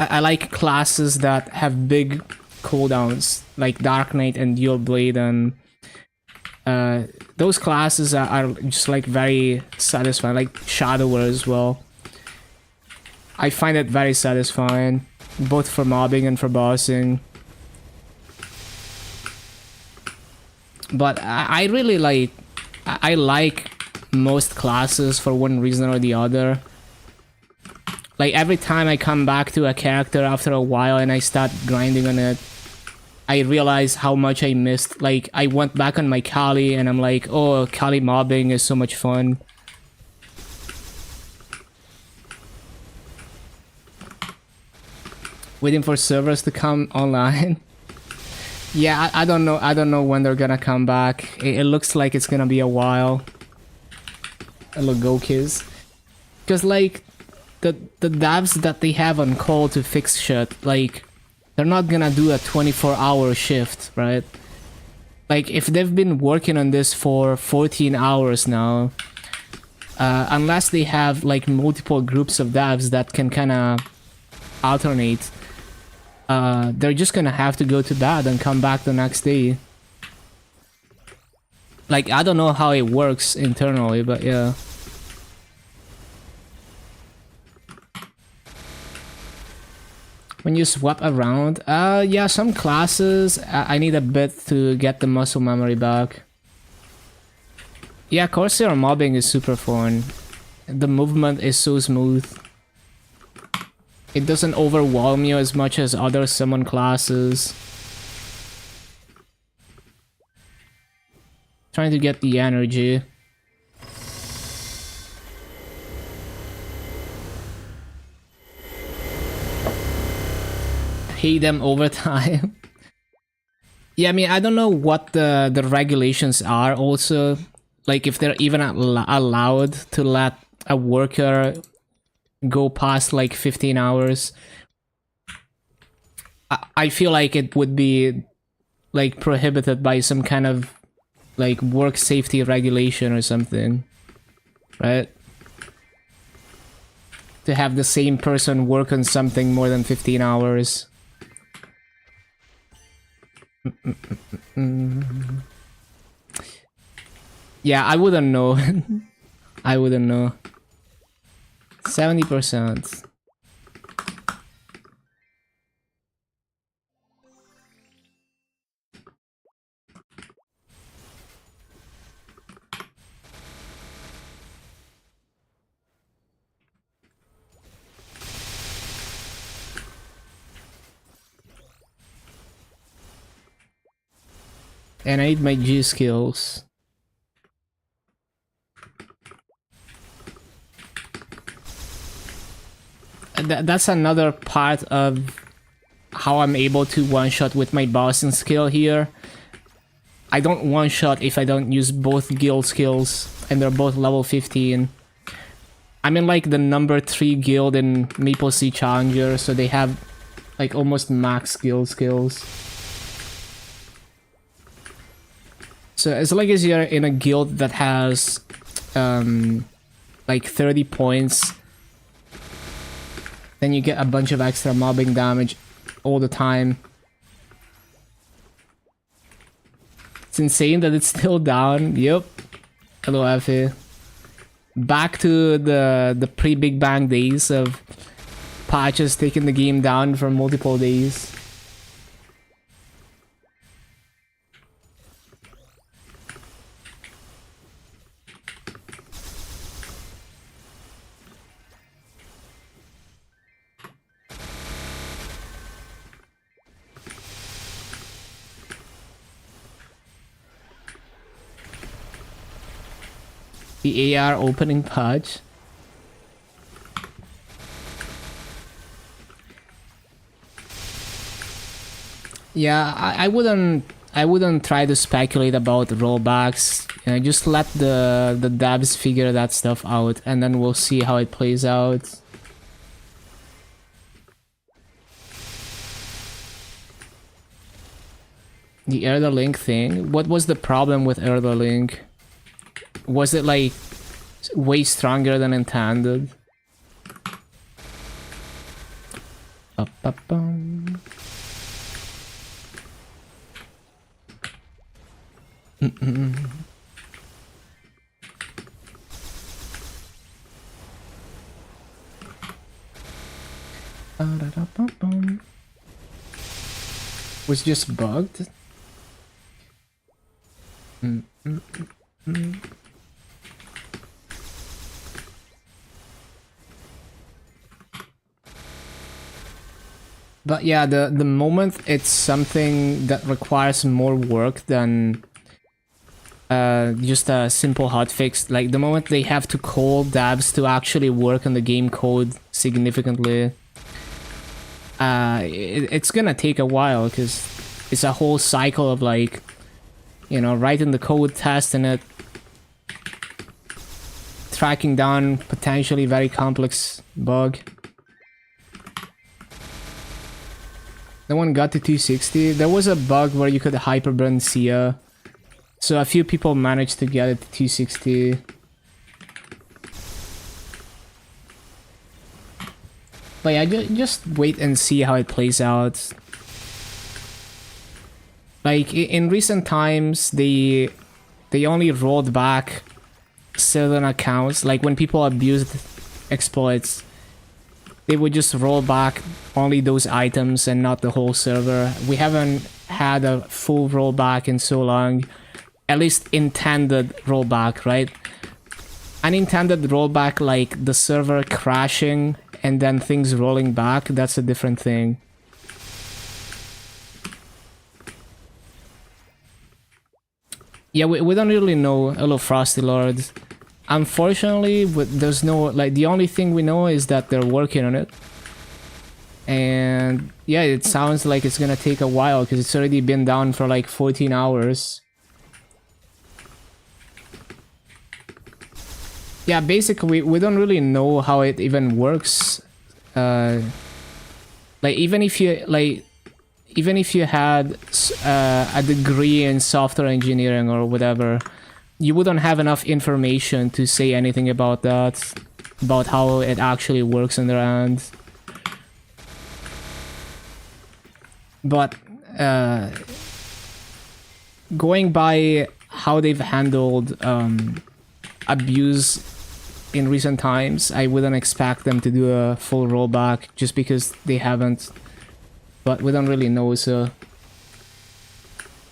I like classes that have big cooldowns, like Dark Knight and Dual Blade, and those classes are just like very satisfying, like Shadower as well. I find it very satisfying, both for mobbing and for bossing. But I really like, I like most classes for one reason or the other. Like every time I come back to a character after a while and I start grinding on it, I realize how much I missed. Like I went back on my Kali and I'm like, oh, Kali mobbing is so much fun. Waiting for servers to come online. Yeah, I don't know when they're gonna come back. It looks like it's gonna be a while. Hello, Gokiz. Because like the devs that they have on call to fix shit, like they're not gonna do a 24-hour shift, right? Like if they've been working on this for 14 hours now, unless they have like multiple groups of devs that can kind of alternate, they're just gonna have to go to bed and come back the next day. Like I don't know how it works internally, but yeah. When you swap around, yeah, some classes I need a bit to get the muscle memory back. Yeah, Corsair mobbing is super fun. The movement is so smooth. It doesn't overwhelm you as much as other summon classes. Trying to get the energy. Pay them overtime. Yeah, I mean, I don't know what the regulations are also. Like if they're even allowed to let a worker go past like 15 hours. I feel like it would be like prohibited by some kind of like work safety regulation or something, right? To have the same person work on something more than 15 hours. Yeah, I wouldn't know. I wouldn't know. 70%. And I need my G skills. That's another part of how I'm able to one-shot with my bossing skill here. I don't one-shot if I don't use both guild skills, and they're both level 15. I'm in like the number 3 guild in MapleStory Challenger, so they have like almost max guild skills. So as long as you're in a guild that has like 30 points, then you get a bunch of extra mobbing damage all the time. It's insane that it's still down. Yep. Hello, Effie. Back to the pre-Big Bang days of patches taking the game down for multiple days. The AR opening patch. Yeah, I wouldn't try to speculate about rollbacks. Just let the devs figure that stuff out, and then we'll see how it plays out. The Elder Link thing. What was the problem with Elder Link? Was it like way stronger than intended? Ba-ba-bum. Ba-da-da-bum-bum. Was just bugged? But yeah, the moment it's something that requires more work than just a simple hotfix, like the moment they have to call devs to actually work on the game code significantly, it's gonna take a while, because it's a whole cycle of like, you know, writing the code, testing it, tracking down potentially very complex bug. No one got to 260. There was a bug where you could hyperburn Sia, so a few people managed to get it to 260. But yeah, just wait and see how it plays out. Like, in recent times, they only rolled back certain accounts. Like, when people abused exploits, they would just roll back only those items and not the whole server. We haven't had a full rollback in so long. At least intended rollback, right? Unintended rollback, like the server crashing and then things rolling back, that's a different thing. Yeah, we don't really know. Hello, Frosty Lord. Unfortunately, there's no, like, the only thing we know is that they're working on it. And yeah, it sounds like it's gonna take a while, because it's already been down for like 14 hours. Yeah, basically, we don't really know how it even works. Like, even if you had a degree in software engineering or whatever, you wouldn't have enough information to say anything about that, about how it actually works on their end. But going by how they've handled abuse in recent times, I wouldn't expect them to do a full rollback, just because they haven't. But we don't really know, so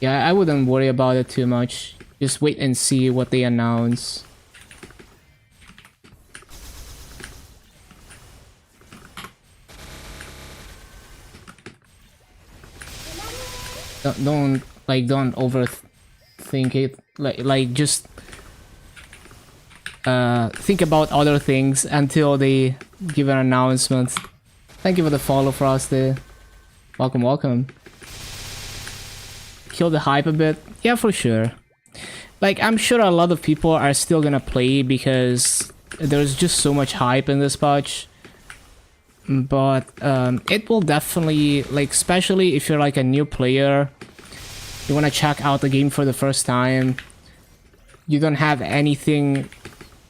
yeah, I wouldn't worry about it too much. Just wait and see what they announce. Don't overthink it. Like just think about other things until they give an announcement. Thank you for the follow, Frosty. Welcome, welcome. Kill the hype a bit? Yeah, for sure. Like, I'm sure a lot of people are still gonna play because there's just so much hype in this patch. But it will definitely, like, especially if you're like a new player, you wanna check out the game for the first time, you don't have anything,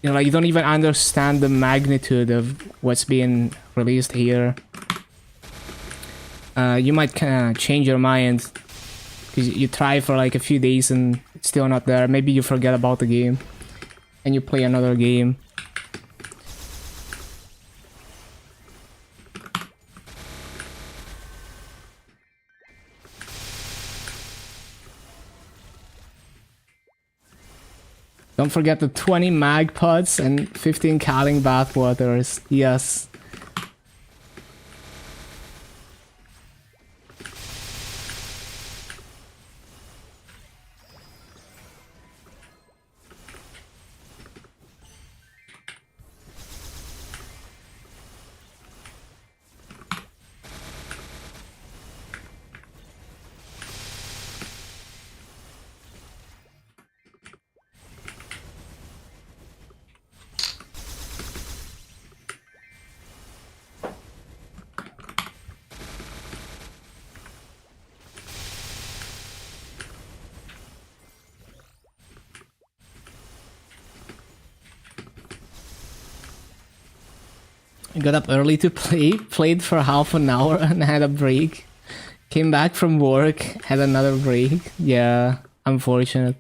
you know, like, you don't even understand the magnitude of what's being released here. You might kind of change your mind, because you try for like a few days and it's still not there. Maybe you forget about the game and you play another game. Don't forget the 20 mag pods and 15 Kaling bathwaters. Yes. I got up early to play, played for half an hour and had a break. Came back from work, had another break. Yeah, unfortunate.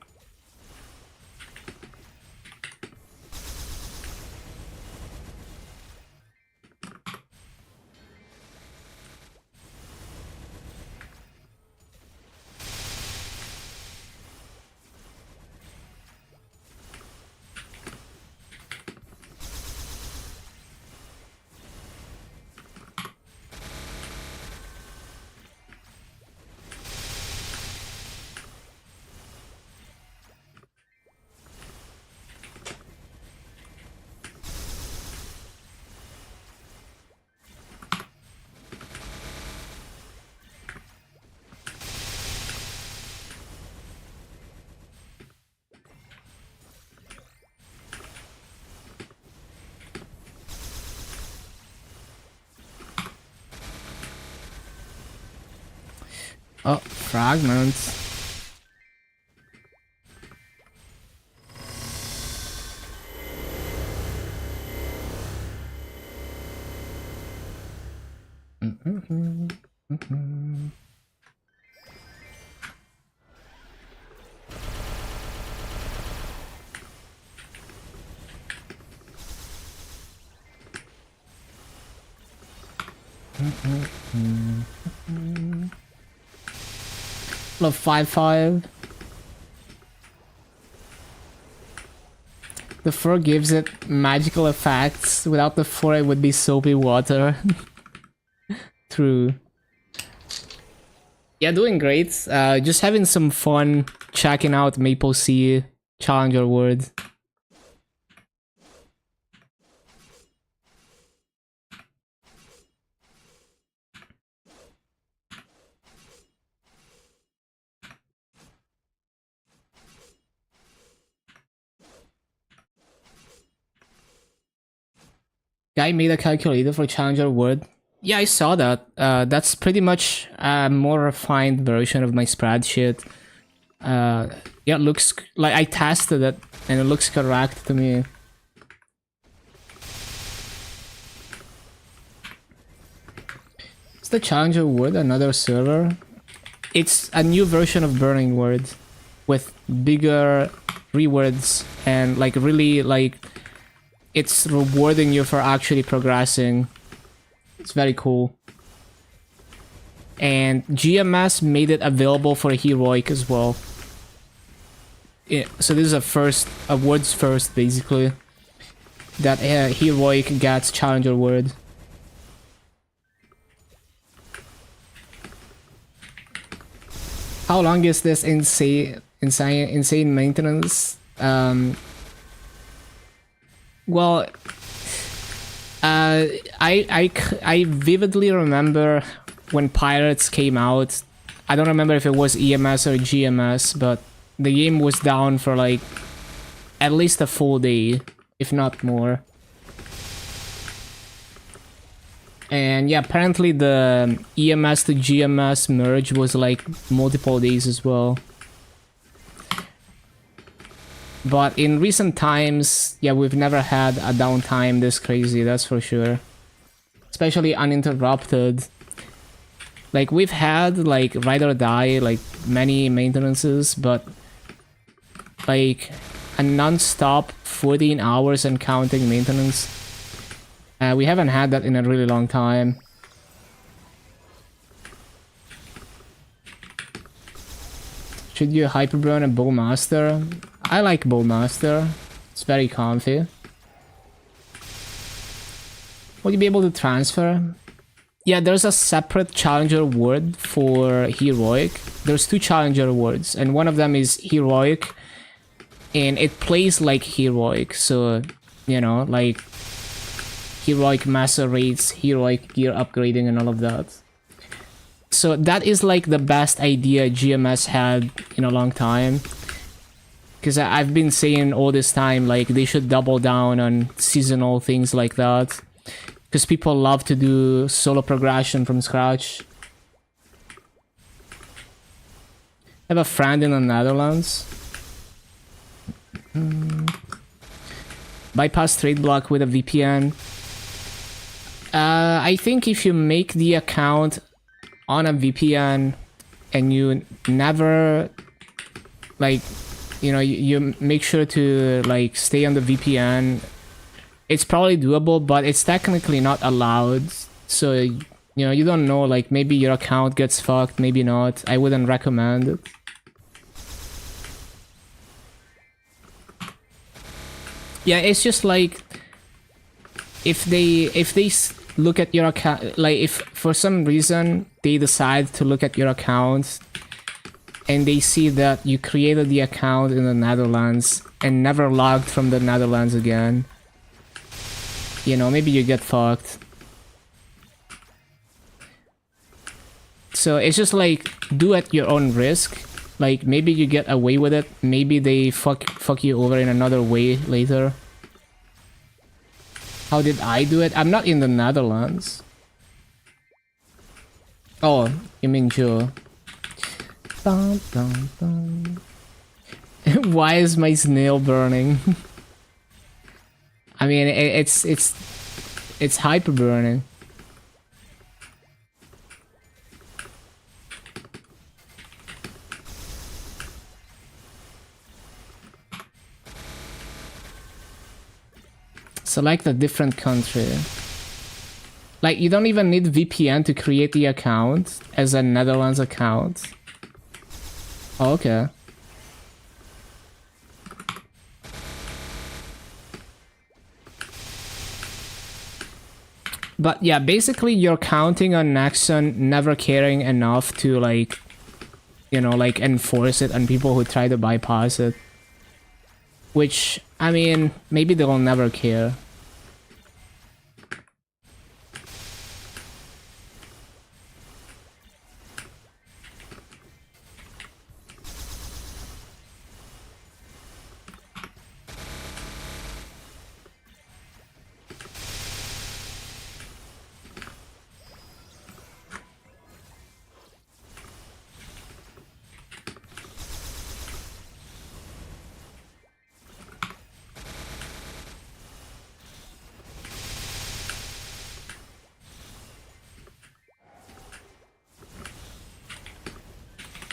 Oh, fragments. Love 5-5. The 4 gives it magical effects. Without the 4 it would be soapy water. True. Yeah, doing great. Just having some fun checking out MapleStory Challenger World. Guy made a calculator for Challenger World. Yeah, I saw that. That's pretty much a more refined version of my spreadsheet. Yeah, it looks like I tested it and it looks correct to me. Is the Challenger World another server? It's a new version of Burning World with bigger rewards and like really like it's rewarding you for actually progressing. It's very cool. And GMS made it available for Heroic as well. Yeah, so this is a world's first basically. That Heroic gets Challenger World. How long is this insane maintenance? Well, I vividly remember when Pirates came out. I don't remember if it was EMS or GMS, but the game was down for like at least a full day, if not more. And yeah, apparently the EMS to GMS merge was like multiple days as well. But in recent times, yeah, we've never had a downtime this crazy, that's for sure. Especially uninterrupted. Like, we've had, like, Ride or Die, like, many maintenances, but, like, a non-stop 14 hours and counting maintenance. We haven't had that in a really long time. Should you Hyperburn and Bowmaster? I like Bowmaster. It's very comfy. Will you be able to transfer? Yeah, there's a separate Challenger Award for Heroic. There's 2 Challenger Awards, and one of them is Heroic. And it plays like Heroic, so, you know, like Heroic master rates, Heroic gear upgrading, and all of that. So that is like the best idea GMS had in a long time. Because I've been saying all this time, like, they should double down on seasonal things like that. Because people love to do solo progression from scratch. I have a friend in the Netherlands. Bypass trade block with a VPN. I think if you make the account on a VPN and you never, like, you know, you make sure to, like, stay on the VPN, it's probably doable, but it's technically not allowed. So, you know, you don't know, like, maybe your account gets fucked, maybe not. I wouldn't recommend it. Yeah, it's just like, if they look at your account, like, if for some reason they decide to look at your account and they see that you created the account in the Netherlands and never logged from the Netherlands again, you know, maybe you get fucked. So it's just like, do at your own risk. Like, maybe you get away with it, maybe they fuck you over in another way later. How did I do it? I'm not in the Netherlands. Oh, you mean Joe. Dun, dun, dun. Why is my snail burning? I mean, it's hyper burning. Select a different country. Like, you don't even need VPN to create the account as a Netherlands account. Oh, okay. But yeah, basically you're counting on Nexon never caring enough to, like, you know, like, enforce it on people who try to bypass it. Which, I mean, maybe they'll never care.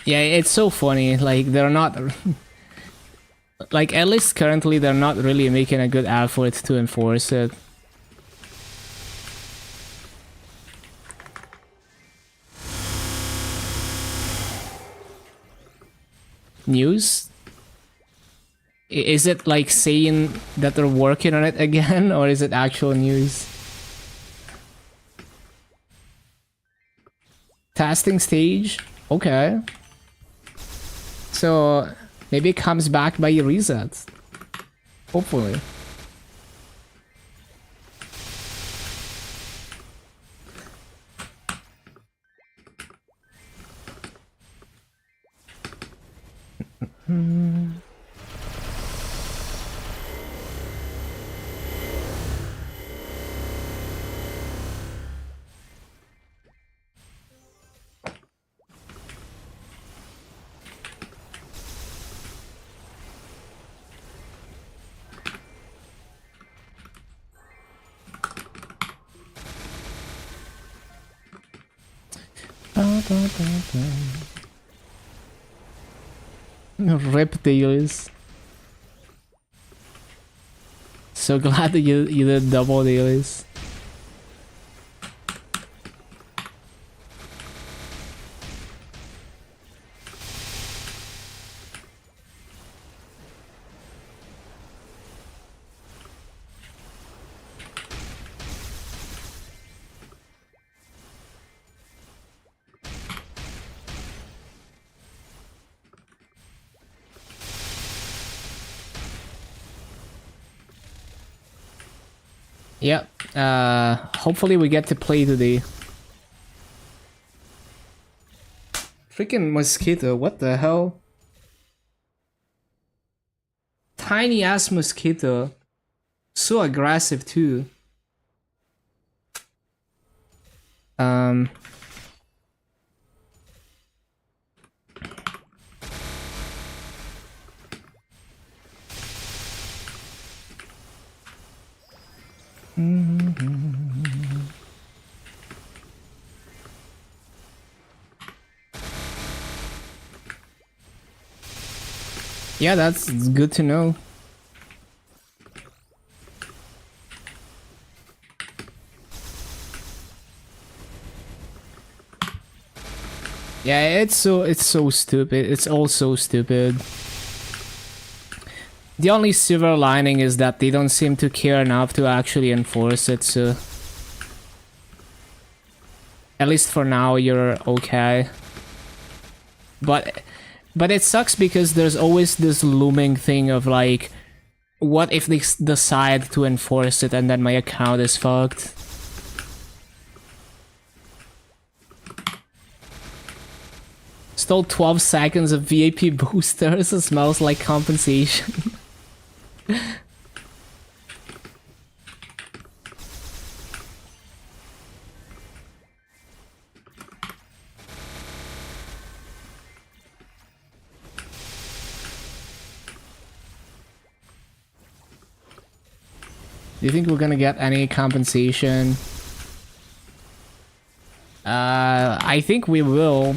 Yeah, it's so funny, like, they're not... like, at least currently, they're not really making a good effort to enforce it. News? Is it, like, saying that they're working on it again, or is it actual news? Testing stage? Okay. So, maybe it comes back by resets. Hopefully. Rip dailies. So glad that you did double dailies. Yep. Hopefully we get to play today. Freaking mosquito, what the hell? Tiny ass mosquito. So aggressive too. Yeah, that's good to know. Yeah, it's so stupid. It's all so stupid. The only silver lining is that they don't seem to care enough to actually enforce it, so at least for now you're okay. But it sucks because there's always this looming thing of like, what if they decide to enforce it and then my account is fucked? Stole 12 seconds of VIP boosters. It smells like compensation. Do you think we're gonna get any compensation? I think we will.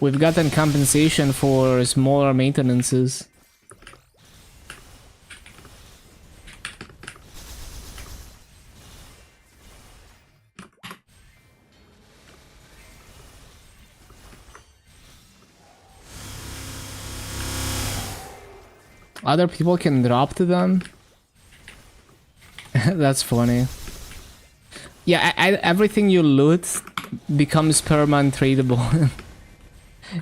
We've gotten compensation for smaller maintenances. Other people can drop to them? That's funny. Yeah, everything you loot becomes permanent tradable.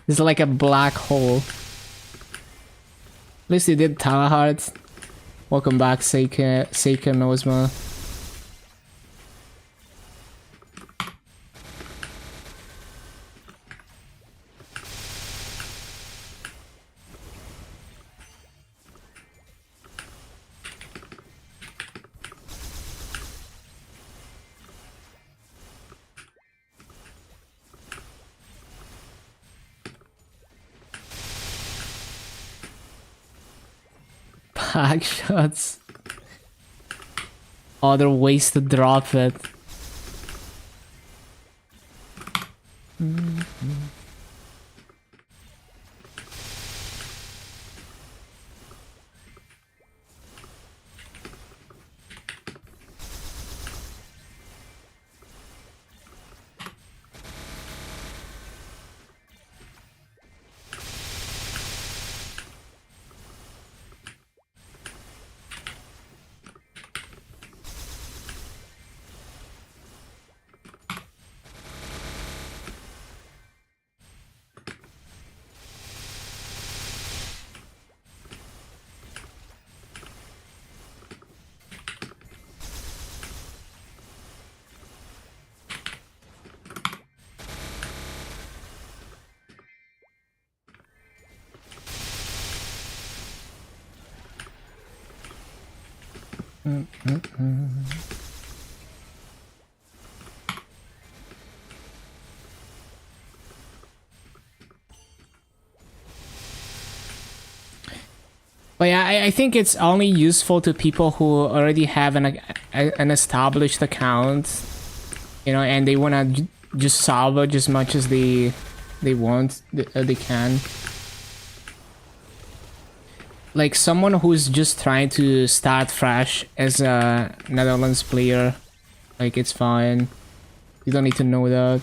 It's like a black hole. At least you did Talahart. Welcome back, Seika Nozma. Pack shots. Other ways to drop it. But yeah, I think it's only useful to people who already have an established account, you know, and they wanna just salvage as much as they want, they can. Like someone who's just trying to start fresh as a Netherlands player, like it's fine. You don't need to know that.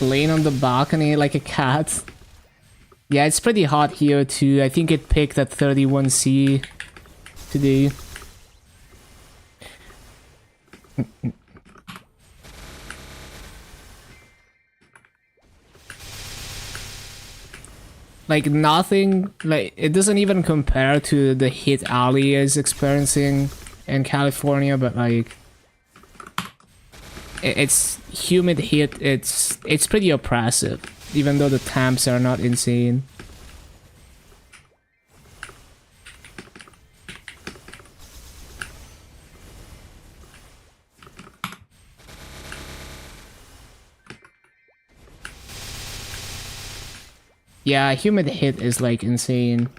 Laying on the balcony like a cat. Yeah, it's pretty hot here too. I think it picked at 31C today. Like nothing, like it doesn't even compare to the heat Ali is experiencing in California, but like it's humid heat. It's pretty oppressive, even though the temps are not insane. Yeah, humid heat is like insane.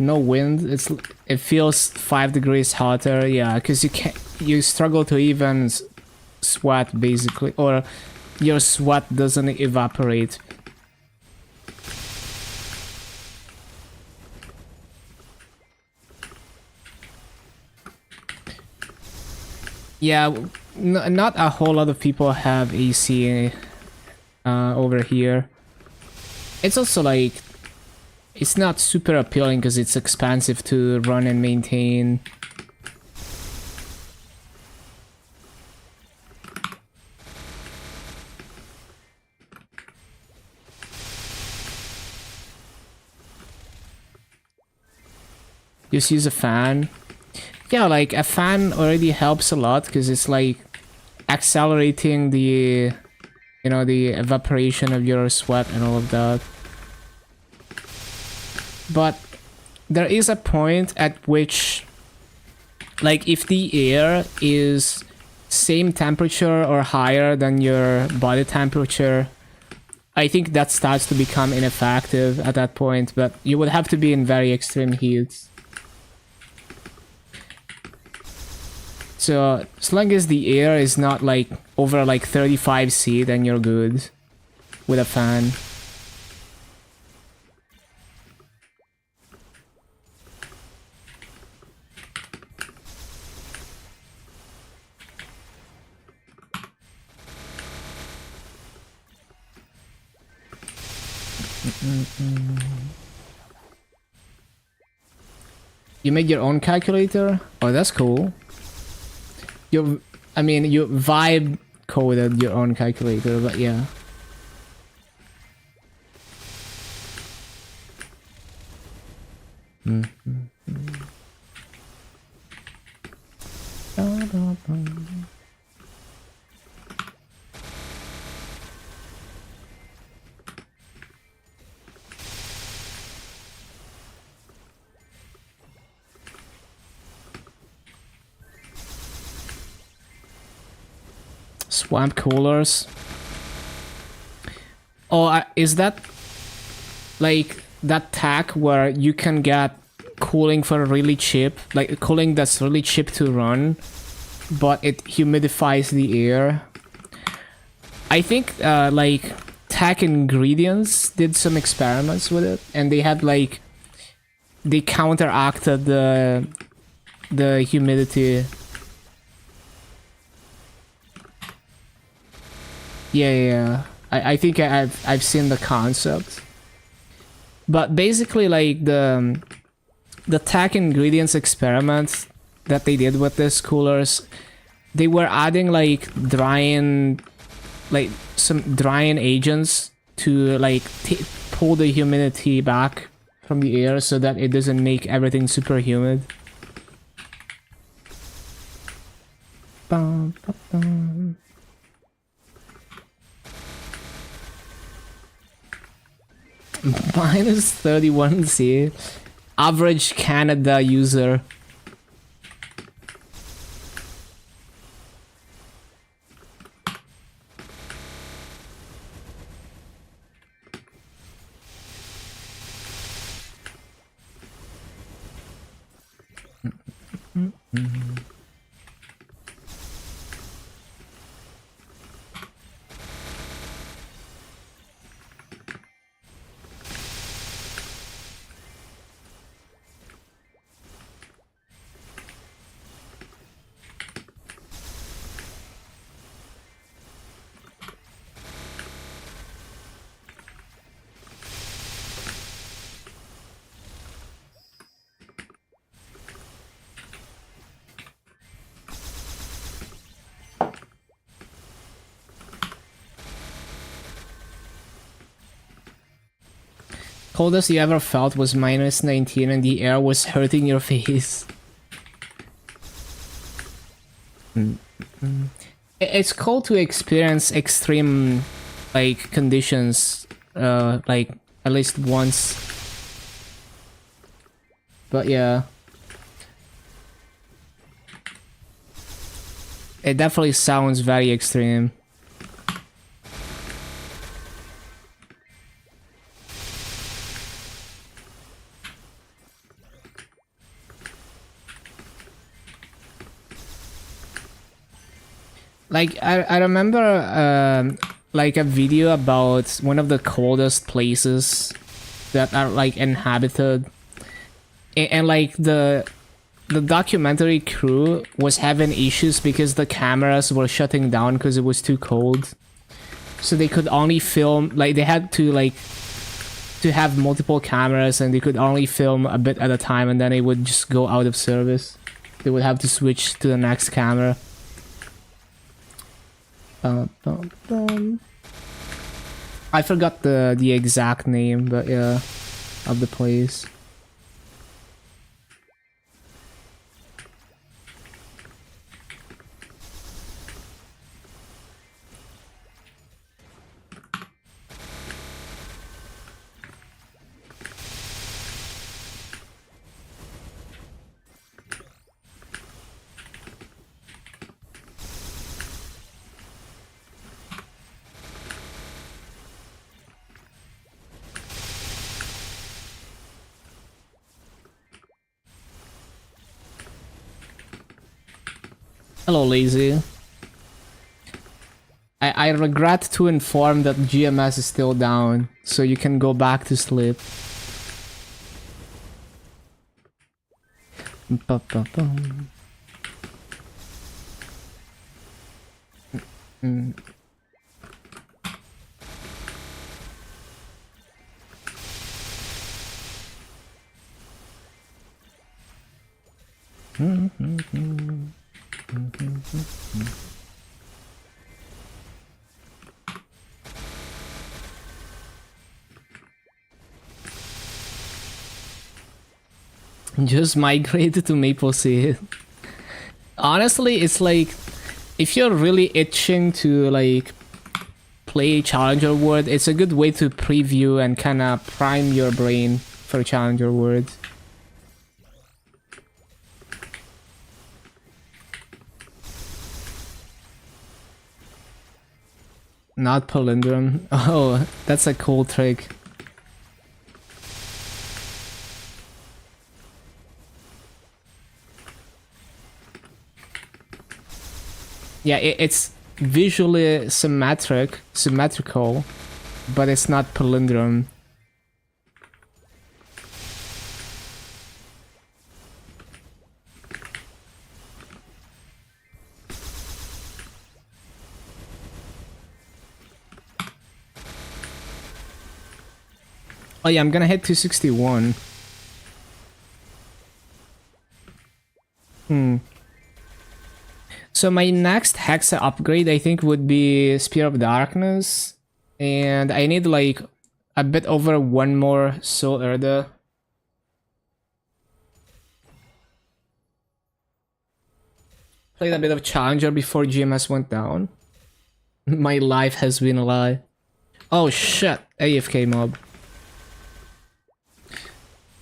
no wind. It feels 5 degrees hotter. Yeah, because you struggle to even sweat basically, or your sweat doesn't evaporate. Yeah, not a whole lot of people have AC over here. It's also like, it's not super appealing because it's expensive to run and maintain. Just use a fan. Yeah, like a fan already helps a lot because it's like accelerating the, you know, the evaporation of your sweat and all of that. But there is a point at which, like, if the air is same temperature or higher than your body temperature, I think that starts to become ineffective at that point, but you would have to be in very extreme heats. So as long as the air is not like over like 35°C, then you're good with a fan. You made your own calculator? Oh, that's cool. You vibe coded your own calculator, but yeah. Swamp coolers. Oh, is that like that tech where you can get cooling for really cheap, like cooling that's really cheap to run, but it humidifies the air? I think like Tech Ingredients did some experiments with it, and they had like, they counteracted the humidity. Yeah. I think I've seen the concept. But basically, like the Tech Ingredients experiment that they did with these coolers, they were adding like some drying agents to like pull the humidity back from the air so that it doesn't make everything super humid. Bum, bum, bum. Minus 31°C. Average Canada user. Coldest you ever felt was minus 19 and the air was hurting your face. It's cool to experience extreme like conditions like at least once. But yeah. It definitely sounds very extreme. Like I remember like a video about one of the coldest places that are like inhabited, and like the documentary crew was having issues because the cameras were shutting down because it was too cold. So they could only film, like they had to like to have multiple cameras, and they could only film a bit at a time, and then it would just go out of service. They would have to switch to the next camera. Bum, bum, bum. I forgot the exact name, but yeah, of the place. Hello, Lazy. I regret to inform that GMS is still down, so you can go back to sleep. Ba-ba-bum. Mm. Just migrate to MapleStory. Honestly, it's like if you're really itching to like play Challenger World, it's a good way to preview and kind of prime your brain for Challenger World. Not palindrome. Oh, that's a cool trick. Yeah, it's visually symmetrical, but it's not palindrome. Oh yeah, I'm gonna hit 261. So my next Hexa upgrade, I think, would be Spear of Darkness. And I need like a bit over one more Soul Erda. Played a bit of Challenger before GMS went down. My life has been a lie. Oh shit, AFK mob.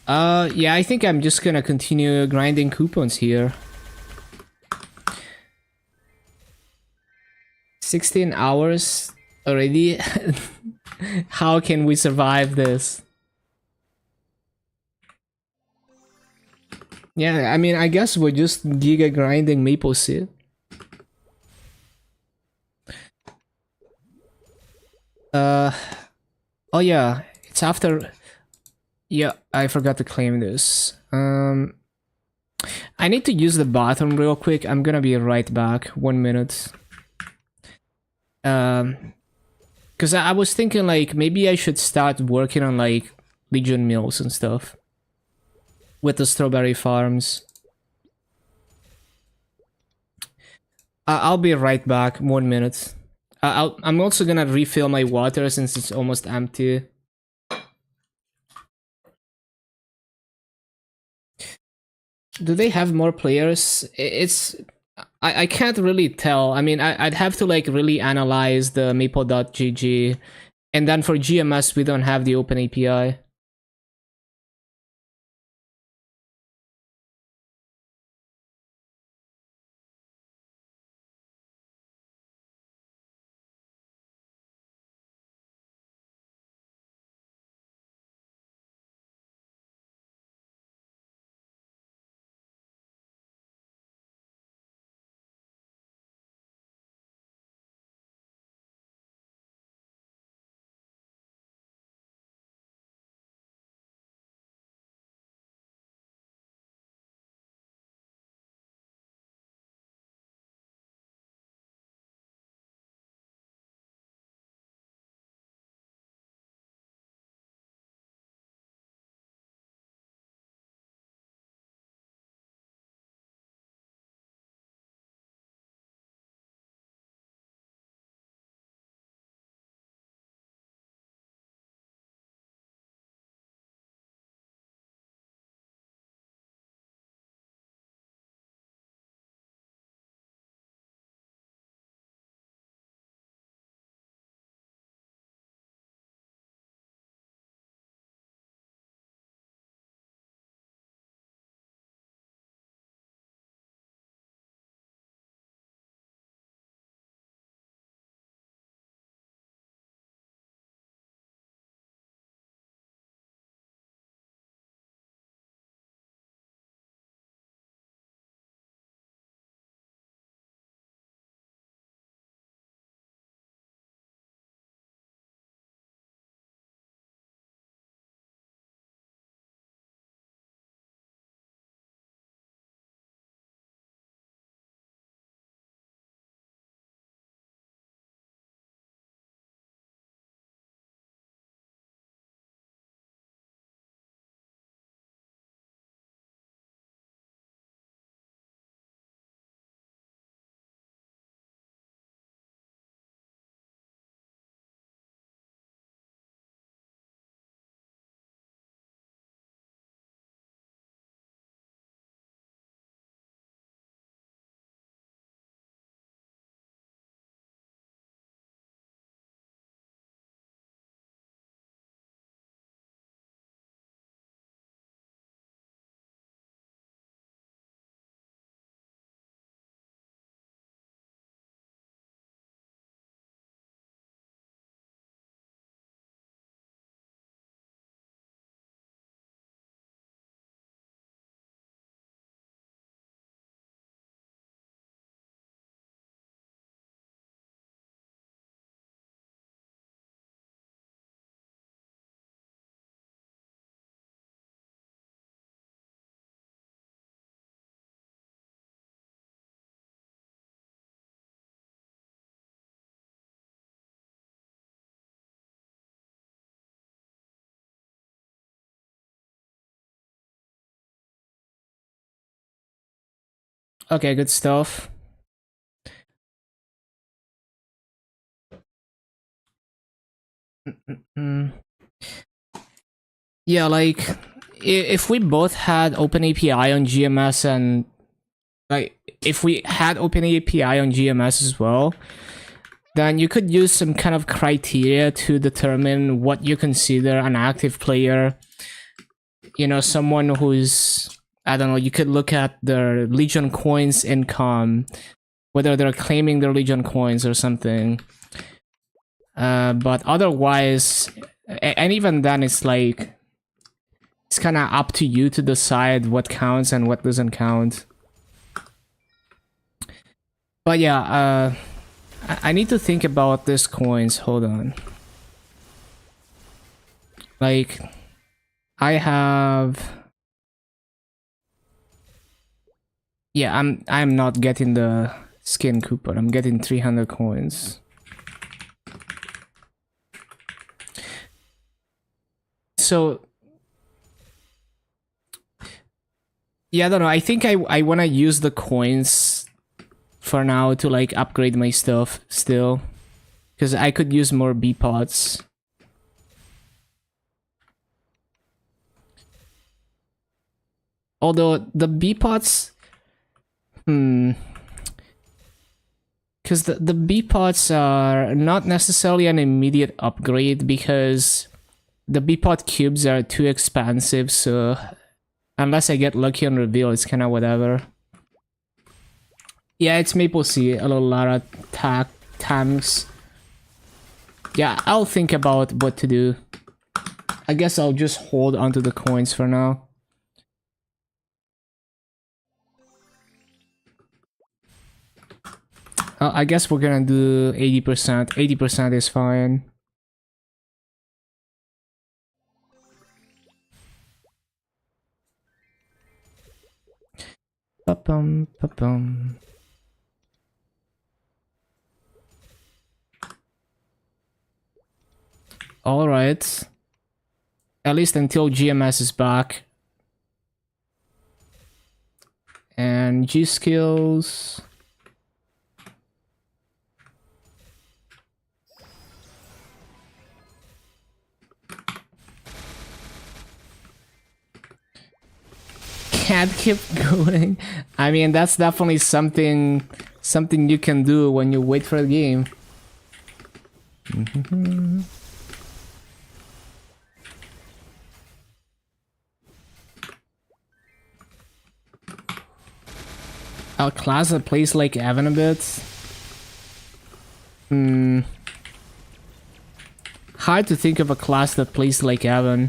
Yeah, I think I'm just gonna continue grinding coupons here. 16 hours already? How can we survive this? Yeah, I mean, I guess we're just giga grinding Maple Seed. Oh yeah, it's after. Yeah, I forgot to claim this. I need to use the bathroom real quick. I'm gonna be right back. 1 minute. Because I was thinking like maybe I should start working on like Legion Mills and stuff with the strawberry farms. I'll be right back. 1 minute. I'm also gonna refill my water since it's almost empty. Do they have more players? It's I can't really tell. I mean, I'd have to like really analyze the maple.gg, and then for GMS we don't have the open API. Okay, good stuff. Mm. Yeah, like if we both had OpenAPI on GMS and like if we had OpenAPI on GMS as well, then you could use some kind of criteria to determine what you consider an active player. You know, someone who's, I don't know, you could look at their Legion coins income, whether they're claiming their Legion coins or something. But otherwise, and even then, it's like, it's kind of up to you to decide what counts and what doesn't count. But yeah, I need to think about these coins. Hold on. Like, I have... Yeah, I'm not getting the skin coupon. I'm getting 300 coins. So yeah, I don't know. I think I want to use the coins for now to like upgrade my stuff still, because I could use more B pots. Although the B pots, because the B pots are not necessarily an immediate upgrade because the B pot cubes are too expensive. So unless I get lucky on reveal, it's kind of whatever. Yeah, it's Maple Sea, a little Lara tanks. Yeah, I'll think about what to do. I guess I'll just hold onto the coins for now. I guess we're gonna do 80%. 80% is fine. Ba-bum, ba-bum. Alright. At least until GMS is back. And G skills. Can't keep going. I mean, that's definitely something you can do when you wait for the game. A class that plays like Evan a bit. Hard to think of a class that plays like Evan.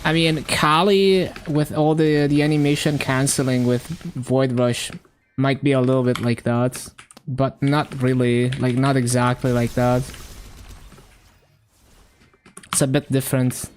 I mean, Kali with all the animation canceling with Void Rush might be a little bit like that, but not really, like not exactly like that. It's a bit different.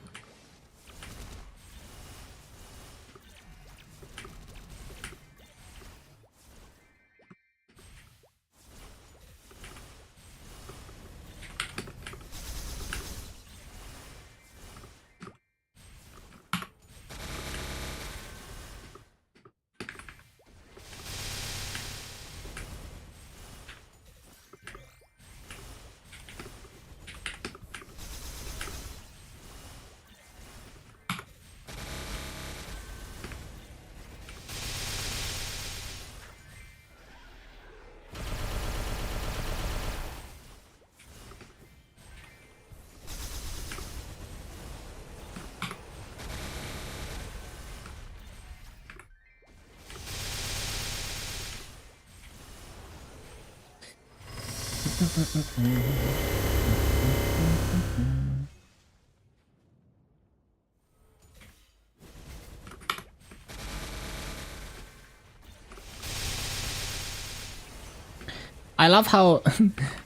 I love how,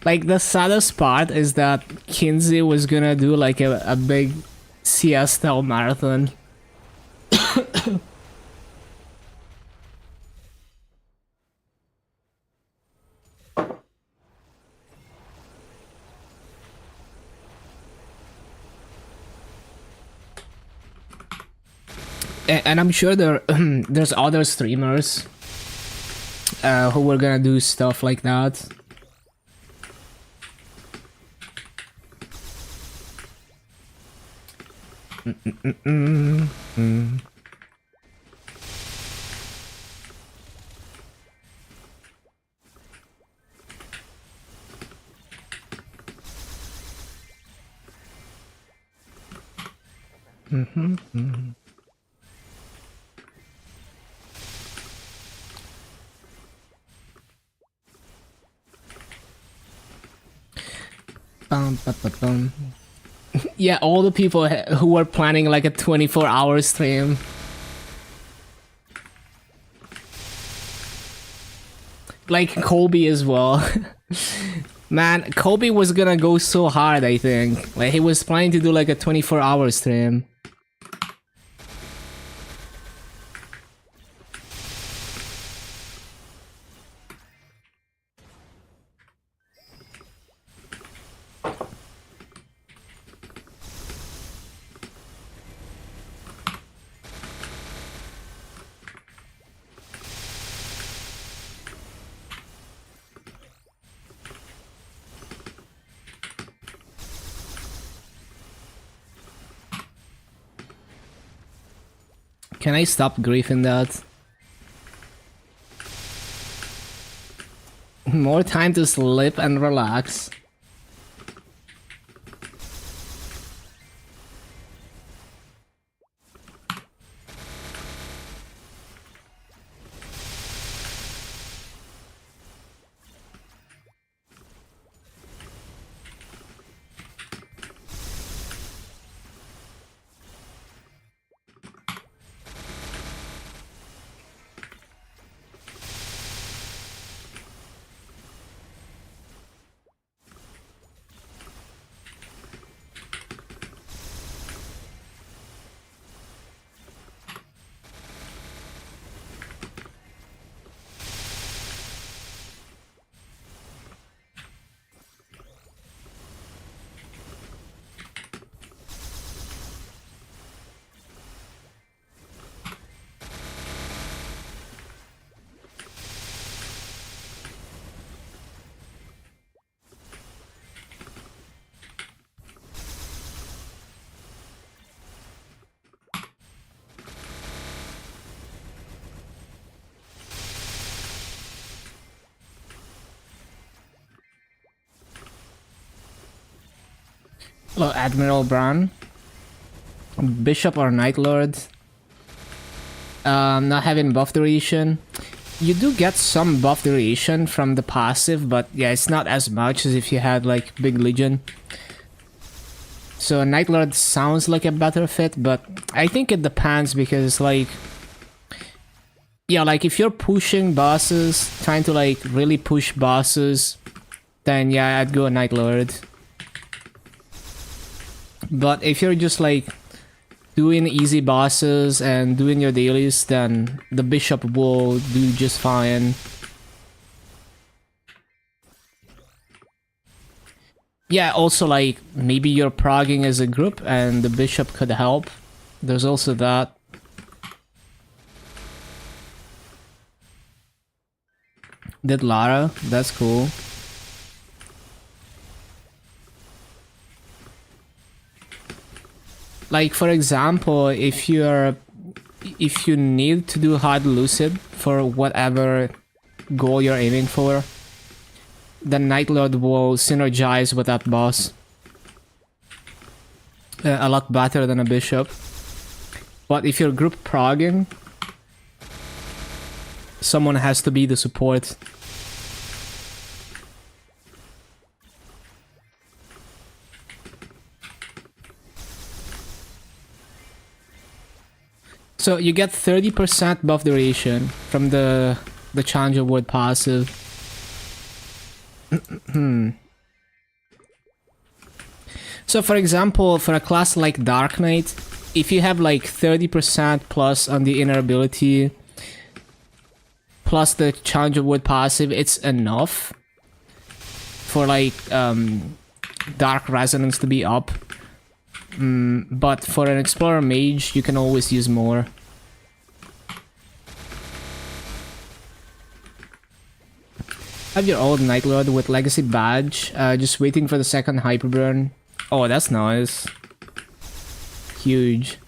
like, the saddest part is that Kinsey was gonna do like a big CS style marathon. And I'm sure there's other streamers who were gonna do stuff like that. Bum, bum, bum, bum. Yeah, all the people who were planning like a 24-hour stream. Like Colby as well. Man, Colby was gonna go so hard, I think. Like, he was planning to do like a 24-hour stream. Can I stop griefing that? More time to sleep and relax. Hello, Admiral Brown. Bishop or Knight Lord. Not having buff duration. You do get some buff duration from the passive, but yeah, it's not as much as if you had like Big Legion. So Knight Lord sounds like a better fit, but I think it depends because like... yeah, like if you're pushing bosses, trying to like really push bosses, then yeah, I'd go Knight Lord. But if you're just like doing easy bosses and doing your dailies, then the bishop will do just fine. Yeah, also like maybe you're progging as a group and the bishop could help. There's also that. Did Lara? That's cool. Like for example, if you need to do hard lucid for whatever goal you're aiming for, the Night Lord will synergize with that boss a lot better than a bishop. But if you're group progging, someone has to be the support. So you get 30% buff duration from the Challenger Ward passive. So for example, for a class like Dark Knight, if you have like 30% plus on the inner ability, plus the Challenger Ward passive, it's enough for like Dark Resonance to be up. But for an Explorer Mage, you can always use more. Have your old Night Lord with Legacy Badge. Just waiting for the second Hyperburn. Oh, that's nice. Huge.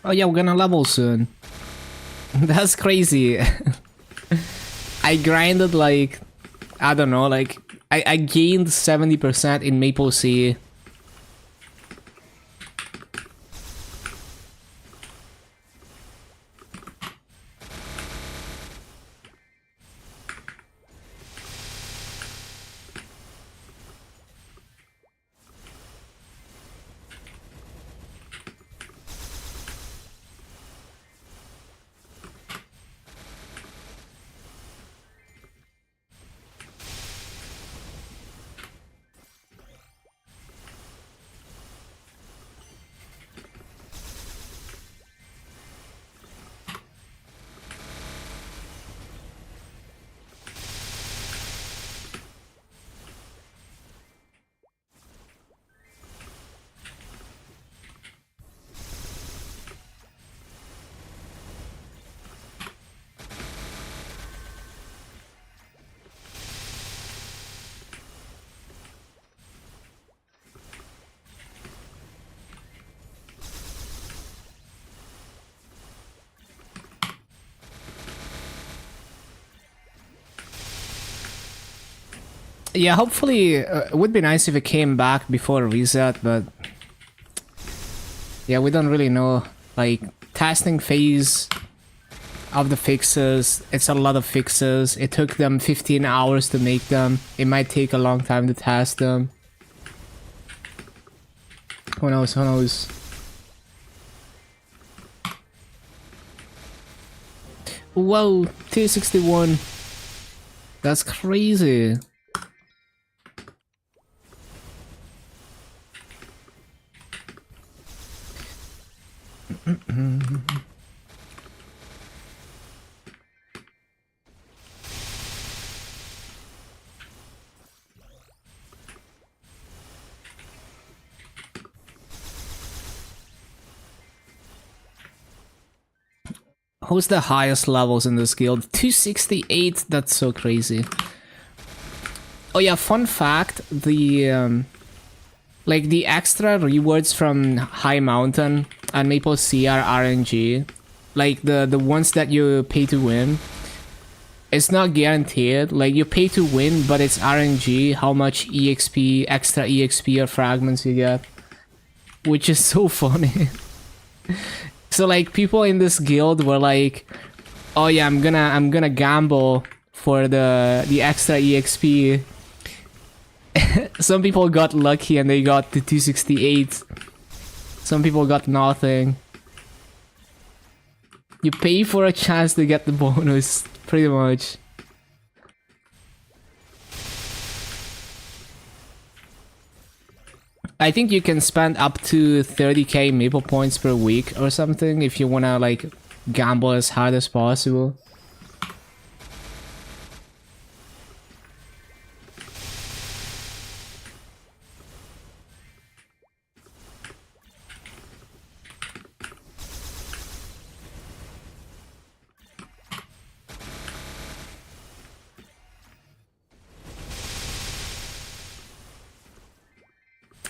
Oh yeah, we're gonna level soon. That's crazy. I grinded like, I don't know, like, I gained 70% in MapleStory. Yeah, hopefully, it would be nice if it came back before reset, but yeah, we don't really know. Like, testing phase of the fixes, it's a lot of fixes. It took them 15 hours to make them. It might take a long time to test them. Who knows, who knows. Whoa, 261. That's crazy. Who's the highest levels in this guild? 268, that's so crazy. Oh yeah, fun fact, the like the extra rewards from High Mountain and MapleStory are RNG. Like the ones that you pay to win. It's not guaranteed. Like you pay to win, but it's RNG how much EXP, extra EXP or fragments you get. Which is so funny. So like people in this guild were like, oh yeah, I'm gonna gamble for the extra EXP. Some people got lucky and they got the 268. Some people got nothing. You pay for a chance to get the bonus, pretty much. I think you can spend up to 30k Maple points per week or something if you wanna like gamble as hard as possible.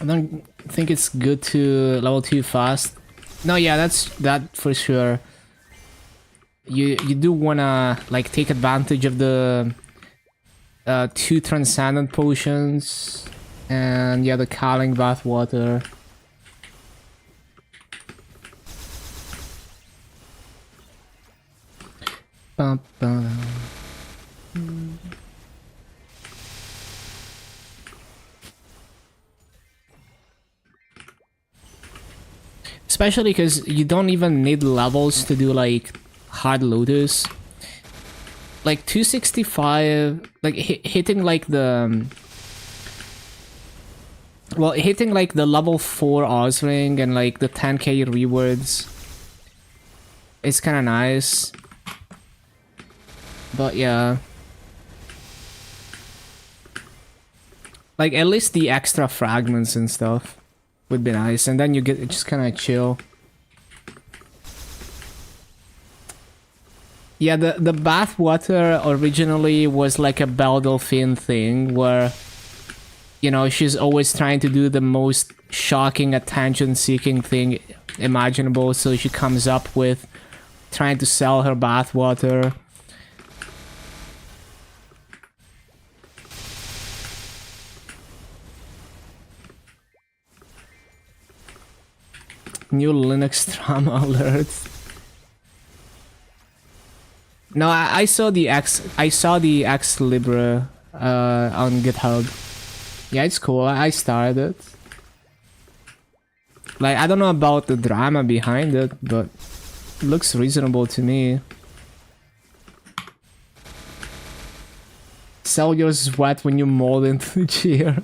I don't think it's good to level 2 fast. No, yeah, that for sure. You do wanna like take advantage of the 2 transcendent potions and yeah, the Calling Bath water. Bum, bum. especially because you don't even need levels to do like hard looters. Like 265, like hitting like the hitting like the level 4 Oz ring and like the 10k rewards is kind of nice. But yeah, like at least the extra fragments and stuff would be nice, and then you get just kind of chill. Yeah, the bathwater originally was like a Belle Delphine thing where, you know, she's always trying to do the most shocking attention-seeking thing imaginable, so she comes up with trying to sell her bathwater. New Linux drama alert. No, I saw the Ex Libra on GitHub. Yeah, it's cool. I started it. Like, I don't know about the drama behind it, but it looks reasonable to me. Sell your sweat when you mold into the chair.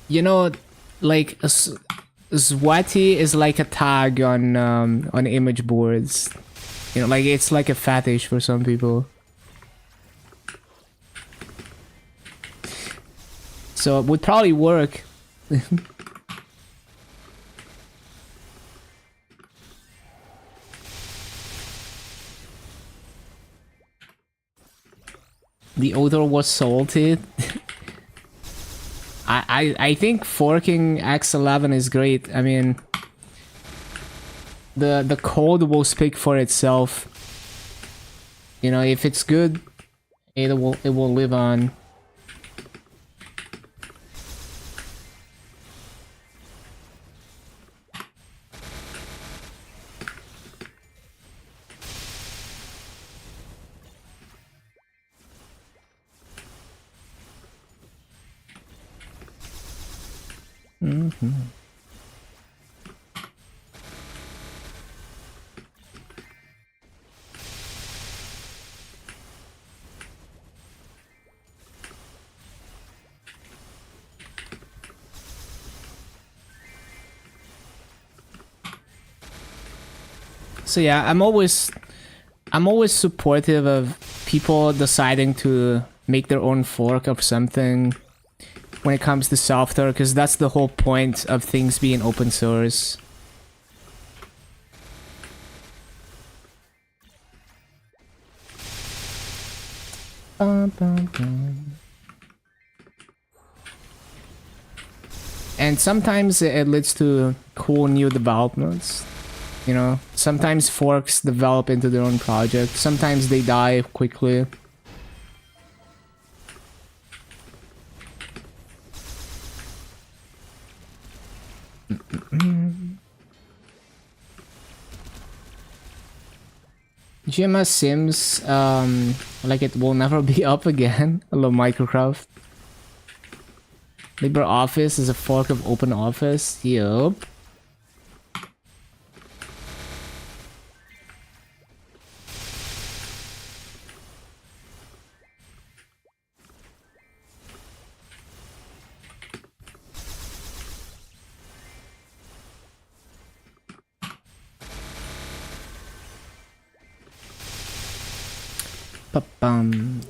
You know, like sweaty is like a tag on image boards. You know, like it's like a fetish for some people. So it would probably work. The odor was salty. I think forking X11 is great. I mean, the code will speak for itself. You know, if it's good, it will live on. Mm-hmm. So yeah, I'm always supportive of people deciding to make their own fork of something when it comes to software, because that's the whole point of things being open source. And sometimes it leads to cool new developments. You know, sometimes forks develop into their own project, sometimes they die quickly. GMS Sims, like it will never be up again. Hello, Microcraft. LibreOffice is a fork of OpenOffice. Yup.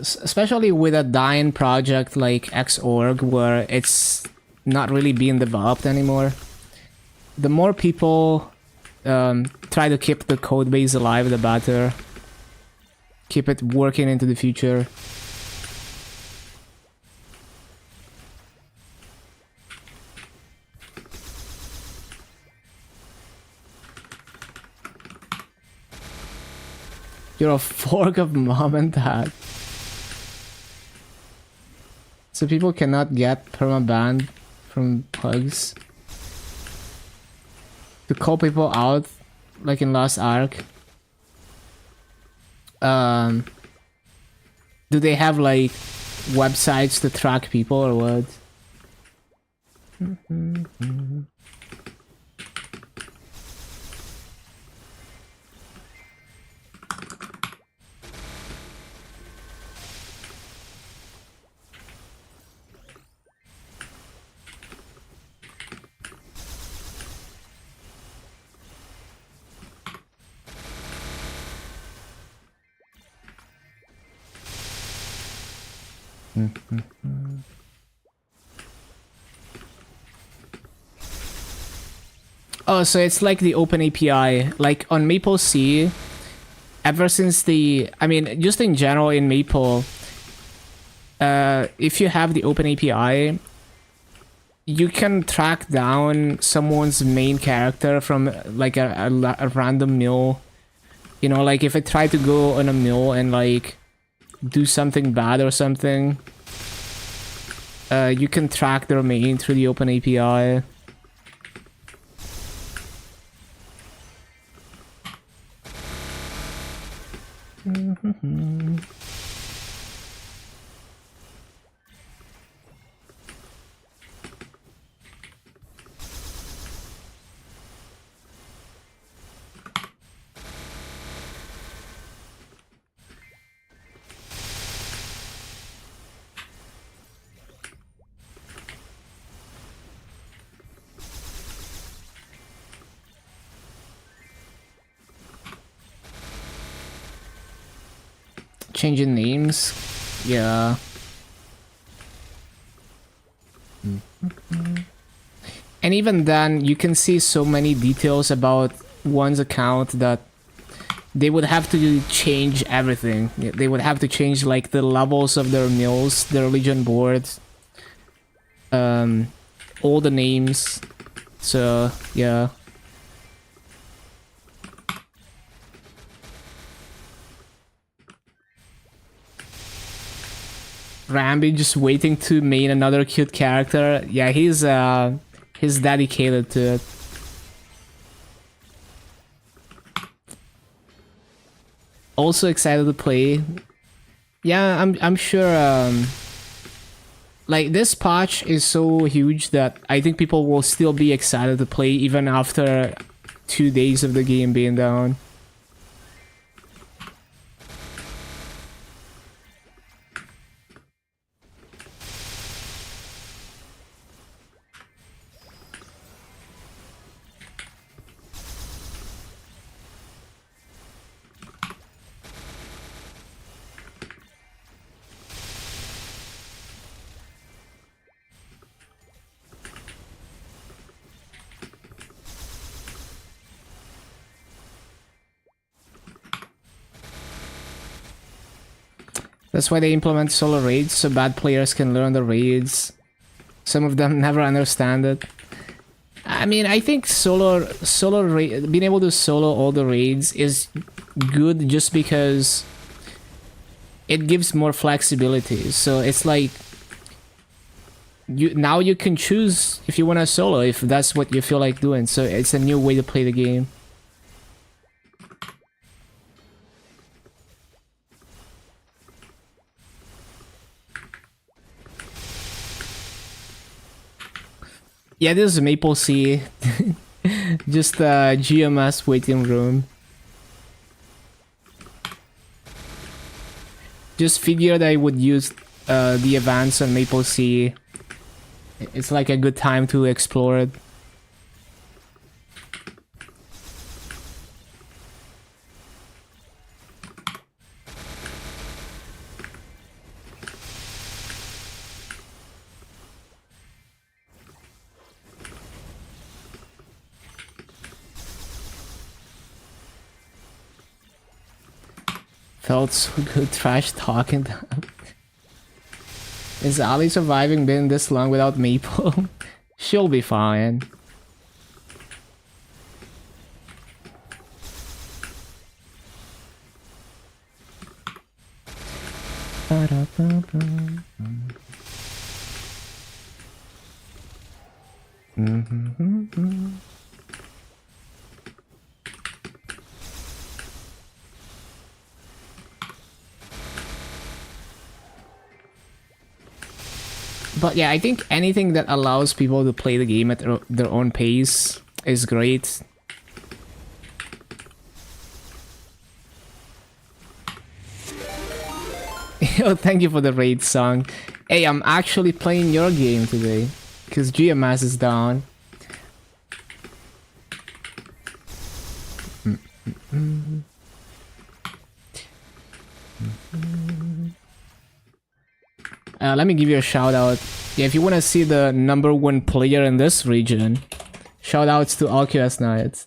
Especially with a dying project like Xorg, where it's not really being developed anymore. The more people try to keep the code base alive, the better. Keep it working into the future. You're a fork of mom and dad. So people cannot get permaban from pugs. To call people out, like in Lost Ark. Do they have like websites to track people or what? Oh, so it's like the open API. Like on MapleStory, ever since I mean, just in general in Maple, if you have the open API, you can track down someone's main character from like a random mill. You know, like if I try to go on a mill and like do something bad or something, you can track their main through the open API. Changing names, yeah. And even then, you can see so many details about one's account that they would have to change everything. They would have to change like the levels of their mills, their Legion boards, all the names. So yeah. Rambi just waiting to main another cute character. Yeah, he's dedicated to it. Also excited to play. Yeah, I'm sure like this patch is so huge that I think people will still be excited to play even after 2 days of the game being down. That's why they implement solo raids, so bad players can learn the raids. Some of them never understand it. I mean, I think being able to solo all the raids is good just because it gives more flexibility. So it's like now you can choose if you want to solo, if that's what you feel like doing. So it's a new way to play the game. Yeah, this is MapleStory. Just a GMS waiting room. Just figured I would use the events on MapleStory. It's like a good time to explore it. Felt so good trash talking. Is Ali surviving been this long without Maple? She'll be fine. But yeah, I think anything that allows people to play the game at their own pace is great. Yo, thank you for the raid song. Hey, I'm actually playing your game today because GMS is down. Let me give you a shout out. Yeah, if you want to see the #1 player in this region, shout outs to RQS Knights.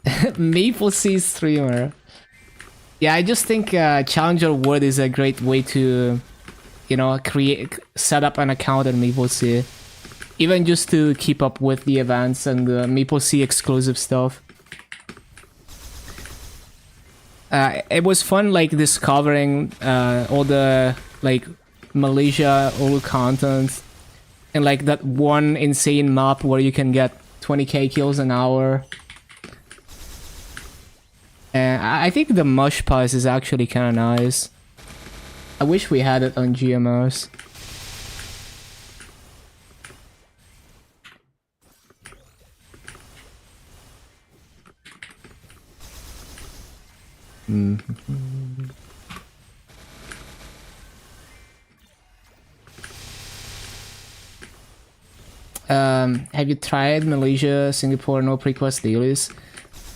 MapleStory streamer. Yeah, I just think Challenger World is a great way to, you know, set up an account on MapleStory. Even just to keep up with the events and the MapleStory exclusive stuff. It was fun, like, discovering all the, like, Malaysia old content. And, like, that one insane map where you can get 20k kills an hour. I think the Mush Pass is actually kind of nice. I wish we had it on GMOs. Have you tried Malaysia, Singapore, no pre-quest dailies?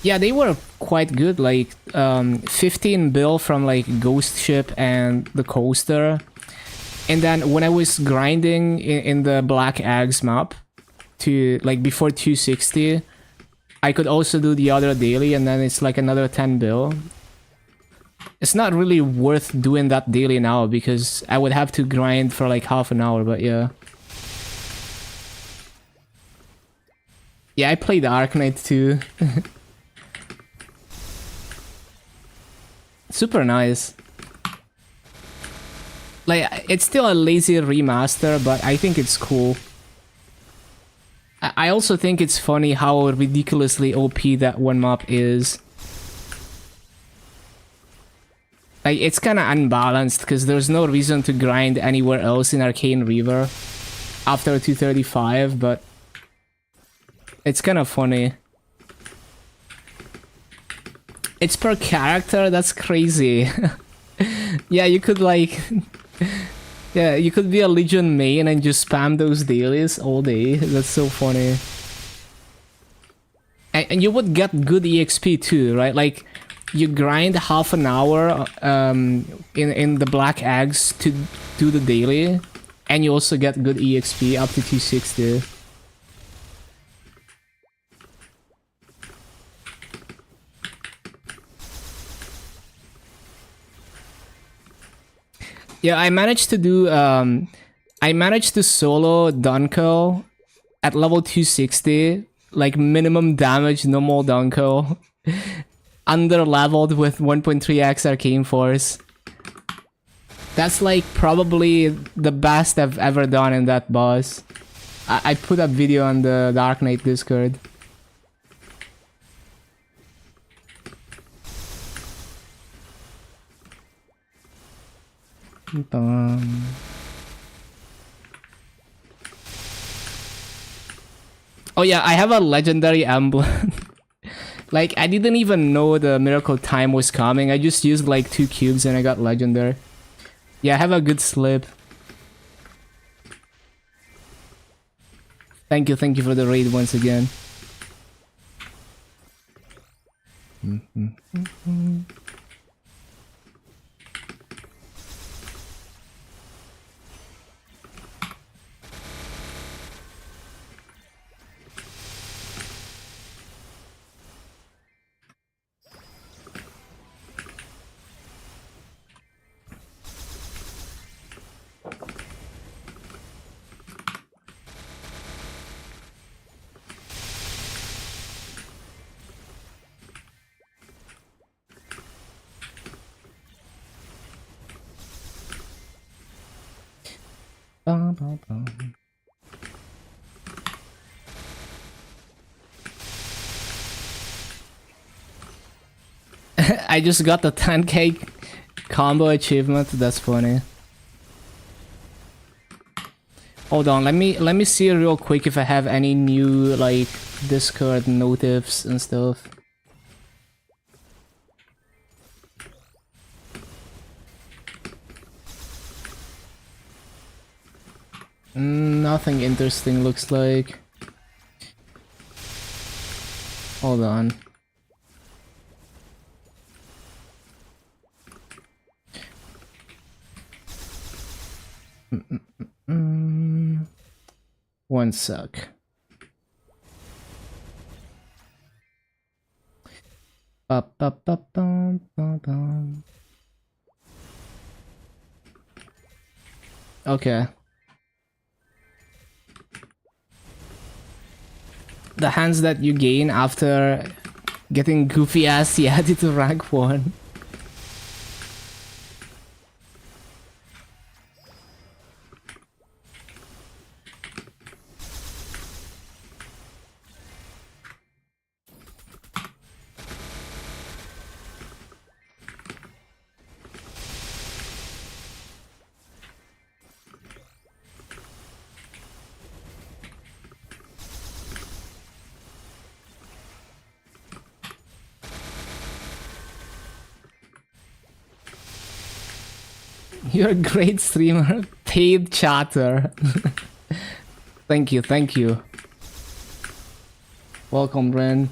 Yeah, they were quite good, like 15 bill from like Ghost Ship and the Coaster. And then when I was grinding in the Black Eggs map to like before 260, I could also do the other daily and then it's like another 10 bill. It's not really worth doing that daily now because I would have to grind for like half an hour, but yeah. Yeah, I played Ark Knight too. Super nice. Like, it's still a lazy remaster, but I think it's cool. I also think it's funny how ridiculously OP that one map is. Like, it's kinda unbalanced, because there's no reason to grind anywhere else in Arcane River after 235, but it's kinda funny. It's per character? That's crazy. Yeah, you could like... yeah, you could be a Legion main and just spam those dailies all day. That's so funny. And you would get good EXP too, right? Like, you grind half an hour in the Black Eggs to do the daily. And you also get good EXP up to 260. Yeah, I managed to do, I managed to solo Dunko at level 260, like minimum damage, no more Dunko, under leveled with 1.3x Arcane Force. That's like probably the best I've ever done in that boss. I put a video on the Dark Knight Discord. Oh yeah, I have a legendary emblem. Like, I didn't even know the miracle time was coming. I just used like 2 cubes and I got legendary. Yeah, I have a good slip. Thank you for the raid once again. I just got the 10k combo achievement, that's funny. Hold on, let me see real quick if I have any new like Discord notifs and stuff. Nothing interesting looks like. Hold on. One sec. Okay. The hands that you gain after getting goofy ass added to rank 1. You're a great streamer. Paid chatter. Thank you, thank you. Welcome, Ren.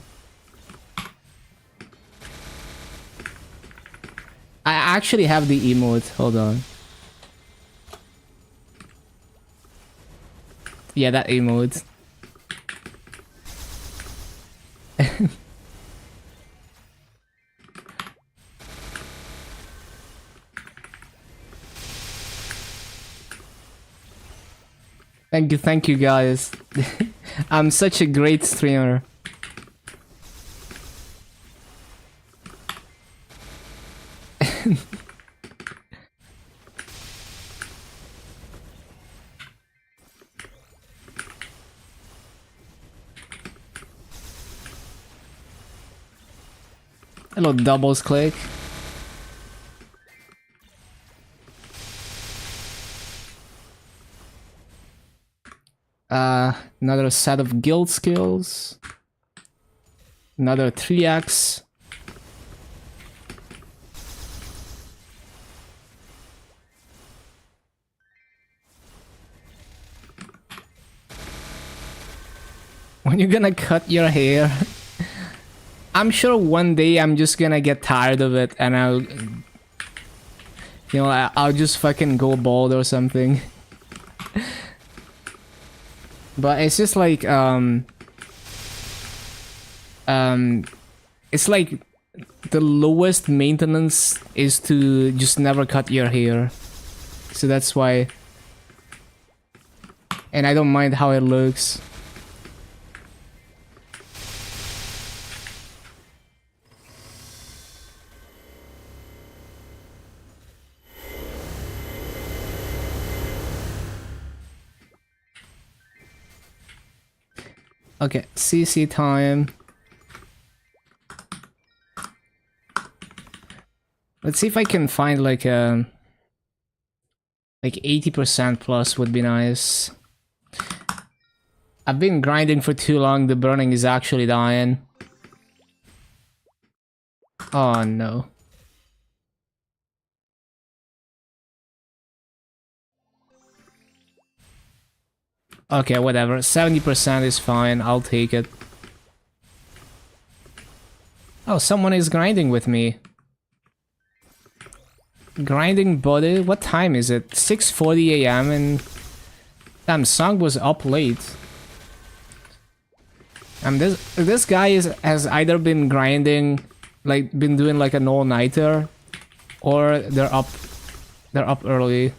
I actually have the emote. Hold on. Yeah, that emote. Thank you guys. I'm such a great streamer. Hello, doubles click. Another set of guild skills. Another 3x. When you're gonna cut your hair? I'm sure one day I'm just gonna get tired of it and I'll... You know, I'll just fucking go bald or something. But it's just like, it's like the lowest maintenance is to just never cut your hair. So that's why. And I don't mind how it looks. Okay, CC time. Let's see if I can find like a... Like 80% plus would be nice. I've been grinding for too long, the burning is actually dying. Oh no. Okay, whatever. 70% is fine. I'll take it. Oh, someone is grinding with me. Grinding body? What time is it? 6:40 AM and... Damn, Song was up late. And this guy has either been grinding, like been doing like an all-nighter, or they're up early.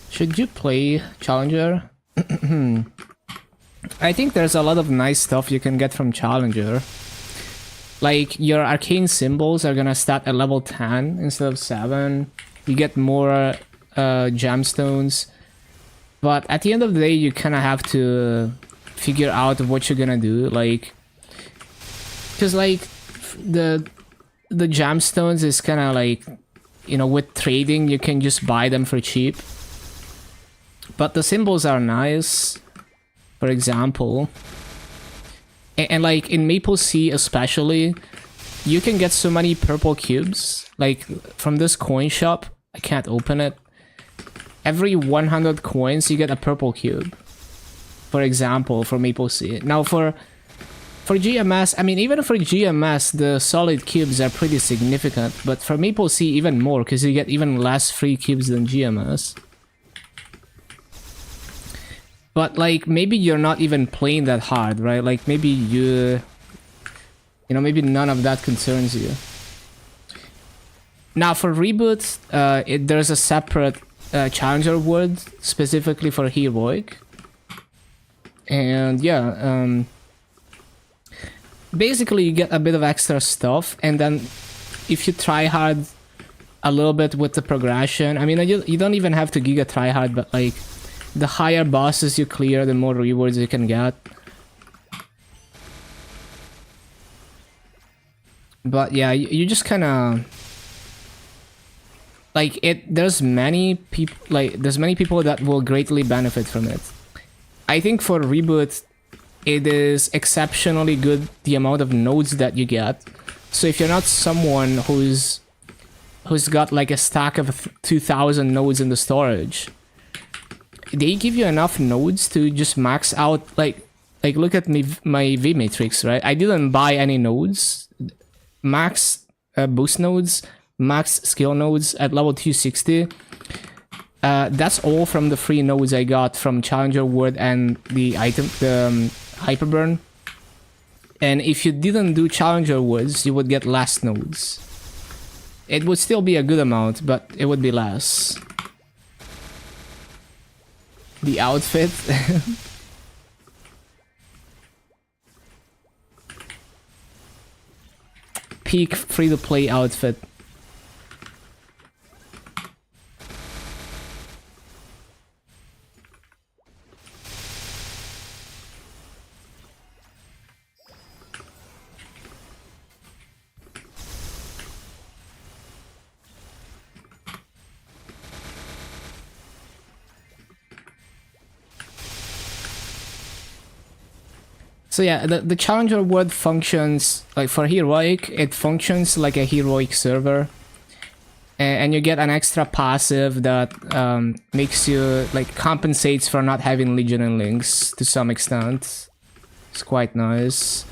Should you play Challenger? I think there's a lot of nice stuff you can get from Challenger. Like, your arcane symbols are gonna start at level 10 instead of 7. You get more gemstones. But at the end of the day, you kind of have to figure out what you're gonna do, like, because like the gemstones is kind of like, you know, with trading you can just buy them for cheap. But the symbols are nice, for example, and like in MapleStory especially, you can get so many purple cubes, like from this coin shop. I can't open it. Every 100 coins you get a purple cube, for example, for MapleStory. Now for GMS, I mean, even for GMS, the solid cubes are pretty significant, but for MapleStory even more, because you get even less free cubes than GMS. But like, maybe you're not even playing that hard, right? Like maybe you know, maybe none of that concerns you. Now for Reboot, there's a separate Challenger Wood specifically for Heroic. And yeah, basically you get a bit of extra stuff, and then if you try hard a little bit with the progression, I mean, you don't even have to giga try hard, but like the higher bosses you clear, the more rewards you can get. But yeah, you just kind of like it. There's many people that will greatly benefit from it. I think for Reboot, it is exceptionally good, the amount of nodes that you get. So if you're not someone who's got like a stack of 2,000 nodes in the storage, they give you enough nodes to just max out. Like look at me, my V matrix, right? I didn't buy any nodes. Max boost nodes, max skill nodes at level 260. That's all from the free nodes I got from Challenger Wood and the Hyperburn. And if you didn't do Challenger Woods, you would get less nodes. It would still be a good amount, but it would be less. The outfit. Peak free-to-play outfit. So yeah, the Challenger Wood functions, like for Heroic, it functions like a Heroic server. And you get an extra passive that makes you, like, compensates for not having Legion and Links to some extent. It's quite nice.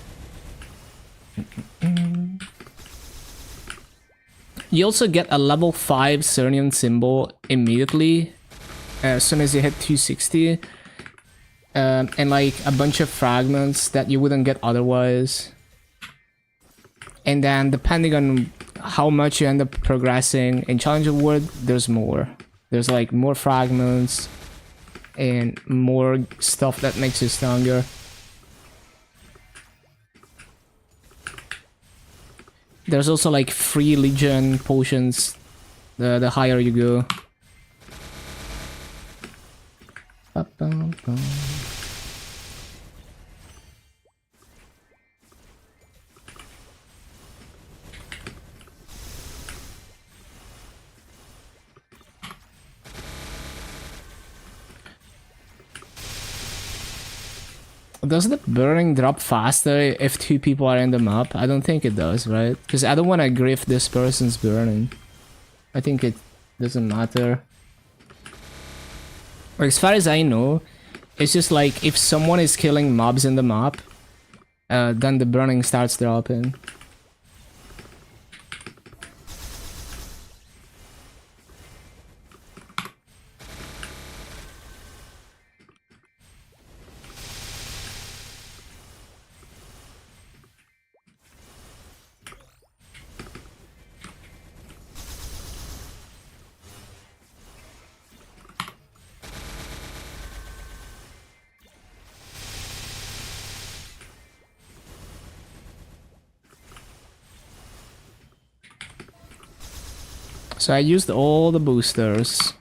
You also get a level 5 Cernian symbol immediately, as soon as you hit 260. And like a bunch of fragments that you wouldn't get otherwise. And then depending on how much you end up progressing in Challenger Wood, there's more. There's like more fragments and more stuff that makes you stronger. There's also like free Legion potions the higher you go. Ba-bum-bum. Does the burning drop faster if two people are in the map? I don't think it does, right? Because I don't want to grift this person's burning. I think it doesn't matter. Or as far as I know, it's just like if someone is killing mobs in the map, then the burning starts dropping. So I used all the boosters.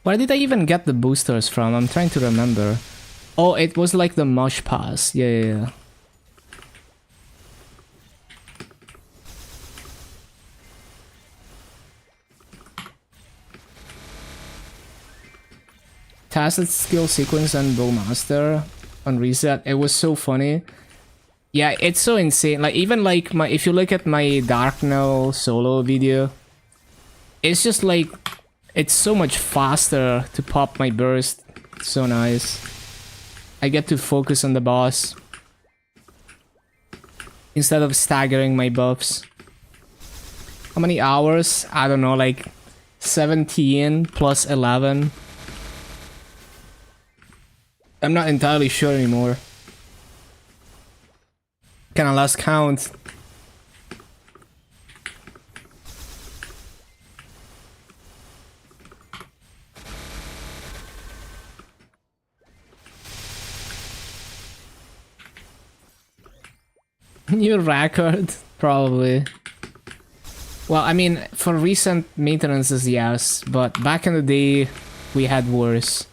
Where did I even get the boosters from? I'm trying to remember. Oh, it was like the Mush Pass. Yeah. Tested skill sequence on Bowmaster on reset. It was so funny. Yeah, it's so insane. Like even like if you look at my Dark Null solo video, it's just like it's so much faster to pop my burst. It's so nice. I get to focus on the boss instead of staggering my buffs. How many hours? I don't know, like 17 plus 11. I'm not entirely sure anymore. Kinda lost count. New record? Probably. Well, I mean, for recent maintenances, yes, but back in the day, we had worse.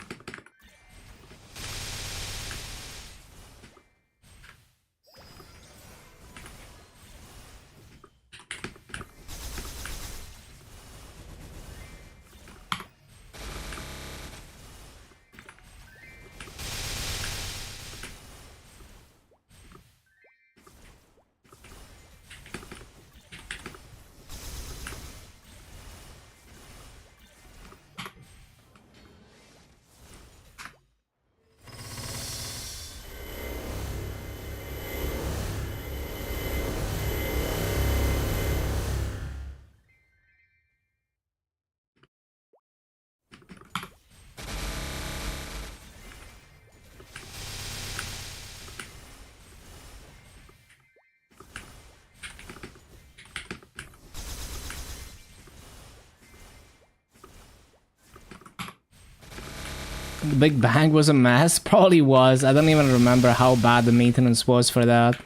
The Big Bang was a mess? Probably was. I don't even remember how bad the maintenance was for that.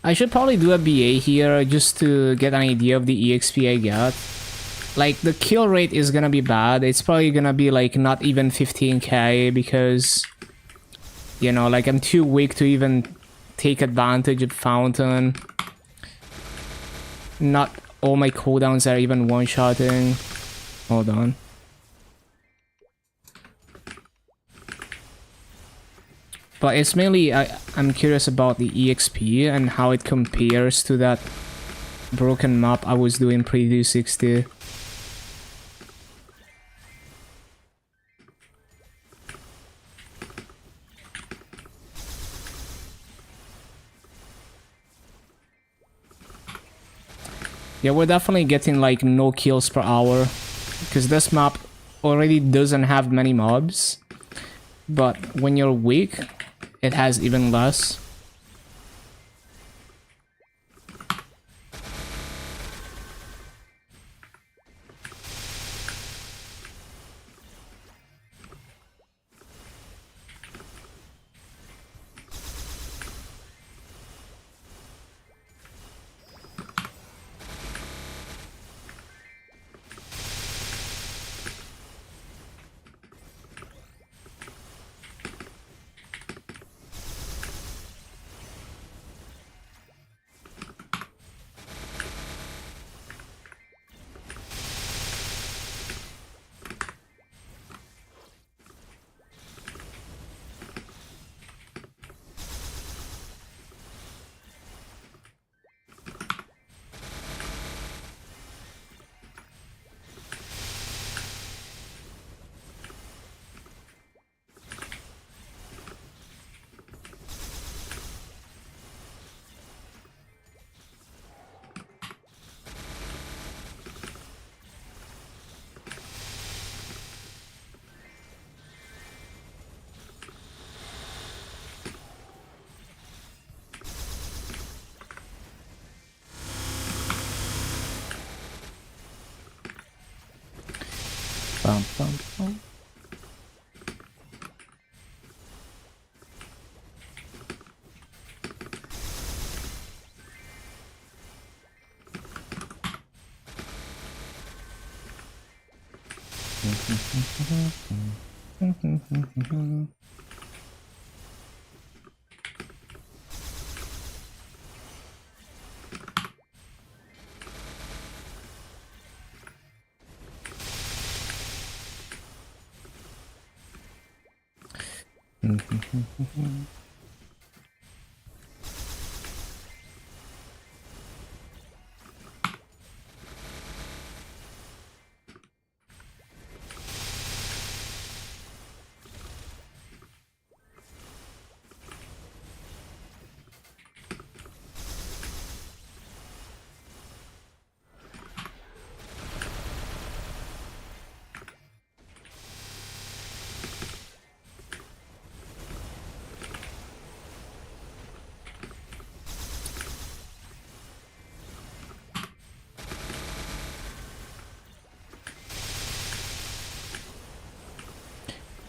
I should probably do a BA here just to get an idea of the EXP I got. Like, the kill rate is gonna be bad. It's probably gonna be like not even 15k because, you know, like I'm too weak to even take advantage of Fountain. Not all my cooldowns are even one-shotting. Hold on. But it's mainly, I'm curious about the EXP and how it compares to that broken map I was doing pre-260. Yeah, we're definitely getting like no kills per hour, because this map already doesn't have many mobs, but when you're weak, it has even less. Bum, bum, bum.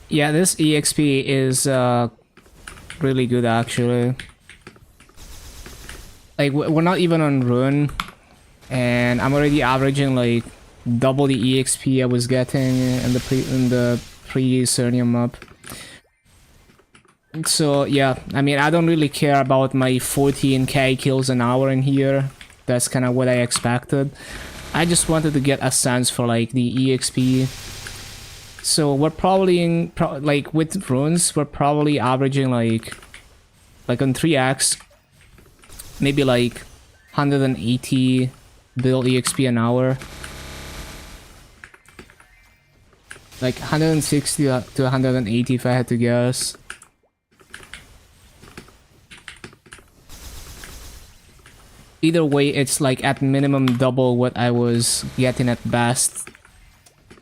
Yeah, this EXP is really good actually. Like we're not even on rune, and I'm already averaging like double the EXP I was getting in the pre Cernium map. So yeah, I mean I don't really care about my 14k kills an hour in here. That's kind of what I expected. I just wanted to get a sense for like the EXP. So we're probably in like with runes, we're probably averaging like on 3x, maybe like 180 bill EXP an hour. Like 160 to 180 if I had to guess. Either way, it's like at minimum double what I was getting at best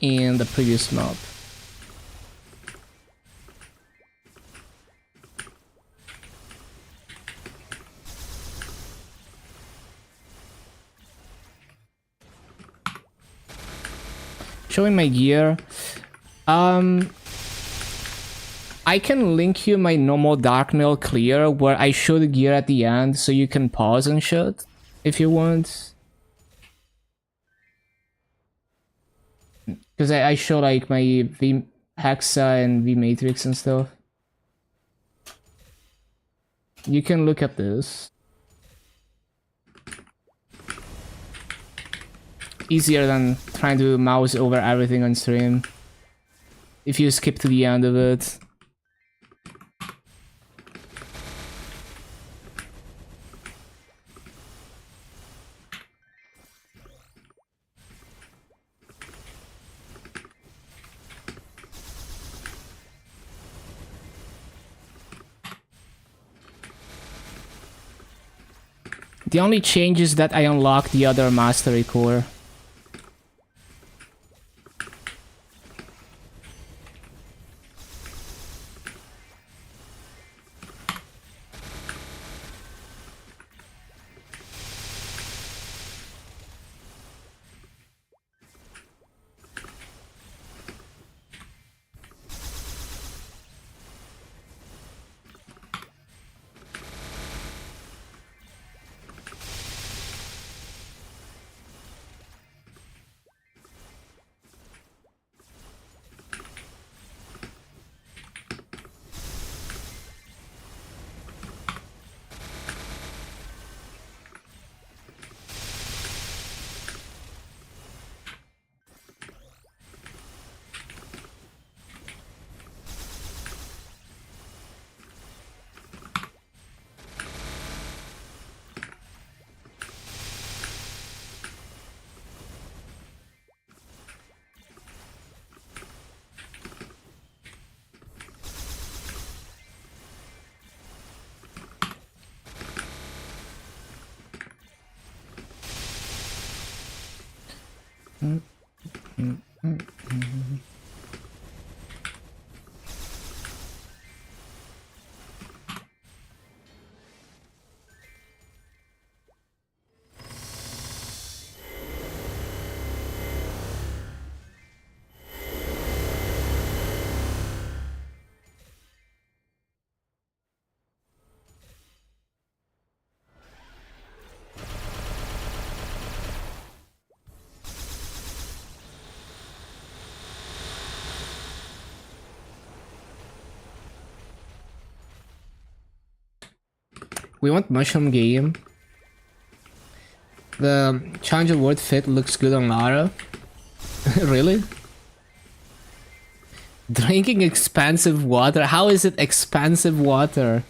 in the previous map. Showing my gear. I can link you my normal Dark Mail clear where I show the gear at the end so you can pause and shit if you want. Because I show like my V Hexa and V Matrix and stuff. You can look at this. Easier than trying to mouse over everything on stream. If you skip to the end of it. The only change is that I unlocked the other mastery core. We want mushroom game. The challenger word fit looks good on Lara. Really? Drinking expensive water? How is it expensive water?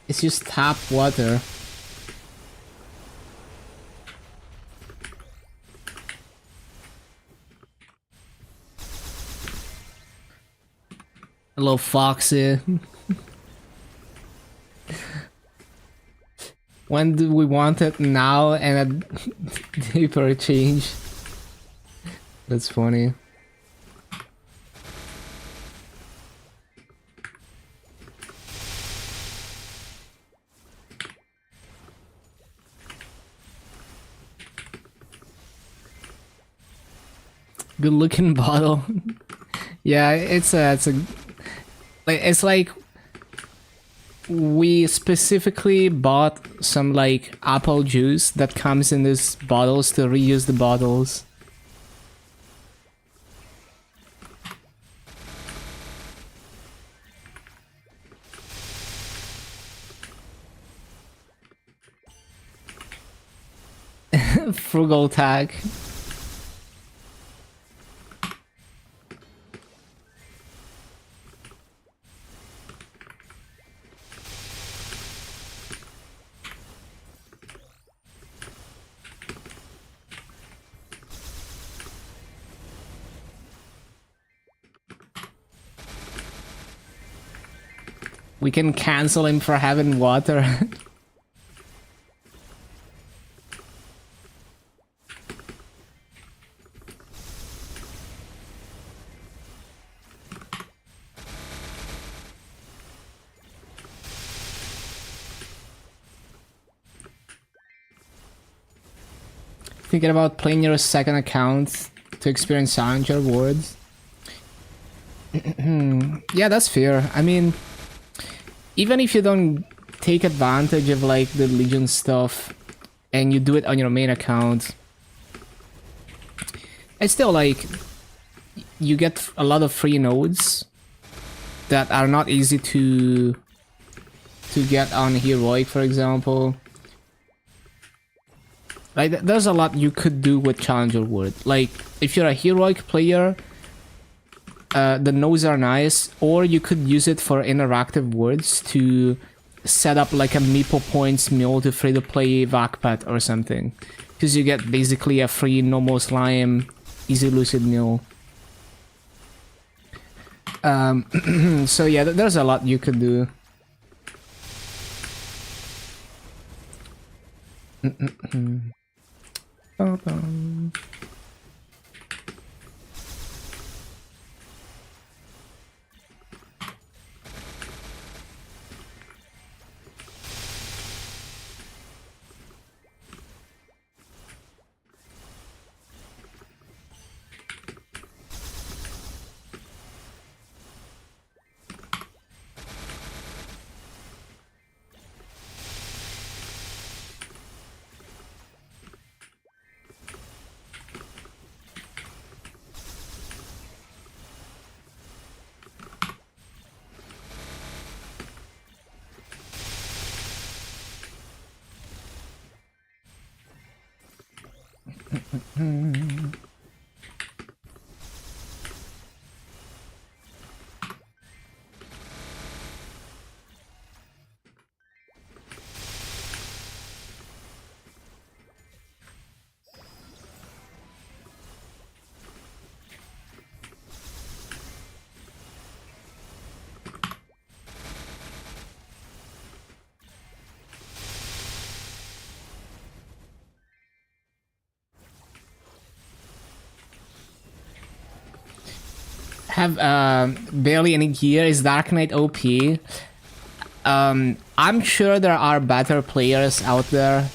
It's just tap water. Hello, Foxy. When do we want it? Now and a deeper change. That's funny. Good looking bottle. Yeah, it's like we specifically bought some like apple juice that comes in these bottles to reuse the bottles. Frugal tag. We can cancel him for having water. Thinking about playing your second account to experience challenger words. Yeah, that's fair. I mean, even if you don't take advantage of like the Legion stuff and you do it on your main account, it's still like you get a lot of free nodes that are not easy to get on heroic, for example. Like, there's a lot you could do with challenger word. Like, if you're a heroic player, the nodes are nice, or you could use it for interactive words to set up like a Meeple points mule to free to play Vacpat or something, because you get basically a free normal slime easy lucid mule. So yeah, there's a lot you could do. Have barely any gear. Is Dark Knight OP? I'm sure there are better players out there.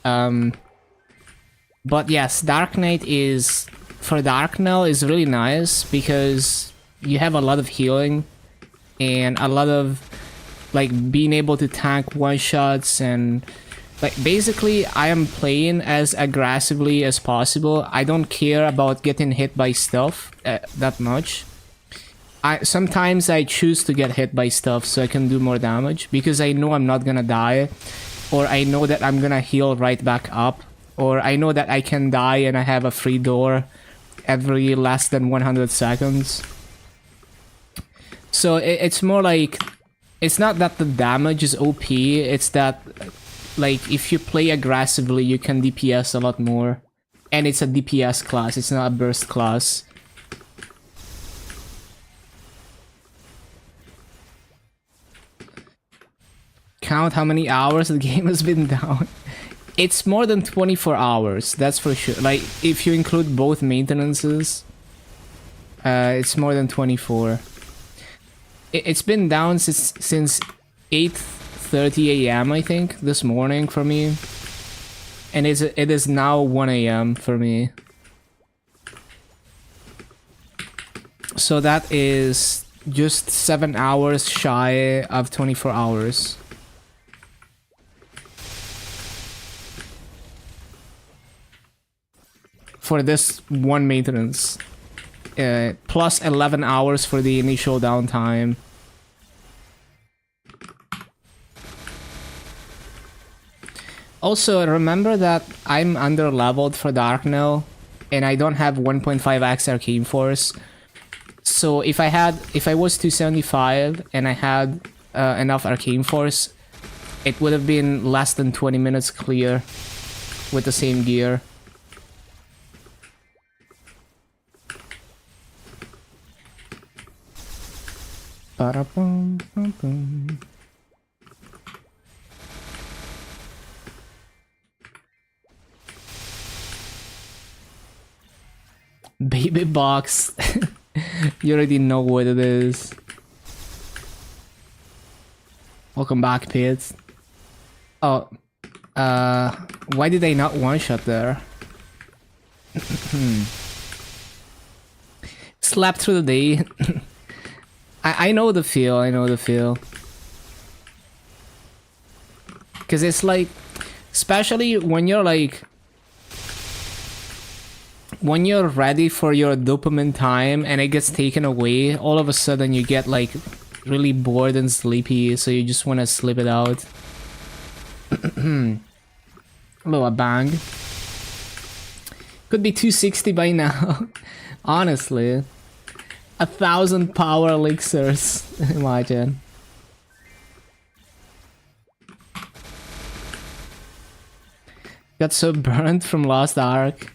But yes, Dark Knight is, for Darknell, is really nice because you have a lot of healing and a lot of like being able to tank one shots, and like basically I am playing as aggressively as possible. I don't care about getting hit by stuff that much. Sometimes I choose to get hit by stuff so I can do more damage because I know I'm not gonna die, or I know that I'm gonna heal right back up, or I know that I can die and I have a free door every less than 100 seconds. So it's more like, it's not that the damage is OP, it's that like if you play aggressively you can DPS a lot more. And it's a DPS class, it's not a burst class. Count how many hours the game has been down. It's more than 24 hours, that's for sure. Like, if you include both maintenances, it's more than 24. It's been down since 8:30 a.m. I think, this morning for me. And it is now 1 a.m. for me. So that is just 7 hours shy of 24 hours. For this one maintenance. Plus 11 hours for the initial downtime. Also, remember that I'm under-leveled for Dark now, and I don't have 1.5x Arcane Force. So if I was 275 and I had enough Arcane Force, it would have been less than 20 minutes clear with the same gear. Ba-da-bum-bum-bum. Baby box. You already know what it is. Welcome back, Pete. Oh, why did I not one-shot there? Slept through the day. I know the feel, I know the feel. Cause it's like, especially when you're like, when you're ready for your dopamine time and it gets taken away, all of a sudden you get like really bored and sleepy, so you just want to sleep it out. Hello, a bang. Could be 260 by now. Honestly. 1,000 power elixirs. Imagine. Got so burnt from Lost Ark.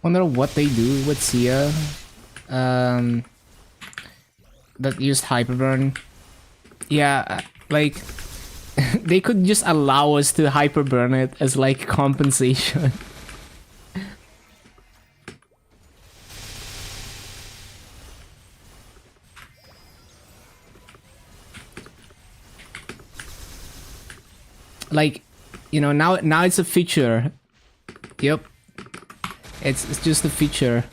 Wonder what they do with Sia. That used Hyperburn. Yeah, like they could just allow us to Hyperburn it as like compensation. Like, you know, now it's a feature. Yep. It's just a feature.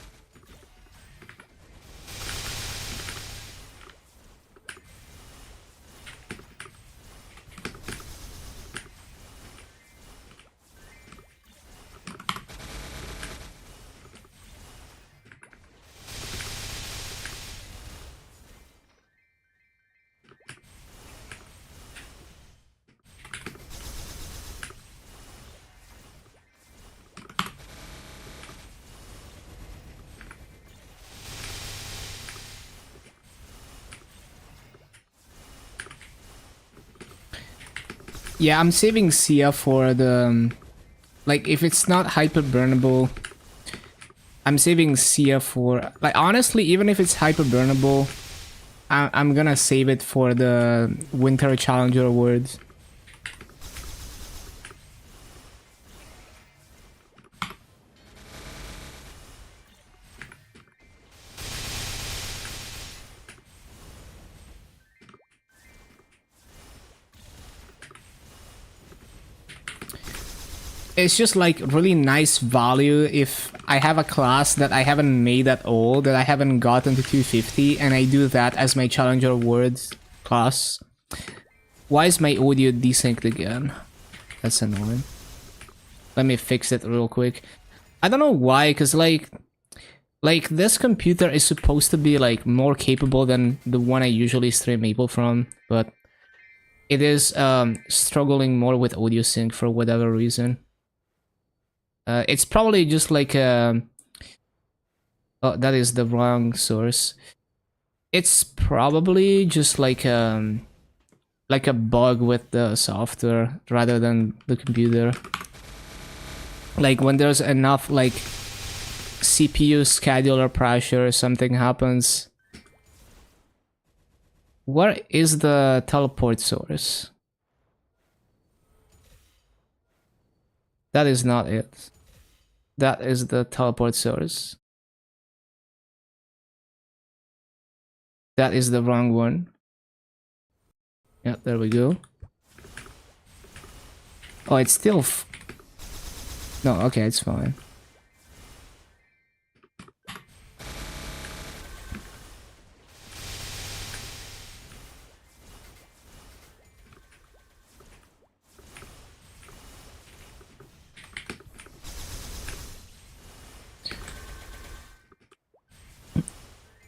Yeah, I'm saving Sia for the... like, if it's not hyper-burnable, I'm saving Sia for... like, honestly, even if it's hyper-burnable, I'm gonna save it for the Winter Challenger Awards. it's just like really nice value if I have a class that I haven't made at all, that I haven't gotten to 250, and I do that as my challenger awards class. Why is my audio desynced again? That's annoying. Let me fix it real quick. I don't know why, because like this computer is supposed to be like more capable than the one I usually stream Maple from, but it is struggling more with audio sync for whatever reason. It's probably just like oh, that is the wrong source. It's probably just like a bug with the software rather than the computer. Like when there's enough like CPU scheduler pressure, something happens. Where is the teleport source? That is not it. That is the teleport source. That is the wrong one. Yeah, there we go. Oh, it's still no, okay, it's fine.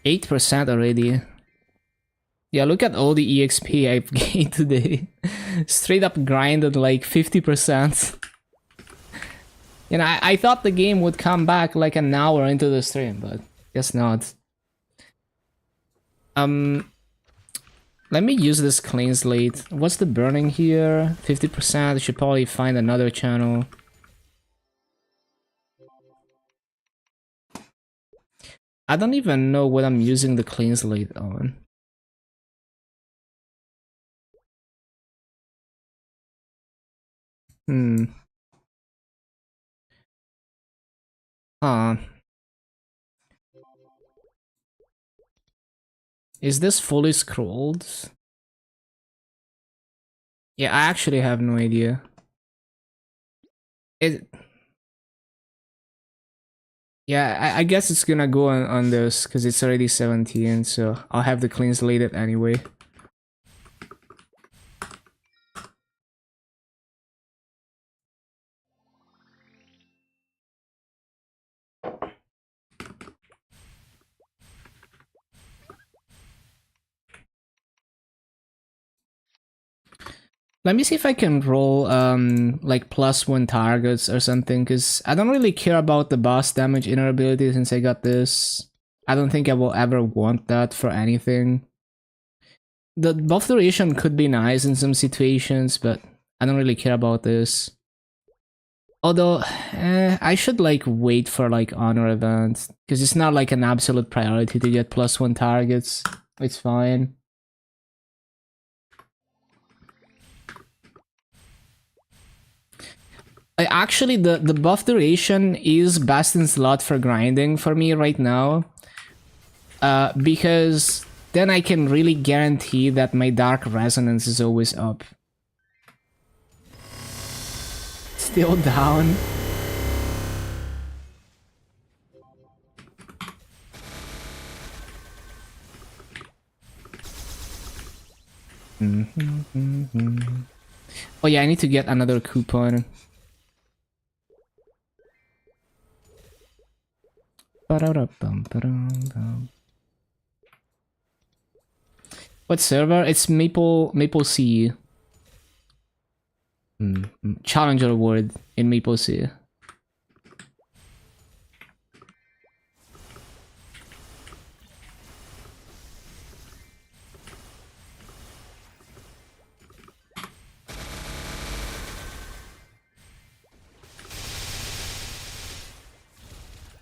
%8 already. Yeah, look at all the EXP I've gained today. Straight up grinded like 50%. You know, I thought the game would come back like an hour into the stream, but guess not. Let me use this clean slate. What's the burning here? 50%. I should probably find another channel. I don't even know what I'm using the clean slate on. Is this fully scrolled? Yeah, I actually have no idea. Yeah, I guess it's gonna go on this because it's already 17, so I'll have the clean slated anyway. Let me see if I can roll like +1 targets or something, because I don't really care about the boss damage inner ability since I got this. I don't think I will ever want that for anything. The buff duration could be nice in some situations, but I don't really care about this. Although, I should like wait for like honor events, because it's not like an absolute priority to get +1 targets. It's fine. Actually, the buff duration is best in slot for grinding for me right now. Because then I can really guarantee that my Dark Resonance is always up. Still down. Oh yeah, I need to get another coupon. What server? It's MapleStory. Challenger award in MapleStory.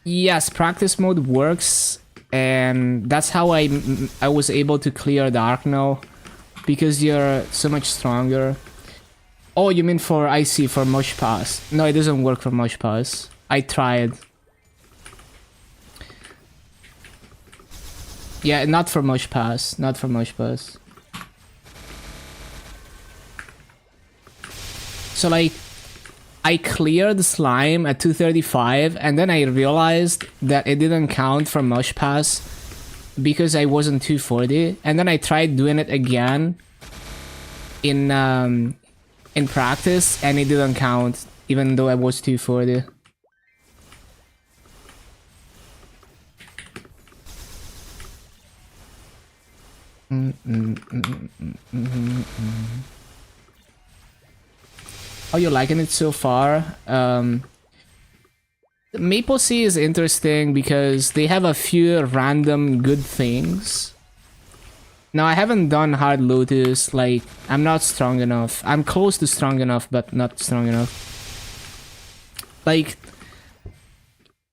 Yes, practice mode works, and that's how I was able to clear Dark now, because you're so much stronger. Oh, you mean for, I see, for Mush Pass. No, it doesn't work for Mush Pass. I tried. Yeah, not for Mush Pass. Not for Mush Pass. So like, I cleared slime at 235, and then I realized that it didn't count for Mush Pass because I wasn't 240, and then I tried doing it again in practice, and it didn't count even though I was 240. How you liking it so far? Maple Sea is interesting because they have a few random good things. Now, I haven't done Hard Lotus, like, I'm not strong enough. I'm close to strong enough, but not strong enough. Like,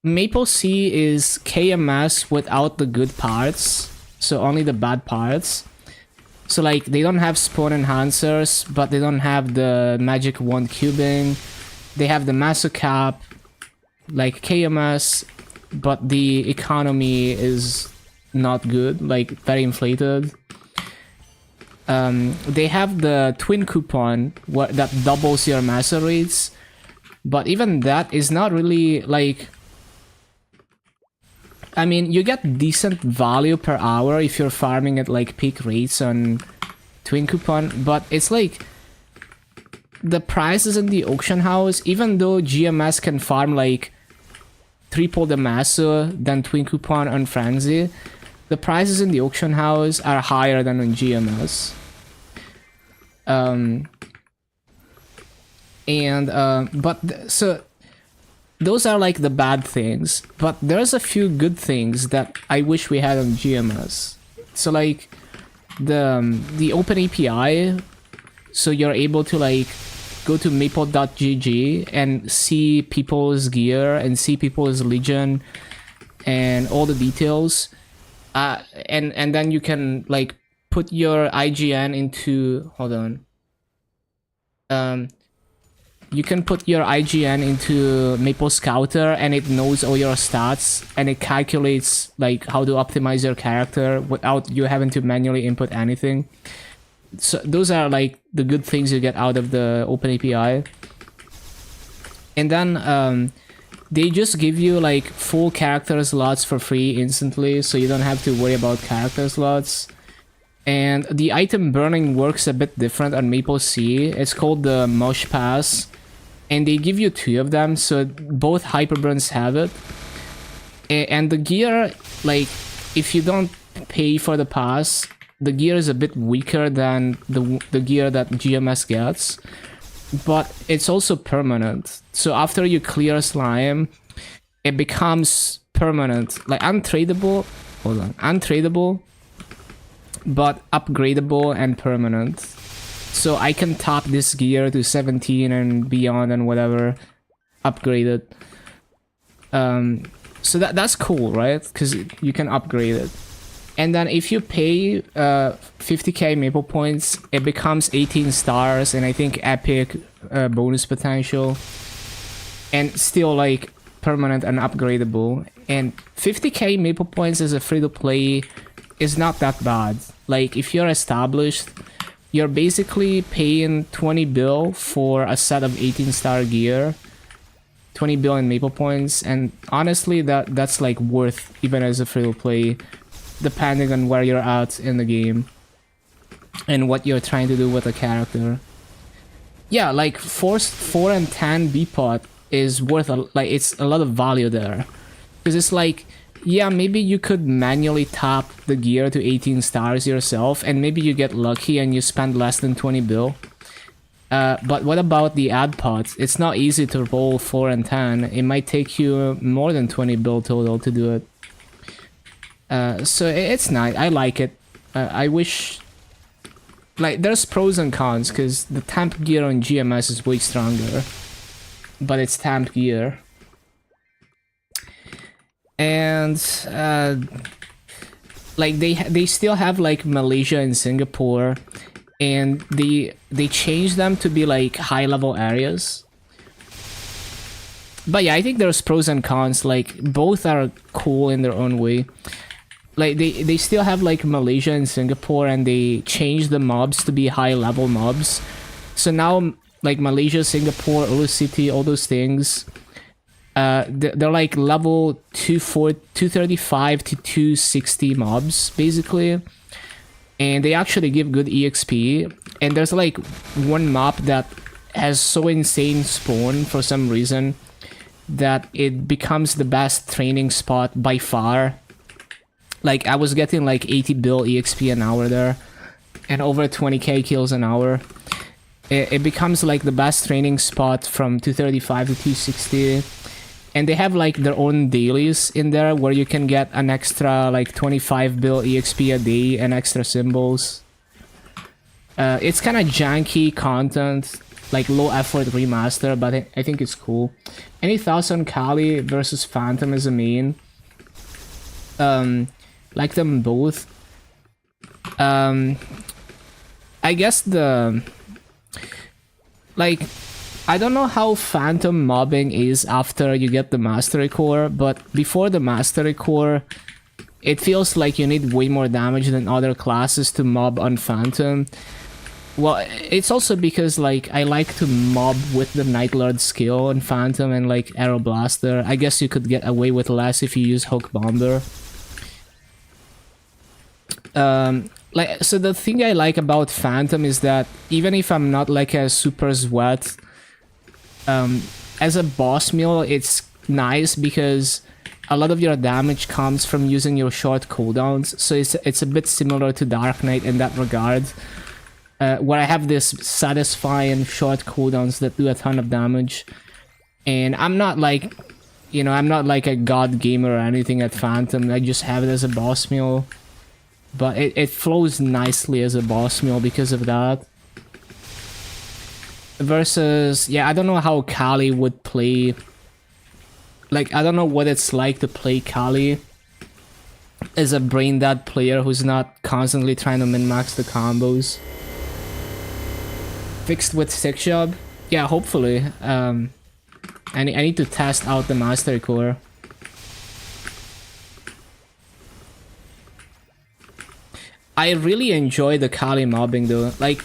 Maple Sea is KMS without the good parts, so only the bad parts. So, like, they don't have spawn enhancers, but they don't have the magic wand cubing. They have the Maso Cap, like KMS, but the economy is not good, like, very inflated. They have the twin coupon that doubles your master rates, but even that is not really like, I mean, you get decent value per hour if you're farming at like peak rates on twin coupon, but it's like the prices in the auction house, even though GMS can farm like triple the masso than twin coupon on Frenzy, the prices in the auction house are higher than on GMS. So those are like the bad things, but there's a few good things that I wish we had on GMS. So like the open API, so you're able to like go to maple.gg and see people's gear and see people's legion and all the details, and then you can like put your IGN into, hold on, you can put your IGN into Maple Scouter and it knows all your stats and it calculates like how to optimize your character without you having to manually input anything. So those are like the good things you get out of the open API. And then they just give you like full character slots for free instantly, so you don't have to worry about character slots. And the item burning works a bit different on Maple Sea. It's called the Mush Pass, and they give you 2 of them, so both Hyperburns have it. And the gear, like, if you don't pay for the pass, the gear is a bit weaker than the gear that GMS gets, but it's also permanent. So after you clear slime, it becomes permanent, like untradeable. Hold on, untradeable, but upgradable and permanent. So I can top this gear to 17 and beyond and whatever, upgrade it. So that's cool, right? Because you can upgrade it. And then if you pay 50k Maple points, it becomes 18 stars and I think epic bonus potential. And still like permanent and upgradable. And 50k Maple points as a free-to-play is not that bad. Like, if you're established, you're basically paying 20 bill for a set of 18 star gear. 20 bill in Maple points, and honestly that's like worth even as a free-to-play, depending on where you're at in the game and what you're trying to do with the character. Yeah, like 4 and 10 B-pot is worth it's a lot of value there, because it's like, yeah, maybe you could manually top the gear to 18 stars yourself, and maybe you get lucky and you spend less than 20 bill. But what about the ad pots? It's not easy to roll 4 and 10. It might take you more than 20 bill total to do it. So it's nice. I like it. I wish... Like, there's pros and cons, because the temp gear on GMS is way stronger. But it's temp gear. And like they still have like Malaysia and Singapore, and they changed them to be like high level areas. But yeah, I think there's pros and cons. Like, both are cool in their own way. Like they still have like Malaysia and Singapore, and they changed the mobs to be high level mobs. So now like Malaysia, Singapore, Ulu City, all those things. They're like level 235 to 260 mobs, basically. And they actually give good EXP. And there's like one map that has so insane spawn for some reason that it becomes the best training spot by far. Like, I was getting like 80 bill EXP an hour there, and over 20k kills an hour. It becomes like the best training spot from 235 to 260. And they have like their own dailies in there where you can get an extra like 25 bill EXP a day and extra symbols. It's kind of janky content, like low effort remaster, but I think it's cool. Any thoughts on Kali versus Phantom as a main? Like them both. I guess I don't know how Phantom mobbing is after you get the Mastery Core, but before the Mastery Core, it feels like you need way more damage than other classes to mob on Phantom. Well, it's also because like I like to mob with the Night Lord skill on Phantom and like Arrow Blaster. I guess you could get away with less if you use Hook Bomber. So the thing I like about Phantom is that even if I'm not like a super sweat, as a boss meal, it's nice because a lot of your damage comes from using your short cooldowns. So it's a bit similar to Dark Knight in that regard, where I have this satisfying short cooldowns that do a ton of damage. And I'm not like, you know, I'm not like a god gamer or anything at Phantom. I just have it as a boss meal. But it flows nicely as a boss meal because of that. Versus, yeah, I don't know how Kali would play. Like, I don't know what it's like to play Kali as a brain dead player who's not constantly trying to min-max the combos. Fixed with 6 job? Yeah, hopefully. I need to test out the Master Core. I really enjoy the Kali mobbing though. Like,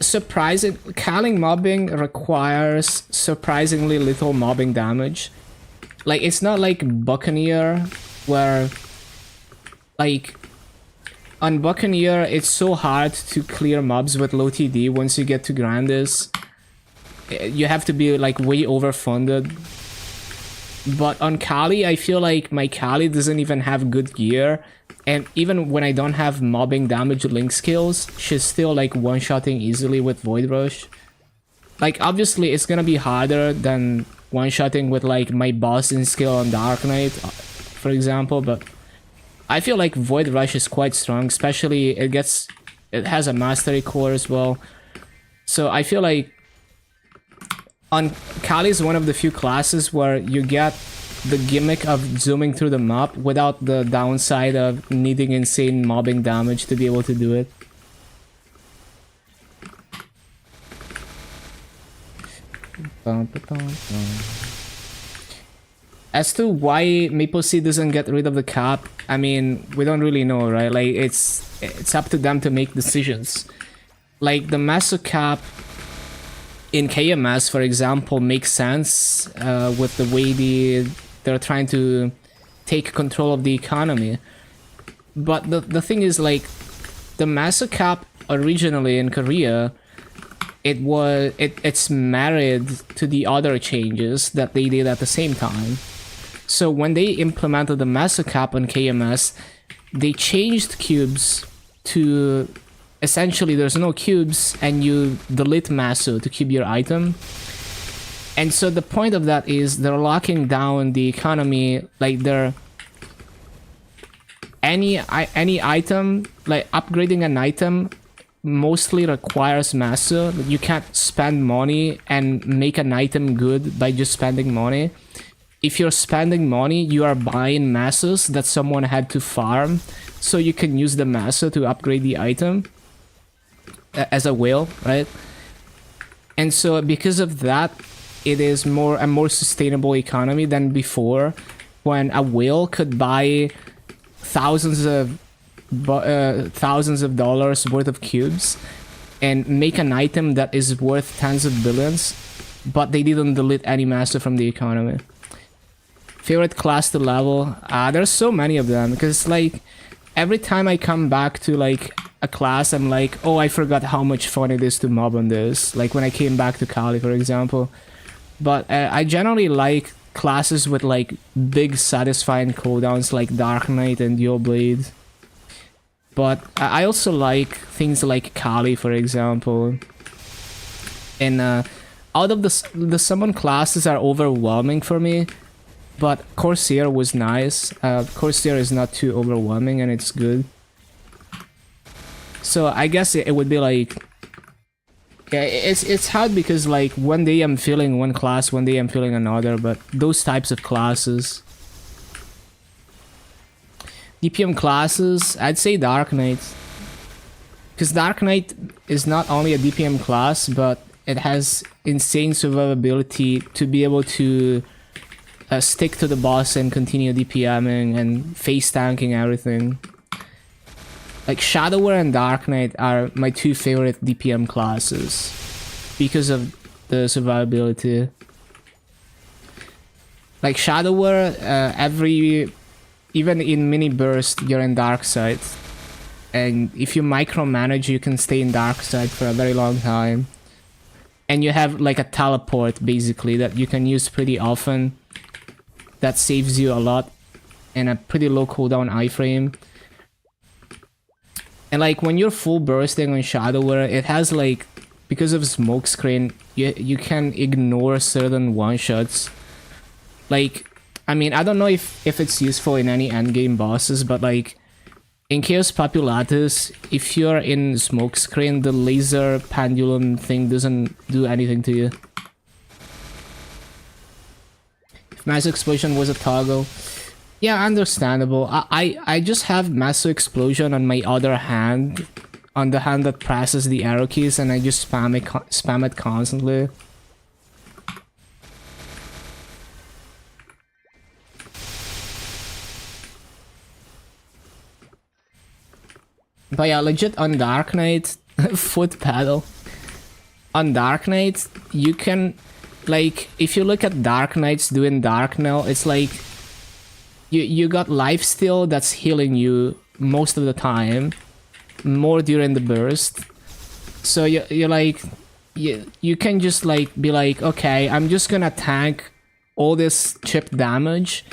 surprising, Kali mobbing requires surprisingly little mobbing damage. Like, it's not like Buccaneer, where, like, on Buccaneer, it's so hard to clear mobs with low TD once you get to Grandis. You have to be, like, way overfunded. But on Kali, I feel like my Kali doesn't even have good gear. And even when I don't have mobbing damage link skills, she's still like one-shotting easily with Void Rush. Like, obviously it's gonna be harder than one-shotting with like my bossing skill on Dark Knight, for example, but I feel like Void Rush is quite strong, especially it has a Mastery Core as well. So I feel like Kali is one of the few classes where you get the gimmick of zooming through the map without the downside of needing insane mobbing damage to be able to do it. As to why MapleStory doesn't get rid of the cap, I mean, we don't really know, right? Like, it's up to them to make decisions. Like, the Meso cap in KMS, for example, makes sense with the way they're trying to take control of the economy. But the thing is, like, the Meso cap originally in Korea, it's married to the other changes that they did at the same time. So when they implemented the Meso cap on KMS, they changed cubes to essentially there's no cubes and you delete Meso to keep your item. And so the point of that is they're locking down the economy, like any item, like upgrading an item mostly requires Meso. You can't spend money and make an item good by just spending money. If you're spending money, you are buying Mesos that someone had to farm, so you can use the Meso to upgrade the item as a whale, right? And so because of that, it is a more sustainable economy than before, when a whale could buy thousands of dollars worth of cubes, and make an item that is worth tens of billions, but they didn't delete any master from the economy. Favorite class to level? There's so many of them, because like every time I come back to like a class, I'm like, oh, I forgot how much fun it is to mob on this. Like when I came back to Kali, for example. But I generally like classes with like big satisfying cooldowns like Dark Knight and Dual Blade. But I also like things like Kali, for example. And out of the summon classes are overwhelming for me. But Corsair was nice. Corsair is not too overwhelming and it's good. So I guess it would be like... Yeah, it's hard because like one day I'm feeling one class, one day I'm feeling another, but those types of classes. DPM classes, I'd say Dark Knight. Because Dark Knight is not only a DPM class, but it has insane survivability to be able to stick to the boss and continue DPMing and face tanking everything. Like Shadower and Dark Knight are my two favorite DPM classes because of the survivability. Like Shadower, even in mini burst, you're in dark side, and if you micromanage, you can stay in dark side for a very long time. And you have like a teleport basically that you can use pretty often. That saves you a lot, and a pretty low cooldown iframe. And like when you're full bursting on Shadower, it has like, because of smokescreen, you can ignore certain one-shots. Like, I mean, I don't know if it's useful in any endgame bosses, but like in Chaos Populatus, if you're in smokescreen, the laser pendulum thing doesn't do anything to you. If Mass Explosion was a toggle, yeah, understandable. I just have Massive Explosion on my other hand, on the hand that presses the arrow keys, and I just spam it constantly. But yeah, legit on Dark Knight, foot pedal. On Dark Knight, you can, like, if you look at Dark Knights doing Dark Knell, it's like you got lifesteal that's healing you most of the time, more during the burst. So you're like, you can just like be like, okay, I'm just gonna tank all this chip damage,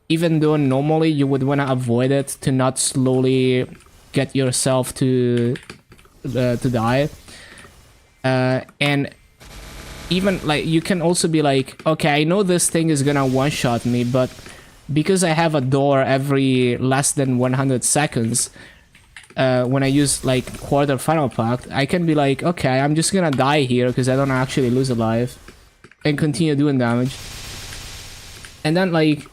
even though normally you would wanna avoid it to not slowly get yourself to die. And even like you can also be like, okay, I know this thing is gonna one-shot me, but because I have a door every less than 100 seconds, when I use like quarter final pact, I can be like, okay, I'm just gonna die here because I don't actually lose a life, and continue doing damage. And then like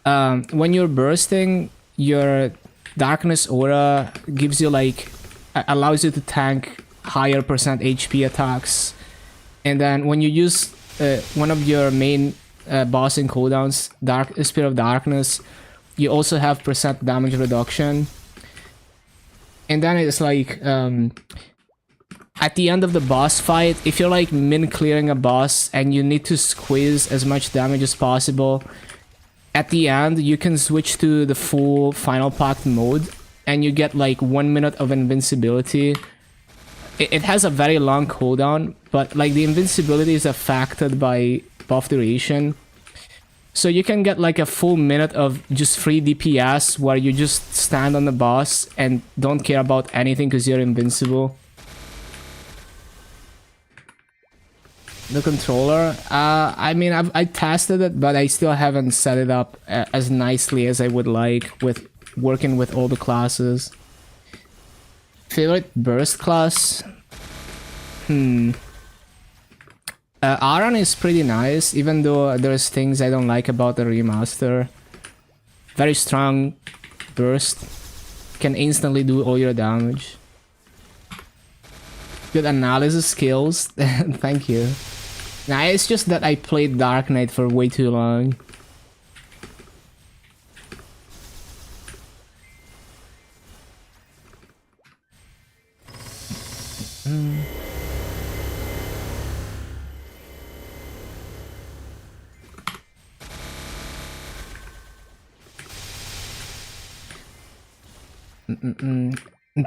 when you're bursting, your Darkness Aura gives you like, allows you to tank higher percent HP attacks. And then when you use one of your main bossing cooldowns, Spirit of Darkness, you also have percent damage reduction. And then it's like at the end of the boss fight, if you're like min clearing a boss and you need to squeeze as much damage as possible, at the end you can switch to the full final pact mode and you get like 1 minute of invincibility. It has a very long cooldown, but like the invincibility is affected by buff duration. So you can get like a full minute of just free DPS where you just stand on the boss and don't care about anything because you're invincible. The controller, I mean, I tested it, but I still haven't set it up as nicely as I would like with working with all the classes. Favorite burst class? Aran is pretty nice, even though there's things I don't like about the remaster. Very strong burst. Can instantly do all your damage. Good analysis skills. Thank you. Nah, it's just that I played Dark Knight for way too long.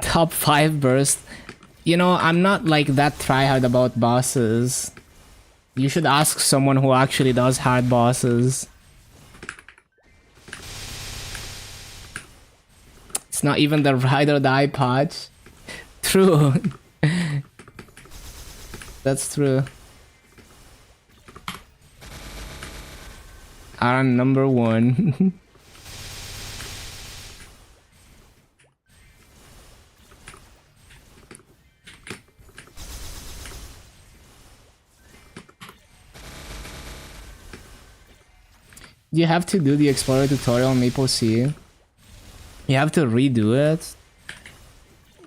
Top 5 burst. You know, I'm not like that tryhard about bosses. You should ask someone who actually does hard bosses. It's not even the ride or die patch. True. That's true. Aran number 1. You have to do the Explorer tutorial on MapleStory. You have to redo it.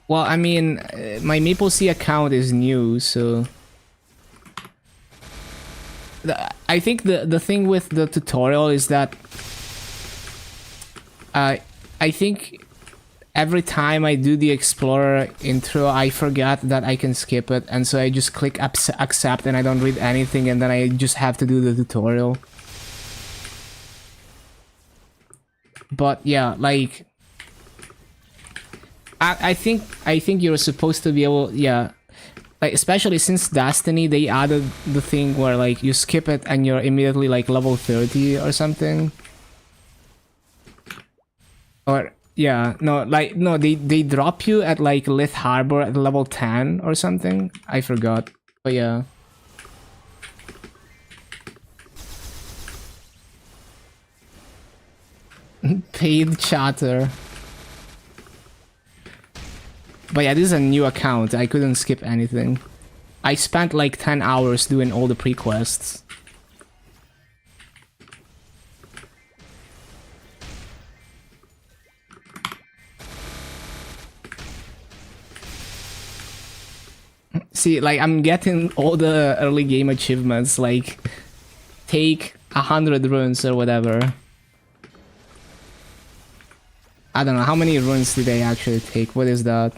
Well, I mean, my MapleStory account is new, so... I think the thing with the tutorial is that... I think every time I do the Explorer intro, I forget that I can skip it, and so I just click accept and I don't read anything, and then I just have to do the tutorial. But yeah, like... I think you're supposed to be able, yeah, like especially since Destiny they added the thing where like you skip it and you're immediately like level 30 or something. Or yeah, no, like no, they drop you at like Lith Harbor at level 10 or something. I forgot, but yeah. Paid chatter. But yeah, this is a new account. I couldn't skip anything. I spent like 10 hours doing all the pre-quests. See, like I'm getting all the early game achievements, like take 100 runes or whatever. I don't know, how many runes did they actually take? What is that?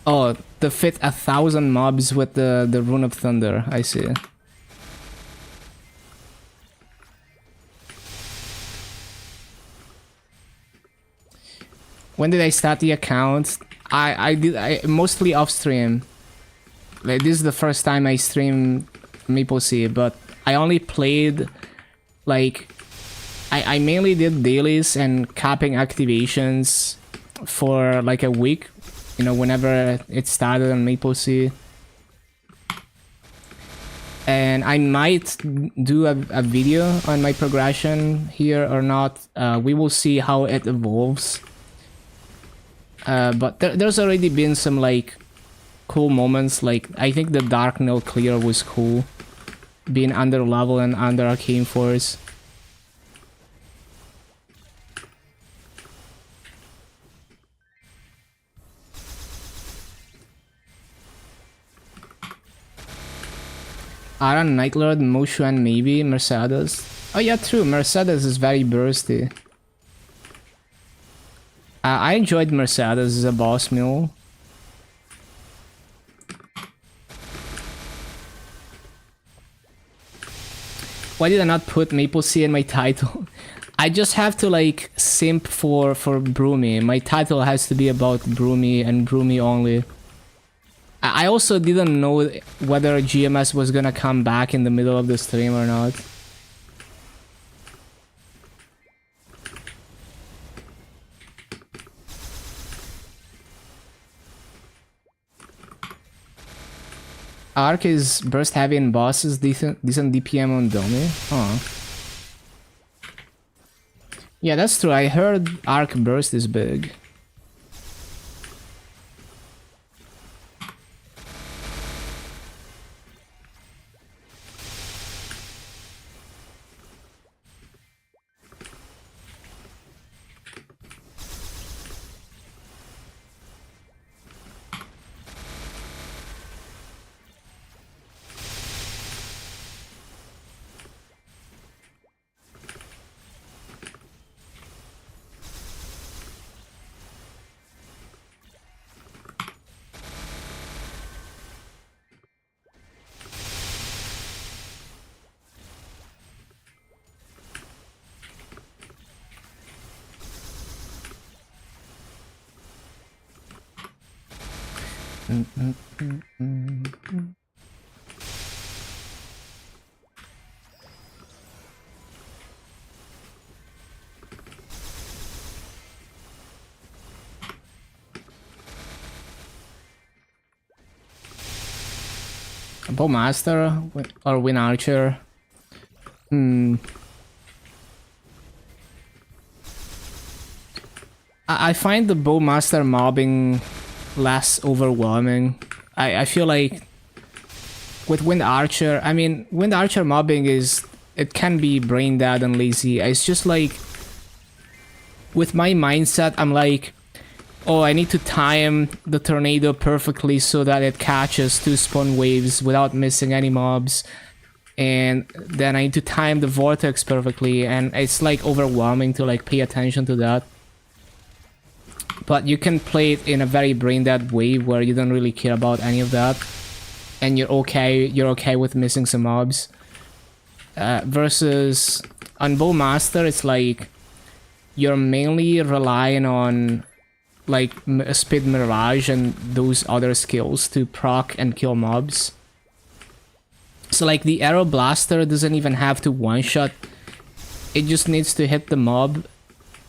Oh, to fit 1,000 mobs with the Rune of Thunder, I see. When did I start the account? I mostly off stream. Like this is the first time I stream MapleStory, but I only played like I mainly did dailies and capping activations for like a week, you know, whenever it started on MapleStory. And I might do a video on my progression here or not. We will see how it evolves. But there's already been some like cool moments, like I think the Dark Nail clear was cool, being under level and under Arcane Force. Aran, Nightlord, Moshuan, maybe, Mercedes. Oh yeah, true, Mercedes is very bursty. I enjoyed Mercedes as a boss mule. Why did I not put MapleStory in my title? I just have to like simp for Broomy. My title has to be about Broomy and Broomy only. I also didn't know whether GMS was gonna come back in the middle of the stream or not. Arc is burst heavy in bosses, decent DPM on Domi. Huh. Yeah, that's true. I heard Arc burst is big. Bowmaster or Wind Archer? I find the Bowmaster mobbing less overwhelming. I feel like with Wind Archer, I mean, Wind Archer mobbing is, it can be brain dead and lazy. It's just like, with my mindset, I'm like, oh, I need to time the tornado perfectly so that it catches 2 spawn waves without missing any mobs. And then I need to time the vortex perfectly, and it's like overwhelming to like pay attention to that. But you can play it in a very brain dead way where you don't really care about any of that. And you're okay with missing some mobs. Versus on Bowmaster, it's like you're mainly relying on like Speed Mirage and those other skills to proc and kill mobs. So like the Arrow Blaster doesn't even have to one-shot. It just needs to hit the mob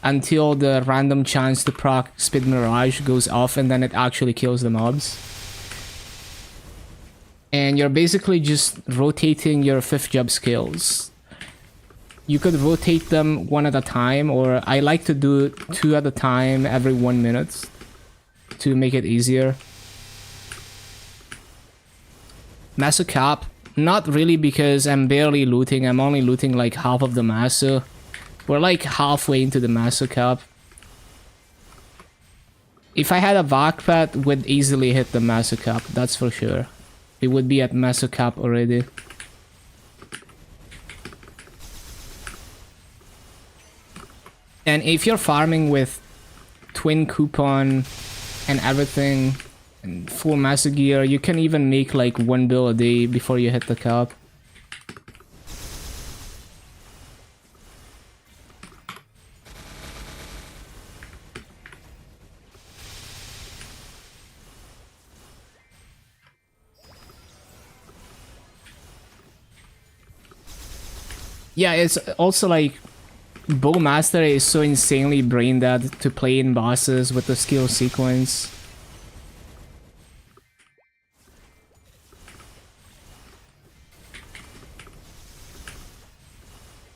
until the random chance to proc Speed Mirage goes off, and then it actually kills the mobs. And you're basically just rotating your 5th job skills. You could rotate them 1 at a time, or I like to do 2 at a time every 1 minute to make it easier. Maso Cap, not really, because I'm barely looting. I'm only looting like half of the Maso. We're like halfway into the Maso Cap. If I had a Vac Pet, would easily hit the Maso Cap, that's for sure. It would be at Maso Cap already. And if you're farming with twin coupon and everything and full Maso gear, you can even make like 1 bill a day before you hit the cap. Yeah, it's also like Bowmaster is so insanely brain dead to play in bosses with the skill sequence.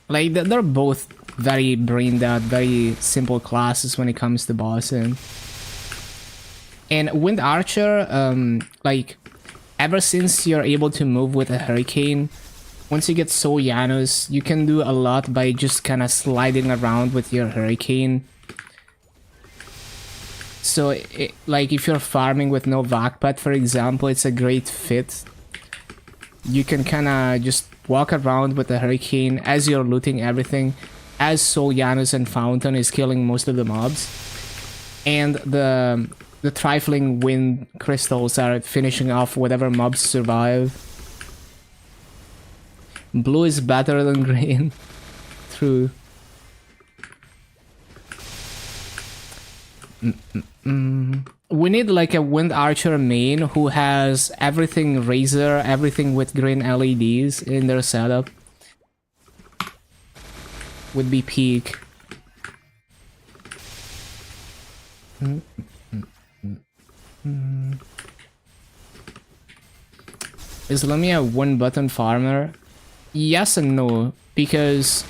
Like, they're both very brain dead, very simple classes when it comes to bossing. And Wind Archer, like, ever since you're able to move with a Hurricane, once you get Soul Janus, you can do a lot by just kind of sliding around with your Hurricane. So, like, if you're farming with no Vacpat, for example, it's a great fit. You can kind of just walk around with the Hurricane as you're looting everything, as Soul Janus and Fountain is killing most of the mobs. And the Trifling Wind Crystals are finishing off whatever mobs survive. Blue is better than green. True. We need like a Wind Archer main who has everything Razor, everything with green LEDs in their setup. Would be peak. Is Lumia a 1-button farmer? Yes and no, because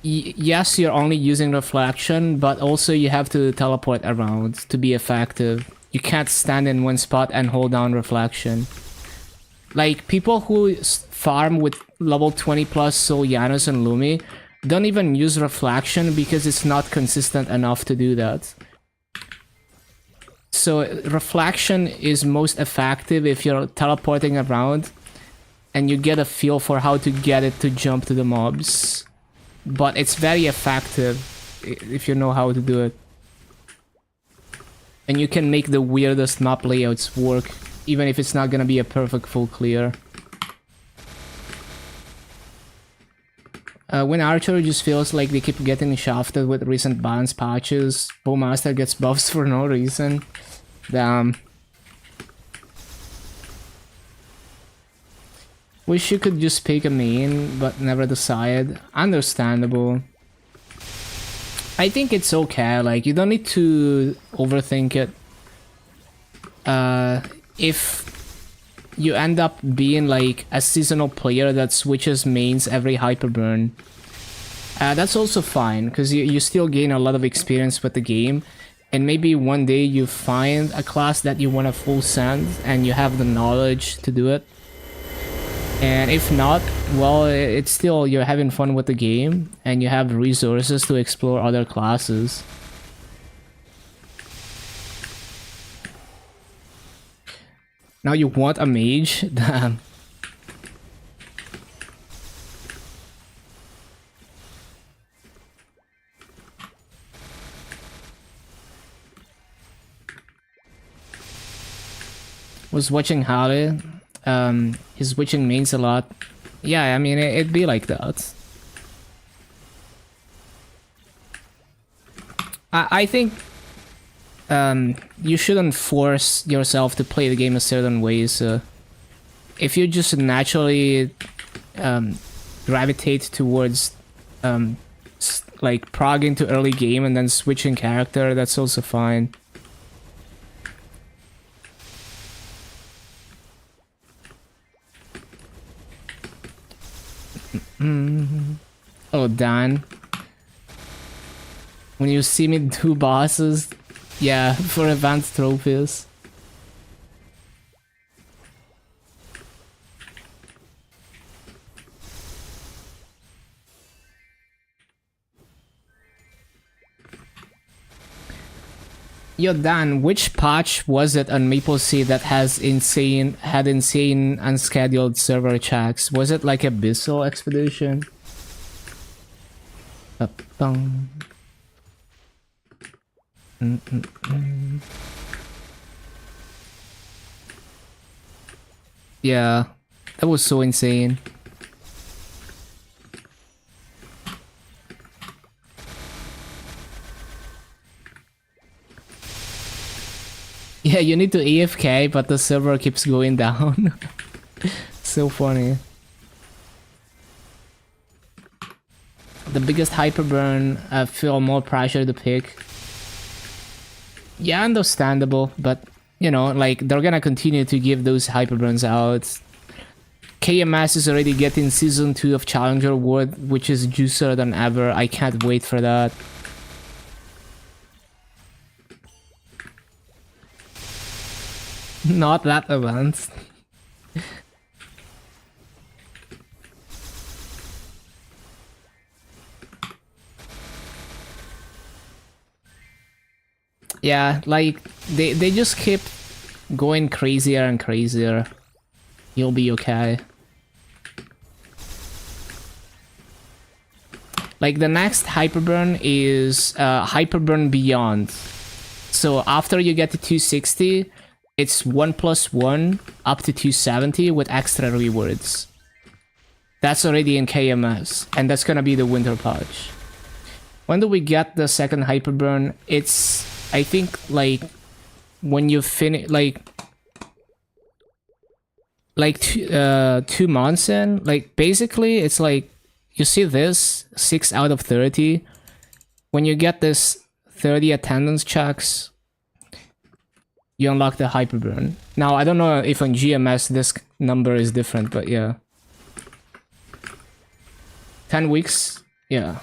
yes, you're only using reflection, but also you have to teleport around to be effective. You can't stand in one spot and hold down reflection. Like, people who farm with level 20 plus Soul Janus and Lumi don't even use reflection because it's not consistent enough to do that. So reflection is most effective if you're teleporting around and you get a feel for how to get it to jump to the mobs. But it's very effective if you know how to do it. And you can make the weirdest map layouts work, even if it's not gonna be a perfect full clear. When Archer just feels like they keep getting shafted with recent balance patches, Bowmaster gets buffs for no reason. Damn. Wish you could just pick a main, but never decide. Understandable. I think it's okay, like, you don't need to overthink it. If you end up being, like, a seasonal player that switches mains every hyperburn, that's also fine, because you still gain a lot of experience with the game. And maybe one day you find a class that you want to full send, and you have the knowledge to do it. And if not, well, it's still, you're having fun with the game, and you have resources to explore other classes. Now you want a mage? Damn. Was watching Harley. He's switching mains a lot. Yeah, I mean, it'd be like that. I think you shouldn't force yourself to play the game a certain way. So if you just naturally gravitate towards like progging to early game and then switching character, that's also fine. Oh, Dan. When you see me do bosses, yeah, for advanced trophies. Yo, Dan, which patch was it on MapleStory that had insane unscheduled server checks? Was it like Abyssal Expedition? Ba-bum. Yeah, that was so insane. Yeah, you need to AFK, but the server keeps going down. So funny. The biggest hyperburn, I feel more pressure to pick. Yeah, understandable, but you know, like, they're gonna continue to give those hyperburns out. KMS is already getting season 2 of Challenger Award, which is juicier than ever. I can't wait for that. Not that advanced. Yeah, like, they just keep going crazier and crazier. You'll be okay. Like, the next hyperburn is hyperburn beyond. So after you get to 260, it's 1+1 up to 270 with extra rewards. That's already in KMS, and that's gonna be the winter patch. When do we get the second hyperburn? It's, I think, like, when you finish, like 2 months in. Like, basically, it's like, you see this 6 out of 30. When you get this 30 attendance checks, you unlock the hyperburn. Now, I don't know if on GMS this number is different, but yeah. 10 weeks? Yeah.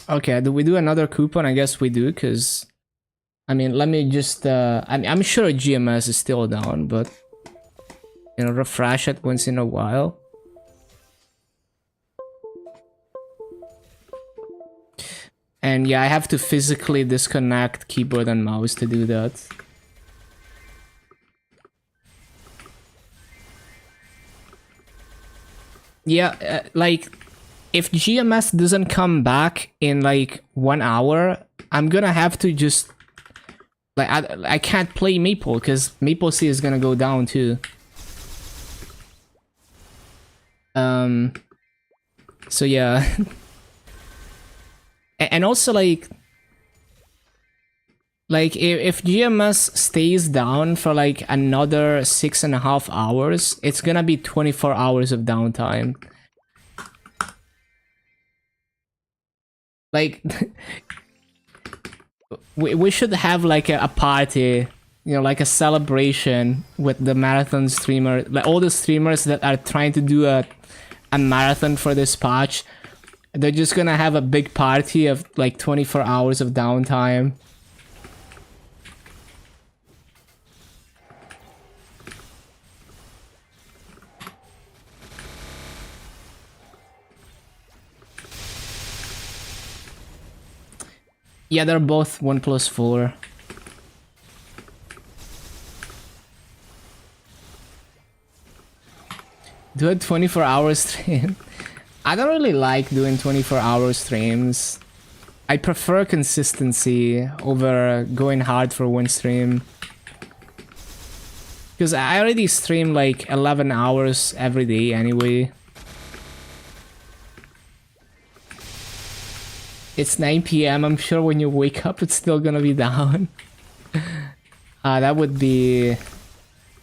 Okay, do we do another coupon? I guess we do, because... I mean, let me just... I'm sure GMS is still down, but... You know, refresh it once in a while. And yeah, I have to physically disconnect keyboard and mouse to do that. Yeah, like, if GMS doesn't come back in like 1 hour, I'm gonna have to just... Like, I can't play Maple, because MapleStory is gonna go down too. So yeah. And also, like, Like, if GMS stays down for like another 6.5 hours, it's gonna be 24 hours of downtime. Like, we should have like a party, you know, like a celebration with the marathon streamer, like all the streamers that are trying to do a marathon for this patch. They're just gonna have a big party of like 24 hours of downtime. Yeah, they're both 1+4. Do a 24-hour stream. I don't really like doing 24-hour streams. I prefer consistency over going hard for one stream. Because I already stream like 11 hours every day anyway. It's 9 PM, I'm sure when you wake up it's still gonna be down. That would be...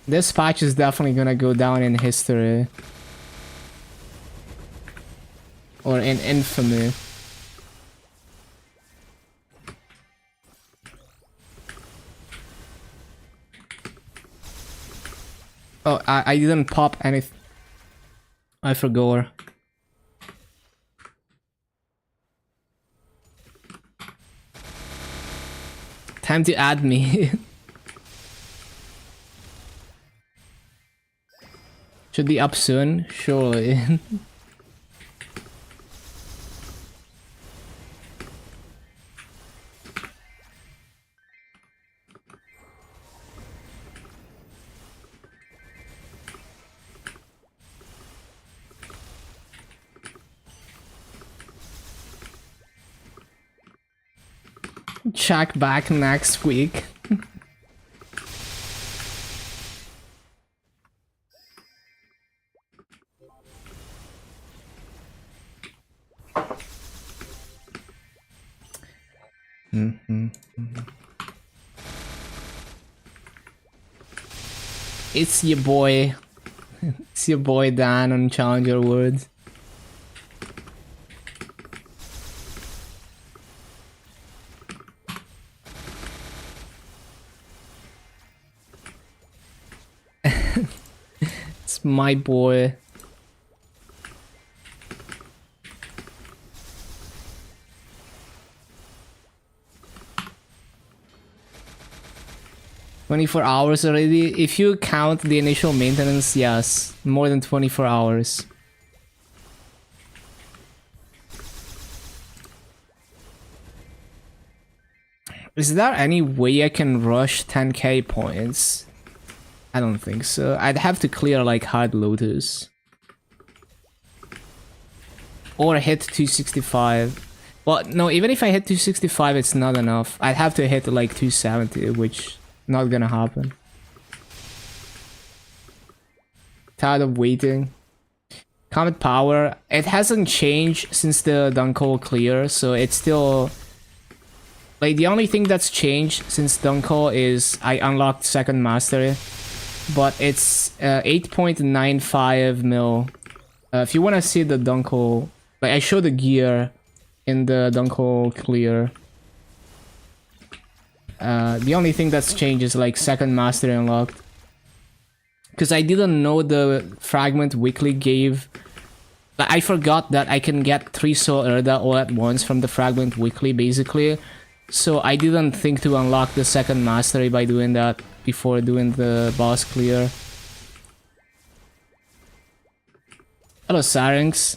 This patch is definitely gonna go down in history. Or in infamy. Oh, I didn't pop anything. I forgot. Time to add me. Should be up soon, surely. Check back next week. It's your boy. It's your boy Dan on Challenger Words. It's my boy. $24 already? If you count the initial maintenance, yes. More than 24 hours. Is there any way I can rush 10k points? I don't think so. I'd have to clear like Hard Lotus. Or hit 265. Well, no, even if I hit 265, it's not enough. I'd have to hit like 270, which not gonna happen. Tired of waiting. Comet Power, it hasn't changed since the Dunkel clear, so it's still... Like, the only thing that's changed since Dunkel is I unlocked Second Mastery. But it's 8.95 mil. If you want to see the Dunkel, like I show the gear in the Dunkel clear. The only thing that's changed is like Second Mastery unlocked. Because I didn't know the Fragment Weekly gave... I forgot that I can get 3 Soul Erda all at once from the Fragment Weekly basically. So I didn't think to unlock the Second Mastery by doing that before doing the boss clear. Hello Syrinx.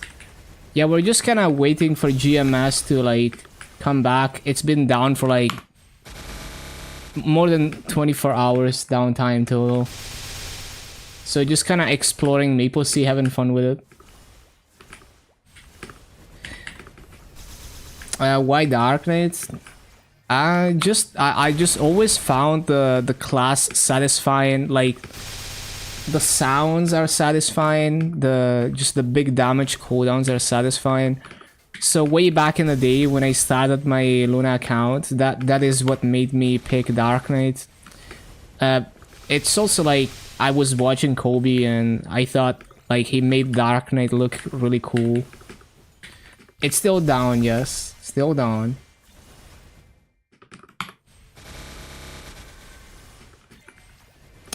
Yeah, we're just kind of waiting for GMS to like come back. It's been down for like more than 24 hours downtime total. So just kind of exploring MapleStory, having fun with it. Why Dark Knights? I just always found the class satisfying. Like the sounds are satisfying, just the big damage cooldowns are satisfying. So way back in the day when I started my Luna account, that is what made me pick Dark Knight. It's also like I was watching Kobe and I thought like he made Dark Knight look really cool. It's still down, yes, still down.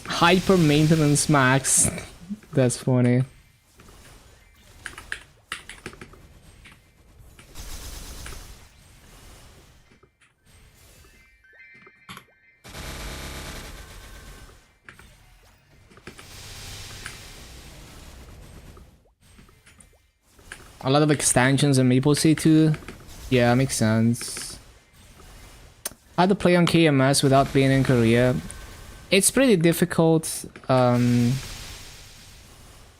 Hyper maintenance max. That's funny. A lot of extensions in MapleStory too. Yeah, makes sense. How to play on KMS without being in Korea? It's pretty difficult.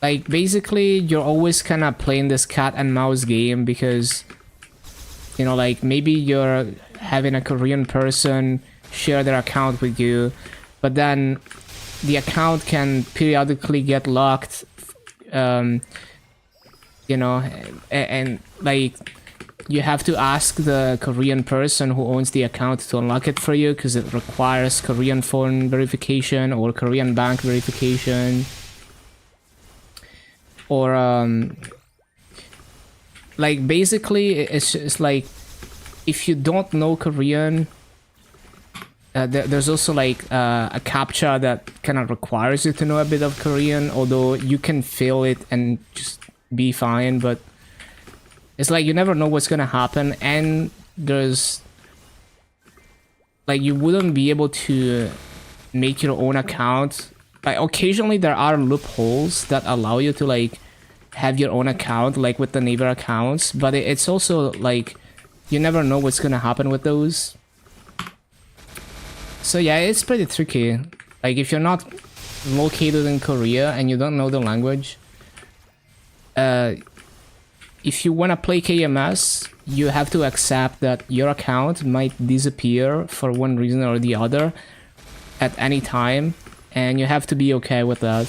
Like basically you're always kind of playing this cat and mouse game because, you know, like maybe you're having a Korean person share their account with you, but then the account can periodically get locked, you know, and like you have to ask the Korean person who owns the account to unlock it for you because it requires Korean phone verification or Korean bank verification. Or like basically it's like if you don't know Korean, there's also like a captcha that kind of requires you to know a bit of Korean, although you can fail it and just be fine, but it's like you never know what's gonna happen, and there's like you wouldn't be able to make your own account. Like occasionally there are loopholes that allow you to like have your own account, like with the neighbor accounts, but it's also like you never know what's gonna happen with those. So yeah, it's pretty tricky. Like if you're not located in Korea and you don't know the language, if you wanna play KMS, you have to accept that your account might disappear for one reason or the other at any time, and you have to be okay with that.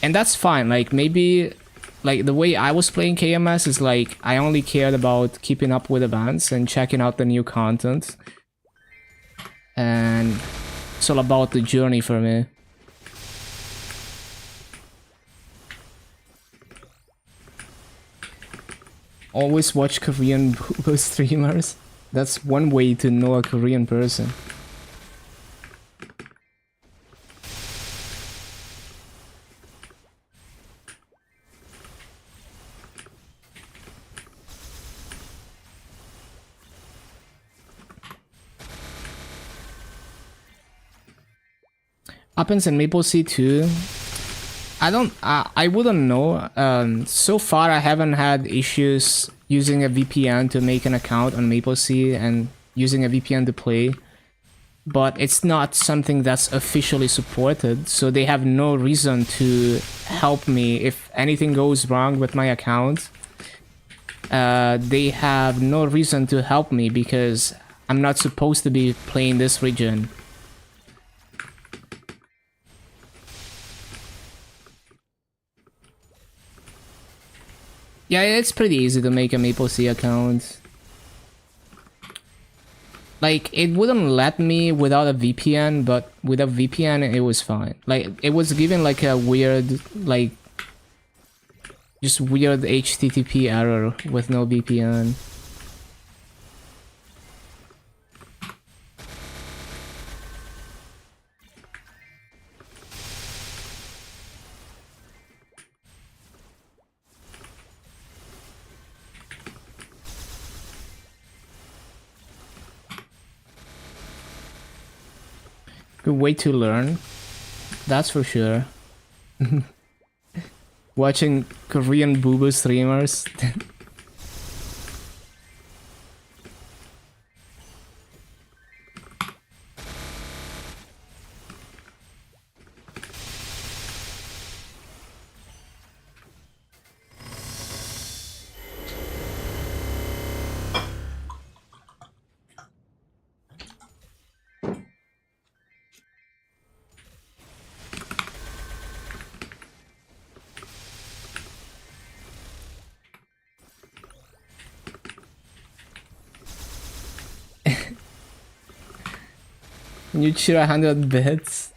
And that's fine. Like maybe like the way I was playing KMS is like I only cared about keeping up with events and checking out the new content, and it's all about the journey for me. Always watch Korean streamers. That's one way to know a Korean person. Happens in MapleStory too. I wouldn't know. So far I haven't had issues using a VPN to make an account on MapleStory and using a VPN to play. But it's not something that's officially supported, so they have no reason to help me if anything goes wrong with my account. They have no reason to help me because I'm not supposed to be playing this region. Yeah, it's pretty easy to make a MapleStory account. Like, it wouldn't let me without a VPN, but with a VPN it was fine. Like, it was given like a weird, like, just weird HTTP error with no VPN. Good way to learn, that's for sure. Watching Korean boobo streamers. Can you cheer 100 bits?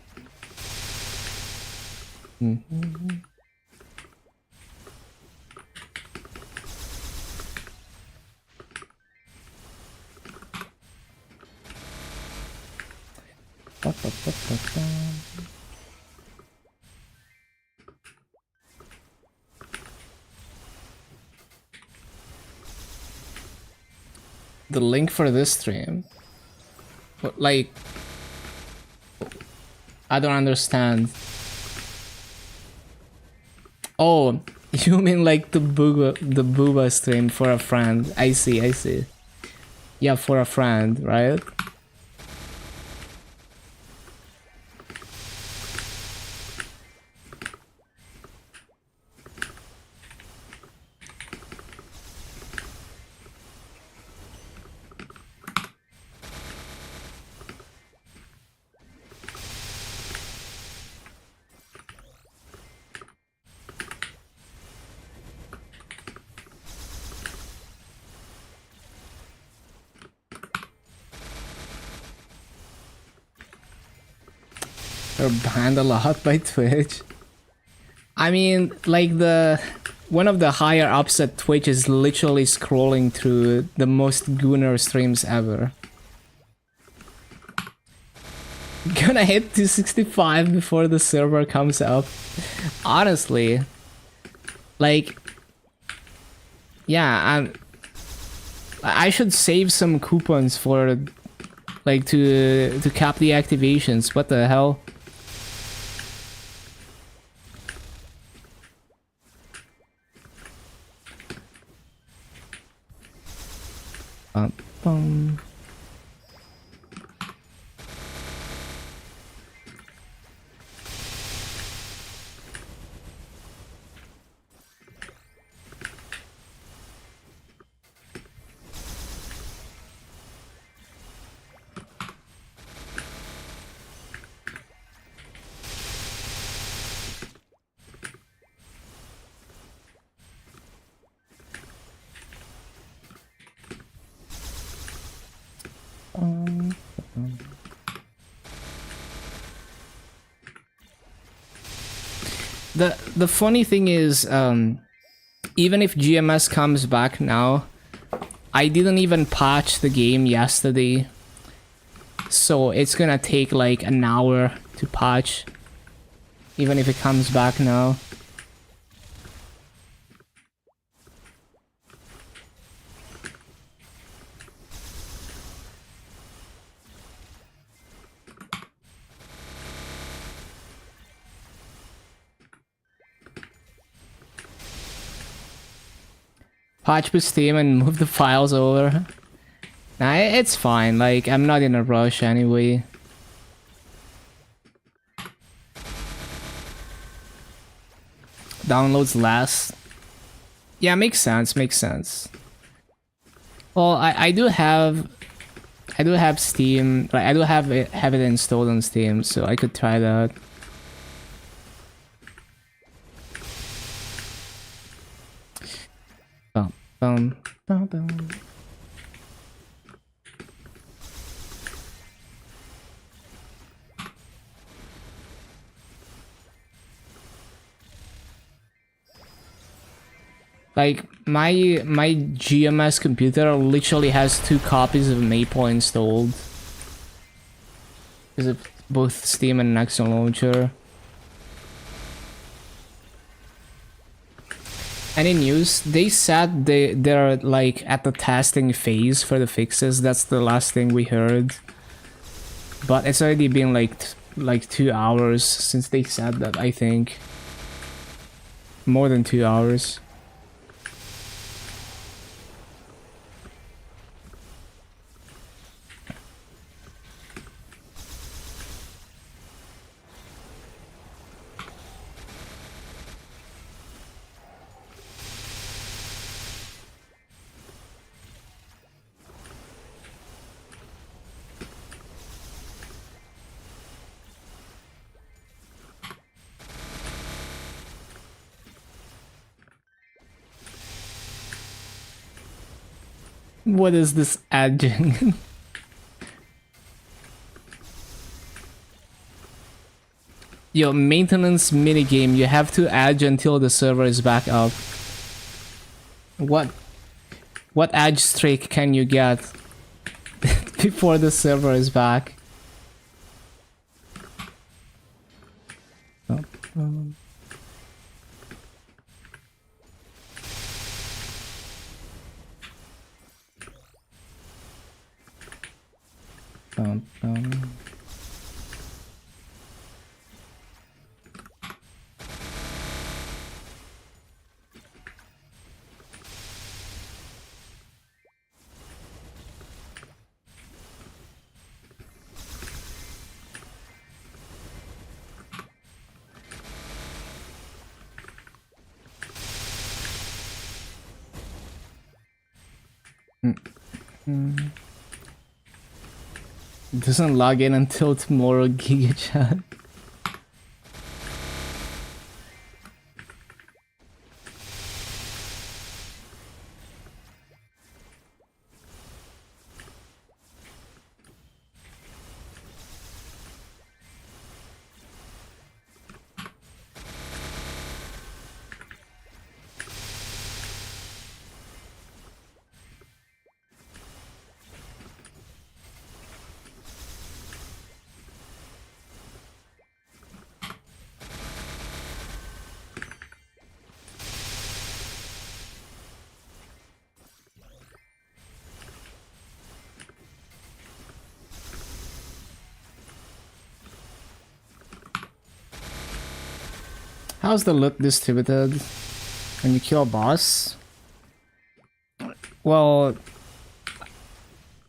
The link for this stream? What, like, I don't understand. Oh, you mean like the booba stream for a friend? I see, I see. Yeah, for a friend, right? They're banned a lot by Twitch. I mean, like one of the higher ups at Twitch is literally scrolling through the most gooner streams ever. Gonna hit 265 before the server comes up. Honestly, like, yeah, I should save some coupons for, like, to cap the activations. What the hell? Bum. The funny thing is, even if GMS comes back now, I didn't even patch the game yesterday, so it's gonna take like an hour to patch, even if it comes back now. Patch with Steam and move the files over. Nah, it's fine. Like, I'm not in a rush anyway. Downloads last. Yeah, makes sense. Makes sense. Well, I do have Steam. Like, I do have it installed on Steam, so I could try that. Bum, bum, bum. Like, my GMS computer literally has 2 copies of Maple installed. Because of both Steam and an external launcher. Any news? They said they're like at the testing phase for the fixes. That's the last thing we heard. But it's already been like 2 hours since they said that, I think. More than 2 hours. What is this edging? Your maintenance minigame, you have to edge until the server is back up. What edge streak can you get before the server is back? Doesn't log in until tomorrow, Giga Chat. How's the loot distributed when you kill a boss? Well,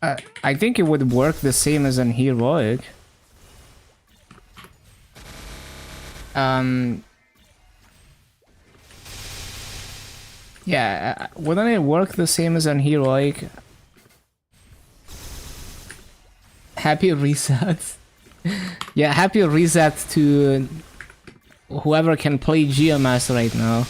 I think it would work the same as an heroic. Yeah, wouldn't it work the same as an heroic? Happy reset. Yeah, happy reset to whoever can play GMS right now.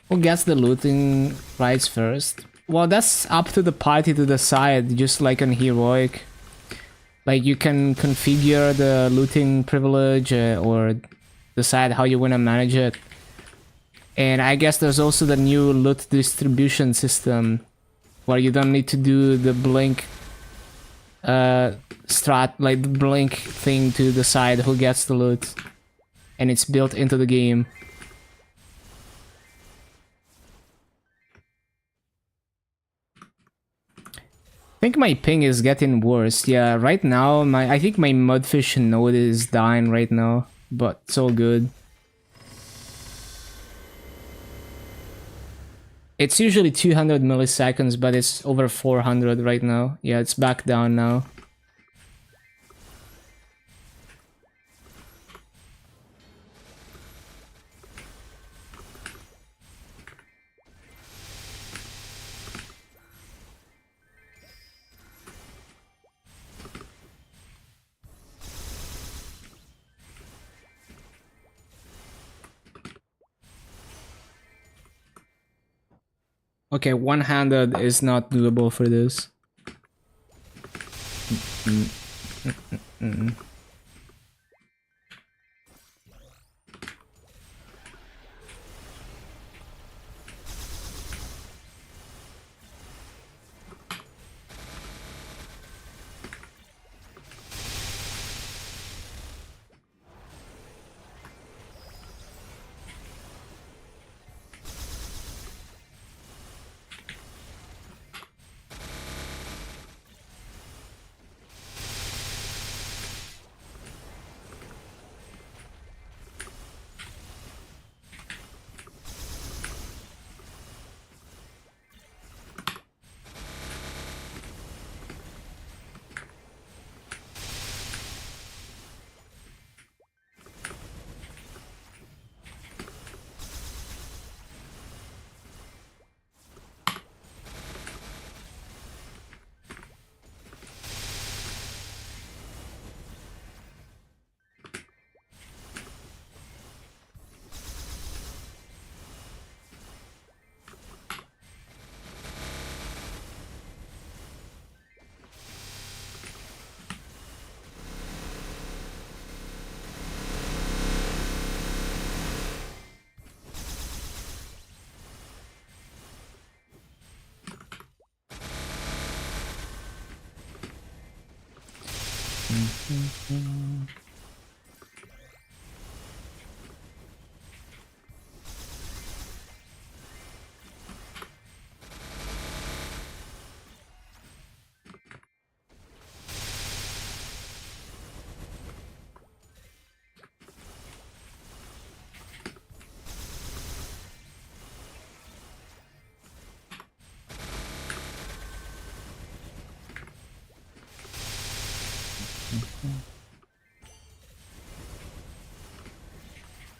Who gets the looting rights first? Well, that's up to the party to decide, just like on heroic. Like, you can configure the looting privilege or decide how you want to manage it. And I guess there's also the new loot distribution system where you don't need to do the blink strat, like the blink thing to decide who gets the loot, and it's built into the game. I think my ping is getting worse. Yeah, right now I think my mudfish node is dying right now, but it's all good. It's usually 200 milliseconds, but it's over 400 right now. Yeah, it's back down now. Okay, one-handed is not doable for this.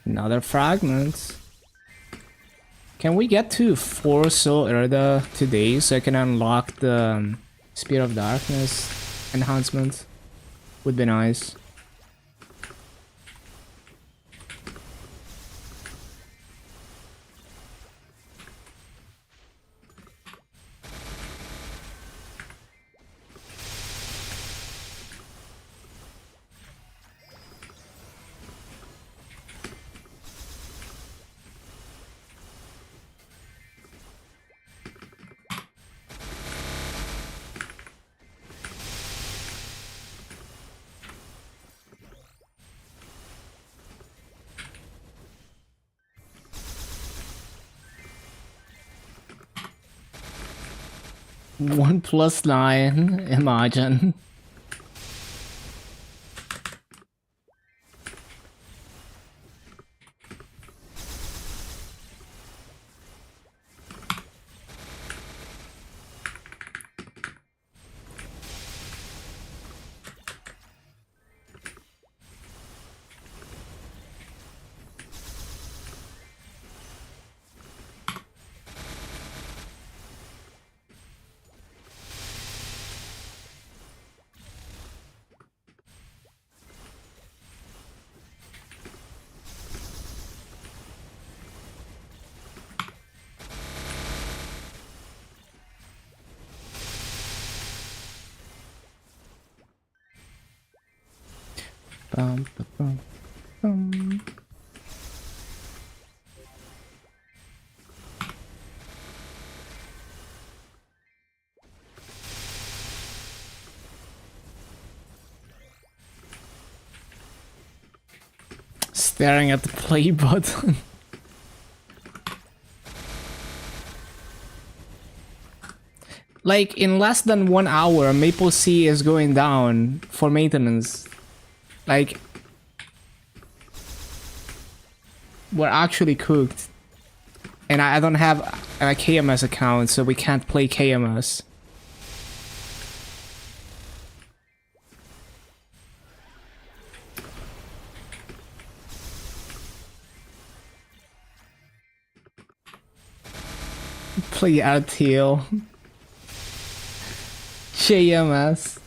Another fragment. Can we get to 4 Soul Erda today so I can unlock the Spear of Darkness enhancement? Would be nice. One plus 9, imagine. Bum, ba, bum, bum. Staring at the play button. Like, in less than 1 hour, Maple Sea is going down for maintenance. Like, we're actually cooked. And I don't have a KMS account, so we can't play KMS. Play RTL. JMS.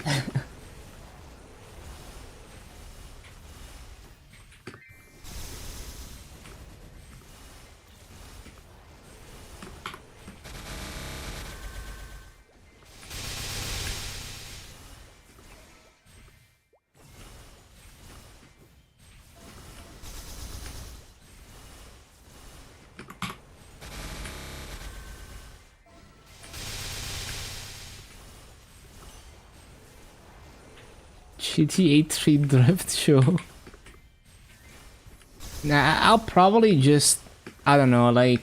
GTA 3 Drift Show. Nah, I'll probably just, I don't know, like,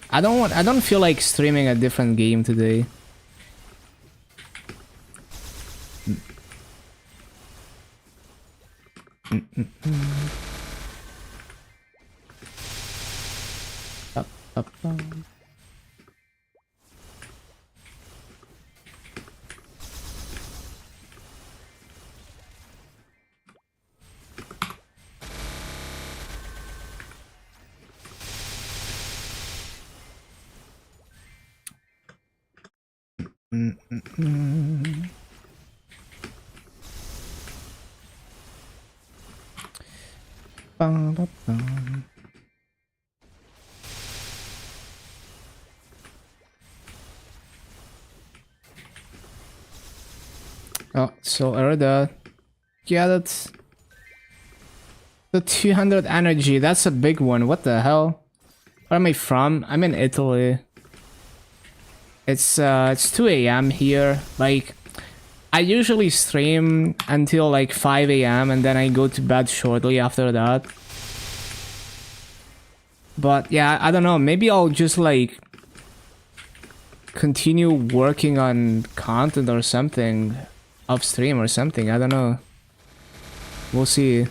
I don't feel like streaming a different game today. Up, up, up. Ba-da-bum. Oh, so Erda, get it. The 200 energy, that's a big one. What the hell? Where am I from? I'm in Italy. It's 2 a.m. here. Like, I usually stream until like 5 a.m. and then I go to bed shortly after that. But yeah, I don't know. Maybe I'll just like continue working on content or something off stream or something. I don't know. We'll see.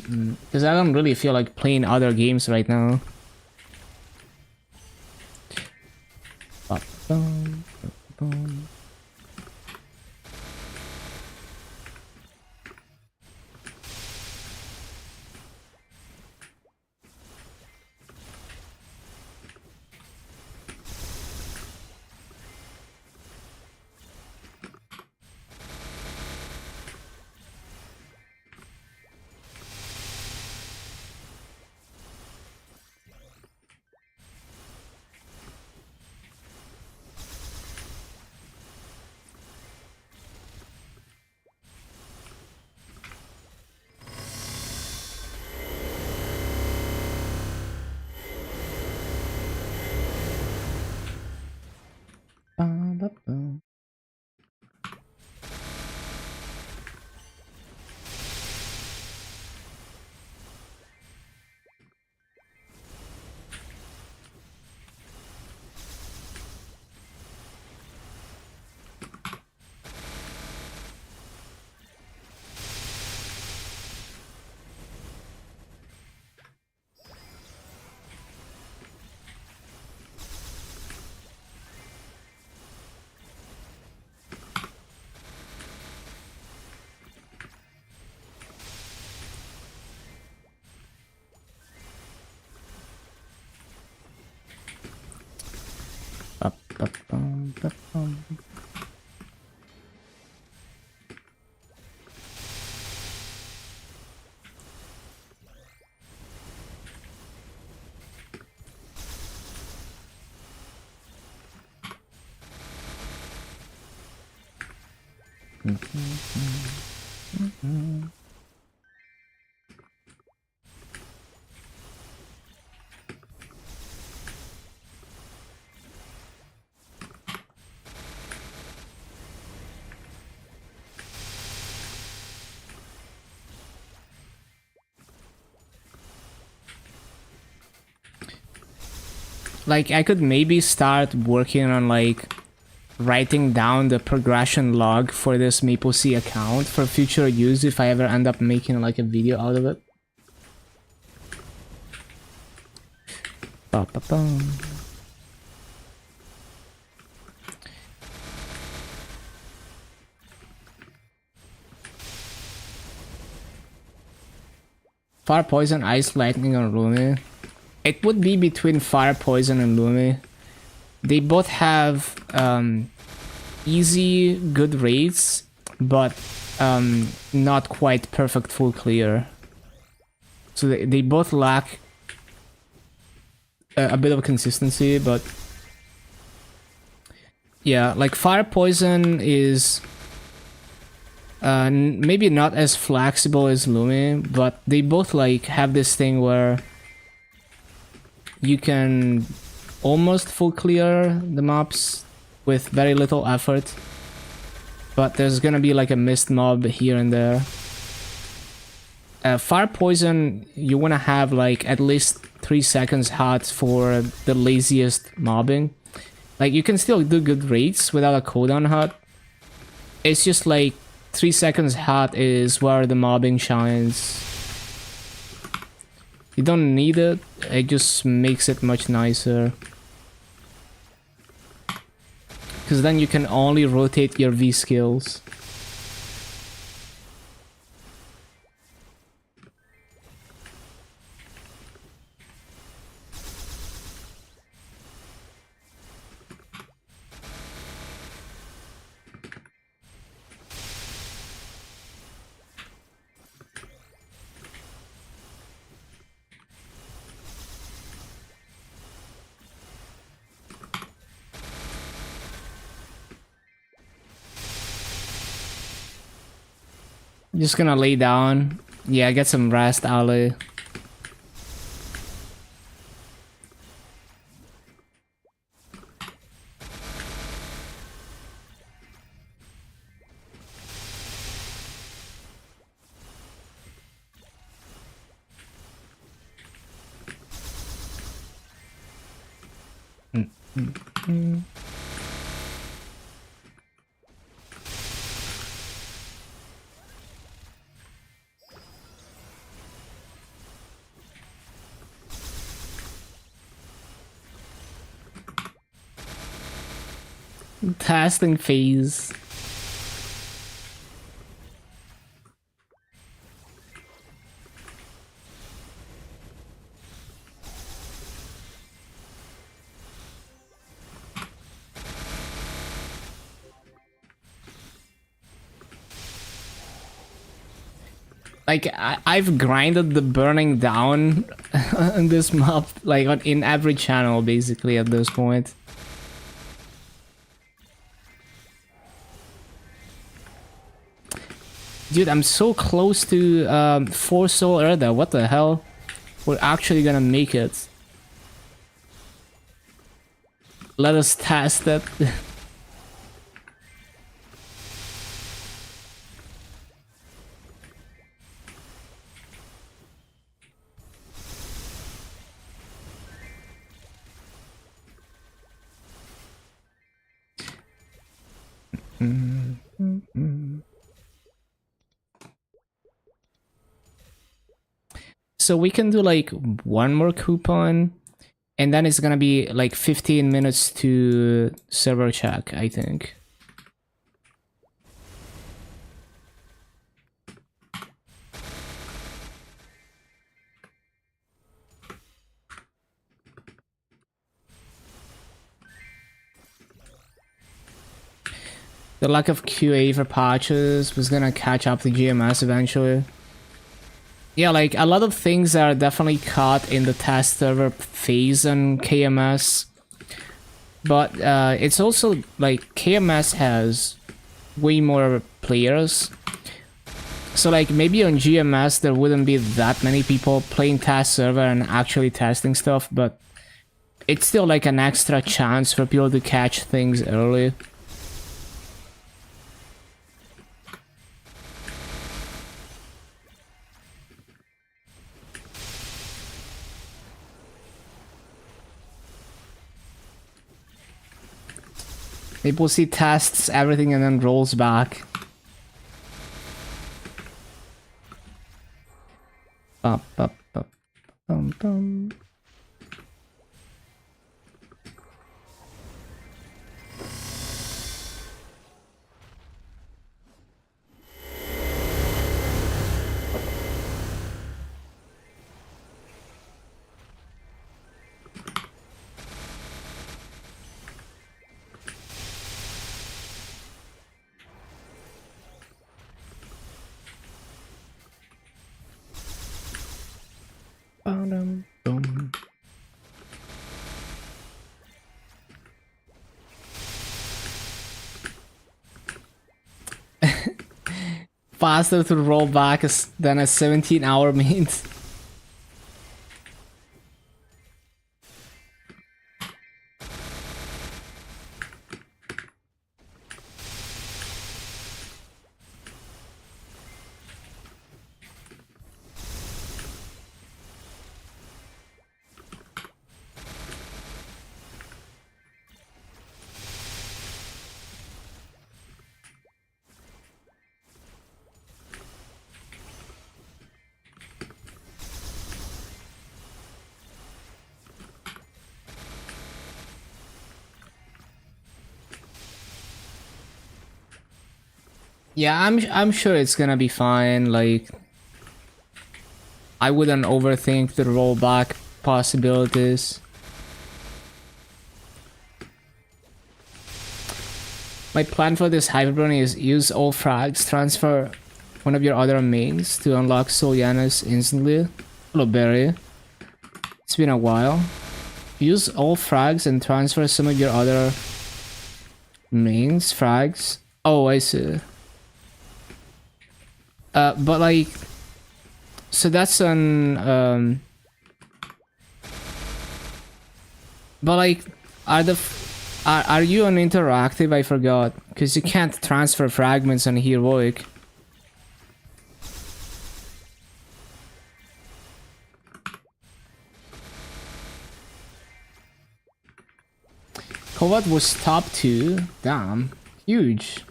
Because I don't really feel like playing other games right now. Boom. Like, I could maybe start working on like writing down the progression log for this MapleStory account for future use if I ever end up making like a video out of it. Ba-ba-bum. Fire Poison, Ice, Lightning, or Lumi? It would be between Fire Poison and Lumi. They both have easy, good rates, but not quite perfect full clear. So they both lack a bit of consistency, but yeah, like Fire Poison is maybe not as flexible as Lumi, but they both like have this thing where you can almost full clear the mobs with very little effort, but there's gonna be like a missed mob here and there. Fire Poison, you wanna have like at least 3 seconds hot for the laziest mobbing. Like, you can still do good rates without a cooldown hot. It's just like 3 seconds hot is where the mobbing shines. You don't need it, it just makes it much nicer. Because then you can only rotate your V skills. Just gonna lay down. Yeah, get some rest, Ali. Testing phase. Like I've grinded the burning down on this map, like in every channel basically at this point. Dude, I'm so close to 4 Soul Erda. What the hell? We're actually gonna make it. Let us test it. So we can do like one more coupon, and then it's gonna be like 15 minutes to server check, I think. The lack of QA for patches was gonna catch up to GMS eventually. Yeah, like a lot of things are definitely caught in the test server phase on KMS. But it's also like KMS has way more players. So like maybe on GMS there wouldn't be that many people playing test server and actually testing stuff, but it's still like an extra chance for people to catch things early. People see tests everything and then rolls back. Bum, bum, bum, bum, bum. Ba-dum, boom. Faster to roll back than a 17-hour meet. Yeah, I'm sure it's gonna be fine. Like, I wouldn't overthink the rollback possibilities. My plan for this hyperburn is use all frags, transfer one of your other mains to unlock Solianus instantly. Hello, Barry. It's been a while. Use all frags and transfer some of your other mains, frags. Oh, I see. But like, so that's on, but like, are you on interactive? I forgot, because you can't transfer fragments on heroic. Kovat was top 2. Damn. Huge.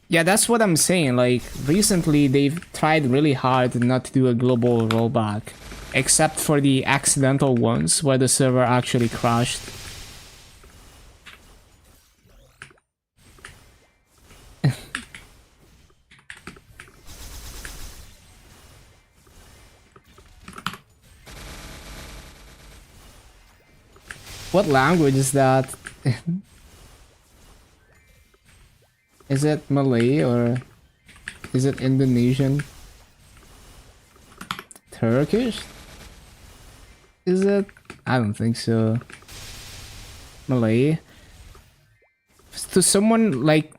Yeah, that's what I'm saying. Like, recently they've tried really hard not to do a global rollback. Except for the accidental ones where the server actually crashed. What language is that? Is it Malay or is it Indonesian? Turkish? Is it? I don't think so. Malay? To someone like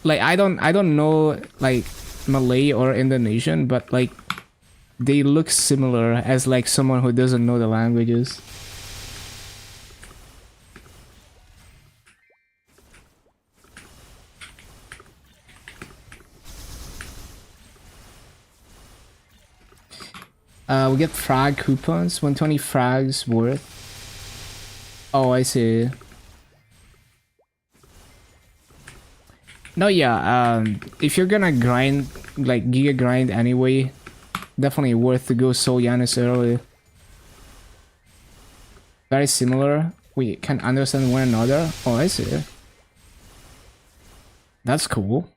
I don't know like Malay or Indonesian, but like they look similar as like someone who doesn't know the languages. We get frag coupons, 120 frags worth. Oh, I see. No, yeah, if you're gonna grind, like giga grind anyway, definitely worth to go Soul Yanis early. Very similar. We can understand one another. Oh, I see. That's cool.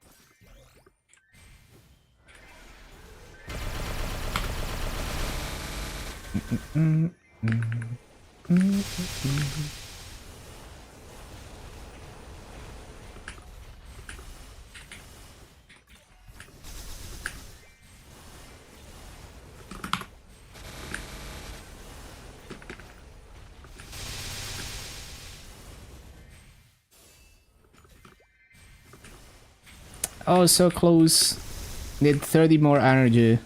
Oh, so close. Need 30 more energy.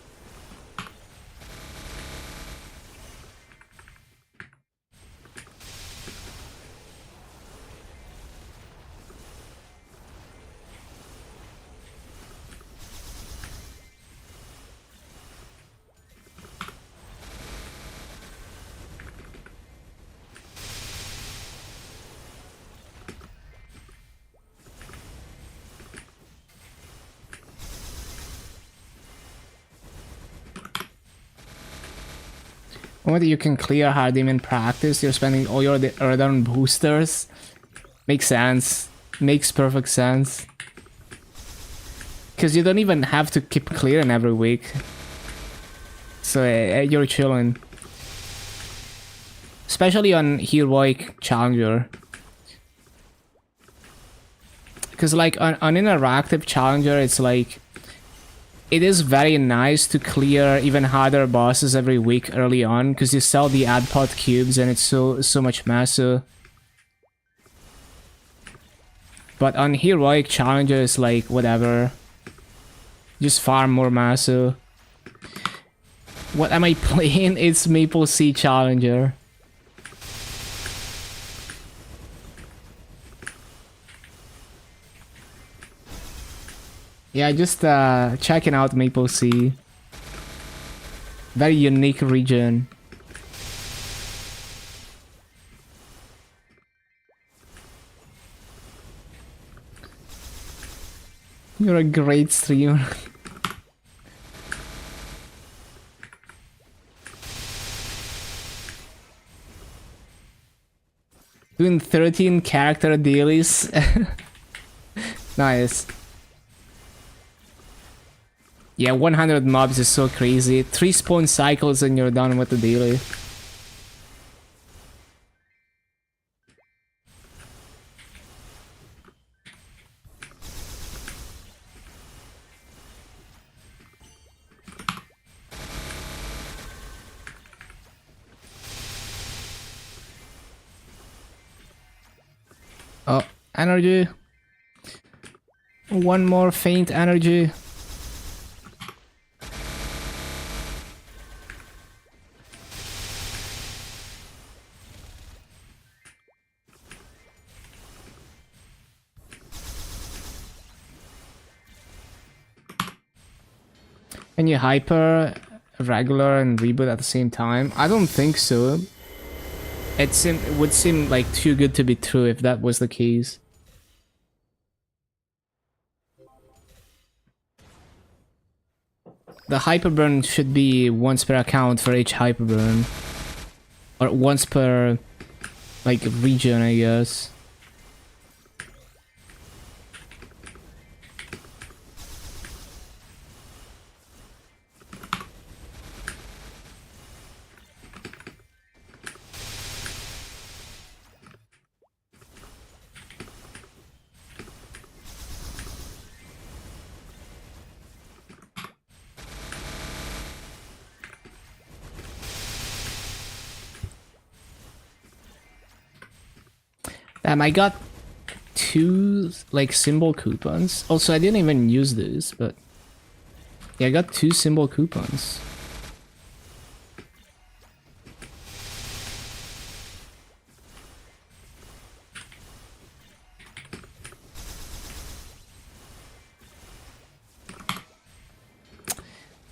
What you can clear Hardim in practice, you're spending all your Earthdown boosters. Makes sense. Makes perfect sense. Because you don't even have to keep clearing every week. So you're chilling. Especially on Heroic Challenger. Because like on Interactive Challenger, it's like... It is very nice to clear even harder bosses every week early on, because you sell the ad pod cubes and it's so much massa. But on Heroic Challenger, it's like whatever. Just farm more massa. What am I playing? It's MapleStory Challenger. Yeah, just checking out MapleStory. Very unique region. You're a great streamer. Doing 13 character dailies. Nice. Yeah, 100 mobs is so crazy. 3 spawn cycles and you're done with the daily. Oh, energy. One more faint energy. Can you hyper, regular, and reboot at the same time? I don't think so. It would seem like too good to be true if that was the case. The hyperburn should be once per account for each hyperburn. Or once per, like, region, I guess. I got 2 like symbol coupons. Also, I didn't even use this, but yeah, I got 2 symbol coupons.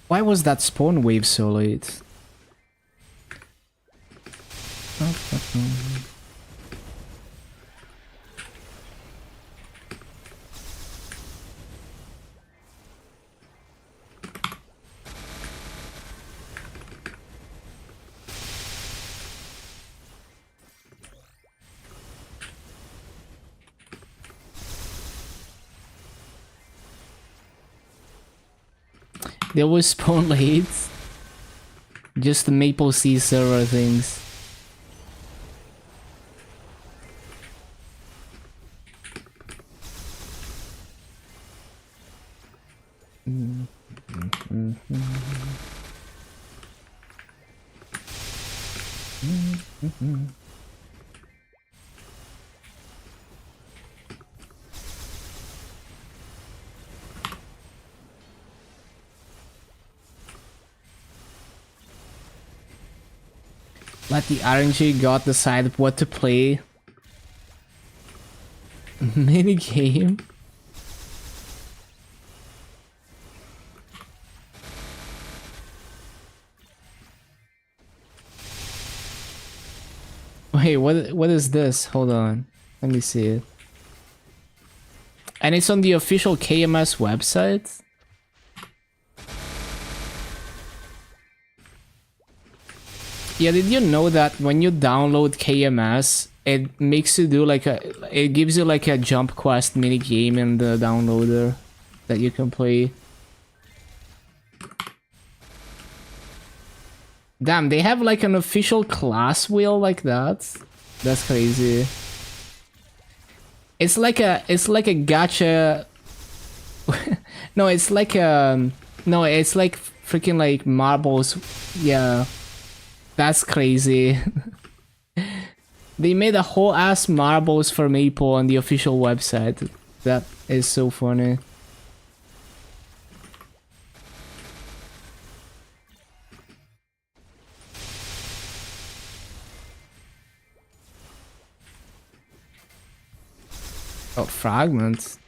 Why was that spawn wave so late? They always spawn late. Just the MapleStory server things. Let the RNG god decide what to play. Mini game. Wait, what is this? Hold on. Let me see it. And it's on the official KMS website? Yeah, did you know that when you download KMS, it makes you do like it gives you like a jump quest mini game in the downloader that you can play. Damn, they have like an official class wheel like that. That's crazy. It's like a gacha. No, it's like no, it's like freaking like marbles. Yeah. That's crazy. They made a whole ass marbles for Maple on the official website. That is so funny. Oh, fragments.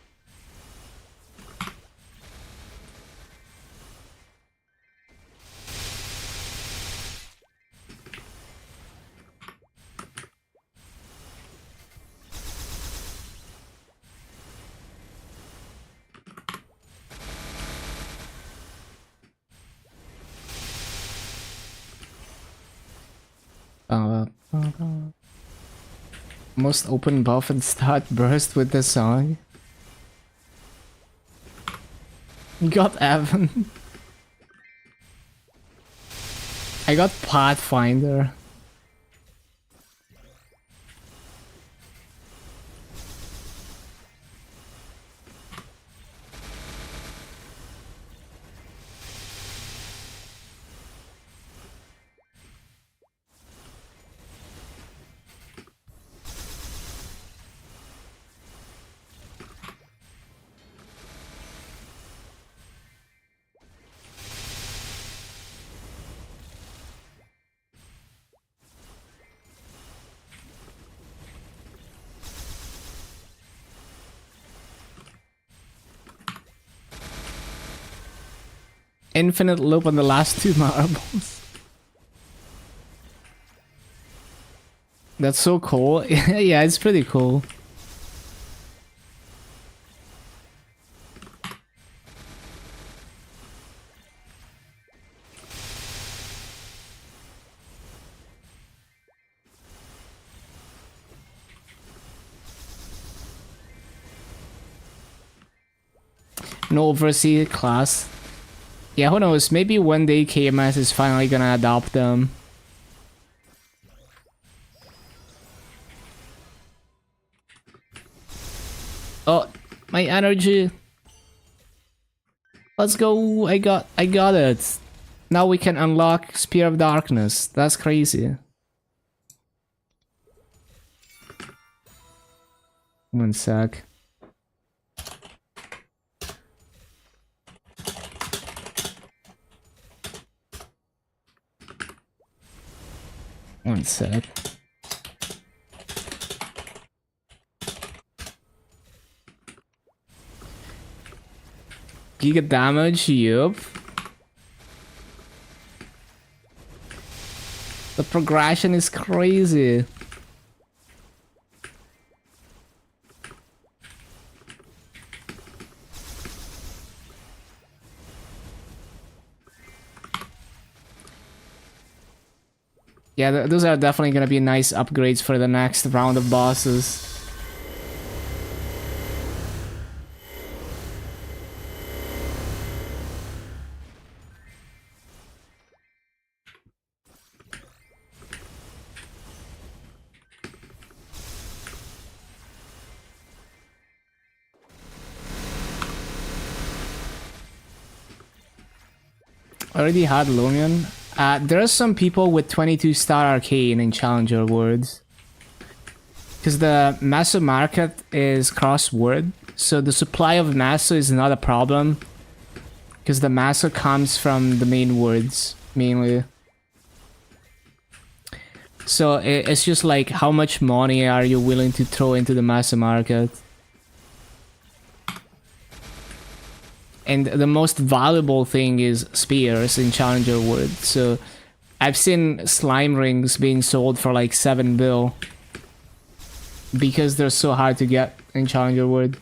Most open buff and start burst with the song. Got Evan. I got Pathfinder. Infinite loop on the last 2 marbles. That's so cool. Yeah, it's pretty cool. No overseas class. Yeah, who knows? Maybe one day KMS is finally gonna adopt them. Oh, my energy. Let's go. I got it. Now we can unlock Spear of Darkness. That's crazy. One sec. One sec. Giga damage, yup. The progression is crazy. Yeah, those are definitely gonna be nice upgrades for the next round of bosses. Already had Lumion. There are some people with 22-star arcane in Challenger Worlds. Because the Maso market is cross-word, so the supply of Maso is not a problem. Because the Maso comes from the main words, mainly. So it's just like, how much money are you willing to throw into the Maso market? And the most valuable thing is spears in Challenger World. So I've seen slime rings being sold for like 7 bill. Because they're so hard to get in Challenger World.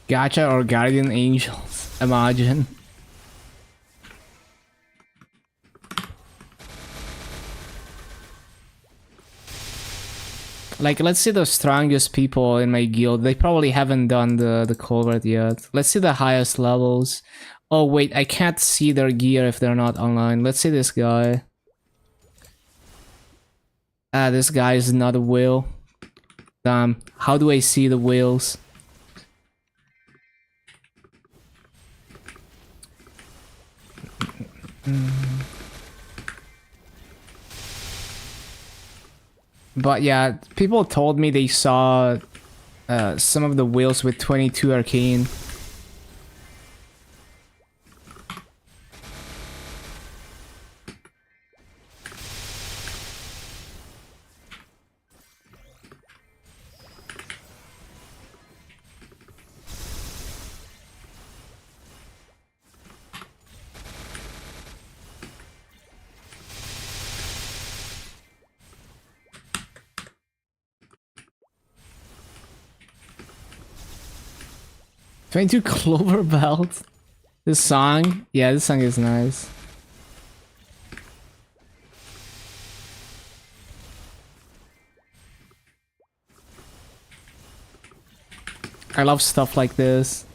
Gacha or Guardian Angels, imagine. Like, let's see the strongest people in my guild. They probably haven't done the covert yet. Let's see the highest levels. Oh wait, I can't see their gear if they're not online. Let's see this guy. Ah, this guy is not a whale. Damn, how do I see the whales? But yeah, people told me they saw some of the whales with 22 arcane. "22 Clover Belt." This song? Yeah, this song is nice. I love stuff like this.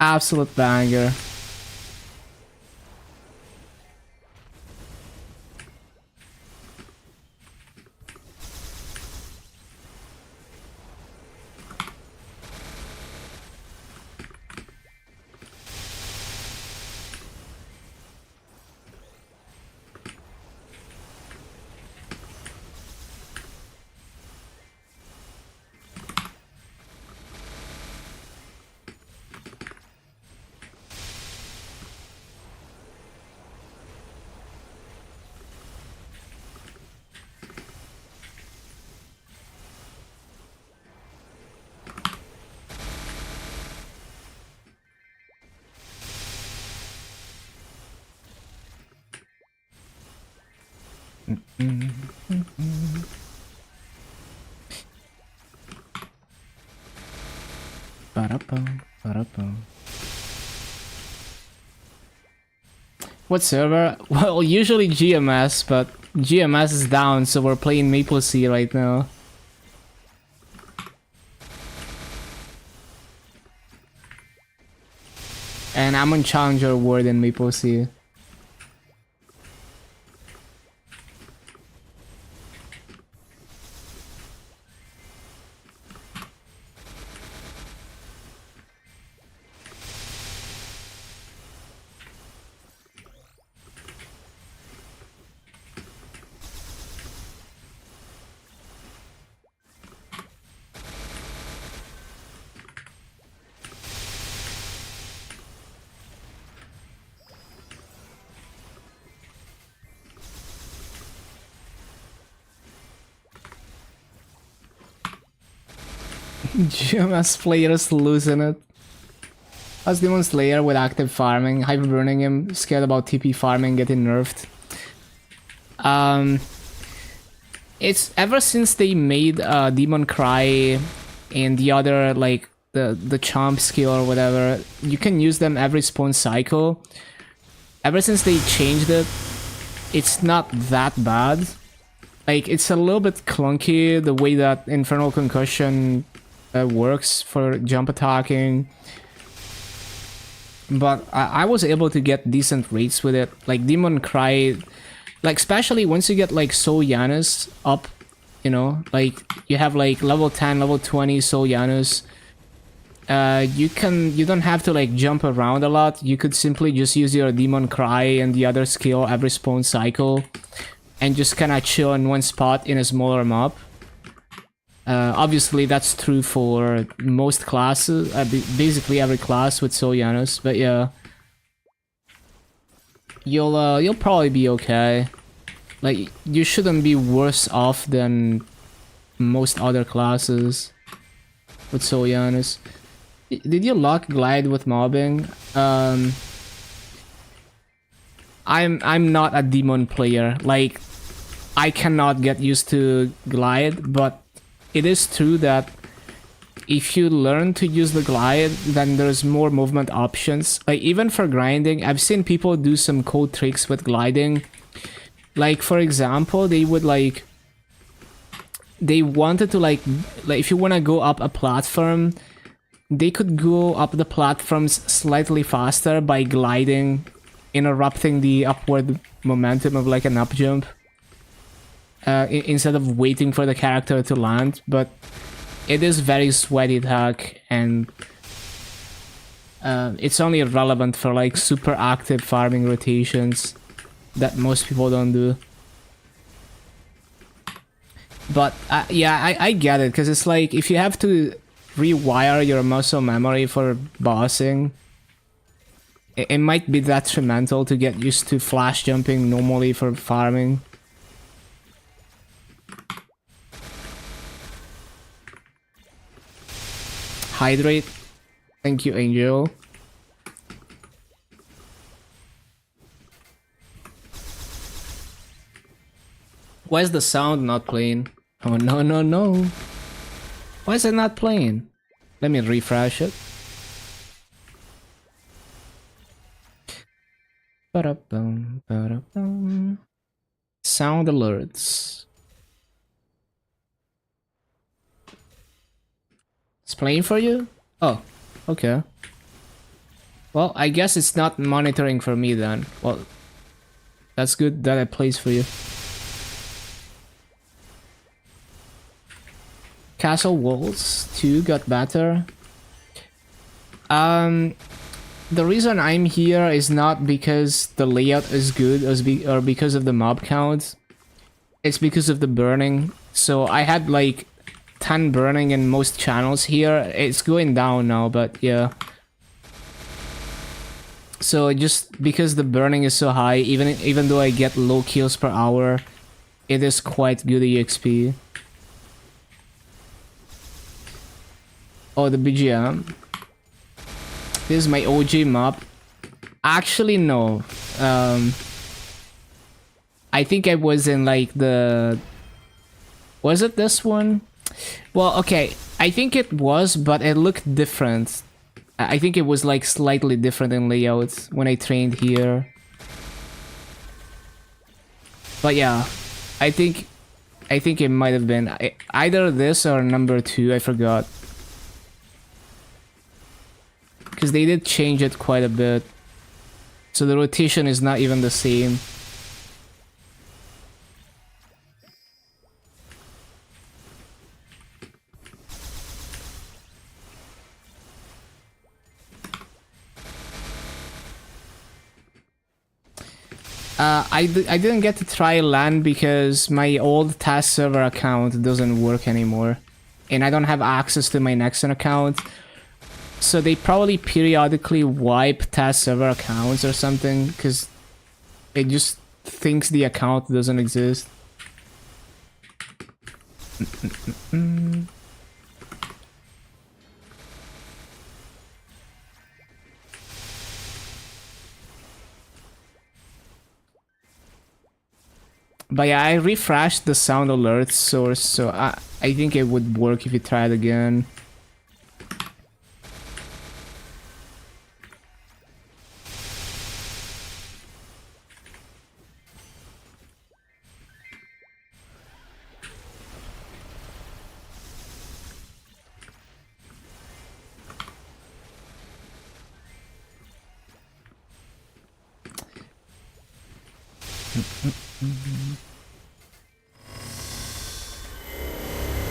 Absolute banger. What server? Well, usually GMS, but GMS is down, so we're playing MapleStory right now. And I'm on Challenger World in MapleStory. GMS players losing it. As Demon Slayer with active farming, hyper burning him, scared about TP farming getting nerfed. It's ever since they made Demon Cry and the other, like the Chomp skill or whatever, you can use them every spawn cycle. Ever since they changed it, it's not that bad. Like, it's a little bit clunky the way that Infernal Concussion works for jump attacking, but I was able to get decent rates with it. Like Demon Cry, like especially once you get like Soul Janus up, you know, like you have like level 10, level 20 Soul Janus, you don't have to like jump around a lot. You could simply just use your Demon Cry and the other skill every spawn cycle and just kind of chill in one spot in a smaller mob. Obviously that's true for most classes, basically every class with Soul Janus, but yeah, you'll probably be okay. Like, you shouldn't be worse off than most other classes with Soul Janus. Did you lock glide with mobbing? I'm not a demon player. Like, I cannot get used to glide, but it is true that if you learn to use the glide, then there's more movement options. Like, even for grinding, I've seen people do some cool tricks with gliding. Like, for example, they would like... They wanted to like if you want to go up a platform, they could go up the platforms slightly faster by gliding, interrupting the upward momentum of like an up jump. Instead of waiting for the character to land, but it is very sweaty hack, and it's only relevant for like super active farming rotations that most people don't do. But yeah, I get it, because it's like if you have to rewire your muscle memory for bossing, it might be detrimental to get used to flash jumping normally for farming. Hydrate. Thank you, Angel. Why is the sound not playing? Oh, no, no, no. Why is it not playing? Let me refresh it. Ba-da-bum, ba-da-bum. Sound alerts. It's playing for you? Oh, okay. Well, I guess it's not monitoring for me then. Well, that's good that it plays for you. Castle walls 2 got better. The reason I'm here is not because the layout is good or because of the mob count. It's because of the burning. So I had like 10 burning in most channels here. It's going down now, but yeah. So just because the burning is so high, even though I get low kills per hour, it is quite good EXP. Oh, the BGM. This is my OG map. Actually, no. I think I was in like the... Was it this one? Well, okay. I think it was, but it looked different. I think it was like slightly different in layout when I trained here. But yeah, I think it might have been either this or number 2, I forgot. Because they did change it quite a bit. So the rotation is not even the same. I didn't get to try LAN because my old task server account doesn't work anymore. And I don't have access to my Nexon account. So they probably periodically wipe task server accounts or something because it just thinks the account doesn't exist. But yeah, I refreshed the sound alert source, so I think it would work if you try it again.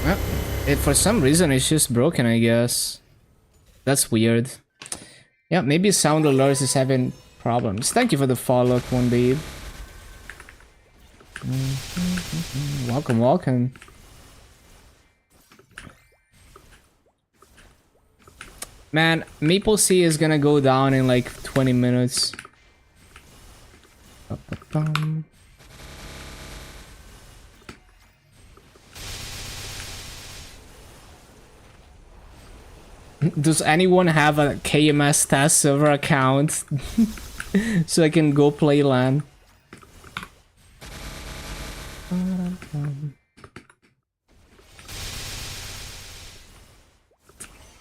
Well, for some reason it's just broken, I guess. That's weird. Yeah, maybe sound alerts is having problems. Thank you for the follow, one babe. Welcome, welcome. Man, MapleStory is gonna go down in like 20 minutes. Does anyone have a KMS task server account so I can go play LAN?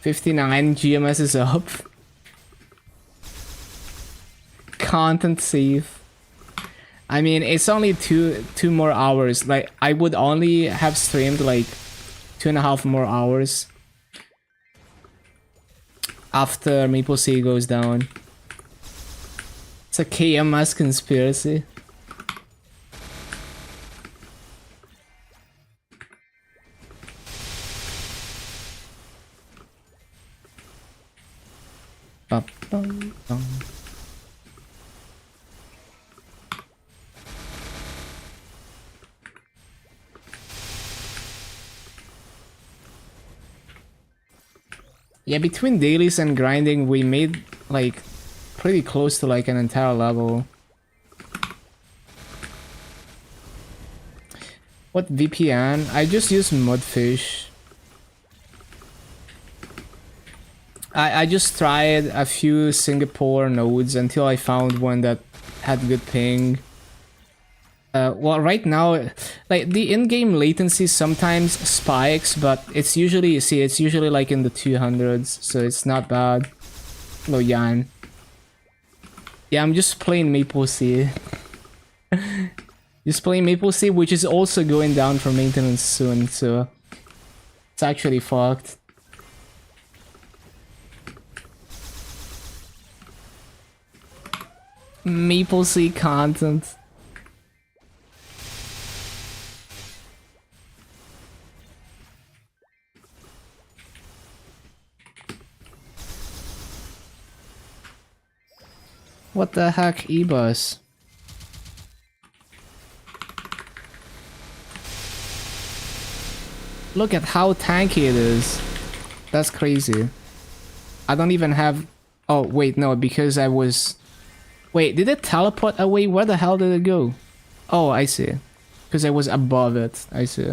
$59 GMS is up. Content save. I mean, it's only two more hours. Like, I would only have streamed like 2.5 more hours after MapleStory goes down. It's a KMS conspiracy. Yeah, between dailies and grinding, we made like pretty close to like an entire level. What VPN? I just use Mudfish. I just tried a few Singapore nodes until I found one that had good ping. Well, right now, like the in-game latency sometimes spikes, but it's usually, you see, it's usually like in the 200s, so it's not bad. Hello, Jan. Yeah, I'm just playing MapleStory. Just playing MapleStory, which is also going down for maintenance soon, so it's actually fucked. MapleStory content. What the heck, E-Bus? Look at how tanky it is. That's crazy. I don't even have... Oh, wait, no, because I was... Wait, did it teleport away? Where the hell did it go? Oh, I see. Because I was above it. I see.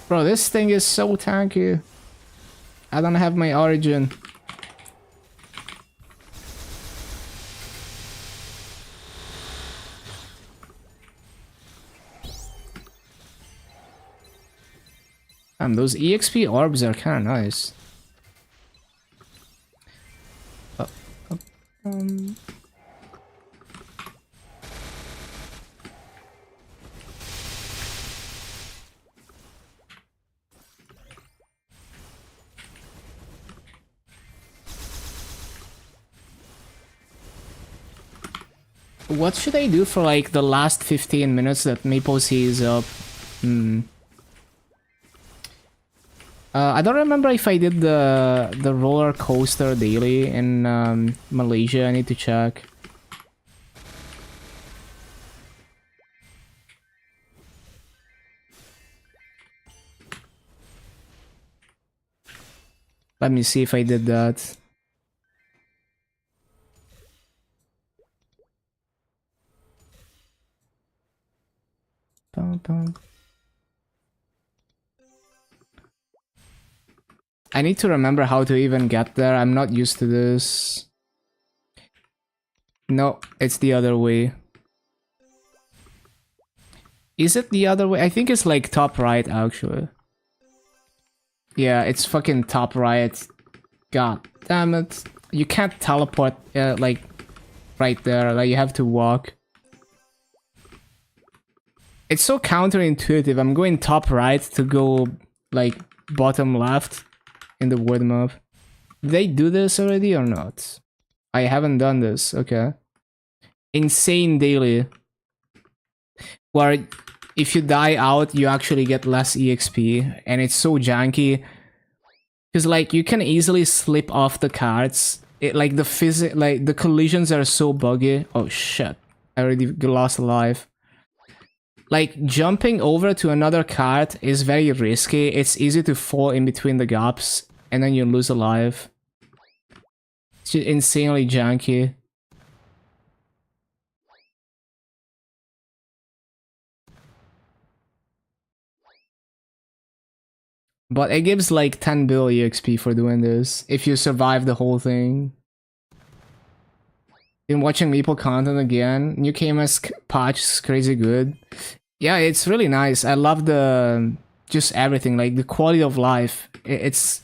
Bro, this thing is so tanky. I don't have my origin. Those EXP orbs are kind of nice. What should I do for like the last 15 minutes that MapleStory is up? I don't remember if I did the roller coaster daily in Malaysia. I need to check. Let me see if I did that. I need to remember how to even get there. I'm not used to this. No, it's the other way. Is it the other way? I think it's like top right, actually. Yeah, it's fucking top right. God damn it. You can't teleport, like, right there. Like, you have to walk. It's so counterintuitive. I'm going top right to go, like, bottom left in the word map. Did they do this already or not? I haven't done this. Okay. Insane daily. Where if you die out, you actually get less EXP. And it's so janky. Because, like, you can easily slip off the cards. Like, the collisions are so buggy. Oh, shit. I already lost a life. Like, jumping over to another card is very risky. It's easy to fall in between the gaps, and then you lose a life. It's just insanely janky. But it gives like 10 bill EXP for doing this, if you survive the whole thing. Been watching Maple content again. New KMS patch is crazy good. Yeah, it's really nice. I love the just everything, like the quality of life. It's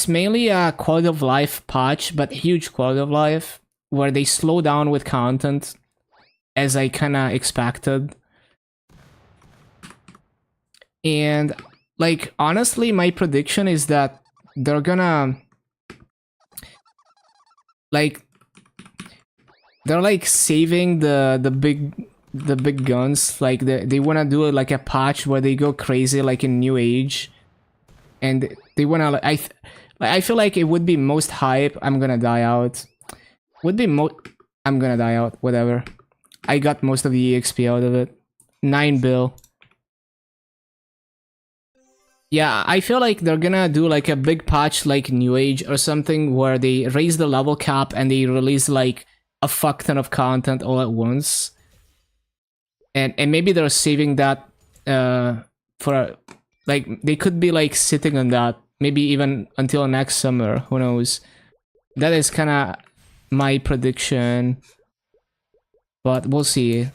mainly a quality of life patch, but huge quality of life, where they slow down with content, as I kinda expected. And like, honestly, my prediction is that they're gonna like they're like saving the big guns. Like they wanna do like a patch where they go crazy, like in New Age, and they wanna I feel like it would be most hype. I'm gonna die out. I'm gonna die out. Whatever. I got most of the EXP out of it. 9 bill. Yeah, I feel like they're gonna do like a big patch like New Age or something, where they raise the level cap and they release like a fuck ton of content all at once. And maybe they're saving that for like, they could be like sitting on that maybe even until next summer, who knows. That is kind of my prediction, but we'll see.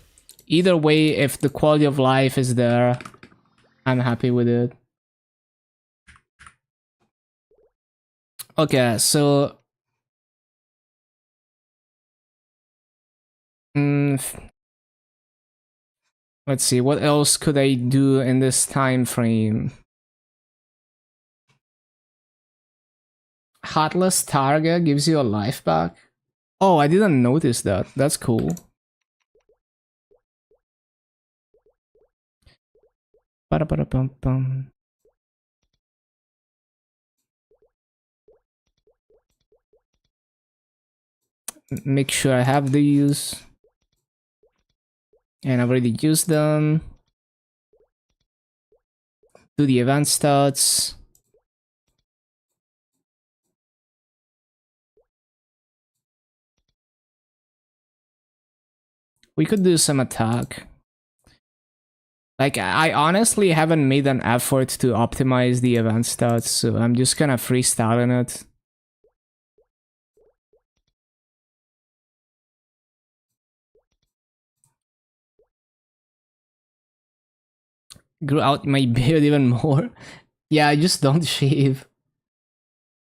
Either way, if the quality of life is there, I'm happy with it. Okay, so let's see, what else could I do in this time frame? Heartless Targa gives you a life back. Oh, I didn't notice that. That's cool. Ba-da-ba-da-bum-bum. Make sure I have these. And I've already used them. Do the event stats. We could do some attack. Like, I honestly haven't made an effort to optimize the event stats, so I'm just kind of freestyling it. Grew out my beard even more. Yeah, I just don't shave.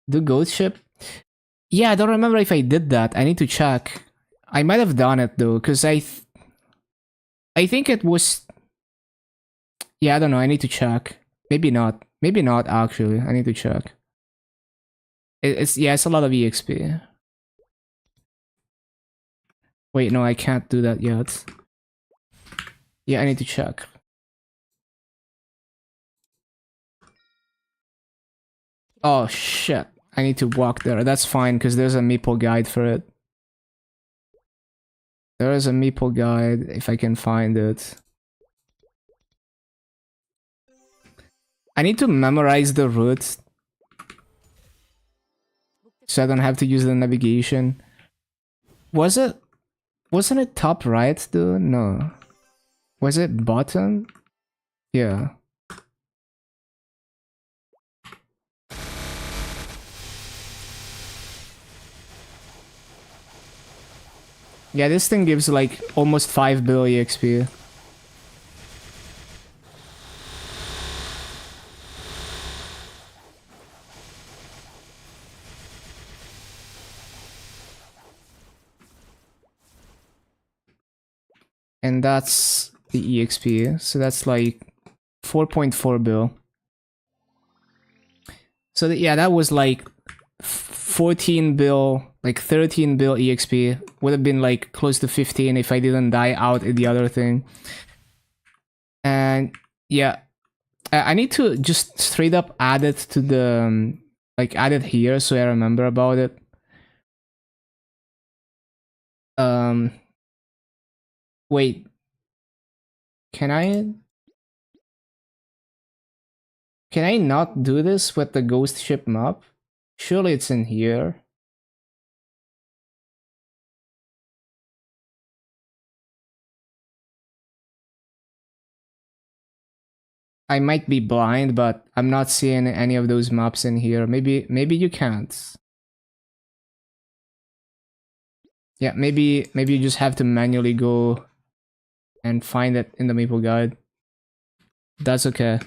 Do goat ship? Yeah, I don't remember if I did that. I need to check. I might have done it though, because I think it was... Yeah, I don't know. I need to check. Maybe not. Maybe not, actually. I need to check. It's a lot of EXP. Wait, no, I can't do that yet. Yeah, I need to check. Oh, shit. I need to walk there. That's fine, because there's a Maple guide for it. There is a Maple guide, if I can find it. I need to memorize the route, so I don't have to use the navigation. Wasn't it top right though? No. Was it bottom? Yeah. Yeah, this thing gives like almost 5 billion XP. And that's the EXP, so that's like 4.4 bill. So yeah, that was like 14 bill, like 13 bill EXP. Would have been like close to 15 if I didn't die out in the other thing. And yeah, I need to just straight up add it to the, like add it here so I remember about it. Wait, can I not do this with the ghost ship map? Surely it's in here. I might be blind, but I'm not seeing any of those maps in here. Maybe you can't. Yeah, maybe you just have to manually go and find it in the Maple guide. That's okay.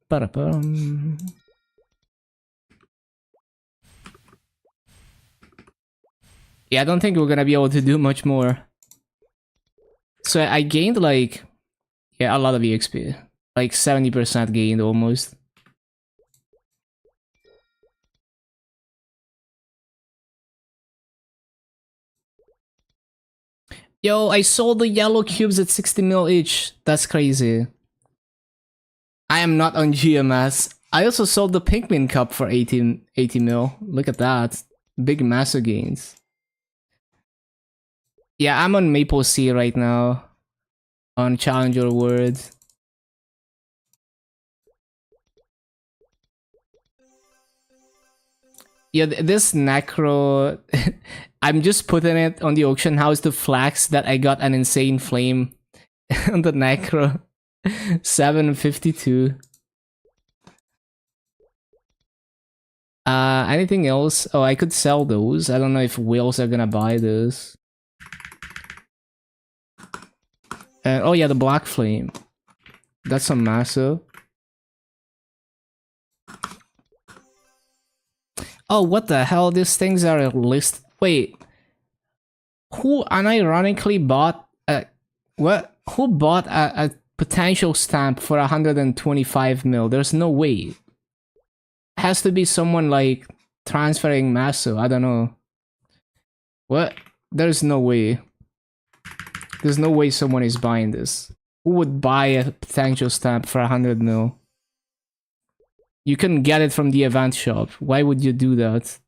Ba-da-bum. Yeah, I don't think we're gonna be able to do much more. So I gained like, yeah, a lot of EXP. Like 70% gained almost. Yo, I sold the yellow cubes at 60 mil each. That's crazy. I am not on GMS. I also sold the Pinkmin cup for 80 mil. Look at that. Big massive gains. Yeah, I'm on MapleStory right now. On Challenger World. Yeah, this Necro... I'm just putting it on the auction house to flex that I got an insane flame on the Necro. 752. Anything else? Oh, I could sell those. I don't know if whales are gonna buy this. Oh yeah, the Black Flame. That's a massive. Oh, what the hell? These things are list. Wait. Who unironically bought a... What? Who bought a potential stamp for 125 mil? There's no way. has to be someone like transferring Maso. I don't know. What? There's no way. There's no way someone is buying this. Who would buy a potential stamp for 100 mil? You can get it from the event shop. Why would you do that?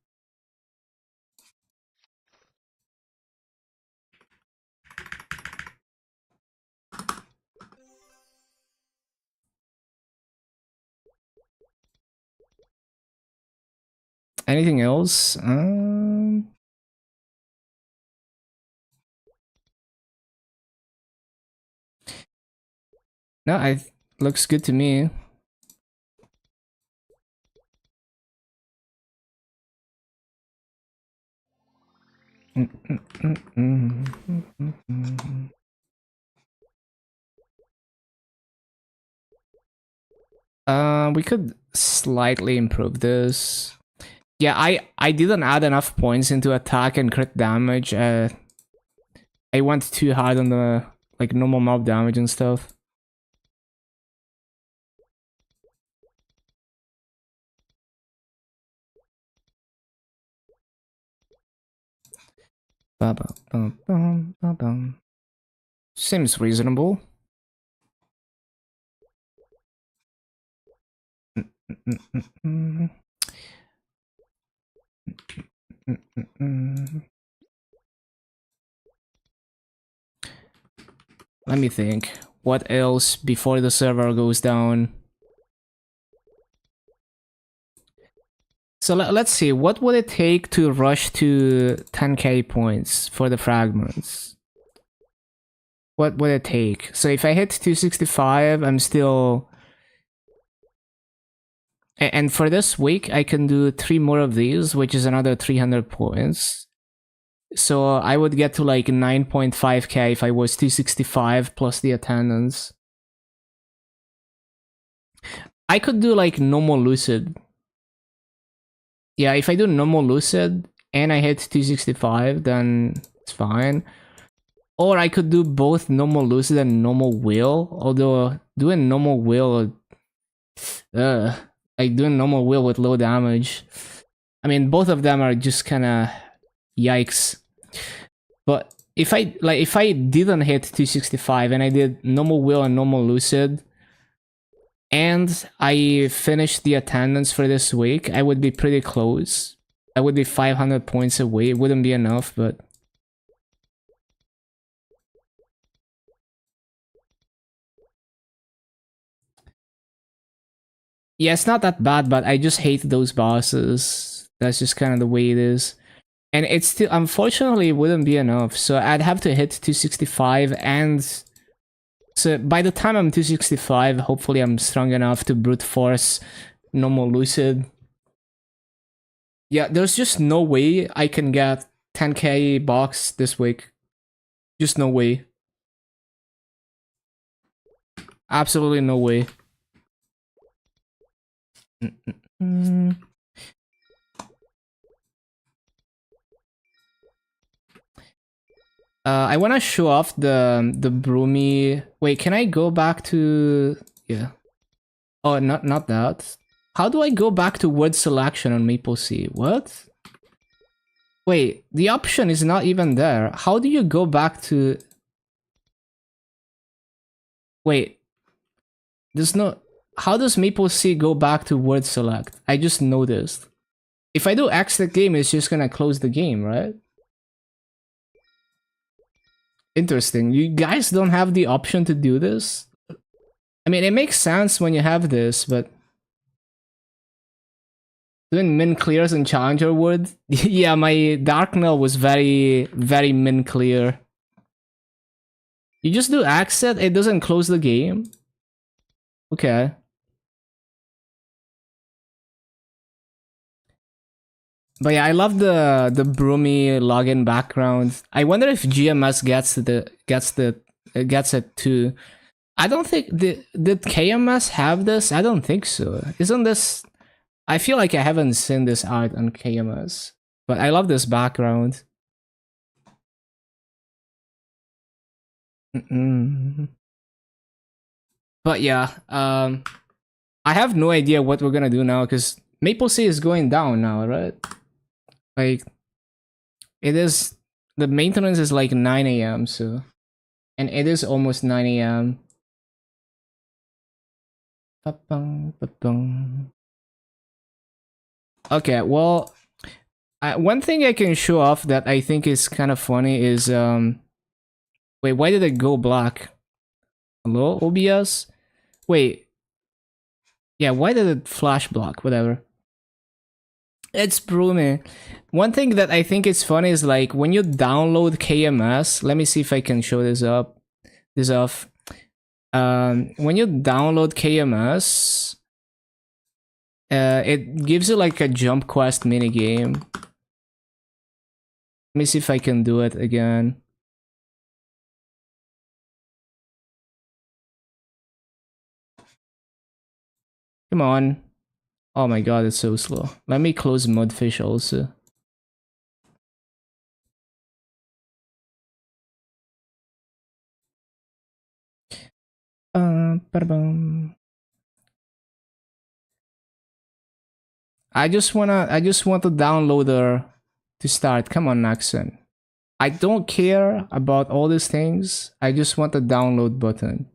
Anything else? No, looks good to me. We could slightly improve this. Yeah, I didn't add enough points into attack and crit damage. I went too hard on the like normal mob damage and stuff. Seems reasonable. Let me think. What else before the server goes down? So let's see. What would it take to rush to 10k points for the fragments? What would it take? So if I hit 265, I'm still... And for this week, I can do 3 more of these, which is another 300 points. So I would get to like 9.5k if I was 265 plus the attendance. I could do like normal lucid. Yeah, if I do normal lucid and I hit 265, then it's fine. Or I could do both normal lucid and normal will. Although doing normal will, like doing normal will with low damage. I mean, both of them are just kind of yikes. But if I didn't hit 265 and I did normal will and normal lucid, and I finished the attendance for this week, I would be pretty close. I would be 500 points away. It wouldn't be enough, but... Yeah, it's not that bad, but I just hate those bosses. That's just kind of the way it is. And it's still, unfortunately, it wouldn't be enough. So I'd have to hit 265, and so by the time I'm 265, hopefully I'm strong enough to brute force normal lucid. Yeah, there's just no way I can get 10k box this week. Just no way. Absolutely no way. I want to show off the broomy. Wait, can I go back to... Yeah. Oh, not that. How do I go back to word selection on MapleStory? What? Wait, the option is not even there. How do you go back to... Wait. There's no... How does MapleStory go back to word select? I just noticed. If I do exit game, it's just gonna close the game, right? Interesting. You guys don't have the option to do this? I mean, it makes sense when you have this, but... Doing min clears in Challenger would? Yeah, my Dark Knell was very, very min clear. You just do exit, it doesn't close the game? Okay. But yeah, I love the broomy login background. I wonder if GMS gets it too. I don't think did KMS have this? I don't think so. Isn't this? I feel like I haven't seen this art on KMS, but I love this background. But yeah, I have no idea what we're gonna do now because MapleStory is going down now, right? Like, it is... The maintenance is like 9 a.m. so... And it is almost 9 a.m. Okay, well... one thing I can show off that I think is kind of funny is... Wait, why did it go black? Hello, OBS? Wait. Yeah, why did it flash block? Whatever. It's broomy. One thing that I think is funny is like when you download KMS. Let me see if I can show this up. This off. When you download KMS, it gives you like a jump quest minigame. Let me see if I can do it again. Come on. Oh my god, it's so slow. Let me close Mudfish also. I just want the downloader to start. Come on, Naxon. I don't care about all these things. I just want the download button.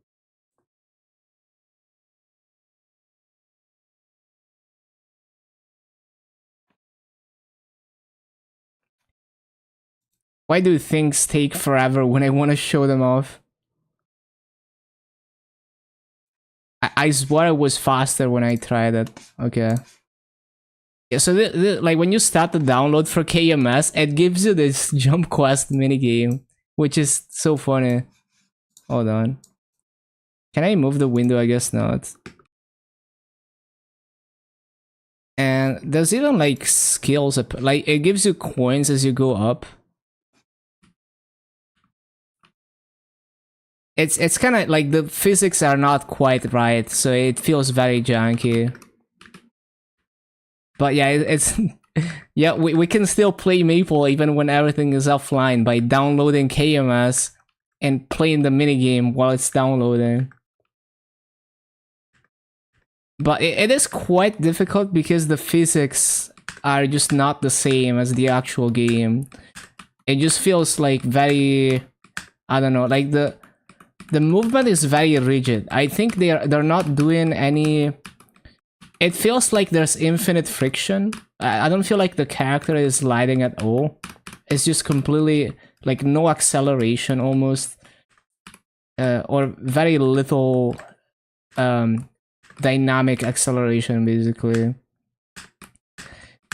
Why do things take forever when I want to show them off? I swear it was faster when I tried it. Okay. Yeah, so like when you start the download for KMS, it gives you this jump quest minigame, which is so funny. Hold on. Can I move the window? I guess not. And there's even like skills, like it gives you coins as you go up. It's kind of like the physics are not quite right, so it feels very janky. But yeah, it's yeah, we can still play Maple even when everything is offline by downloading KMS and playing the minigame while it's downloading. But it is quite difficult because the physics are just not the same as the actual game. It just feels like very, I don't know, like the movement is very rigid. I think they're not doing any. It feels like there's infinite friction. I don't feel like the character is sliding at all. It's just completely like no acceleration almost, or very little dynamic acceleration basically.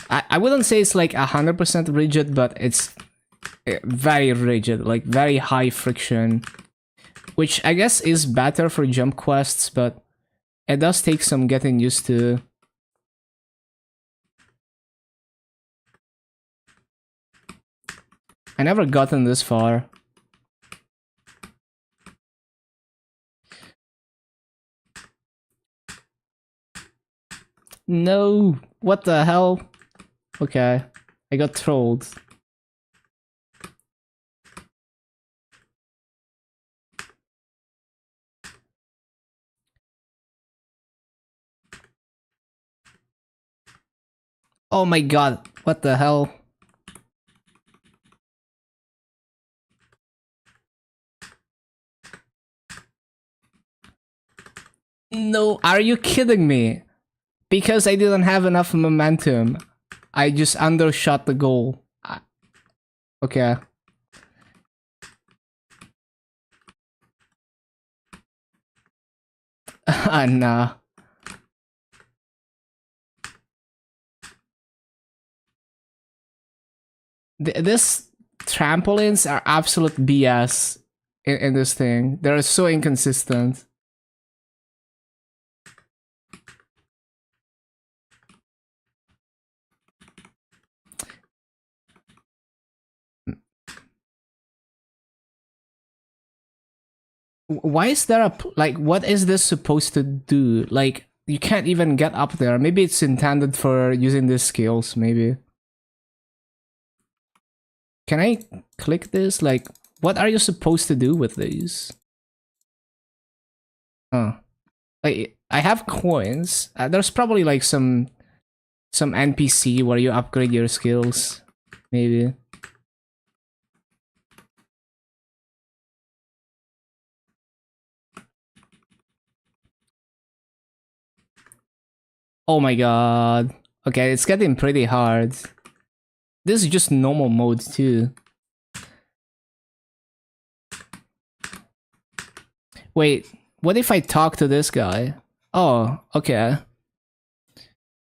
I wouldn't say it's like 100% rigid, but it's very rigid, like very high friction, which I guess is better for jump quests, but it does take some getting used to. I never gotten this far. No, what the hell? Okay, I got trolled. Oh my god, what the hell? No, are you kidding me? Because I didn't have enough momentum, I just undershot the goal. Okay. Nah. This trampolines are absolute BS in this thing. They're so inconsistent. Why is there a like? What is this supposed to do? Like, you can't even get up there. Maybe it's intended for using these skills. Maybe. Can I click this? Like, what are you supposed to do with these? Huh. Like, I have coins. There's probably like some some NPC where you upgrade your skills, maybe. Oh my god. Okay, it's getting pretty hard. This is just normal mode too. Wait, what if I talk to this guy? Oh, okay.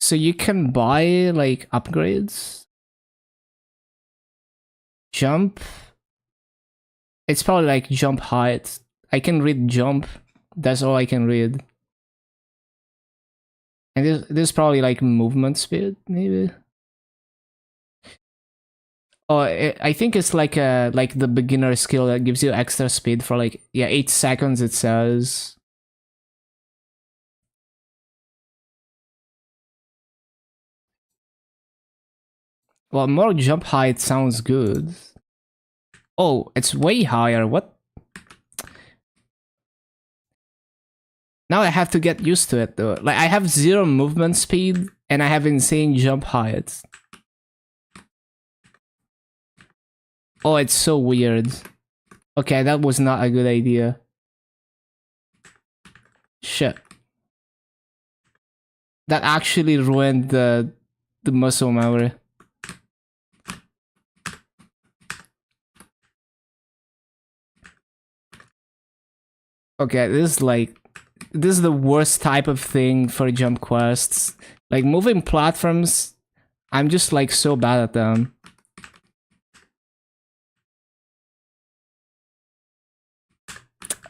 So you can buy, like, upgrades? Jump? It's probably like jump height. I can read jump. That's all I can read. And this is probably like movement speed, maybe? Oh, I think it's like the beginner skill that gives you extra speed for like, yeah, 8 seconds it says. Well, more jump height sounds good. Oh, it's way higher. What? Now I have to get used to it though. Like I have 0 movement speed and I have insane jump height. Oh, it's so weird. Okay, that was not a good idea. Shit. That actually ruined the muscle memory. Okay, this is the worst type of thing for jump quests. Like moving platforms, I'm just like so bad at them.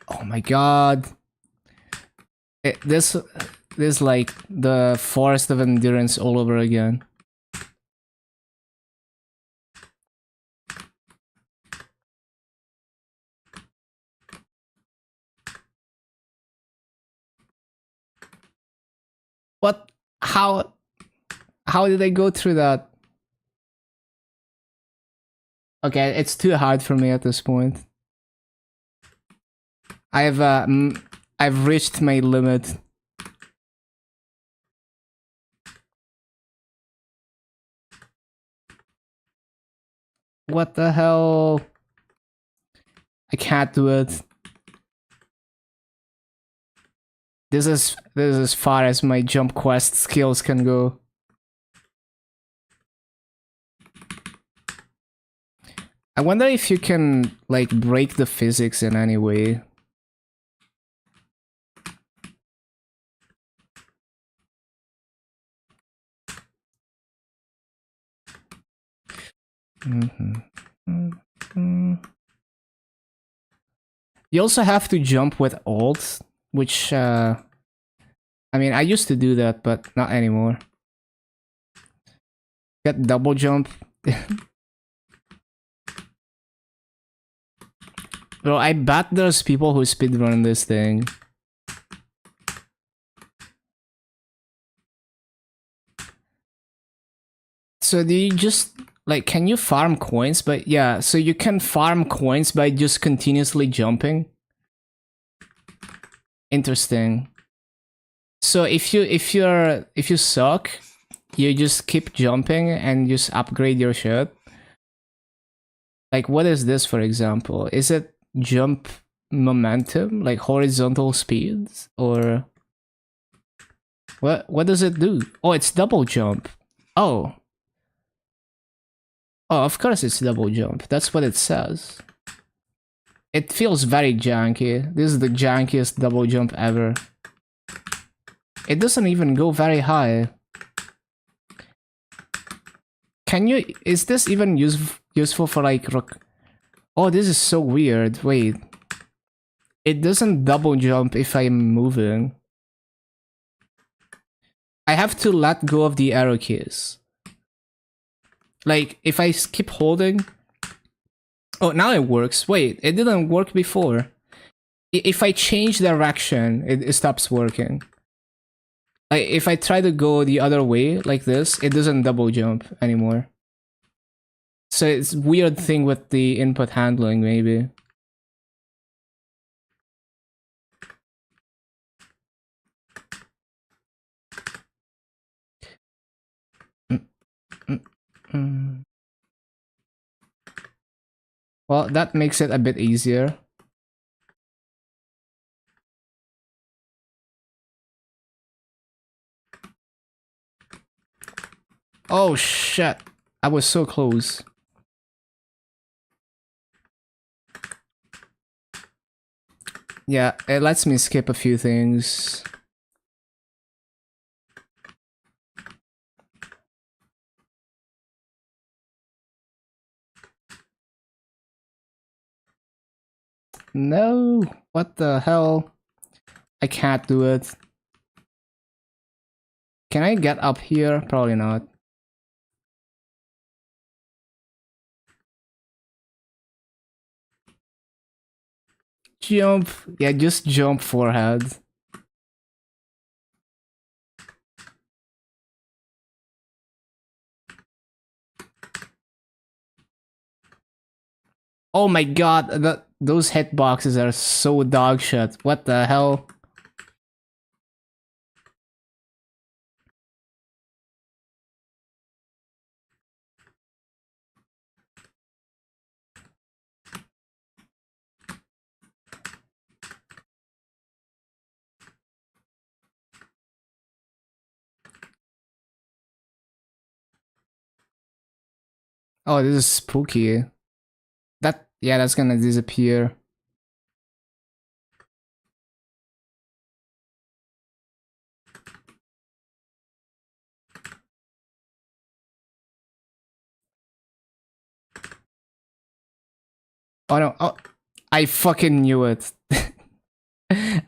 Oh my god. This is like the forest of endurance all over again. What? How did I go through that? Okay, it's too hard for me at this point. I've reached my limit. What the hell? I can't do it. This is as far as my jump quest skills can go. I wonder if you can like break the physics in any way. You also have to jump with alt, which I mean, I used to do that, but not anymore. Get double jump. Bro, I bet there's people who speedrun this thing. So do you just like can you farm coins? But yeah, so you can farm coins by just continuously jumping. Interesting. So if you suck, you just keep jumping and just upgrade your shit. Like what is this for example? Is it jump momentum, like horizontal speeds, or what does it do? Oh, it's double jump. Oh. Oh, of course it's double jump. That's what it says. It feels very janky. This is the jankiest double jump ever. It doesn't even go very high. Can you... Is this even useful for like... Oh, this is so weird. Wait. It doesn't double jump if I'm moving. I have to let go of the arrow keys. Like, if I keep holding... Oh, now it works. Wait, it didn't work before. If I change direction, it stops working. Like, if I try to go the other way, like this, it doesn't double jump anymore. So it's a weird thing with the input handling, maybe. Well, that makes it a bit easier. Oh shit! I was so close. Yeah, it lets me skip a few things. No! What the hell? I can't do it. Can I get up here? Probably not. Jump! Yeah, just jump forehead. Oh my god, those hitboxes are so dog shit. What the hell? Oh, this is spooky. Yeah, that's gonna disappear. Oh no, oh, I fucking knew it.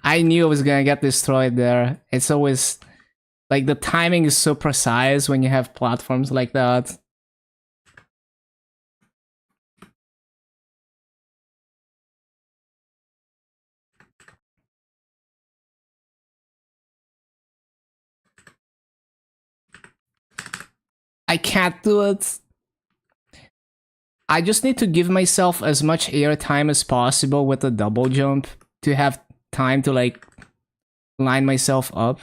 I knew I was gonna get destroyed there. It's always, like, the timing is so precise when you have platforms like that. I can't do it. I just need to give myself as much air time as possible with the double jump to have time to, like, line myself up.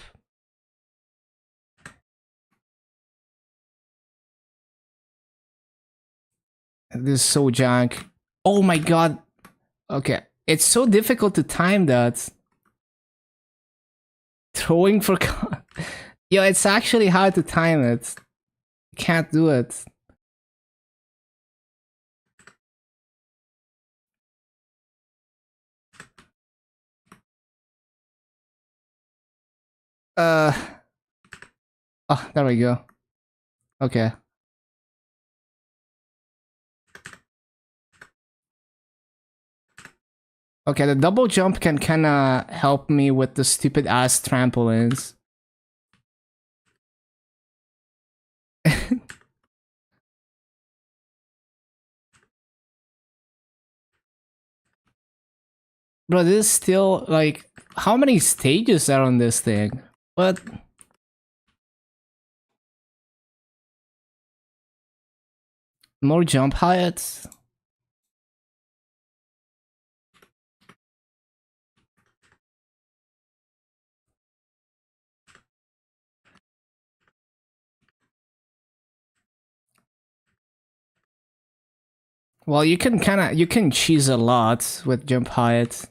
This is so jank. Oh my god. Okay. It's so difficult to time that. Throwing for... Yo, it's actually hard to time it. Can't do it. Uh... Oh, there we go. Okay. Okay, the double jump can kinda help me with the stupid ass trampolines. Bro, this is still, like, how many stages are on this thing? What? More jump heights? Well, you can cheese a lot with jump height.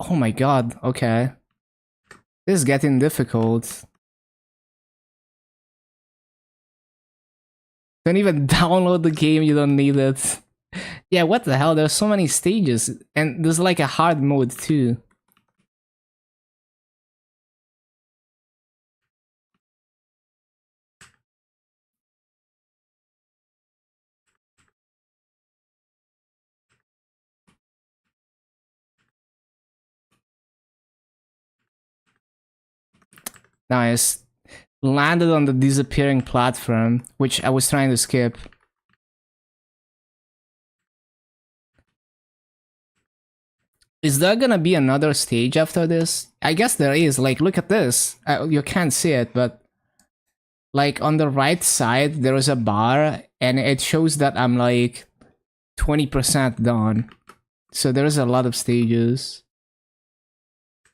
Oh my god, okay. This is getting difficult. Don't even download the game, you don't need it. Yeah, what the hell, there's so many stages. And there's like a hard mode too. Nice. Landed on the disappearing platform, which I was trying to skip. Is there gonna be another stage after this? I guess there is. Like, look at this. You can't see it, but like on the right side, there is a bar, and it shows that I'm like 20% done. So there's a lot of stages.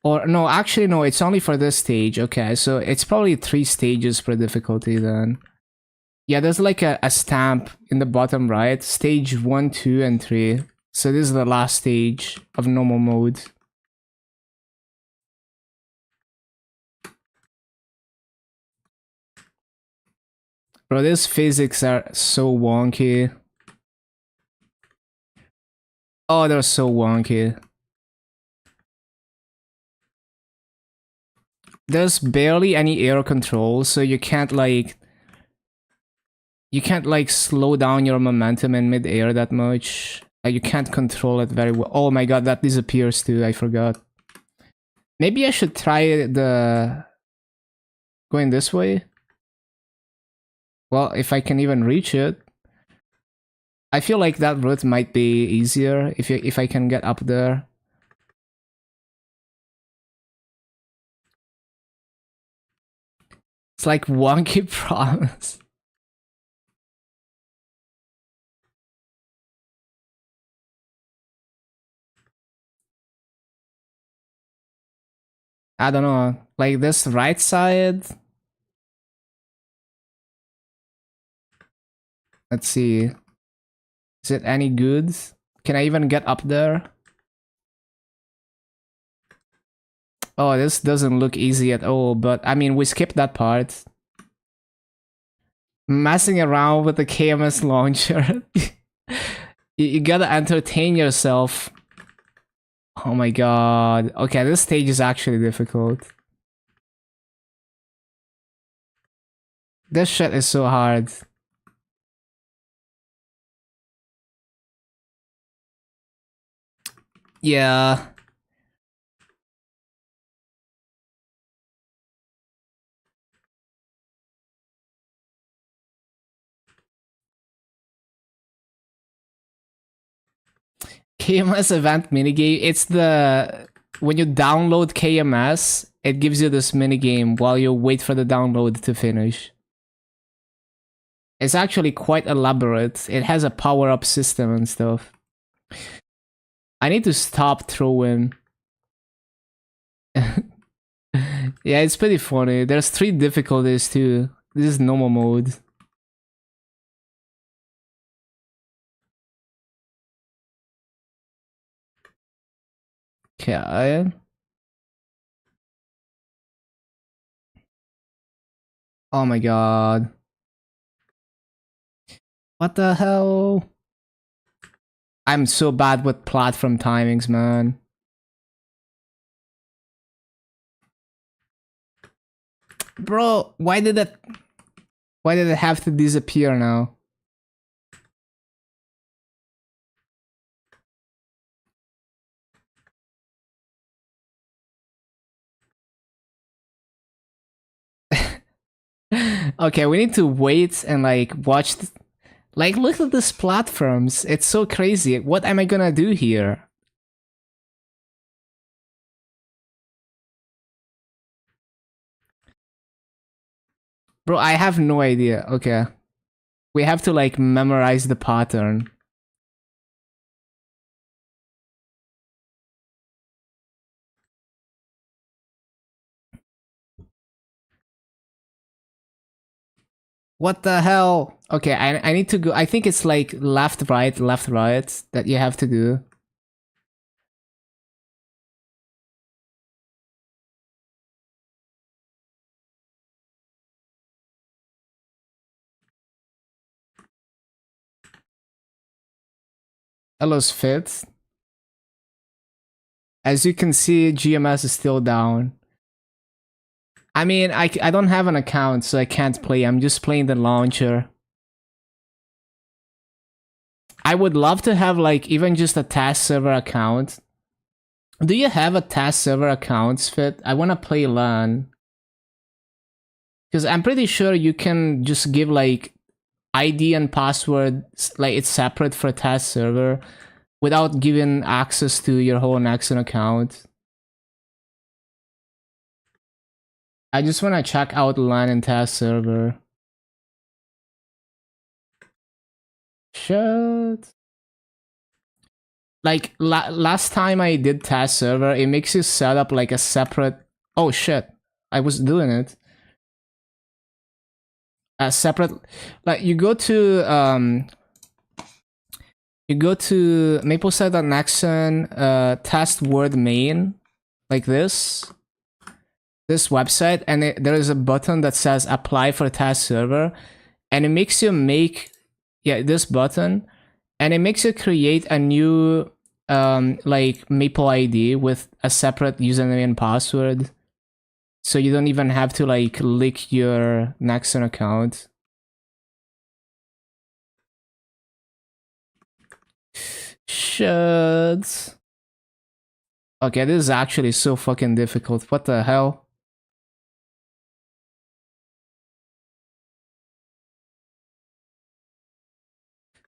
Or no, actually no, it's only for this stage. Okay, so it's probably 3 stages per difficulty then. Yeah, there's like a stamp in the bottom right. Stage 1, 2, and 3. So this is the last stage of normal mode. Bro, these physics are so wonky. Oh, they're so wonky. There's barely any air control, so you can't like slow down your momentum in mid-air that much. You can't control it very well. Oh my god, that disappears too, I forgot. Maybe I should try the going this way. Well, if I can even reach it. I feel like that route might be easier if I can get up there. It's like wonky promise. I don't know. Like this right side. Let's see. Is it any good? Can I even get up there? Oh, this doesn't look easy at all, but I mean, we skipped that part. Messing around with the KMS launcher. You gotta entertain yourself. Oh my god. Okay, this stage is actually difficult. This shit is so hard. Yeah. KMS event minigame. It's the when you download KMS, it gives you this minigame while you wait for the download to finish. It's actually quite elaborate. It has a power-up system and stuff. I need to stop throwing. Yeah, it's pretty funny. There's 3 difficulties too. This is normal mode. Okay. Oh my god. What the hell? I'm so bad with platform timings, man. Bro, why did it have to disappear now? Okay, we need to wait and like watch. Like, look at these platforms. It's so crazy. What am I gonna do here? Bro, I have no idea. Okay. We have to like memorize the pattern. What the hell? Okay, I need to go. I think it's like left, right that you have to do. Hello's fit. As you can see, GMS is still down. I mean, I don't have an account, so I can't play. I'm just playing the launcher. I would love to have like even just a test server account. Do you have a test server account, Fit? I want to play LAN. Because I'm pretty sure you can just give like ID and password, like it's separate for a test server without giving access to your whole Nexon account. I just want to check out LAN and test server. Shit. like last time I did test server, it makes you set up like a separate. Oh shit! I was doing it. A separate, like you go to MapleStory.nexon test word main like this website, and there is a button that says apply for test server, and it makes you make this button, and it makes you create a new like Maple ID with a separate username and password, so you don't even have to like lick your Nexon account. Shit. Okay, this is actually so fucking difficult. What the hell?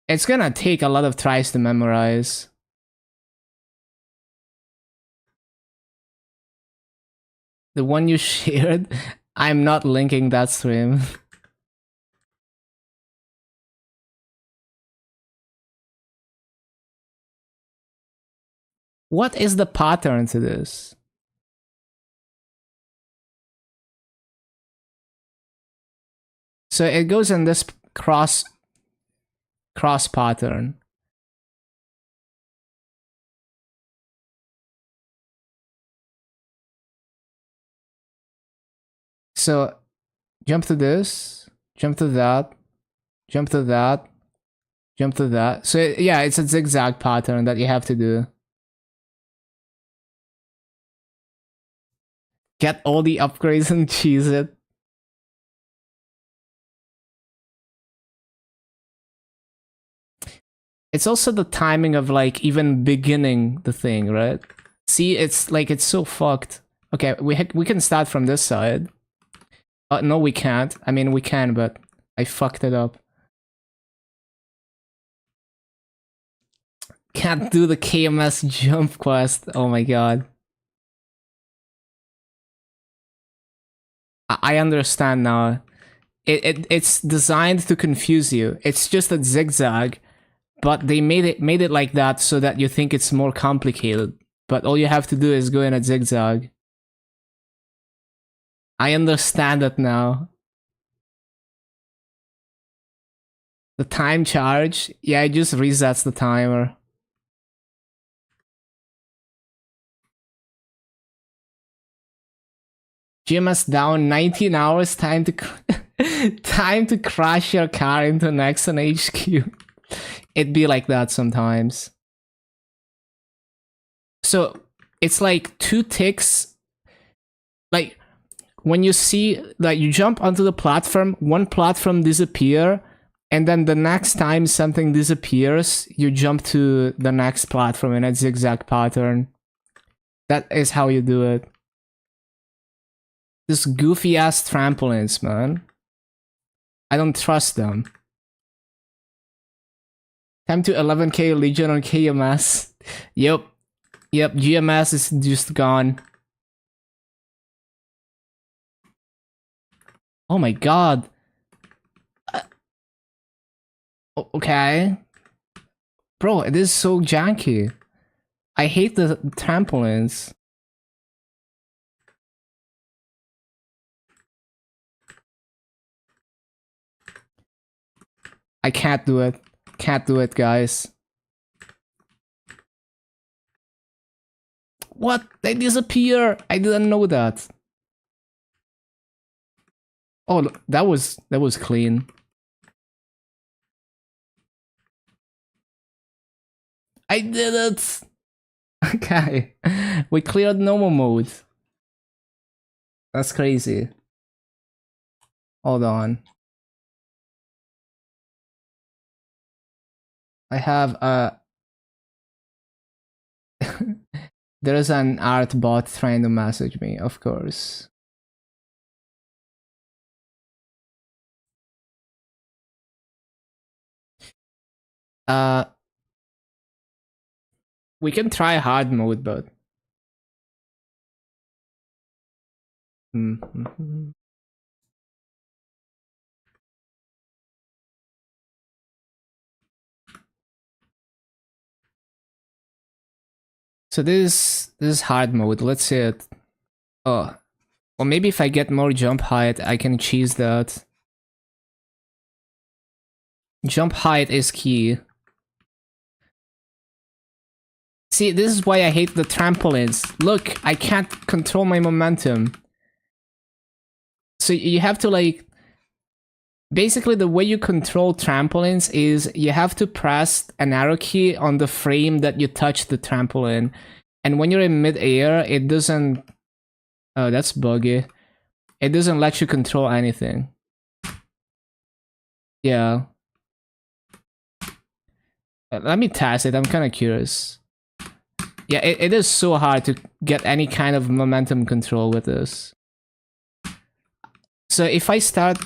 It's gonna take a lot of tries to memorize. The one you shared, I'm not linking that stream. What is the pattern to this? So it goes in this cross pattern. So jump to this, jump to that, jump to that, jump to that. So yeah, it's a zigzag pattern that you have to do. Get all the upgrades and cheese it. It's also the timing of like even beginning the thing, right? See, it's like it's so fucked. Okay, we can start from this side. No, we can't. I mean, we can, but I fucked it up. Can't do the KMS jump quest. Oh my god. I understand now. It's designed to confuse you. It's just a zigzag, but they made it like that so that you think it's more complicated. But all you have to do is go in a zigzag. I understand it now. The time charge? Yeah, it just resets the timer. GMS down 19 hours, time to time to crash your car into Nexon HQ. It'd be like that sometimes. So it's like 2 ticks. Like when you see that you jump onto the platform, one platform disappear, and then the next time something disappears, you jump to the next platform in a zigzag pattern. That is how you do it. This goofy ass trampolines, man. I don't trust them. Time to 11k Legion on KMS. Yep. Yep, GMS is just gone. Oh my god. Okay. Bro, it is so janky. I hate the trampolines. I can't do it. Can't do it, guys. What? They disappear! I didn't know that. Oh, that was clean. I did it! Okay. We cleared normal mode. That's crazy. Hold on. I have a... There is an art bot trying to message me, of course. We can try hard mode, but... So this is hard mode. Let's see it. Oh, or maybe if I get more jump height, I can cheese that. Jump height is key. See, this is why I hate the trampolines. Look, I can't control my momentum. So you have to like... Basically, the way you control trampolines is you have to press an arrow key on the frame that you touch the trampoline. And when you're in mid-air, it doesn't... Oh, that's buggy. It doesn't let you control anything. Yeah. Let me test it, I'm kind of curious. Yeah, it is so hard to get any kind of momentum control with this. So if I start...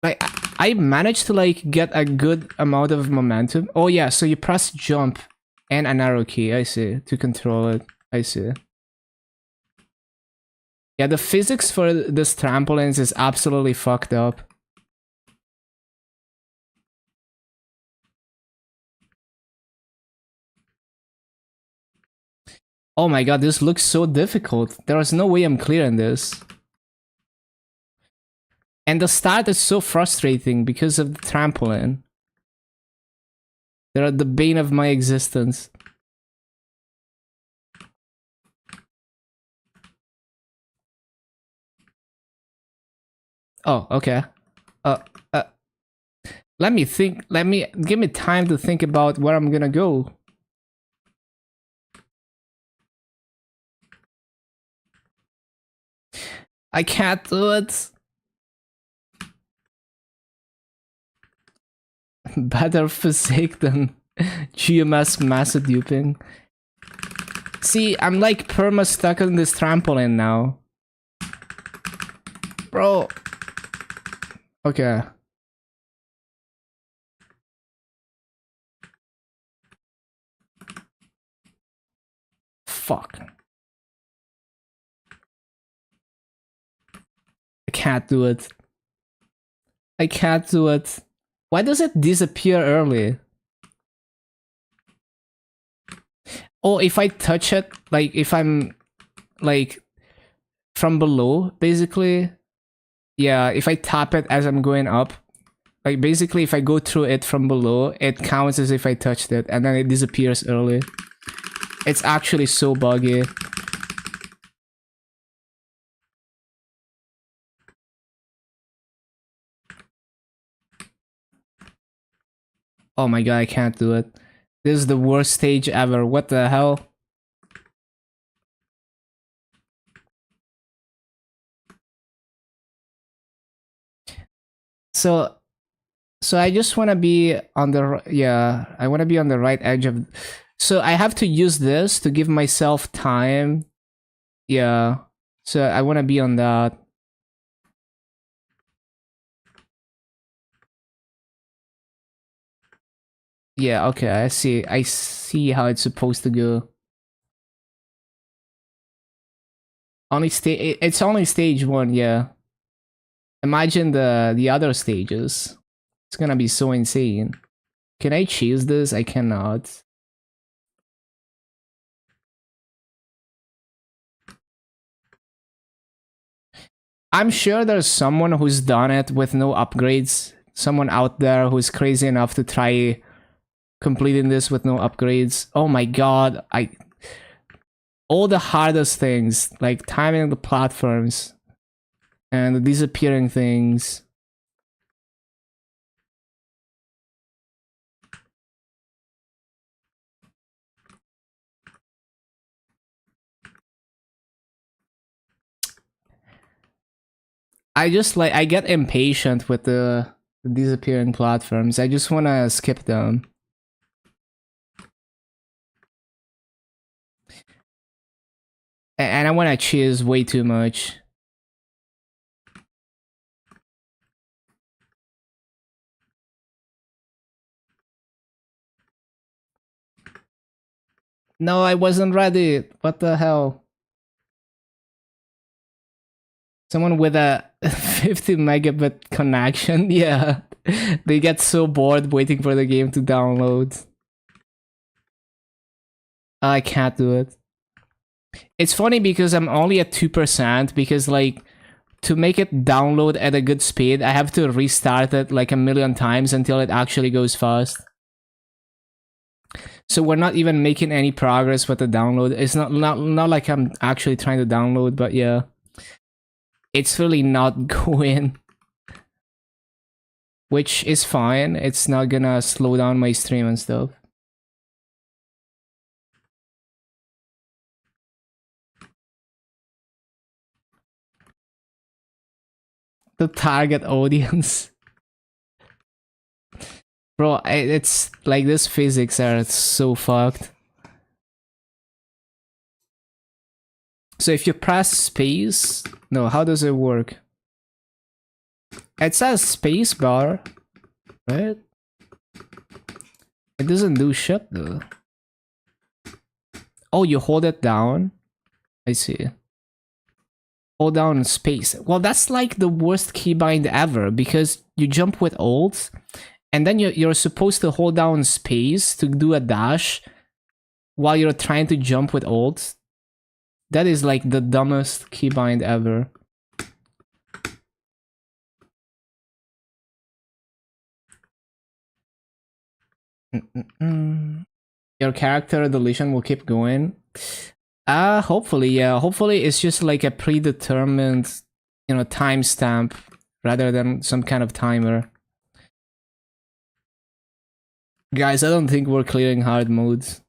Like, I managed to like get a good amount of momentum. Oh yeah, so you press jump and an arrow key, I see, to control it. I see. Yeah, the physics for this trampolines is absolutely fucked up. Oh my god, this looks so difficult. There is no way I'm clearing this. And the start is so frustrating because of the trampoline. They're the bane of my existence. Oh, okay. Let me think. Give me time to think about where I'm gonna go. I can't do it. Better physique than GMS mass duping. See, I'm like perma stuck on this trampoline now. Bro. Okay. Fuck. I can't do it. I can't do it. Why does it disappear early? Oh, if I touch it, like if I'm like from below, basically. Yeah, if I tap it as I'm going up, like basically if I go through it from below, it counts as if I touched it and then it disappears early. It's actually so buggy. Oh my god, I can't do it. This is the worst stage ever. What the hell? So I just want to be on the... Yeah, I want to be on the right edge of... So I have to use this to give myself time. Yeah. So I want to be on that. Yeah, okay, I see how it's supposed to go. It's only stage 1, yeah. Imagine the other stages. It's gonna be so insane. Can I choose this? I cannot. I'm sure there's someone who's done it with no upgrades. Someone out there who's crazy enough to try completing this with no upgrades. Oh my god, all the hardest things, like timing the platforms and the disappearing things. I get impatient with the disappearing platforms. I just want to skip them. And I want to choose way too much. No, I wasn't ready. What the hell? Someone with a 50 megabit connection? Yeah. They get so bored waiting for the game to download. I can't do it. It's funny because I'm only at 2% because like to make it download at a good speed, I have to restart it like a million times until it actually goes fast. So we're not even making any progress with the download. It's not like I'm actually trying to download, but yeah. It's really not going. Which is fine. It's not gonna slow down my stream and stuff. The target audience. Bro, it's like this physics are so fucked. So if you press space... No, how does it work? It says space bar, right? It doesn't do shit though. Oh, you hold it down? I see. Hold down space. Well, that's like the worst keybind ever because you jump with Alt and then you're supposed to hold down space to do a dash while you're trying to jump with Alt. That is like the dumbest keybind ever. Your character deletion will keep going. Hopefully, yeah. Hopefully it's just like a predetermined, you know, timestamp rather than some kind of timer. Guys, I don't think we're clearing hard modes.